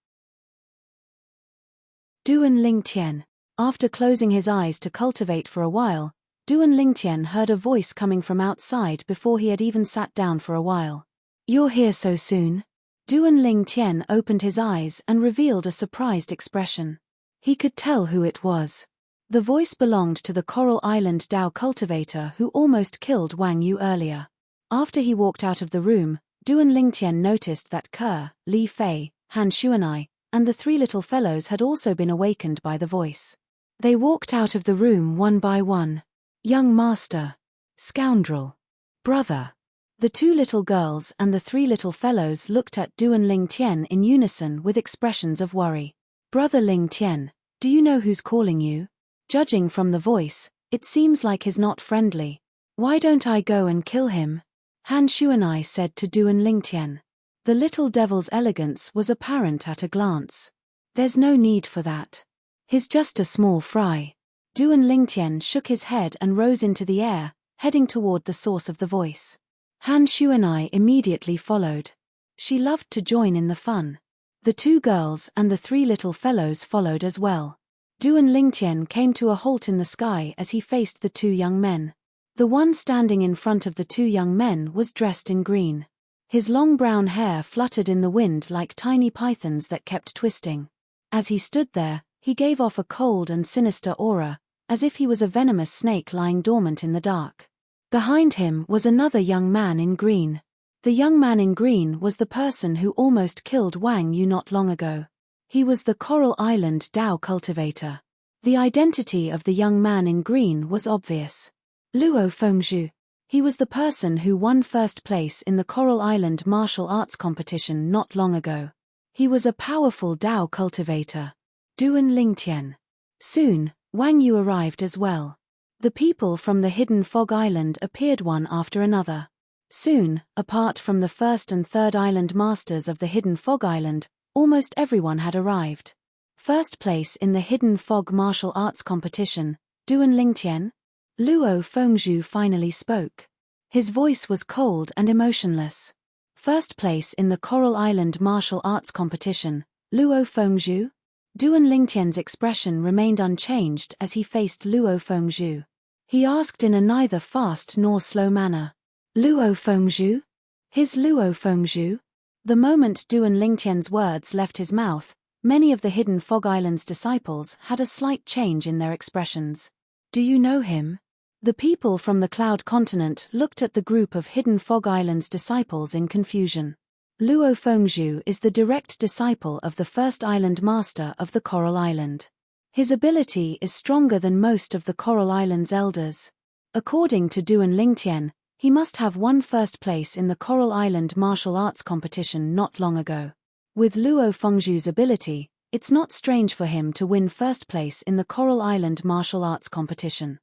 S1: Duan Lingtian. After closing his eyes to cultivate for a while, Duan Lingtian heard a voice coming from outside before he had even sat down for a while. You're here so soon? Duan Lingtian opened his eyes and revealed a surprised expression. He could tell who it was. The voice belonged to the Coral Island Dao cultivator who almost killed Wang Yu earlier. After he walked out of the room, Duan Lingtian noticed that Ke, Li Fei, Han Xuanai, and the 3 little fellows had also been awakened by the voice. They walked out of the room one by one. Young master. Scoundrel. Brother. The 2 little girls and the 3 little fellows looked at Duan Lingtian in unison with expressions of worry. Brother Lingtian, do you know who's calling you? Judging from the voice, it seems like he's not friendly. Why don't I go and kill him? Han Xuanai said to Duan Lingtian. The little devil's elegance was apparent at a glance. There's no need for that. He's just a small fry. Duan Lingtian shook his head and rose into the air, heading toward the source of the voice. Han Xuanai immediately followed. She loved to join in the fun. The 2 girls and the 3 little fellows followed as well. Duan Lingtian came to a halt in the sky as he faced the 2 young men. The one standing in front of the 2 young men was dressed in green. His long brown hair fluttered in the wind like tiny pythons that kept twisting. As he stood there, he gave off a cold and sinister aura, as if he was a venomous snake lying dormant in the dark. Behind him was another young man in green. The young man in green was the person who almost killed Wang Yu not long ago. He was the Coral Island Dao cultivator. The identity of the young man in green was obvious. Luo Fengzhu. He was the person who won first place in the Coral Island martial arts competition not long ago. He was a powerful Dao cultivator. Duan Lingtian. Soon, Wang Yu arrived as well. The people from the Hidden Fog Island appeared one after another. Soon, apart from the 1st and 3rd island masters of the Hidden Fog Island, almost everyone had arrived. First place in the Hidden Fog martial arts competition, Duan Lingtian. Luo Fengzhu finally spoke. His voice was cold and emotionless. First place in the Coral Island martial arts competition, Luo Fengzhu. Duan Lingtian's expression remained unchanged as he faced Luo Fengzhu. He asked in a neither fast nor slow manner. Luo Fengzhu? His Luo Fengzhu? The moment Duan Lingtian's words left his mouth, many of the Hidden Fog Island's disciples had a slight change in their expressions. Do you know him? The people from the Cloud Continent looked at the group of Hidden Fog Island's disciples in confusion. Luo Fengzhu is the direct disciple of the 1st island master of the Coral Island. His ability is stronger than most of the Coral Island's elders. According to Duan Lingtian, he must have won first place in the Coral Island martial arts competition not long ago. With Luo Fengzhu's ability, it's not strange for him to win first place in the Coral Island martial arts competition.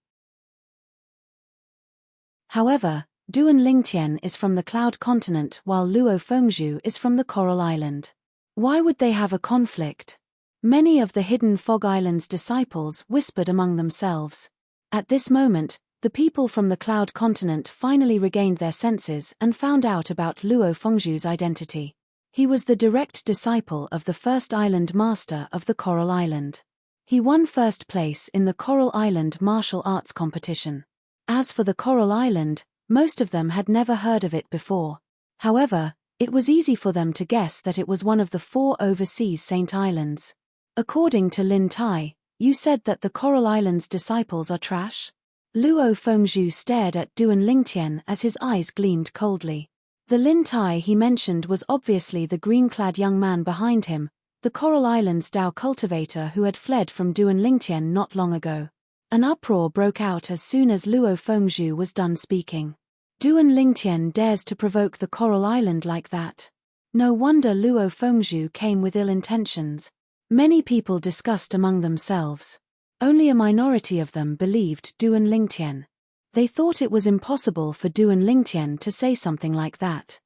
S1: However, Duan Lingtian is from the Cloud Continent while Luo Fengzhu is from the Coral Island. Why would they have a conflict? Many of the Hidden Fog Island's disciples whispered among themselves. At this moment, the people from the Cloud Continent finally regained their senses and found out about Luo Fengzhu's identity. He was the direct disciple of the 1st island master of the Coral Island. He won first place in the Coral Island martial arts competition. As for the Coral Island, most of them had never heard of it before. However, it was easy for them to guess that it was one of the 4 overseas Saint Islands. According to Lin Tai, You said that the Coral Island's disciples are trash? Luo Fengzhu stared at Duan Lingtian as his eyes gleamed coldly. The Lin Tai he mentioned was obviously the green-clad young man behind him, the Coral Island's Dao cultivator who had fled from Duan Lingtian not long ago. An uproar broke out as soon as Luo Fengzhu was done speaking. Duan Lingtian dares to provoke the Coral Island like that. No wonder Luo Fengzhu came with ill intentions. Many people discussed among themselves. Only a minority of them believed Duan Lingtian. They thought it was impossible for Duan Lingtian to say something like that.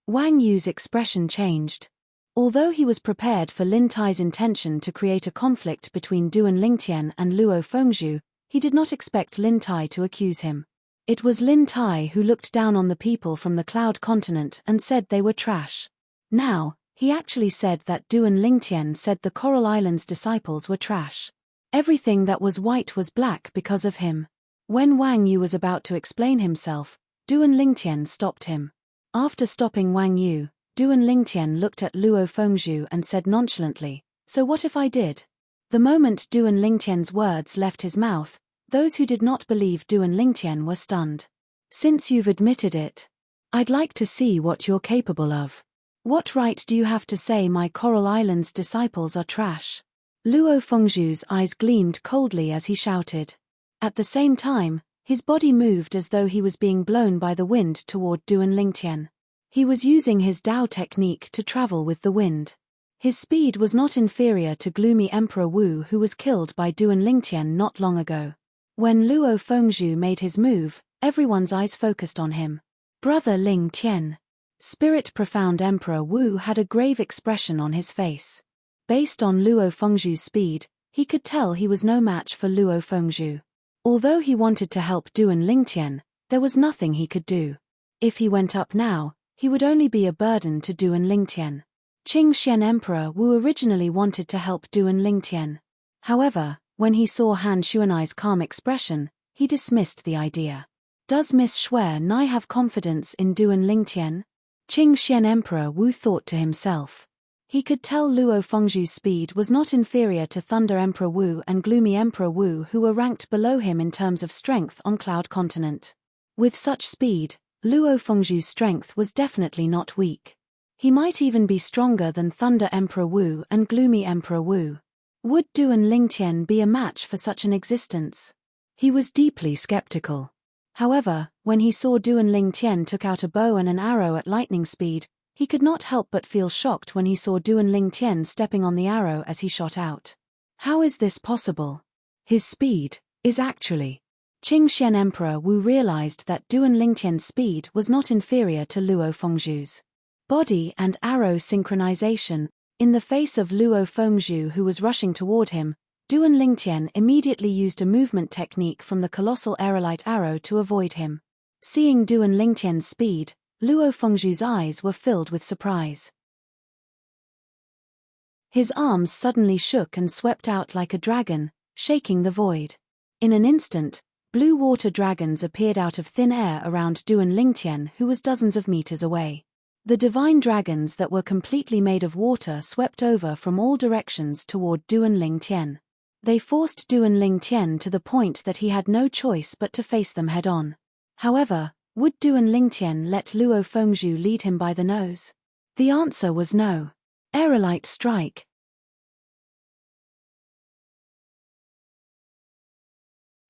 S1: Wang Yu's expression changed. Although he was prepared for Lin Tai's intention to create a conflict between Duan Lingtian and Luo Fengzhu, he did not expect Lin Tai to accuse him. It was Lin Tai who looked down on the people from the Cloud Continent and said they were trash. Now, he actually said that Duan Lingtian said the Coral Island's disciples were trash. Everything that was white was black because of him. When Wang Yu was about to explain himself, Duan Lingtian stopped him. After stopping Wang Yu, Duan Lingtian looked at Luo Fengzhu and said nonchalantly, "So what if I did?" The moment Duan Lingtian's words left his mouth, those who did not believe Duan Lingtian were stunned. "Since you've admitted it, I'd like to see what you're capable of. What right do you have to say my Coral Island's disciples are trash?" Luo Fengzhu's eyes gleamed coldly as he shouted. At the same time, his body moved as though he was being blown by the wind toward Duan Lingtian. He was using his Dao technique to travel with the wind. His speed was not inferior to gloomy Emperor Wu, who was killed by Duan Lingtian not long ago. When Luo Fengzhu made his move, everyone's eyes focused on him. Brother Ling Tian. Spirit Profound Emperor Wu had a grave expression on his face. Based on Luo Fengzhu's speed, he could tell he was no match for Luo Fengzhu. Although he wanted to help Duan Lingtian, there was nothing he could do. If he went up now, he would only be a burden to Duan Lingtian. Qingxian Emperor Wu originally wanted to help Duan Lingtian. However, when he saw Han Xuanai's calm expression, he dismissed the idea. Does Miss Xue Nai have confidence in Duan Lingtian? Qingxian Emperor Wu thought to himself. He could tell Luo Fengzhu's speed was not inferior to Thunder Emperor Wu and Gloomy Emperor Wu, who were ranked below him in terms of strength on Cloud Continent. With such speed, Luo Fengzhu's strength was definitely not weak. He might even be stronger than Thunder Emperor Wu and Gloomy Emperor Wu. Would Duan Lingtian be a match for such an existence? He was deeply skeptical. However, when he saw Duan Lingtian took out a bow and an arrow at lightning speed, he could not help but feel shocked when he saw Duan Lingtian stepping on the arrow as he shot out. How is this possible? His speed is actually... Qingxian Emperor Wu realized that Duan Lingtian's speed was not inferior to Luo Fengzhu's. Body and arrow synchronization. In the face of Luo Fengzhu, who was rushing toward him, Duan Lingtian immediately used a movement technique from the colossal aerolite arrow to avoid him. Seeing Duan Lingtian's speed, Luo Fengzhu's eyes were filled with surprise. His arms suddenly shook and swept out like a dragon, shaking the void. In an instant, blue water dragons appeared out of thin air around Duan Lingtian, who was dozens of meters away. The divine dragons that were completely made of water swept over from all directions toward Duan Lingtian. They forced Duan Lingtian to the point that he had no choice but to face them head-on. However, would Duan Lingtian let Luo Fengzhu lead him by the nose? The answer was no. Aerolite strike.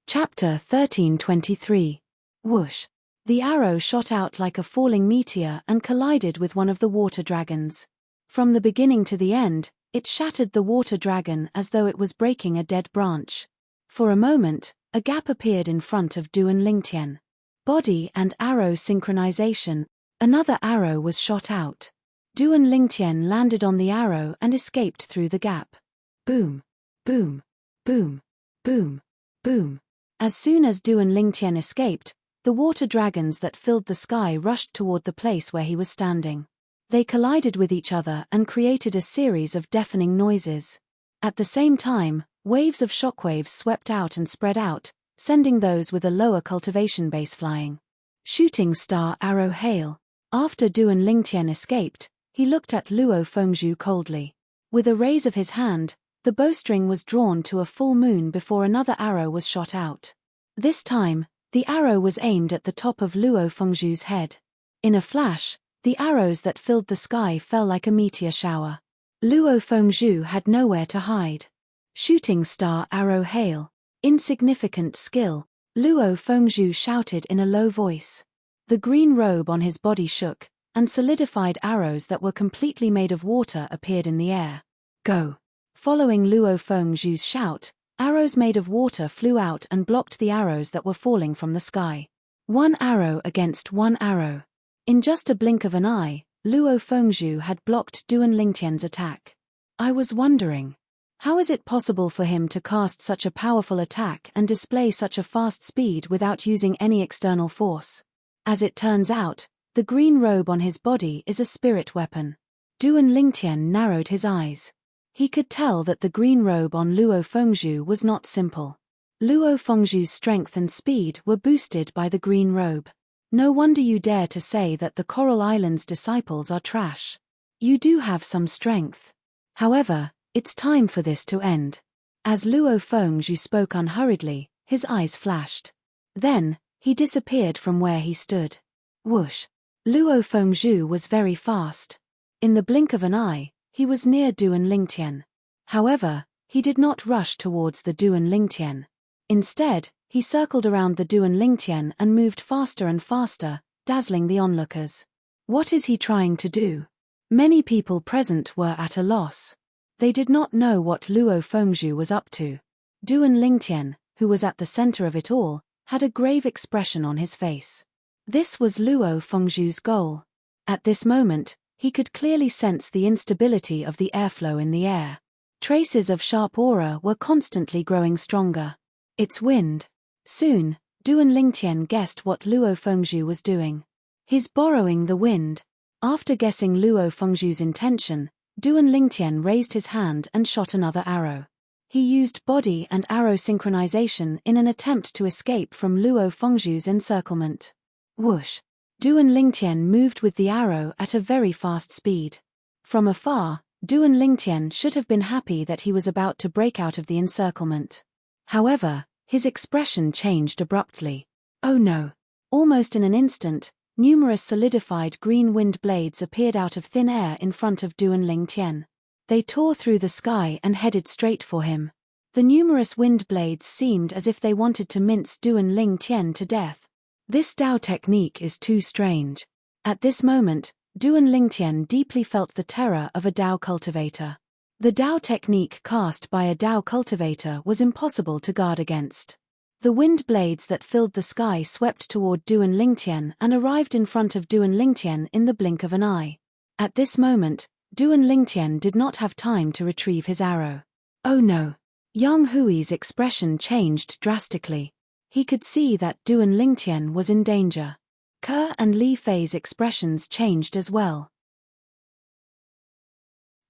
S1: Chapter 1323. Whoosh. The arrow shot out like a falling meteor and collided with one of the water dragons. From the beginning to the end, it shattered the water dragon as though it was breaking a dead branch. For a moment, a gap appeared in front of Duan Lingtian. Body and arrow synchronization. Another arrow was shot out. Duan Lingtian landed on the arrow and escaped through the gap. Boom. Boom. Boom. Boom. Boom. As soon as Duan Lingtian escaped, the water dragons that filled the sky rushed toward the place where he was standing. They collided with each other and created a series of deafening noises. At the same time, waves of shockwaves swept out and spread out, sending those with a lower cultivation base flying. Shooting star arrow hail. After Duan Lingtian escaped, he looked at Luo Fengzhu coldly. With a raise of his hand, The bowstring was drawn to a full moon before another arrow was shot out. This time, the arrow was aimed at the top of Luo Fengzhu's head. In a flash, the arrows that filled the sky fell like a meteor shower. Luo Fengzhu had nowhere to hide. Shooting star arrow hail. Insignificant skill, Luo Fengzhu shouted in a low voice. The green robe on his body shook, and solidified arrows that were completely made of water appeared in the air. Go! Following Luo Fengzhu's shout, arrows made of water flew out and blocked the arrows that were falling from the sky. One arrow against one arrow. In just a blink of an eye, Luo Fengzhu had blocked Duan Lingtian's attack. I was wondering, how is it possible for him to cast such a powerful attack and display such a fast speed without using any external force? As it turns out, the green robe on his body is a spirit weapon. Duan Lingtian narrowed his eyes. He could tell that the green robe on Luo Fengzhu was not simple. Luo Fengzhu's strength and speed were boosted by the green robe. No wonder you dare to say that the Coral Islands disciples are trash. You do have some strength. However, it's time for this to end. As Luo Fengzhu spoke unhurriedly, his eyes flashed. Then, he disappeared from where he stood. Whoosh! Luo Fengzhu was very fast. In the blink of an eye, he was near Duan Lingtian. However, he did not rush towards the Duan Lingtian. Instead, he circled around the Duan Lingtian and moved faster and faster, dazzling the onlookers. What is he trying to do? Many people present were at a loss. They did not know what Luo Fengzhu was up to. Duan Lingtian, who was at the center of it all, had a grave expression on his face. This was Luo Fengzhu's goal. At this moment, he could clearly sense the instability of the airflow in the air. Traces of sharp aura were constantly growing stronger. It's wind. Soon, Duan Lingtian guessed what Luo Fengzhu was doing. He's borrowing the wind. After guessing Luo Fengzhu's intention, Duan Lingtian raised his hand and shot another arrow. He used body and arrow synchronization in an attempt to escape from Luo Fengzhu's encirclement. Whoosh! Duan Lingtian moved with the arrow at a very fast speed. From afar, Duan Lingtian should have been happy that he was about to break out of the encirclement. However, his expression changed abruptly. Oh no! Almost in an instant, numerous solidified green wind blades appeared out of thin air in front of Duan Lingtian. They tore through the sky and headed straight for him. The numerous wind blades seemed as if they wanted to mince Duan Lingtian to death. This Dao technique is too strange. At this moment, Duan Lingtian deeply felt the terror of a Dao cultivator. The Dao technique cast by a Dao cultivator was impossible to guard against. The wind blades that filled the sky swept toward Duan Lingtian and arrived in front of Duan Lingtian in the blink of an eye. At this moment, Duan Lingtian did not have time to retrieve his arrow. Oh no! Yang Hui's expression changed drastically. He could see that Duan Lingtian was in danger. Ke and Li Fei's expressions changed as well.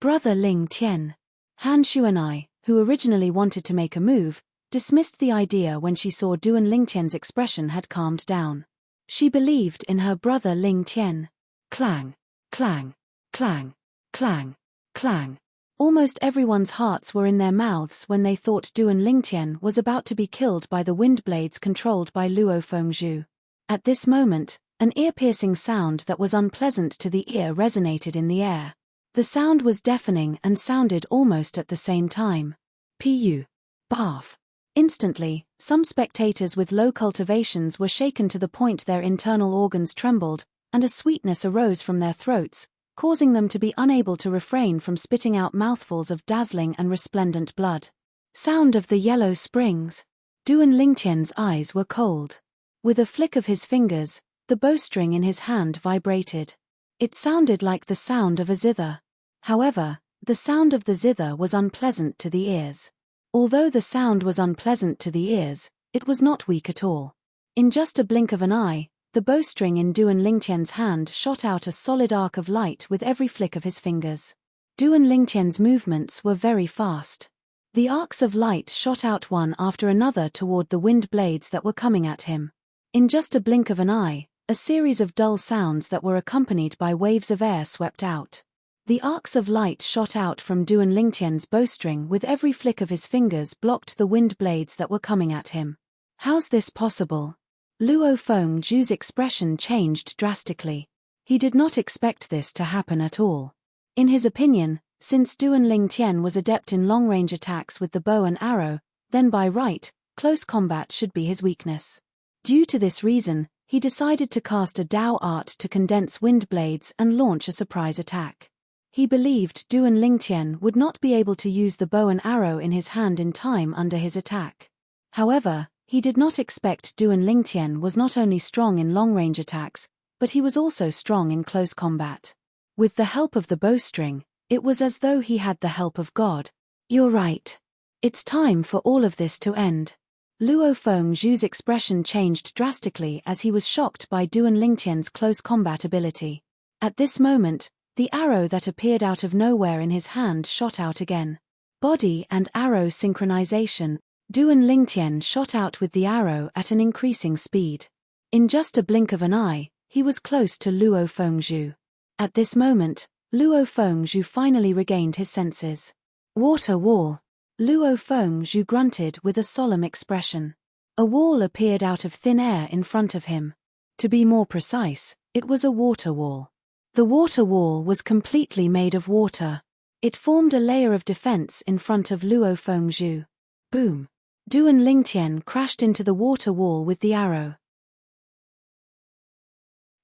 S1: Brother Lingtian. Han Xuanai, who originally wanted to make a move, dismissed the idea when she saw Duan Lingtian's expression had calmed down. She believed in her brother Lingtian. Clang, clang, clang, clang, clang. Almost everyone's hearts were in their mouths when they thought Duan Lingtian was about to be killed by the wind blades controlled by Luo Fengzhu. At this moment, an ear-piercing sound that was unpleasant to the ear resonated in the air. The sound was deafening and sounded almost at the same time. Pu. Barf. Instantly, some spectators with low cultivations were shaken to the point their internal organs trembled, and a sweetness arose from their throats, causing them to be unable to refrain from spitting out mouthfuls of dazzling and resplendent blood. Sound of the yellow springs. Duan Lingtian's eyes were cold. With a flick of his fingers, the bowstring in his hand vibrated. It sounded like the sound of a zither. However, the sound of the zither was unpleasant to the ears. Although the sound was unpleasant to the ears, it was not weak at all. In just a blink of an eye, the bowstring in Duan Lingtian's hand shot out a solid arc of light with every flick of his fingers. Duan Lingtian's movements were very fast. The arcs of light shot out one after another toward the wind blades that were coming at him. In just a blink of an eye, a series of dull sounds that were accompanied by waves of air swept out. The arcs of light shot out from Duan Lingtian's bowstring with every flick of his fingers blocked the wind blades that were coming at him. How's this possible? Luo Fengzhu's expression changed drastically. He did not expect this to happen at all. In his opinion, since Duan Lingtian was adept in long-range attacks with the bow and arrow, then by right, close combat should be his weakness. Due to this reason, he decided to cast a Dao art to condense wind blades and launch a surprise attack. He believed Duan Lingtian would not be able to use the bow and arrow in his hand in time under his attack. However, he did not expect Duan Lingtian was not only strong in long-range attacks, but he was also strong in close combat. With the help of the bowstring, it was as though he had the help of God. You're right. It's time for all of this to end. Luo Fengzhu's expression changed drastically as he was shocked by Duan Lingtian's close combat ability. At this moment, the arrow that appeared out of nowhere in his hand shot out again. Body and arrow synchronization. Duan Lingtian shot out with the arrow at an increasing speed. In just a blink of an eye, he was close to Luo Fengzhu. At this moment, Luo Fengzhu finally regained his senses. Water wall. Luo Fengzhu grunted with a solemn expression. A wall appeared out of thin air in front of him. To be more precise, it was a water wall. The water wall was completely made of water. It formed a layer of defense in front of Luo Fengzhu. Boom! Duan Lingtian crashed into the water wall with the arrow.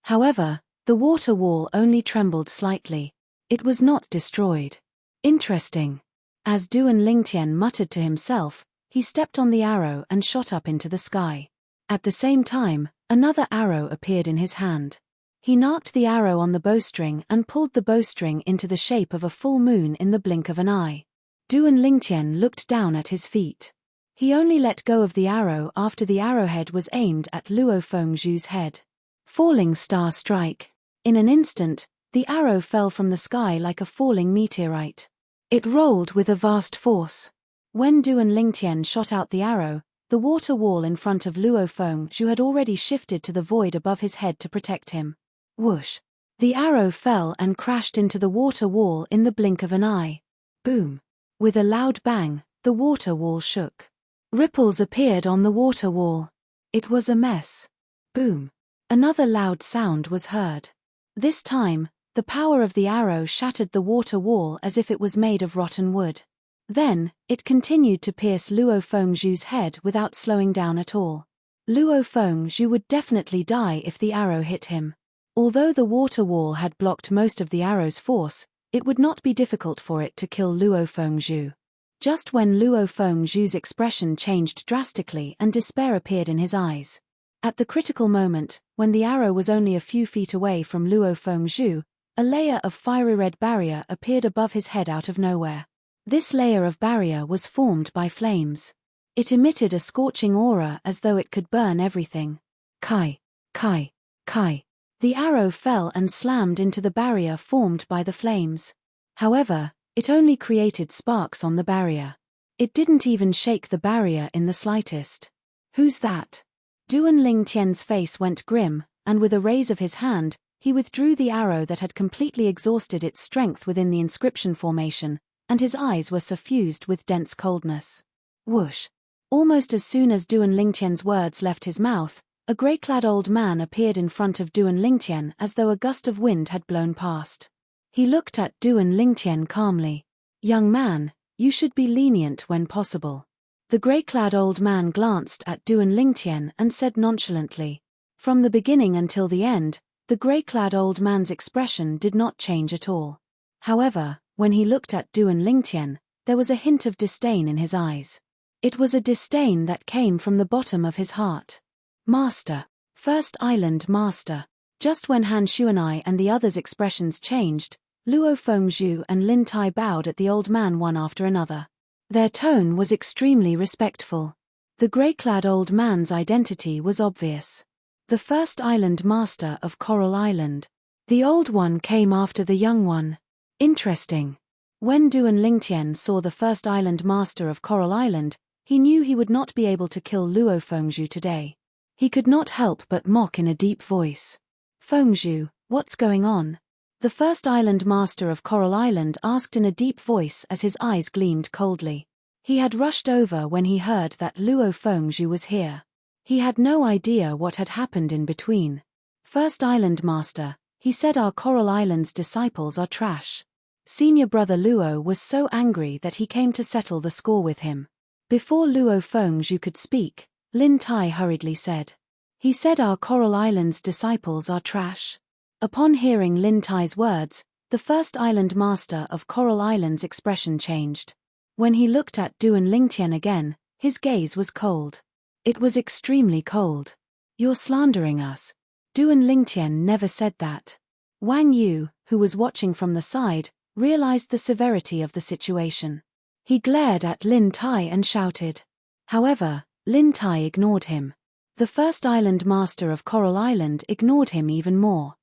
S1: However, the water wall only trembled slightly. It was not destroyed. Interesting. As Duan Lingtian muttered to himself, he stepped on the arrow and shot up into the sky. At the same time, another arrow appeared in his hand. He knocked the arrow on the bowstring and pulled the bowstring into the shape of a full moon in the blink of an eye. Duan Lingtian looked down at his feet. He only let go of the arrow after the arrowhead was aimed at Luo Fengzhu's head. Falling star strike. In an instant, the arrow fell from the sky like a falling meteorite. It rolled with a vast force. When Duan Lingtian shot out the arrow, the water wall in front of Luo Fengzhu had already shifted to the void above his head to protect him. Whoosh! The arrow fell and crashed into the water wall in the blink of an eye. Boom! With a loud bang, the water wall shook. Ripples appeared on the water wall. It was a mess. Boom! Another loud sound was heard. This time, the power of the arrow shattered the water wall as if it was made of rotten wood. Then, it continued to pierce Luo Fengzhu's head without slowing down at all. Luo Fengzhu would definitely die if the arrow hit him. Although the water wall had blocked most of the arrow's force, it would not be difficult for it to kill Luo Fengzhu. Just when Luo Fengzhu's expression changed drastically and despair appeared in his eyes. At the critical moment, when the arrow was only a few feet away from Luo Fengzhu, a layer of fiery red barrier appeared above his head out of nowhere. This layer of barrier was formed by flames. It emitted a scorching aura as though it could burn everything. Kai! Kai! Kai! The arrow fell and slammed into the barrier formed by the flames. However, it only created sparks on the barrier. It didn't even shake the barrier in the slightest. Who's that? Duan Lingtian's face went grim, and with a raise of his hand, he withdrew the arrow that had completely exhausted its strength within the inscription formation, and his eyes were suffused with dense coldness. Whoosh! Almost as soon as Duan Lingtian's words left his mouth, a grey-clad old man appeared in front of Duan Lingtian as though a gust of wind had blown past. He looked at Duan Lingtian calmly. "Young man, you should be lenient when possible." The grey-clad old man glanced at Duan Lingtian and said nonchalantly. From the beginning until the end, the grey-clad old man's expression did not change at all. However, when he looked at Duan Lingtian, there was a hint of disdain in his eyes. It was a disdain that came from the bottom of his heart. "Master. First Island Master." Just when Han Shuanai and the others' expressions changed, Luo Fengzhu and Lin Tai bowed at the old man one after another. Their tone was extremely respectful. The grey-clad old man's identity was obvious. The First Island Master of Coral Island. The old one came after the young one. Interesting. When Duan Lingtian saw the First Island Master of Coral Island, he knew he would not be able to kill Luo Fengzhu today. He could not help but mock in a deep voice. "Fengzhu, what's going on?" The first island master of Coral Island asked in a deep voice as his eyes gleamed coldly. He had rushed over when he heard that Luo Fengzhu was here. He had no idea what had happened in between. First island master, he said our Coral Island's disciples are trash. Senior brother Luo was so angry that he came to settle the score with him. Before Luo Fengzhu could speak, Lin Tai hurriedly said. He said our Coral Island's disciples are trash. Upon hearing Lin Tai's words, the first island master of Coral Island's expression changed. When he looked at Duan Lingtian again, his gaze was cold. It was extremely cold. You're slandering us. Duan Lingtian never said that. Wang Yu, who was watching from the side, realized the severity of the situation. He glared at Lin Tai and shouted. However, Lin Tai ignored him. The first island master of Coral Island ignored him even more.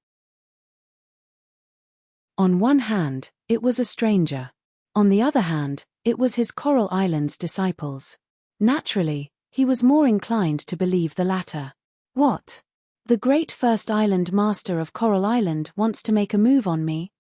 S1: On one hand, it was a stranger. On the other hand, it was his Coral Island's disciples. Naturally, he was more inclined to believe the latter. What? The great first island master of Coral Island wants to make a move on me?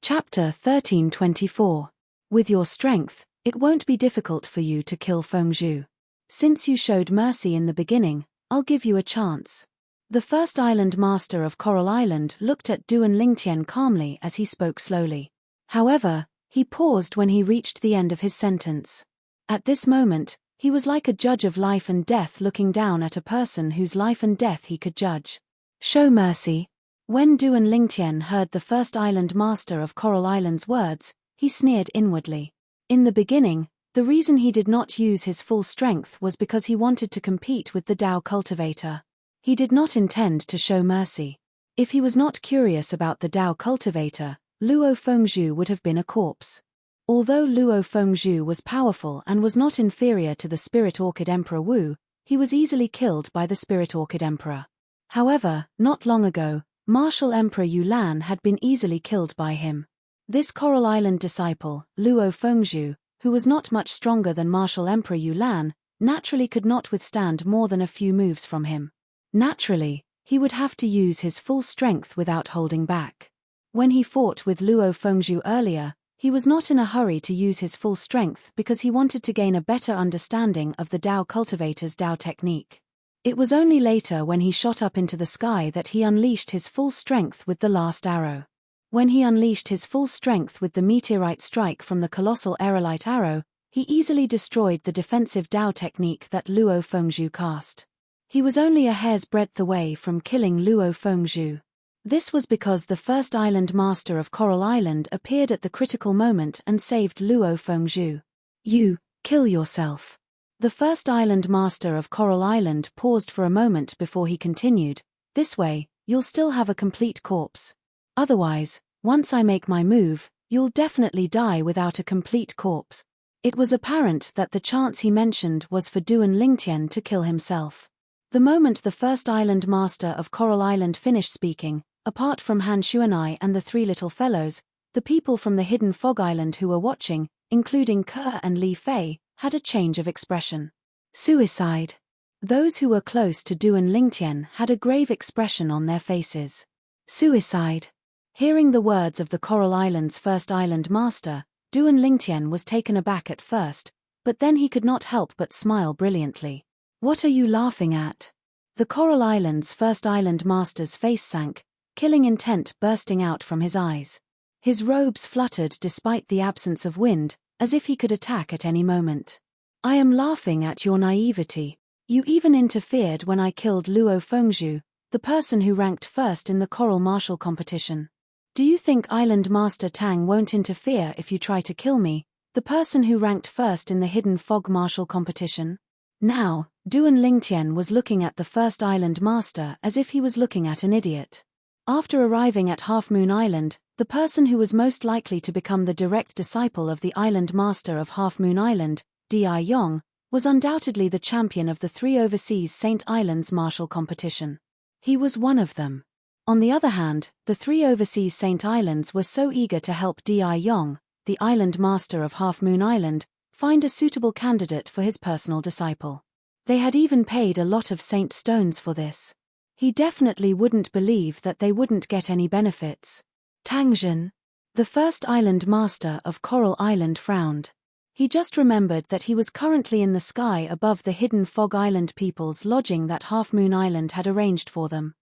S1: Chapter 1324. With your strength, it won't be difficult for you to kill Fengzhu. Since you showed mercy in the beginning, I'll give you a chance. The first island master of Coral Island looked at Duan Lingtian calmly as he spoke slowly. However, he paused when he reached the end of his sentence. At this moment, he was like a judge of life and death looking down at a person whose life and death he could judge. Show mercy. When Duan Lingtian heard the first island master of Coral Island's words, he sneered inwardly. In the beginning, the reason he did not use his full strength was because he wanted to compete with the Tao cultivator. He did not intend to show mercy. If he was not curious about the Tao cultivator, Luo Fengzhu would have been a corpse. Although Luo Fengzhu was powerful and was not inferior to the Spirit Orchid Emperor Wu, he was easily killed by the Spirit Orchid Emperor. However, not long ago, Martial Emperor Yulan had been easily killed by him. This Coral Island disciple, Luo Fengzhu, who was not much stronger than Martial Emperor Yulan, naturally could not withstand more than a few moves from him. Naturally, he would have to use his full strength without holding back. When he fought with Luo Fengzhu earlier, he was not in a hurry to use his full strength because he wanted to gain a better understanding of the Tao cultivator's Tao technique. It was only later when he shot up into the sky that he unleashed his full strength with the last arrow. When he unleashed his full strength with the meteorite strike from the colossal aerolite arrow, he easily destroyed the defensive Tao technique that Luo Fengzhu cast. He was only a hair's breadth away from killing Luo Fengzhu. This was because the first island master of Coral Island appeared at the critical moment and saved Luo Fengzhu. You, kill yourself. The first island master of Coral Island paused for a moment before he continued, this way, you'll still have a complete corpse. Otherwise, once I make my move, you'll definitely die without a complete corpse. It was apparent that the chance he mentioned was for Duan Lingtian to kill himself. The moment the first island master of Coral Island finished speaking, apart from Han Shuanai and the three little fellows, the people from the hidden fog island who were watching, including Ke and Li Fei, had a change of expression. Suicide. Those who were close to Duan Lingtian had a grave expression on their faces. Suicide. Hearing the words of the Coral Island's first island master, Duan Lingtian was taken aback at first, but then he could not help but smile brilliantly. What are you laughing at? The Coral Island's first island master's face sank, killing intent bursting out from his eyes. His robes fluttered despite the absence of wind, as if he could attack at any moment. I am laughing at your naivety. You even interfered when I killed Luo Fengzhu, the person who ranked first in the Coral Martial competition. Do you think Island Master Tang won't interfere if you try to kill me, the person who ranked first in the Hidden Fog Martial competition? Now, Duan Lingtian was looking at the first Island Master as if he was looking at an idiot. After arriving at Half Moon Island, the person who was most likely to become the direct disciple of the Island Master of Half Moon Island, Di Yong, was undoubtedly the champion of the 3 Overseas Saint Islands Martial competition. He was one of them. On the other hand, the 3 Overseas Saint Islands were so eager to help Di Yong, the Island Master of Half Moon Island, find a suitable candidate for his personal disciple. They had even paid a lot of saint stones for this. He definitely wouldn't believe that they wouldn't get any benefits. Tang Zhen, the first island master of Coral Island, frowned. He just remembered that he was currently in the sky above the hidden Fog Island people's lodging that Half Moon Island had arranged for them.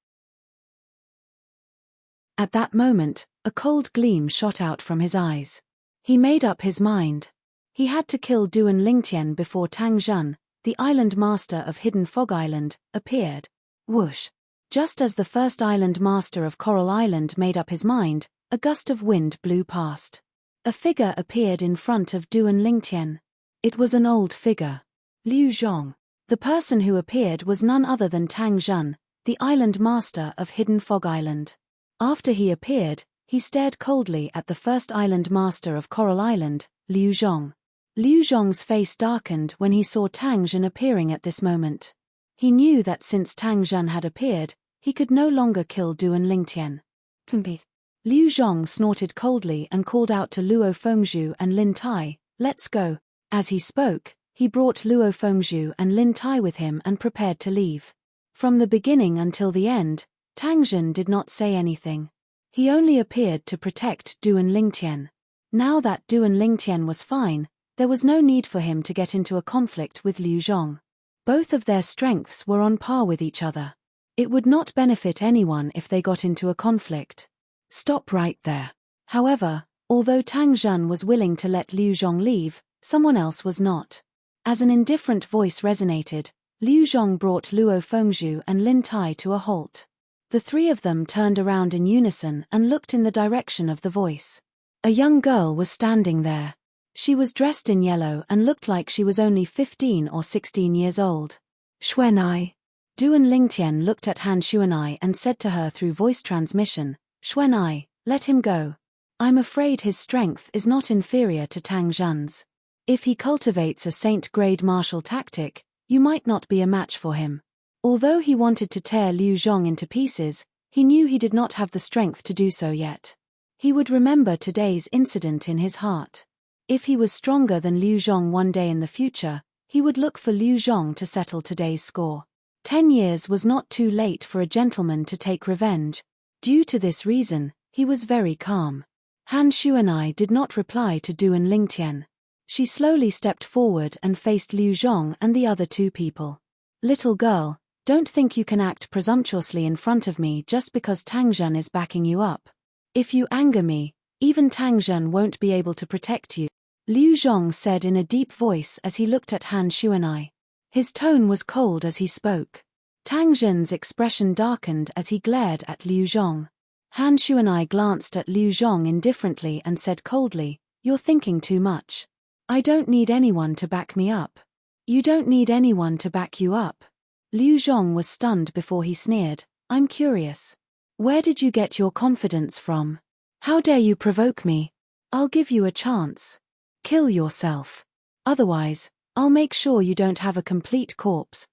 S1: At that moment, a cold gleam shot out from his eyes. He made up his mind. He had to kill Duan Lingtian before Tang Zhen, the island master of Hidden Fog Island, appeared. Whoosh! Just as the first island master of Coral Island made up his mind, a gust of wind blew past. A figure appeared in front of Duan Lingtian. It was an old figure. Liu Zhong. The person who appeared was none other than Tang Zhen, the island master of Hidden Fog Island. After he appeared, he stared coldly at the first island master of Coral Island, Liu Zhong. Liu Zhong's face darkened when he saw Tang Zhen appearing at this moment. He knew that since Tang Zhen had appeared, he could no longer kill Duan Lingtian. Liu Zhong snorted coldly and called out to Luo Fengzhu and Lin Tai, "Let's go." As he spoke, he brought Luo Fengzhu and Lin Tai with him and prepared to leave. From the beginning until the end, Tang Zhen did not say anything. He only appeared to protect Duan Lingtian. Now that Duan Lingtian was fine, there was no need for him to get into a conflict with Liu Zhong. Both of their strengths were on par with each other. It would not benefit anyone if they got into a conflict. Stop right there. However, although Tang Zhen was willing to let Liu Zhong leave, someone else was not. As an indifferent voice resonated, Liu Zhong brought Luo Fengzhu and Lin Tai to a halt. The three of them turned around in unison and looked in the direction of the voice. A young girl was standing there. She was dressed in yellow and looked like she was only 15 or 16 years old. Xuanai. Duan Lingtian looked at Han Xuanai and said to her through voice transmission, "Xuanai, let him go. I'm afraid his strength is not inferior to Tang Zhen's. If he cultivates a saint-grade martial tactic, you might not be a match for him." Although he wanted to tear Liu Zhong into pieces, he knew he did not have the strength to do so yet. He would remember today's incident in his heart. If he was stronger than Liu Zhong one day in the future, he would look for Liu Zhong to settle today's score. 10 years was not too late for a gentleman to take revenge. Due to this reason, he was very calm. Han Xuanai did not reply to Duan Lingtian. She slowly stepped forward and faced Liu Zhong and the other two people. "Little girl, don't think you can act presumptuously in front of me just because Tang Zhen is backing you up. If you anger me, even Tang Zhen won't be able to protect you," Liu Zhong said in a deep voice as he looked at Han Xuanai. His tone was cold as he spoke. Tang Zhen's expression darkened as he glared at Liu Zhong. Han Xuanai glanced at Liu Zhong indifferently and said coldly, "You're thinking too much. I don't need anyone to back me up." "You don't need anyone to back you up." Liu Zhong was stunned before he sneered, "I'm curious. Where did you get your confidence from? How dare you provoke me? I'll give you a chance. Kill yourself. Otherwise, I'll make sure you don't have a complete corpse."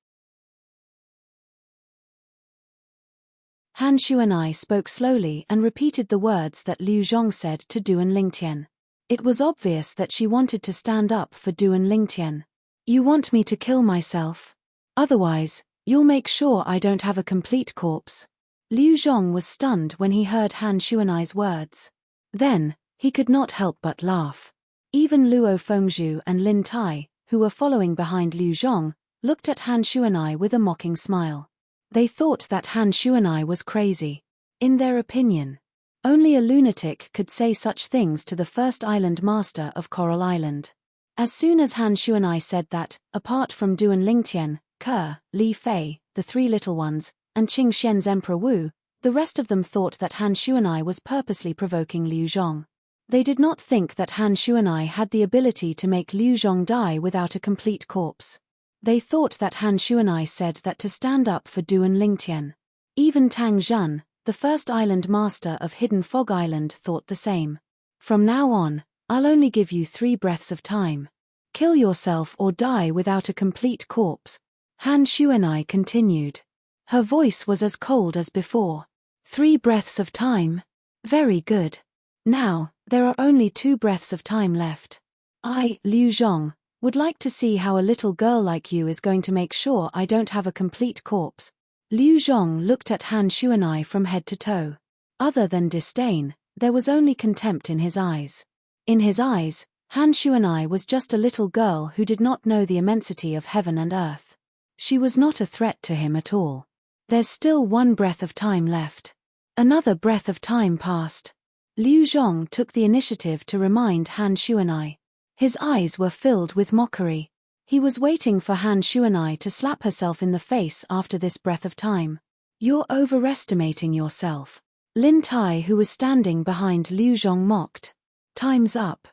S1: Han Xuanai spoke slowly and repeated the words that Liu Zhong said to Duan Lingtian. It was obvious that she wanted to stand up for Duan Lingtian. "You want me to kill myself? Otherwise, you'll make sure I don't have a complete corpse." Liu Zhong was stunned when he heard Han Xuanai's words. Then, he could not help but laugh. Even Luo Fengzhu and Lin Tai, who were following behind Liu Zhong, looked at Han Xuanai with a mocking smile. They thought that Han Xuanai was crazy. In their opinion, only a lunatic could say such things to the first island master of Coral Island. As soon as Han Xuanai said that, apart from Duan Lingtian, Ke, Li Fei, the three little ones, and Qing Xian's Emperor Wu, the rest of them thought that Han Xuanai was purposely provoking Liu Zhong. They did not think that Han Xuanai had the ability to make Liu Zhong die without a complete corpse. They thought that Han Xuanai said that to stand up for Duan Lingtian. Even Tang Zhen, the first island master of Hidden Fog Island, thought the same. "From now on, I'll only give you 3 breaths of time. Kill yourself or die without a complete corpse," Han Xuanai continued. Her voice was as cold as before. 3 breaths of time. Very good. Now, there are only 2 breaths of time left. I, Liu Zhong, Would like to see how a little girl like you is going to make sure I don't have a complete corpse. Liu Zhong looked at Han Xuanai from head to toe. Other than disdain, there was only contempt in his eyes. In his eyes, Han Xuanai was just a little girl who did not know the immensity of heaven and earth. She was not a threat to him at all. There's still one breath of time left. Another breath of time passed. Liu Zhong took the initiative to remind Han Xuanai. His eyes were filled with mockery. He was waiting for Han Xuanai to slap herself in the face after this breath of time. You're overestimating yourself. Lin Tai, who was standing behind Liu Zhong, mocked. Time's up.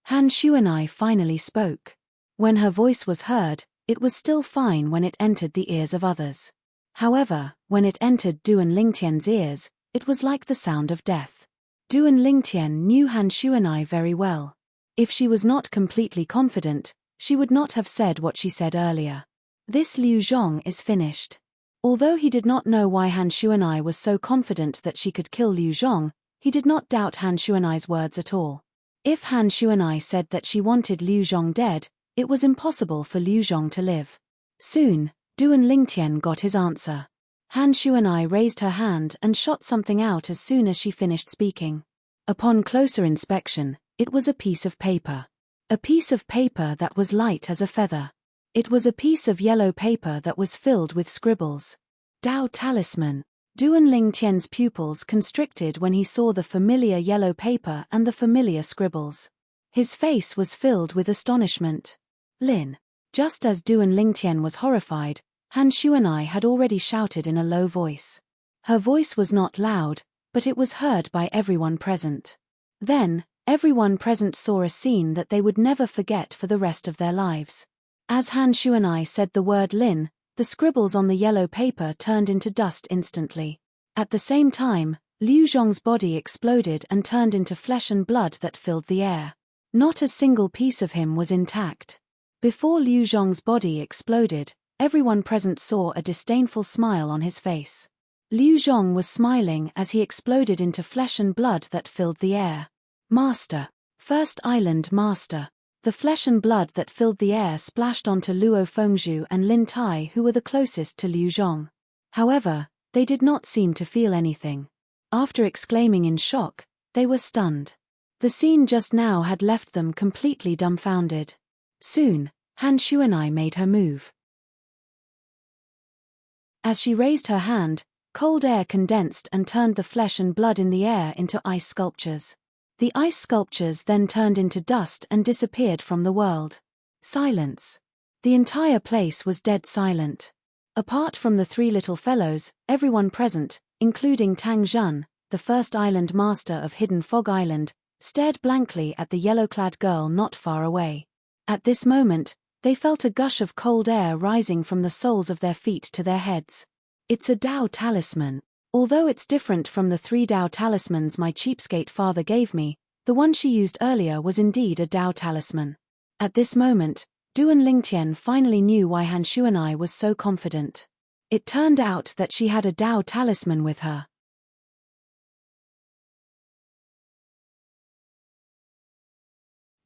S1: Han Xuanai finally spoke. When her voice was heard, it was still fine when it entered the ears of others. However, when it entered Duan Lingtian's ears, it was like the sound of death. Duan Lingtian knew Han Xuanai very well. If she was not completely confident, she would not have said what she said earlier. This Liu Zhong is finished. Although he did not know why Han Xuanai was so confident that she could kill Liu Zhong, he did not doubt Han Xuanai's words at all. If Han Xuanai said that she wanted Liu Zhong dead, it was impossible for Liu Zhong to live. Soon, Duan Lingtian got his answer. Han Xuanai raised her hand and shot something out as soon as she finished speaking. Upon closer inspection, it was a piece of paper. A piece of paper that was light as a feather. It was a piece of yellow paper that was filled with scribbles. Dao Talisman. Duan Lingtian's pupils constricted when he saw the familiar yellow paper and the familiar scribbles. His face was filled with astonishment. Lin. Just as Duan Lingtian was horrified, Han Xuanai had already shouted in a low voice. Her voice was not loud, but it was heard by everyone present. Then, everyone present saw a scene that they would never forget for the rest of their lives. As Han Xuanai said the word Lin, the scribbles on the yellow paper turned into dust instantly. At the same time, Liu Zhong's body exploded and turned into flesh and blood that filled the air. Not a single piece of him was intact. Before Liu Zhong's body exploded, everyone present saw a disdainful smile on his face. Liu Zhong was smiling as he exploded into flesh and blood that filled the air. Master. First Island Master. The flesh and blood that filled the air splashed onto Luo Fengzhu and Lin Tai, who were the closest to Liu Zhong. However, they did not seem to feel anything. After exclaiming in shock, they were stunned. The scene just now had left them completely dumbfounded. Soon, Han Xuanai made her move. As she raised her hand, cold air condensed and turned the flesh and blood in the air into ice sculptures. The ice sculptures then turned into dust and disappeared from the world. Silence. The entire place was dead silent. Apart from the three little fellows, everyone present, including Tang Zhan, the first island master of Hidden Fog Island, stared blankly at the yellow-clad girl not far away. At this moment, they felt a gush of cold air rising from the soles of their feet to their heads. It's a Dao talisman. Although it's different from the 3 Dao talismans my cheapskate father gave me, the one she used earlier was indeed a Dao talisman. At this moment, Duan Lingtian finally knew why Han Xuanai was so confident. It turned out that she had a Dao talisman with her.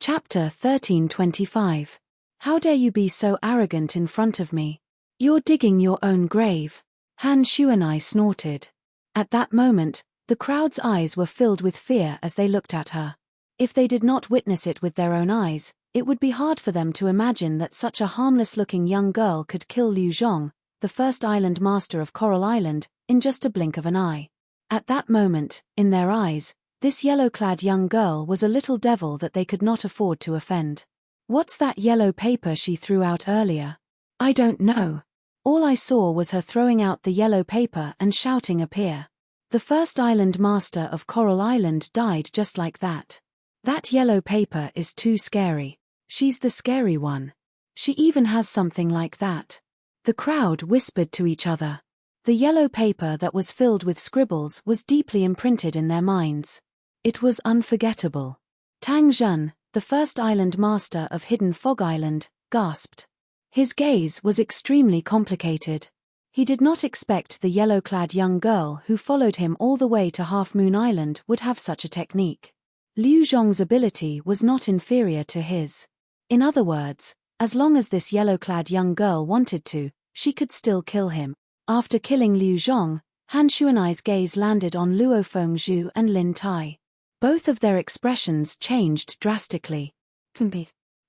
S1: Chapter 1325. How dare you be so arrogant in front of me? You're digging your own grave. Han Xuanai snorted. At that moment, the crowd's eyes were filled with fear as they looked at her. If they did not witness it with their own eyes, it would be hard for them to imagine that such a harmless-looking young girl could kill Liu Zhong, the first island master of Coral Island, in just a blink of an eye. At that moment, in their eyes, this yellow-clad young girl was a little devil that they could not afford to offend. What's that yellow paper she threw out earlier? I don't know. All I saw was her throwing out the yellow paper and shouting appear. The first island master of Coral Island died just like that. That yellow paper is too scary. She's the scary one. She even has something like that. The crowd whispered to each other. The yellow paper that was filled with scribbles was deeply imprinted in their minds. It was unforgettable. Tang Zhan, the first island master of Hidden Fog Island, gasped. His gaze was extremely complicated. He did not expect the yellow-clad young girl who followed him all the way to Half Moon Island would have such a technique. Liu Zhong's ability was not inferior to his. In other words, As long as this yellow-clad young girl wanted to, she could still kill him. After killing Liu Zhong, Han Xuanai's gaze landed on Luo Fengzhu and Lin Tai. Both of their expressions changed drastically.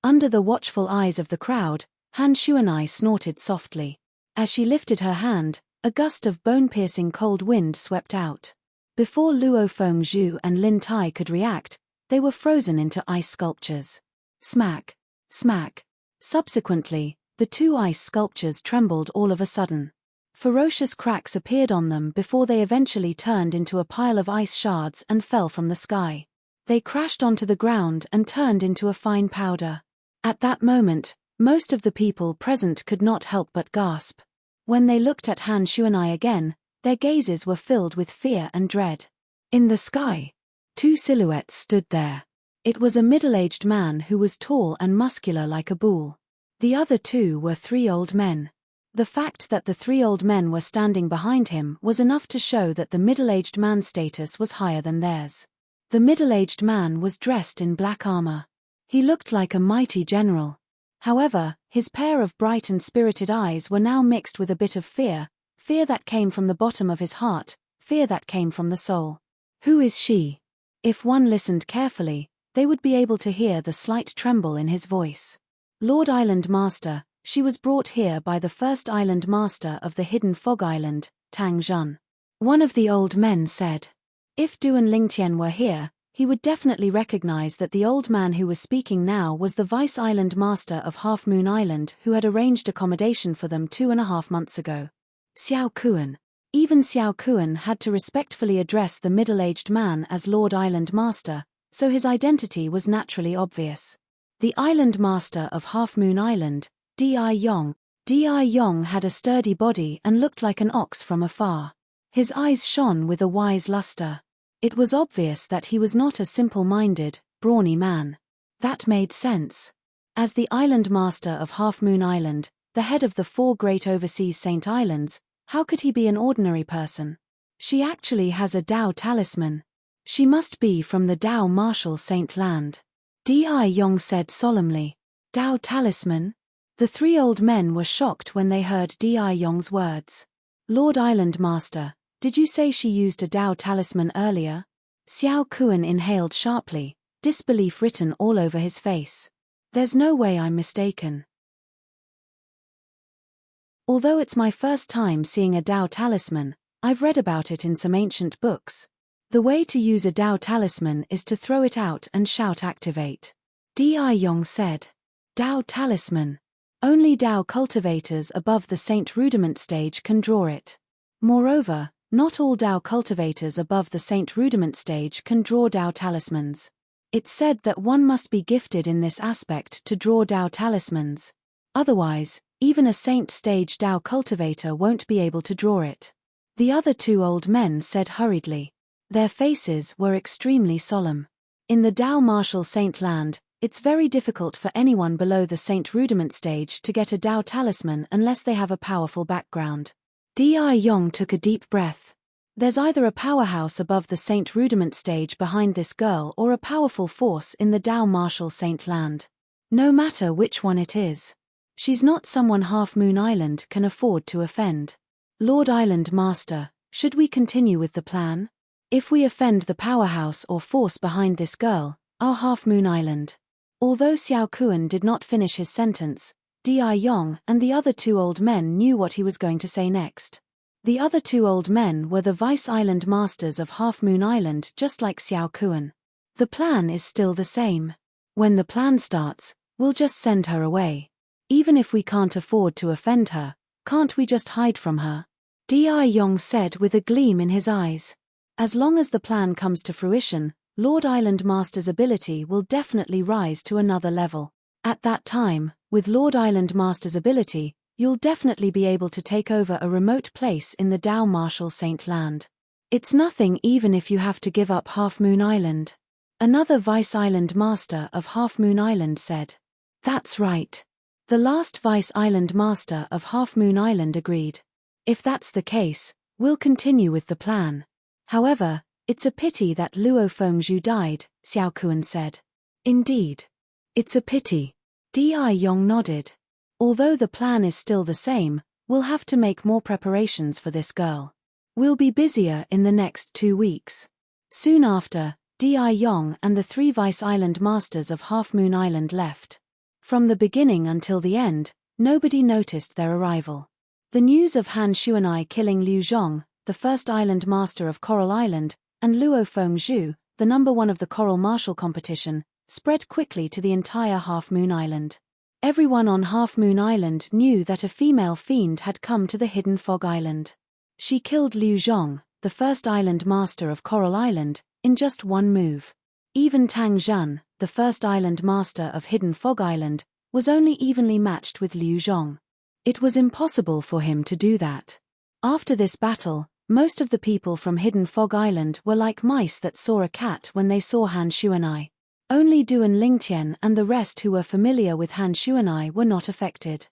S1: Under the watchful eyes of the crowd, Han Xuanai snorted softly. As she lifted her hand, a gust of bone-piercing cold wind swept out. Before Luo Fengzhu and Lin Tai could react, they were frozen into ice sculptures. Smack! Smack! Subsequently, the two ice sculptures trembled all of a sudden. Ferocious cracks appeared on them before they eventually turned into a pile of ice shards and fell from the sky. They crashed onto the ground and turned into a fine powder. At that moment, most of the people present could not help but gasp. When they looked at Han Xuanai again, their gazes were filled with fear and dread. In the sky, two silhouettes stood there. It was a middle-aged man who was tall and muscular like a bull. The other two were three old men. The fact that the three old men were standing behind him was enough to show that the middle-aged man's status was higher than theirs. The middle-aged man was dressed in black armor. He looked like a mighty general. However, his pair of bright and spirited eyes were now mixed with a bit of fear, fear that came from the bottom of his heart, fear that came from the soul. Who is she? If one listened carefully, they would be able to hear the slight tremble in his voice. Lord Island Master, she was brought here by the first Island Master of the Hidden Fog Island, Tang Zhun. One of the old men said. If Duan Lingtian were here, he would definitely recognize that the old man who was speaking now was the Vice Island Master of Half Moon Island who had arranged accommodation for them 2.5 months ago. Xiao Kuan. Even Xiao Kuan had to respectfully address the middle-aged man as Lord Island Master, so his identity was naturally obvious. The Island Master of Half Moon Island, Di Yong. Di Yong had a sturdy body and looked like an ox from afar. His eyes shone with a wise luster. It was obvious that he was not a simple-minded, brawny man. That made sense. As the Island Master of Half Moon Island, the head of the 4 great overseas Saint Islands, how could he be an ordinary person? She actually has a Dao talisman. She must be from the Dao Martial Saint Land. Di Yong said solemnly. Dao talisman? The 3 old men were shocked when they heard Di Yong's words. Lord Island Master, did you say she used a Dao talisman earlier? Xiao Kuan inhaled sharply, disbelief written all over his face. There's no way I'm mistaken. Although it's my first time seeing a Dao talisman, I've read about it in some ancient books. The way to use a Dao talisman is to throw it out and shout activate. Di Yong said. Dao talisman. Only Dao cultivators above the Saint Rudiment stage can draw it. Moreover, not all Dao cultivators above the Saint Rudiment stage can draw Dao talismans. It's said that one must be gifted in this aspect to draw Dao talismans. Otherwise, even a Saint stage Dao cultivator won't be able to draw it. The other 2 old men said hurriedly. Their faces were extremely solemn. In the Dao Martial Saint Land, it's very difficult for anyone below the Saint Rudiment stage to get a Dao talisman unless they have a powerful background. Di Yong took a deep breath. There's either a powerhouse above the Saint Rudiment stage behind this girl or a powerful force in the Dao Martial Saint Land. No matter which one it is. She's not someone Half Moon Island can afford to offend. Lord Island Master, should we continue with the plan? If we offend the powerhouse or force behind this girl, our Half Moon Island. Although Xiao Kuan did not finish his sentence, Di Yong and the other 2 old men knew what he was going to say next. The other 2 old men were the Vice Island Masters of Half Moon Island just like Xiao Kuan. The plan is still the same. When the plan starts, we'll just send her away. Even if we can't afford to offend her, can't we just hide from her? Di Yong said with a gleam in his eyes. As long as the plan comes to fruition, Lord Island Master's ability will definitely rise to another level. At that time, with Lord Island Master's ability, you'll definitely be able to take over a remote place in the Dao Martial Saint Land. It's nothing even if you have to give up Half Moon Island. Another Vice Island Master of Half Moon Island said. That's right. The last Vice Island Master of Half Moon Island agreed. If that's the case, we'll continue with the plan. However, it's a pity that Luo Fengzhu died, Xiao Kuan said. Indeed. It's a pity. Yong nodded. Although the plan is still the same, we'll have to make more preparations for this girl. We'll be busier in the next 2 weeks. Soon after, Yong and the 3 Vice Island Masters of Half Moon Island left. From the beginning until the end, nobody noticed their arrival. The news of Han Xuanai killing Liu Zhong, the first island master of Coral Island, and Luo Fengzhu, the number 1 of the Coral Martial competition, spread quickly to the entire Half Moon Island. Everyone on Half Moon Island knew that a female fiend had come to the Hidden Fog Island. She killed Liu Zhong, the first island master of Coral Island, in just 1 move. Even Tang Zhan, the first island master of Hidden Fog Island, was only evenly matched with Liu Zhong. It was impossible for him to do that. After this battle, most of the people from Hidden Fog Island were like mice that saw a cat when they saw Han Xuanai. Only Duan Lingtian and the rest who were familiar with Han Xuanai were not affected.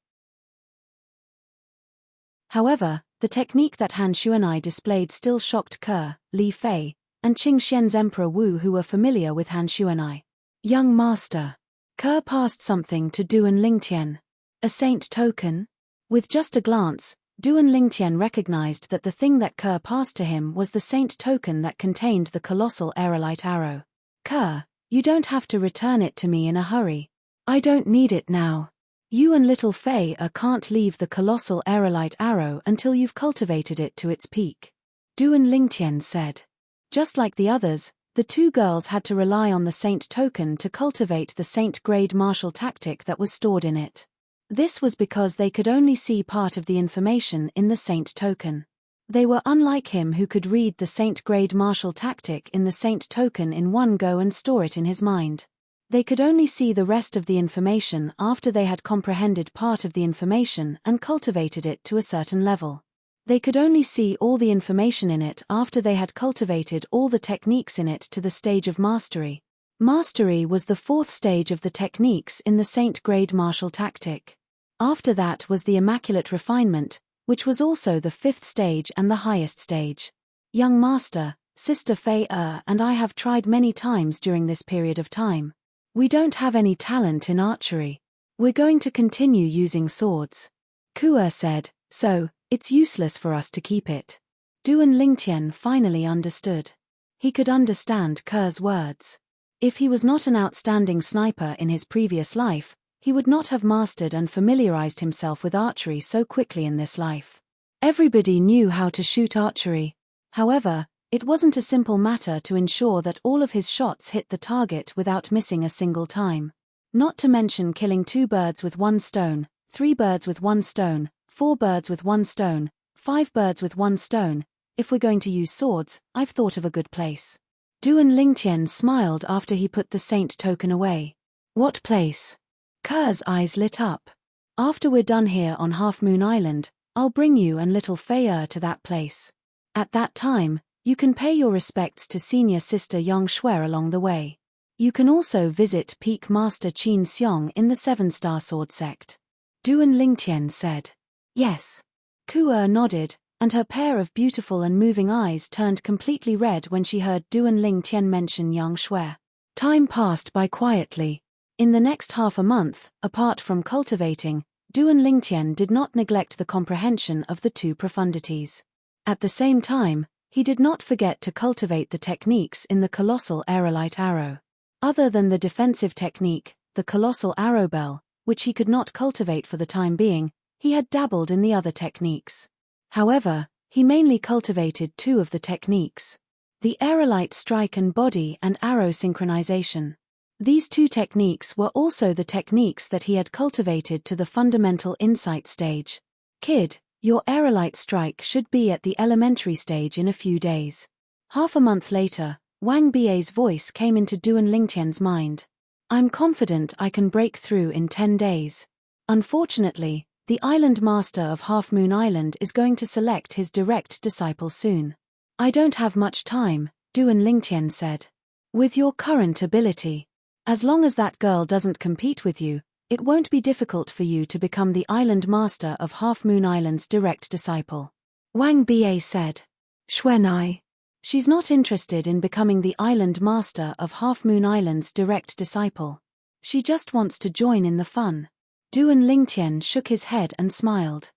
S1: However, the technique that Han Xuanai displayed still shocked Ke, Li Fei, and Qing Xian's Emperor Wu, who were familiar with Han Xuanai. Young master. Ke passed something to Duan Lingtian. A saint token? With just a glance, Duan Lingtian recognized that the thing that Ke passed to him was the saint token that contained the colossal aerolite arrow. Ke, you don't have to return it to me in a hurry. I don't need it now. You and little Fei can't leave the colossal aerolite arrow until you've cultivated it to its peak. Duan Lingtian said. Just like the others, the 2 girls had to rely on the saint token to cultivate the saint-grade martial tactic that was stored in it. This was because they could only see part of the information in the saint token. They were unlike him, who could read the saint-grade martial tactic in the saint token in 1 go and store it in his mind. They could only see the rest of the information after they had comprehended part of the information and cultivated it to a certain level. They could only see all the information in it after they had cultivated all the techniques in it to the stage of mastery. Mastery was the 4th stage of the techniques in the saint-grade martial tactic. After that was the immaculate refinement, which was also the 5th stage and the highest stage. Young master, Sister Fei and I have tried many times during this period of time. We don't have any talent in archery. We're going to continue using swords. Ke said, so, it's useless for us to keep it. Duan Lingtian finally understood. He could understand Ke's words. If he was not an outstanding sniper in his previous life, he would not have mastered and familiarized himself with archery so quickly in this life. Everybody knew how to shoot archery. However, it wasn't a simple matter to ensure that all of his shots hit the target without missing a single time. Not to mention killing 2 birds with 1 stone, 3 birds with 1 stone, 4 birds with 1 stone, 5 birds with 1 stone. If we're going to use swords, I've thought of a good place. Duan Lingtian smiled after he put the saint token away. What place? Ke's eyes lit up. After we're done here on Half Moon Island, I'll bring you and little Fei to that place. At that time, you can pay your respects to senior sister Yang Shui along the way. You can also visit Peak Master Qin Xiong in the 7-star sword sect. Duan Lingtian said. Yes. Ke nodded, and her pair of beautiful and moving eyes turned completely red when she heard Duan Lingtian mention Yang Shui. Time passed by quietly. In the next half a month, apart from cultivating, Duan Lingtian did not neglect the comprehension of the 2 profundities. At the same time, he did not forget to cultivate the techniques in the colossal aerolite arrow. Other than the defensive technique, the colossal arrow bell, which he could not cultivate for the time being, he had dabbled in the other techniques. However, he mainly cultivated 2 of the techniques. The aerolite strike and body and arrow synchronization. These 2 techniques were also the techniques that he had cultivated to the fundamental insight stage. Kid, your aerolite strike should be at the elementary stage in a few days. Half a month later, Wang Bie's voice came into Duan Lingtian's mind. I'm confident I can break through in 10 days. Unfortunately, the island master of Half Moon Island is going to select his direct disciple soon. I don't have much time, Duan Lingtian said. With your current ability, as long as that girl doesn't compete with you, it won't be difficult for you to become the island master of Half Moon Island's direct disciple. Wang Bie said. Xuanai. She's not interested in becoming the island master of Half Moon Island's direct disciple. She just wants to join in the fun. Duan Lingtian shook his head and smiled.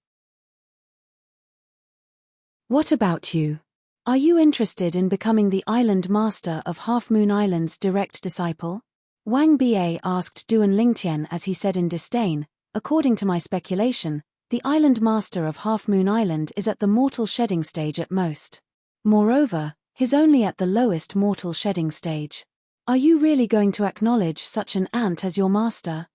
S1: What about you? Are you interested in becoming the island master of Half Moon Island's direct disciple? Wang Ba asked Duan Lingtian as he said in disdain, according to my speculation, the island master of Half Moon Island is at the mortal shedding stage at most. Moreover, he's only at the lowest mortal shedding stage. Are you really going to acknowledge such an ant as your master?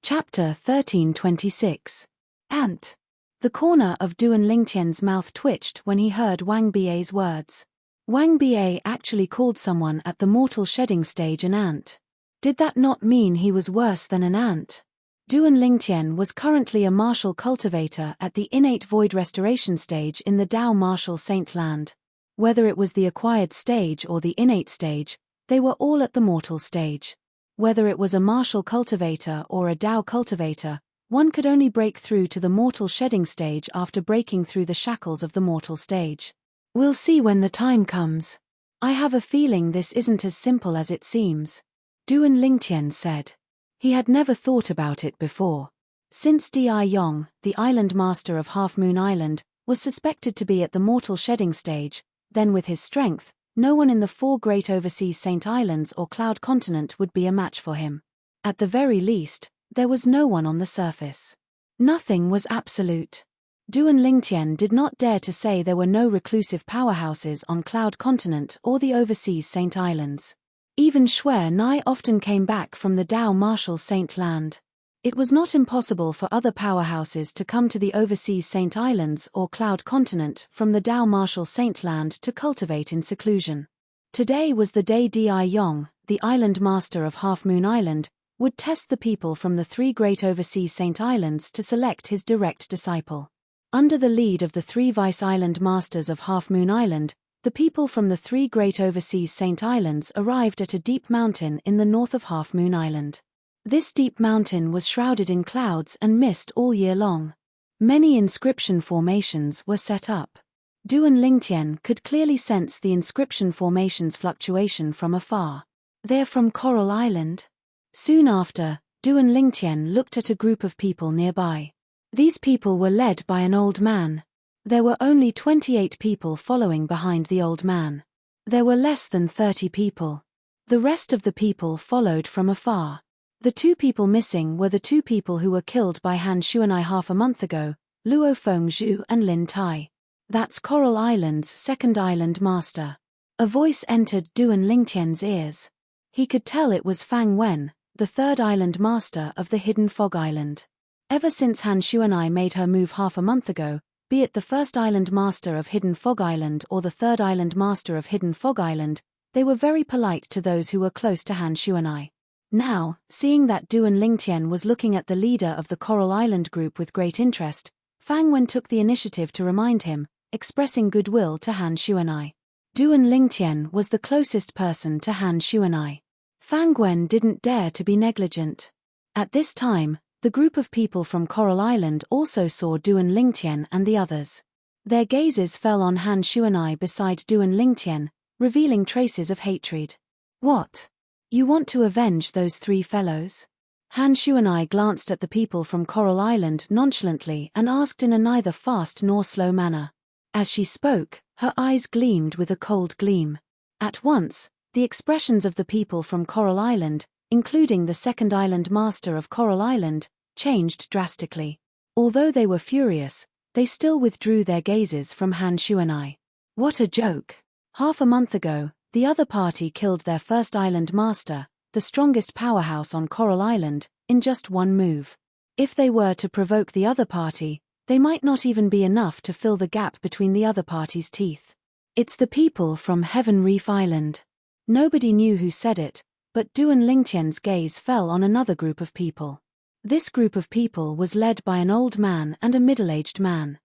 S1: Chapter 1326. Ant. The corner of Duan Lingtian's mouth twitched when he heard Wang Ba's words. Wang Ba actually called someone at the mortal shedding stage an ant. Did that not mean he was worse than an ant? Duan Lingtian was currently a martial cultivator at the innate void restoration stage in the Dao martial saint land. Whether it was the acquired stage or the innate stage, they were all at the mortal stage. Whether it was a martial cultivator or a Dao cultivator, one could only break through to the mortal shedding stage after breaking through the shackles of the mortal stage. We'll see when the time comes. I have a feeling this isn't as simple as it seems. Duan Lingtian said. He had never thought about it before. Since Di Yong, the island master of Half Moon Island, was suspected to be at the mortal shedding stage, then with his strength, no one in the 4 great overseas Saint Islands or Cloud Continent would be a match for him. At the very least, there was no one on the surface. Nothing was absolute. Duan Lingtian did not dare to say there were no reclusive powerhouses on Cloud Continent or the overseas Saint Islands. Even Shui Nai often came back from the Dao martial saint land. It was not impossible for other powerhouses to come to the overseas Saint Islands or Cloud Continent from the Dao martial saint land to cultivate in seclusion. Today was the day Di Yong, the island master of Half Moon Island, would test the people from the 3 great overseas Saint Islands to select his direct disciple. Under the lead of the 3 vice island masters of Half Moon Island, the people from the 3 great overseas Saint Islands arrived at a deep mountain in the north of Half Moon Island. This deep mountain was shrouded in clouds and mist all year long. Many inscription formations were set up. Duan Lingtian could clearly sense the inscription formations' fluctuation from afar. They're from Coral Island? Soon after, Duan Lingtian looked at a group of people nearby. These people were led by an old man. There were only 28 people following behind the old man. There were less than 30 people. The rest of the people followed from afar. The 2 people missing were the 2 people who were killed by Han Xuanai half a month ago, Luo Fengzhu and Lin Tai. That's Coral Island's 2nd island master. A voice entered Duan Lingtian's ears. He could tell it was Fang Wen, the 3rd island master of the Hidden Fog Island. Ever since Han Xuanai made her move half a month ago, be it the 1st island master of Hidden Fog Island or the 3rd island master of Hidden Fog Island, they were very polite to those who were close to Han Xuanai. Now, seeing that Duan Lingtian was looking at the leader of the Coral Island group with great interest, Fang Wen took the initiative to remind him, expressing goodwill to Han Xuanai. Duan Lingtian was the closest person to Han Xuanai. Fang Wen didn't dare to be negligent. At this time, the group of people from Coral Island also saw Duan Lingtian and the others. Their gazes fell on Han Xuanai beside Duan Lingtian, revealing traces of hatred. What? You want to avenge those 3 fellows? Han Xuanai glanced at the people from Coral Island nonchalantly and asked in a neither fast nor slow manner. As she spoke, her eyes gleamed with a cold gleam. At once, the expressions of the people from Coral Island, including the 2nd island master of Coral Island, changed drastically. Although they were furious, they still withdrew their gazes from Han Xuanai. What a joke! Half a month ago, the other party killed their 1st island master, the strongest powerhouse on Coral Island, in just 1 move. If they were to provoke the other party, they might not even be enough to fill the gap between the other party's teeth. It's the people from Heaven Reef Island. Nobody knew who said it, but Duan Lingtian's gaze fell on another group of people. This group of people was led by an old man and a middle-aged man.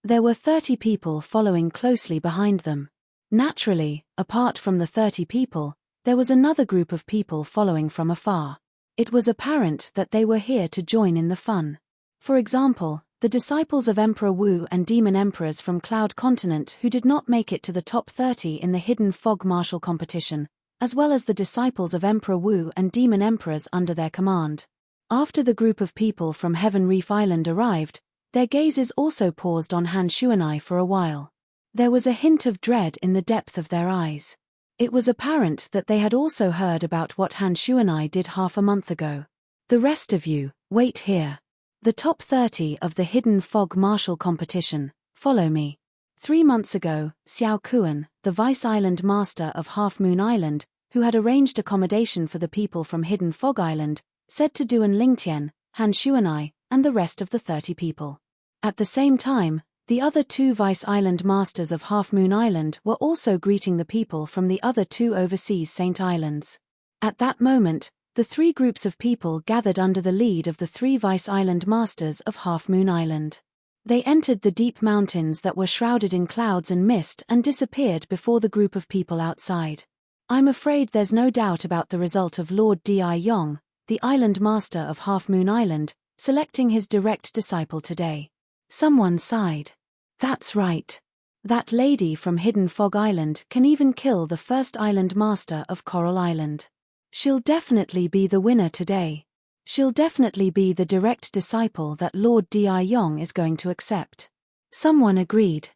S1: There were 30 people following closely behind them. Naturally, apart from the 30 people, there was another group of people following from afar. It was apparent that they were here to join in the fun. For example, The disciples of Emperor Wu and demon emperors from Cloud Continent who did not make it to the top 30 in the Hidden Fog Martial competition, as well as the disciples of Emperor Wu and demon emperors under their command. After the group of people from Heaven Reef Island arrived, their gazes also paused on Han Shuanai for a while. There was a hint of dread in the depth of their eyes. It was apparent that they had also heard about what Han Shuanai did half a month ago. The rest of you, wait here. The top 30 of the Hidden Fog Martial competition, follow me. 3 months ago, Xiao Kuan, the Vice Island Master of Half Moon Island, who had arranged accommodation for the people from Hidden Fog Island, said to Duan Lingtian, Han Shuanai, and the rest of the 30 people. At the same time, the other 2 Vice Island Masters of Half Moon Island were also greeting the people from the other 2 overseas Saint Islands. At that moment, the 3 groups of people gathered under the lead of the 3 Vice Island Masters of Half Moon Island. They entered the deep mountains that were shrouded in clouds and mist and disappeared before the group of people outside. I'm afraid there's no doubt about the result of Lord Di Yong, the Island Master of Half Moon Island, selecting his direct disciple today. Someone sighed. That's right. That lady from Hidden Fog Island can even kill the first Island Master of Coral Island. She'll definitely be the winner today. She'll definitely be the direct disciple that Lord Di Yong is going to accept. Someone agreed.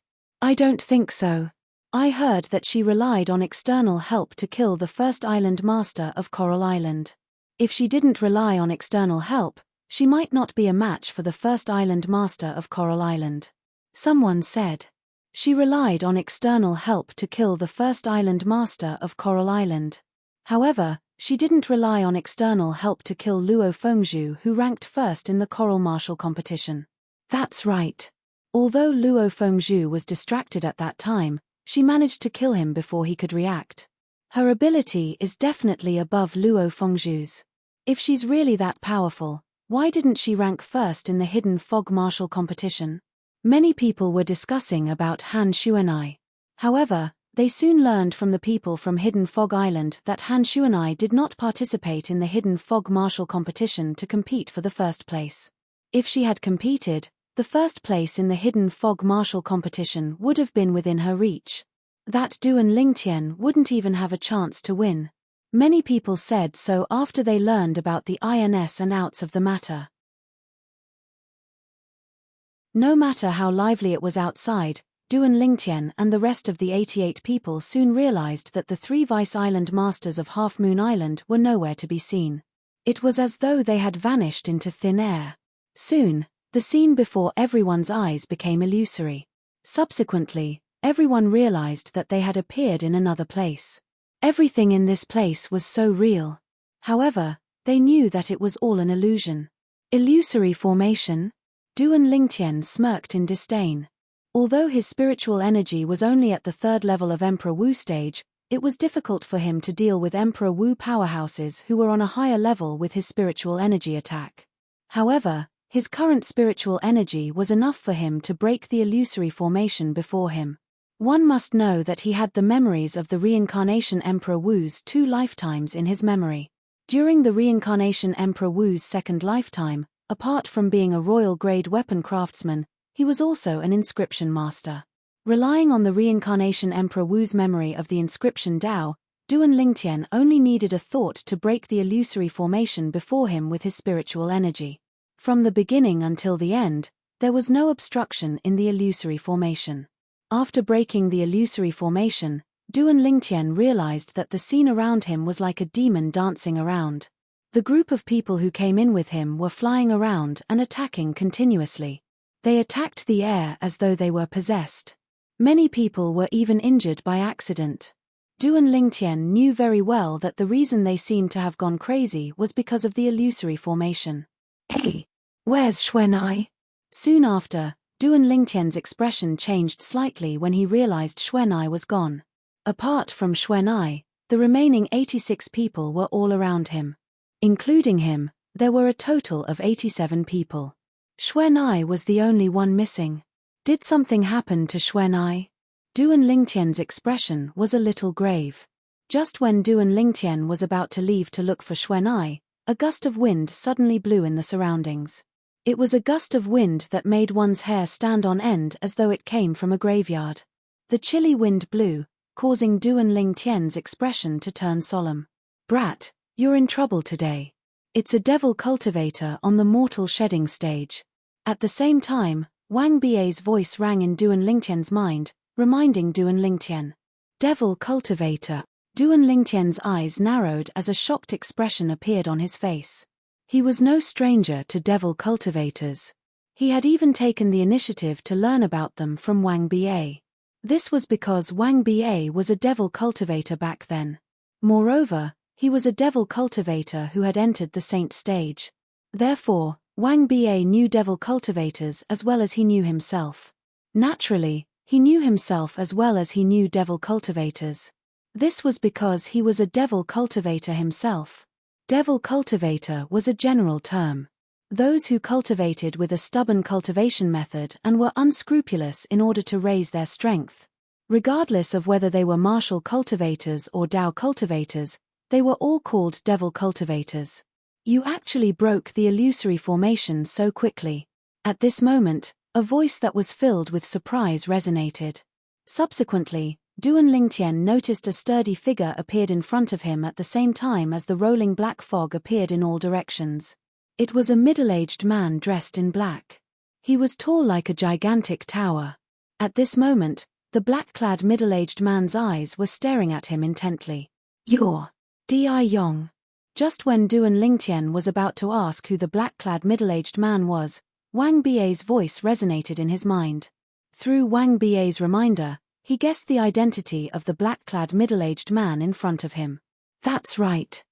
S1: I don't think so. I heard that she relied on external help to kill the first Island Master of Coral Island. If she didn't rely on external help, she might not be a match for the first Island Master of Coral Island. Someone said. She relied on external help to kill the first Island Master of Coral Island. However, she didn't rely on external help to kill Luo Fengzhu, who ranked first in the Coral Martial competition. That's right. Although Luo Fengzhu was distracted at that time, she managed to kill him before he could react. Her ability is definitely above Luo Fengzhu's. If she's really that powerful, why didn't she rank first in the Hidden Fog Martial competition? Many people were discussing about Han Shuanai. However, they soon learned from the people from Hidden Fog Island that Han Shuanai did not participate in the Hidden Fog Martial competition to compete for the first place. If she had competed, the first place in the Hidden Fog Martial competition would have been within her reach. That Duan Lingtian wouldn't even have a chance to win. Many people said so after they learned about the ins and outs of the matter. No matter how lively it was outside, Duan Lingtian and the rest of the 88 people soon realized that the 3 Vice Island Masters of Half Moon Island were nowhere to be seen. It was as though they had vanished into thin air. Soon, the scene before everyone's eyes became illusory. Subsequently, everyone realized that they had appeared in another place. Everything in this place was so real. However, they knew that it was all an illusion. Illusory formation? Duan Lingtian smirked in disdain. Although his spiritual energy was only at the 3rd level of Emperor Wu stage, it was difficult for him to deal with Emperor Wu powerhouses who were on a higher level with his spiritual energy attack. However, his current spiritual energy was enough for him to break the illusory formation before him. One must know that he had the memories of the reincarnation Emperor Wu's 2 lifetimes in his memory. During the reincarnation Emperor Wu's 2nd lifetime, apart from being a royal-grade weapon craftsman, he was also an inscription master. Relying on the reincarnation Emperor Wu's memory of the inscription Dao, Duan Lingtian only needed a thought to break the illusory formation before him with his spiritual energy. From the beginning until the end, there was no obstruction in the illusory formation. After breaking the illusory formation, Duan Lingtian realized that the scene around him was like a demon dancing around. The group of people who came in with him were flying around and attacking continuously. They attacked the air as though they were possessed. Many people were even injured by accident. Duan Lingtian knew very well that the reason they seemed to have gone crazy was because of the illusory formation. Hey, where's Xuanai? Soon after, Duan Lingtian's expression changed slightly when he realized Xuanai was gone. Apart from Xuanai, the remaining 86 people were all around him. Including him, there were a total of 87 people. Xuanai was the only one missing. Did something happen to Xuanai? Duan Lingtian's expression was a little grave. Just when Duan Lingtian was about to leave to look for Xuanai, a gust of wind suddenly blew in the surroundings. It was a gust of wind that made one's hair stand on end as though it came from a graveyard. The chilly wind blew, causing Duan Lingtian's expression to turn solemn. "Brat, you're in trouble today. It's a devil cultivator on the mortal shedding stage." At the same time, Wang Bie's voice rang in Duan Lingtian's mind, reminding Duan Lingtian. "Devil cultivator." Duan Lingtian's eyes narrowed as a shocked expression appeared on his face. He was no stranger to devil cultivators. He had even taken the initiative to learn about them from Wang Bie. This was because Wang Bie was a devil cultivator back then. Moreover, he was a devil cultivator who had entered the saint stage. Therefore, Wang Bie knew devil cultivators as well as he knew himself. Naturally, he knew himself as well as he knew devil cultivators. This was because he was a devil cultivator himself. Devil cultivator was a general term. Those who cultivated with a stubborn cultivation method and were unscrupulous in order to raise their strength. Regardless of whether they were martial cultivators or Dao cultivators, they were all called devil cultivators. "You actually broke the illusory formation so quickly." At this moment, a voice that was filled with surprise resonated. Subsequently, Duan Lingtian noticed a sturdy figure appeared in front of him at the same time as the rolling black fog appeared in all directions. It was a middle-aged man dressed in black. He was tall like a gigantic tower. At this moment, the black-clad middle-aged man's eyes were staring at him intently. "You're Di Yong." Just when Duan Lingtian was about to ask who the black-clad middle-aged man was, Wang Bie's voice resonated in his mind. Through Wang Bie's reminder, he guessed the identity of the black-clad middle-aged man in front of him. "That's right.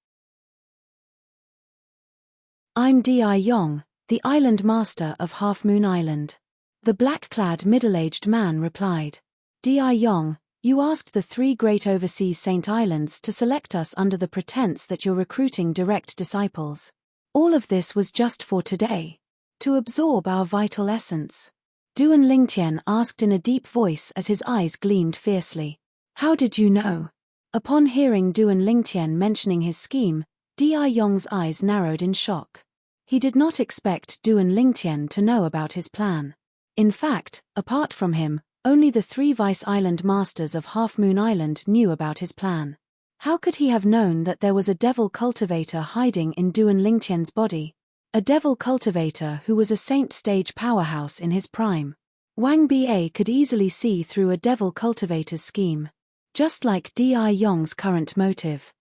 S1: I'm Di Yong, the island master of Half Moon Island." The black-clad middle-aged man replied. "Di Yong, you asked the 3 great overseas saint islands to select us under the pretense that you're recruiting direct disciples. All of this was just for today. To absorb our vital essence." Duan Lingtian asked in a deep voice as his eyes gleamed fiercely. "How did you know?" Upon hearing Duan Lingtian mentioning his scheme, Di Yong's eyes narrowed in shock. He did not expect Duan Lingtian to know about his plan. In fact, apart from him, only the 3 vice island masters of Half Moon Island knew about his plan. How could he have known that there was a devil cultivator hiding in Duan Lingtian's body? A devil cultivator who was a saint stage powerhouse in his prime. Wang Bie could easily see through a devil cultivator's scheme. Just like Di Yong's current motive.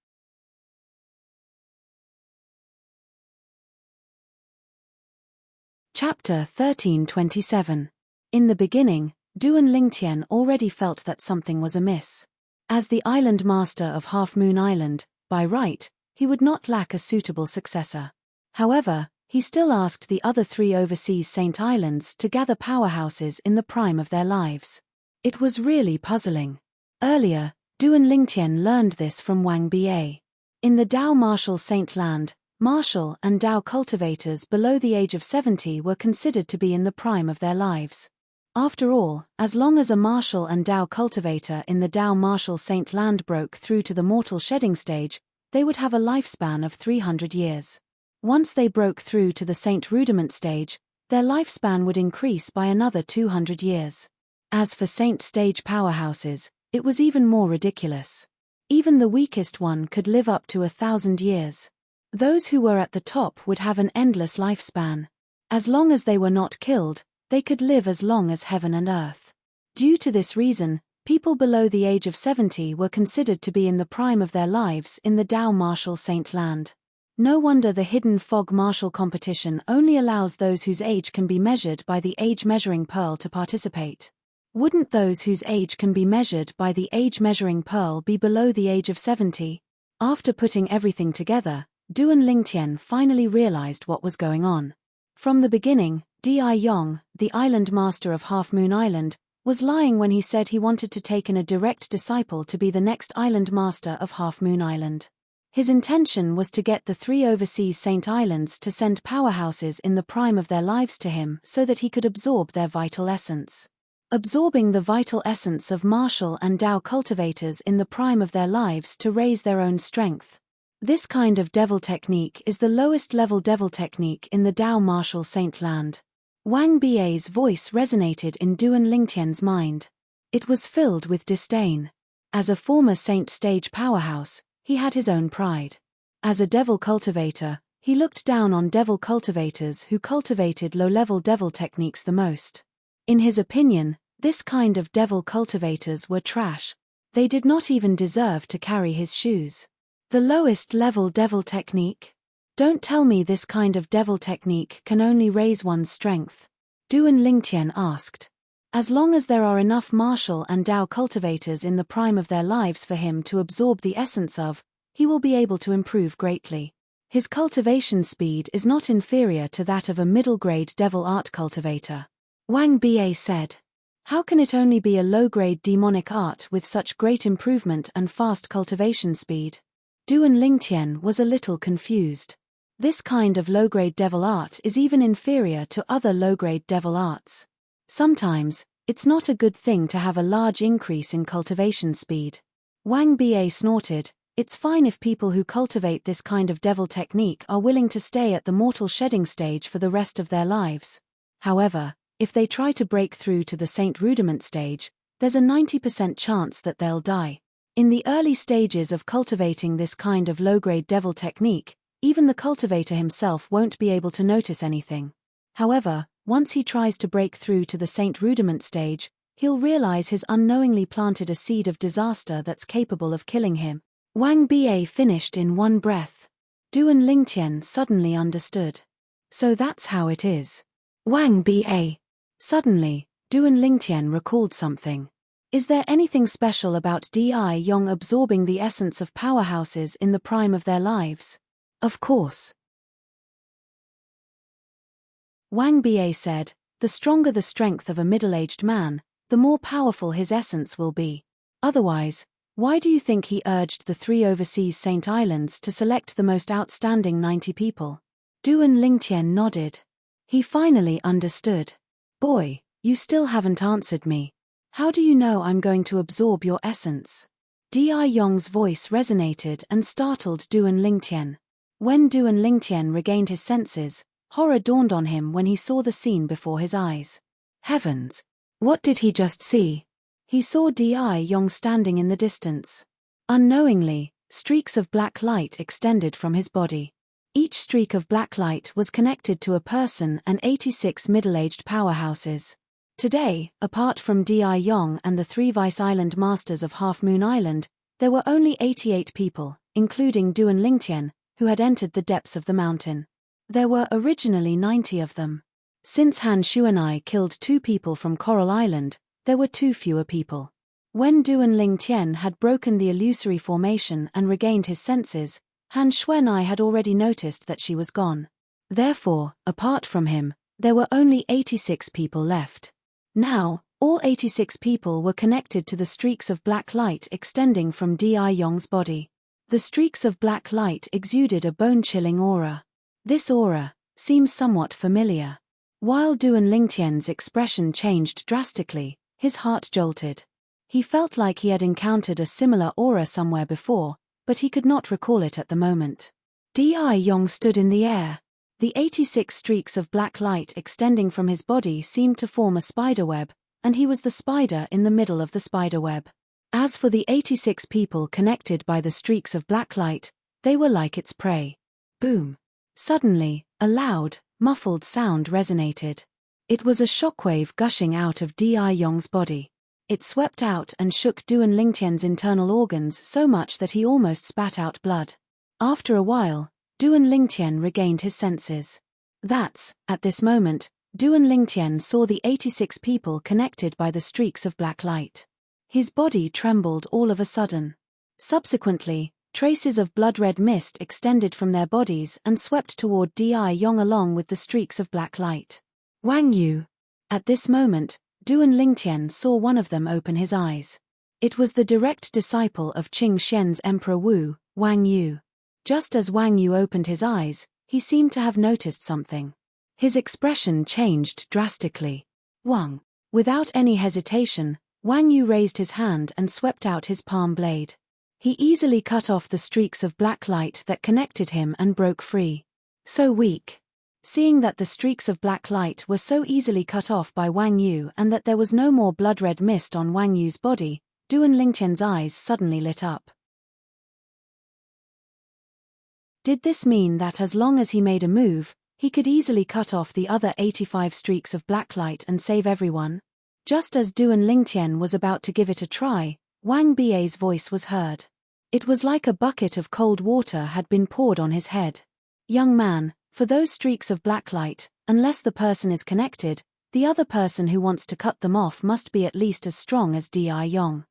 S1: Chapter 1327. In the beginning, Duan Lingtian already felt that something was amiss. As the island master of Half Moon Island, by right, he would not lack a suitable successor. However, he still asked the other 3 overseas saint islands to gather powerhouses in the prime of their lives. It was really puzzling. Earlier, Duan Lingtian learned this from Wang Bie. In the Dao martial saint land, martial and Dao cultivators below the age of 70 were considered to be in the prime of their lives. After all, as long as a martial and Dao cultivator in the Dao martial saint land broke through to the mortal shedding stage, they would have a lifespan of 300 years. Once they broke through to the saint rudiment stage, their lifespan would increase by another 200 years. As for saint stage powerhouses, it was even more ridiculous. Even the weakest one could live up to 1,000 years. Those who were at the top would have an endless lifespan. As long as they were not killed, they could live as long as heaven and earth. Due to this reason, people below the age of 70 were considered to be in the prime of their lives in the Dao martial saint land. No wonder the hidden fog martial competition only allows those whose age can be measured by the age-measuring pearl to participate. Wouldn't those whose age can be measured by the age-measuring pearl be below the age of 70? After putting everything together, Duan Lingtian finally realized what was going on. From the beginning, Di Yong, the island master of Half Moon Island, was lying when he said he wanted to take in a direct disciple to be the next island master of Half Moon Island. His intention was to get the 3 overseas saint islands to send powerhouses in the prime of their lives to him so that he could absorb their vital essence. Absorbing the vital essence of martial and Dao cultivators in the prime of their lives to raise their own strength. This kind of devil technique is the lowest level devil technique in the Dao martial saint land. Wang Bi's voice resonated in Duan Lingtian's mind. It was filled with disdain. As a former saint stage powerhouse, he had his own pride. As a devil cultivator, he looked down on devil cultivators who cultivated low-level devil techniques the most. In his opinion, this kind of devil cultivators were trash. They did not even deserve to carry his shoes. The lowest level devil technique? Don't tell me this kind of devil technique can only raise one's strength. Duan Lingtian asked. As long as there are enough martial and Dao cultivators in the prime of their lives for him to absorb the essence of, he will be able to improve greatly. His cultivation speed is not inferior to that of a middle-grade devil art cultivator. Wang Ba said. How can it only be a low-grade demonic art with such great improvement and fast cultivation speed? Duan Lingtian was a little confused. This kind of low-grade devil art is even inferior to other low-grade devil arts. Sometimes, it's not a good thing to have a large increase in cultivation speed. Wang Ba snorted. It's fine if people who cultivate this kind of devil technique are willing to stay at the mortal shedding stage for the rest of their lives. However, if they try to break through to the saint rudiment stage, there's a 90% chance that they'll die. In the early stages of cultivating this kind of low-grade devil technique, even the cultivator himself won't be able to notice anything. However, once he tries to break through to the saint rudiment stage, he'll realize he's unknowingly planted a seed of disaster that's capable of killing him. Wang Ba finished in one breath. Duan Lingtian suddenly understood. So that's how it is. Wang Ba. Suddenly, Duan Lingtian recalled something. Is there anything special about Di Yong absorbing the essence of powerhouses in the prime of their lives? Of course. Wang Ba said, the stronger the strength of a middle-aged man, the more powerful his essence will be. Otherwise, why do you think he urged the 3 overseas Saint Islands to select the most outstanding 90 people? Duan Lingtian nodded. He finally understood. Boy, you still haven't answered me. How do you know I'm going to absorb your essence? Di Yong's voice resonated and startled Duan Lingtian. When Duan Lingtian regained his senses, horror dawned on him when he saw the scene before his eyes. Heavens! What did he just see? He saw Di Yong standing in the distance. Unknowingly, streaks of black light extended from his body. Each streak of black light was connected to a person and 86 middle-aged powerhouses. Today, apart from Di Yong and the 3 Vice Island Masters of Half Moon Island, there were only 88 people, including Duan Lingtian, who had entered the depths of the mountain. There were originally 90 of them. Since Han Shuanai killed 2 people from Coral Island, there were 2 fewer people. When Duan Lingtian had broken the illusory formation and regained his senses, Han Shuanai had already noticed that she was gone. Therefore, apart from him, there were only 86 people left. Now, all 86 people were connected to the streaks of black light extending from Di Yong's body. The streaks of black light exuded a bone-chilling aura. This aura seems somewhat familiar. While Duan Lingtian's expression changed drastically, his heart jolted. He felt like he had encountered a similar aura somewhere before, but he could not recall it at the moment. Di Yong stood in the air. The 86 streaks of black light extending from his body seemed to form a spiderweb, and he was the spider in the middle of the spiderweb. As for the 86 people connected by the streaks of black light, they were like its prey. Boom! Suddenly, a loud, muffled sound resonated. It was a shockwave gushing out of Di Yong's body. It swept out and shook Duan Lingtian's internal organs so much that he almost spat out blood. After a while, Duan Lingtian regained his senses. At this moment, Duan Lingtian saw the 86 people connected by the streaks of black light. His body trembled all of a sudden. Subsequently, traces of blood-red mist extended from their bodies and swept toward Di Yong along with the streaks of black light. Wang Yu. At this moment, Duan Lingtian saw one of them open his eyes. It was the direct disciple of Qing Xian's Emperor Wu, Wang Yu. Just as Wang Yu opened his eyes, he seemed to have noticed something. His expression changed drastically. Wang. Without any hesitation, Wang Yu raised his hand and swept out his palm blade. He easily cut off the streaks of black light that connected him and broke free. So weak. Seeing that the streaks of black light were so easily cut off by Wang Yu and that there was no more blood-red mist on Wang Yu's body, Duan Lingtian's eyes suddenly lit up. Did this mean that as long as he made a move, he could easily cut off the other 85 streaks of black light and save everyone? Just as Duan Lingtian was about to give it a try, Wang Bai's voice was heard. It was like a bucket of cold water had been poured on his head. Young man, for those streaks of black light, unless the person is connected, the other person who wants to cut them off must be at least as strong as Di Yong.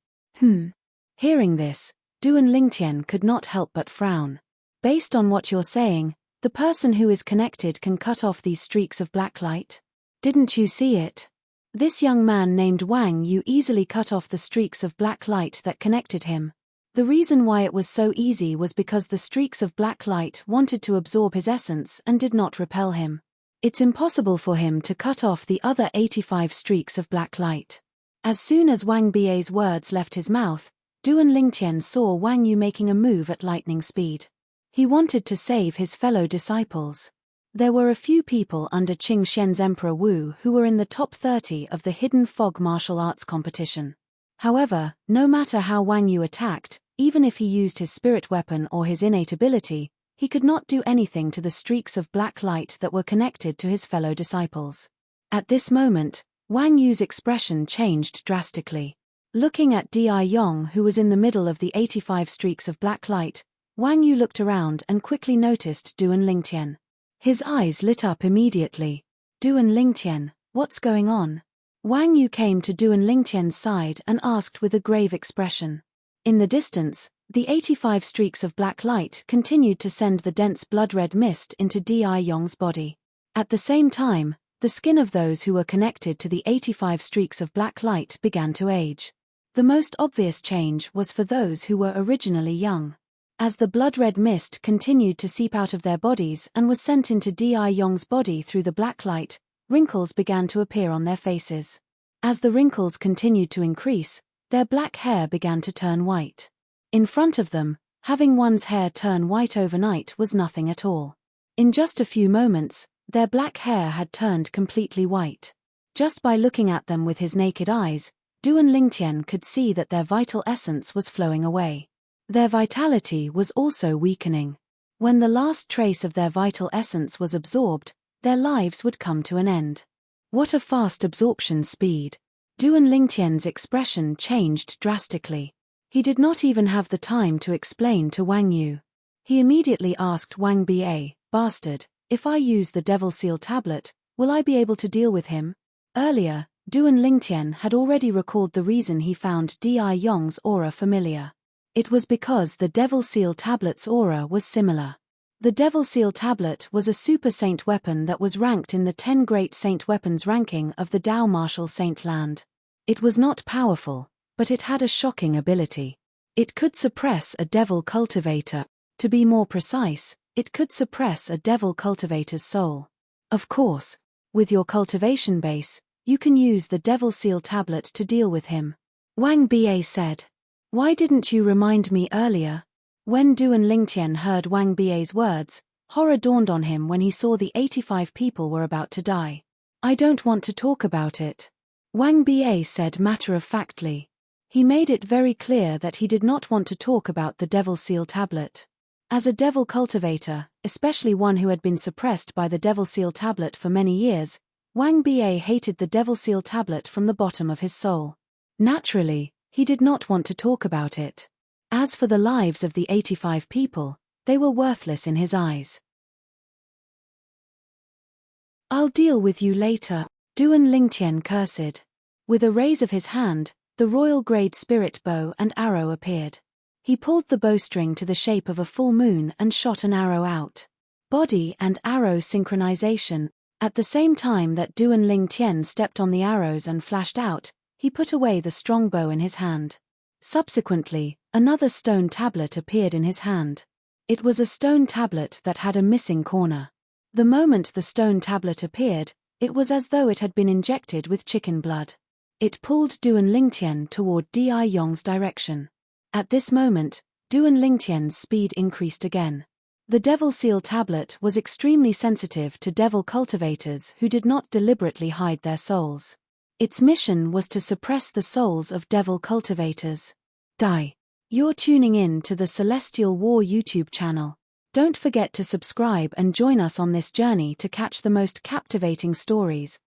S1: Hearing this, Duan Lingtian could not help but frown. Based on what you're saying, the person who is connected can cut off these streaks of black light? Didn't you see it? This young man named Wang Yu easily cut off the streaks of black light that connected him. The reason why it was so easy was because the streaks of black light wanted to absorb his essence and did not repel him. It's impossible for him to cut off the other 85 streaks of black light. As soon as Wang Bai's words left his mouth, Duan Lingtian saw Wang Yu making a move at lightning speed. He wanted to save his fellow disciples. There were a few people under Qing Xian's Emperor Wu who were in the top 30 of the Hidden Fog martial arts competition. However, no matter how Wang Yu attacked, even if he used his spirit weapon or his innate ability, he could not do anything to the streaks of black light that were connected to his fellow disciples. At this moment, Wang Yu's expression changed drastically. Looking at Di Yong, who was in the middle of the 85 streaks of black light, Wang Yu looked around and quickly noticed Duan Lingtian. His eyes lit up immediately. Duan Lingtian, what's going on? Wang Yu came to Duan Lingtian's side and asked with a grave expression. In the distance, the 85 streaks of black light continued to send the dense blood-red mist into Di Yong's body. At the same time, the skin of those who were connected to the 85 streaks of black light began to age. The most obvious change was for those who were originally young. As the blood-red mist continued to seep out of their bodies and was sent into Di Yong's body through the black light, wrinkles began to appear on their faces. As the wrinkles continued to increase, their black hair began to turn white. In front of them, having one's hair turn white overnight was nothing at all. In just a few moments, their black hair had turned completely white. Just by looking at them with his naked eyes, Duan Lingtian could see that their vital essence was flowing away. Their vitality was also weakening. When the last trace of their vital essence was absorbed, their lives would come to an end. What a fast absorption speed! Duan Lingtian's expression changed drastically. He did not even have the time to explain to Wang Yu. He immediately asked Wang Bai, "Bastard, if I use the Devil Seal tablet, will I be able to deal with him?" Earlier, Duan Lingtian had already recalled the reason he found Di Yong's aura familiar. It was because the Devil Seal tablet's aura was similar. The Devil Seal tablet was a super saint weapon that was ranked in the 10 great saint weapons ranking of the Dao Martial Saint Land. It was not powerful, but it had a shocking ability. It could suppress a devil cultivator. To be more precise, it could suppress a devil cultivator's soul. Of course, with your cultivation base, you can use the Devil Seal tablet to deal with him. Wang Bai said. Why didn't you remind me earlier? When Duan Lingtian heard Wang Bai's words, horror dawned on him when he saw the 85 people were about to die. I don't want to talk about it. Wang Bai said matter-of-factly. He made it very clear that he did not want to talk about the Devil Seal tablet. As a devil cultivator, especially one who had been suppressed by the Devil Seal tablet for many years, Wang Bai hated the Devil Seal tablet from the bottom of his soul. Naturally, he did not want to talk about it. As for the lives of the 85 people, they were worthless in his eyes. I'll deal with you later, Duan Lingtian cursed. With a raise of his hand, the royal grade spirit bow and arrow appeared. He pulled the bowstring to the shape of a full moon and shot an arrow out. Body and arrow synchronization. At the same time that Duan Lingtian stepped on the arrows and flashed out, he put away the strong bow in his hand. Subsequently, another stone tablet appeared in his hand. It was a stone tablet that had a missing corner. The moment the stone tablet appeared, it was as though it had been injected with chicken blood. It pulled Duan Lingtian toward Di Yong's direction. At this moment, Duan Lingtian's speed increased again. The Devil Seal tablet was extremely sensitive to devil cultivators who did not deliberately hide their souls. Its mission was to suppress the souls of devil cultivators. Die. You're tuning in to the Celestial War YouTube channel. Don't forget to subscribe and join us on this journey to catch the most captivating stories,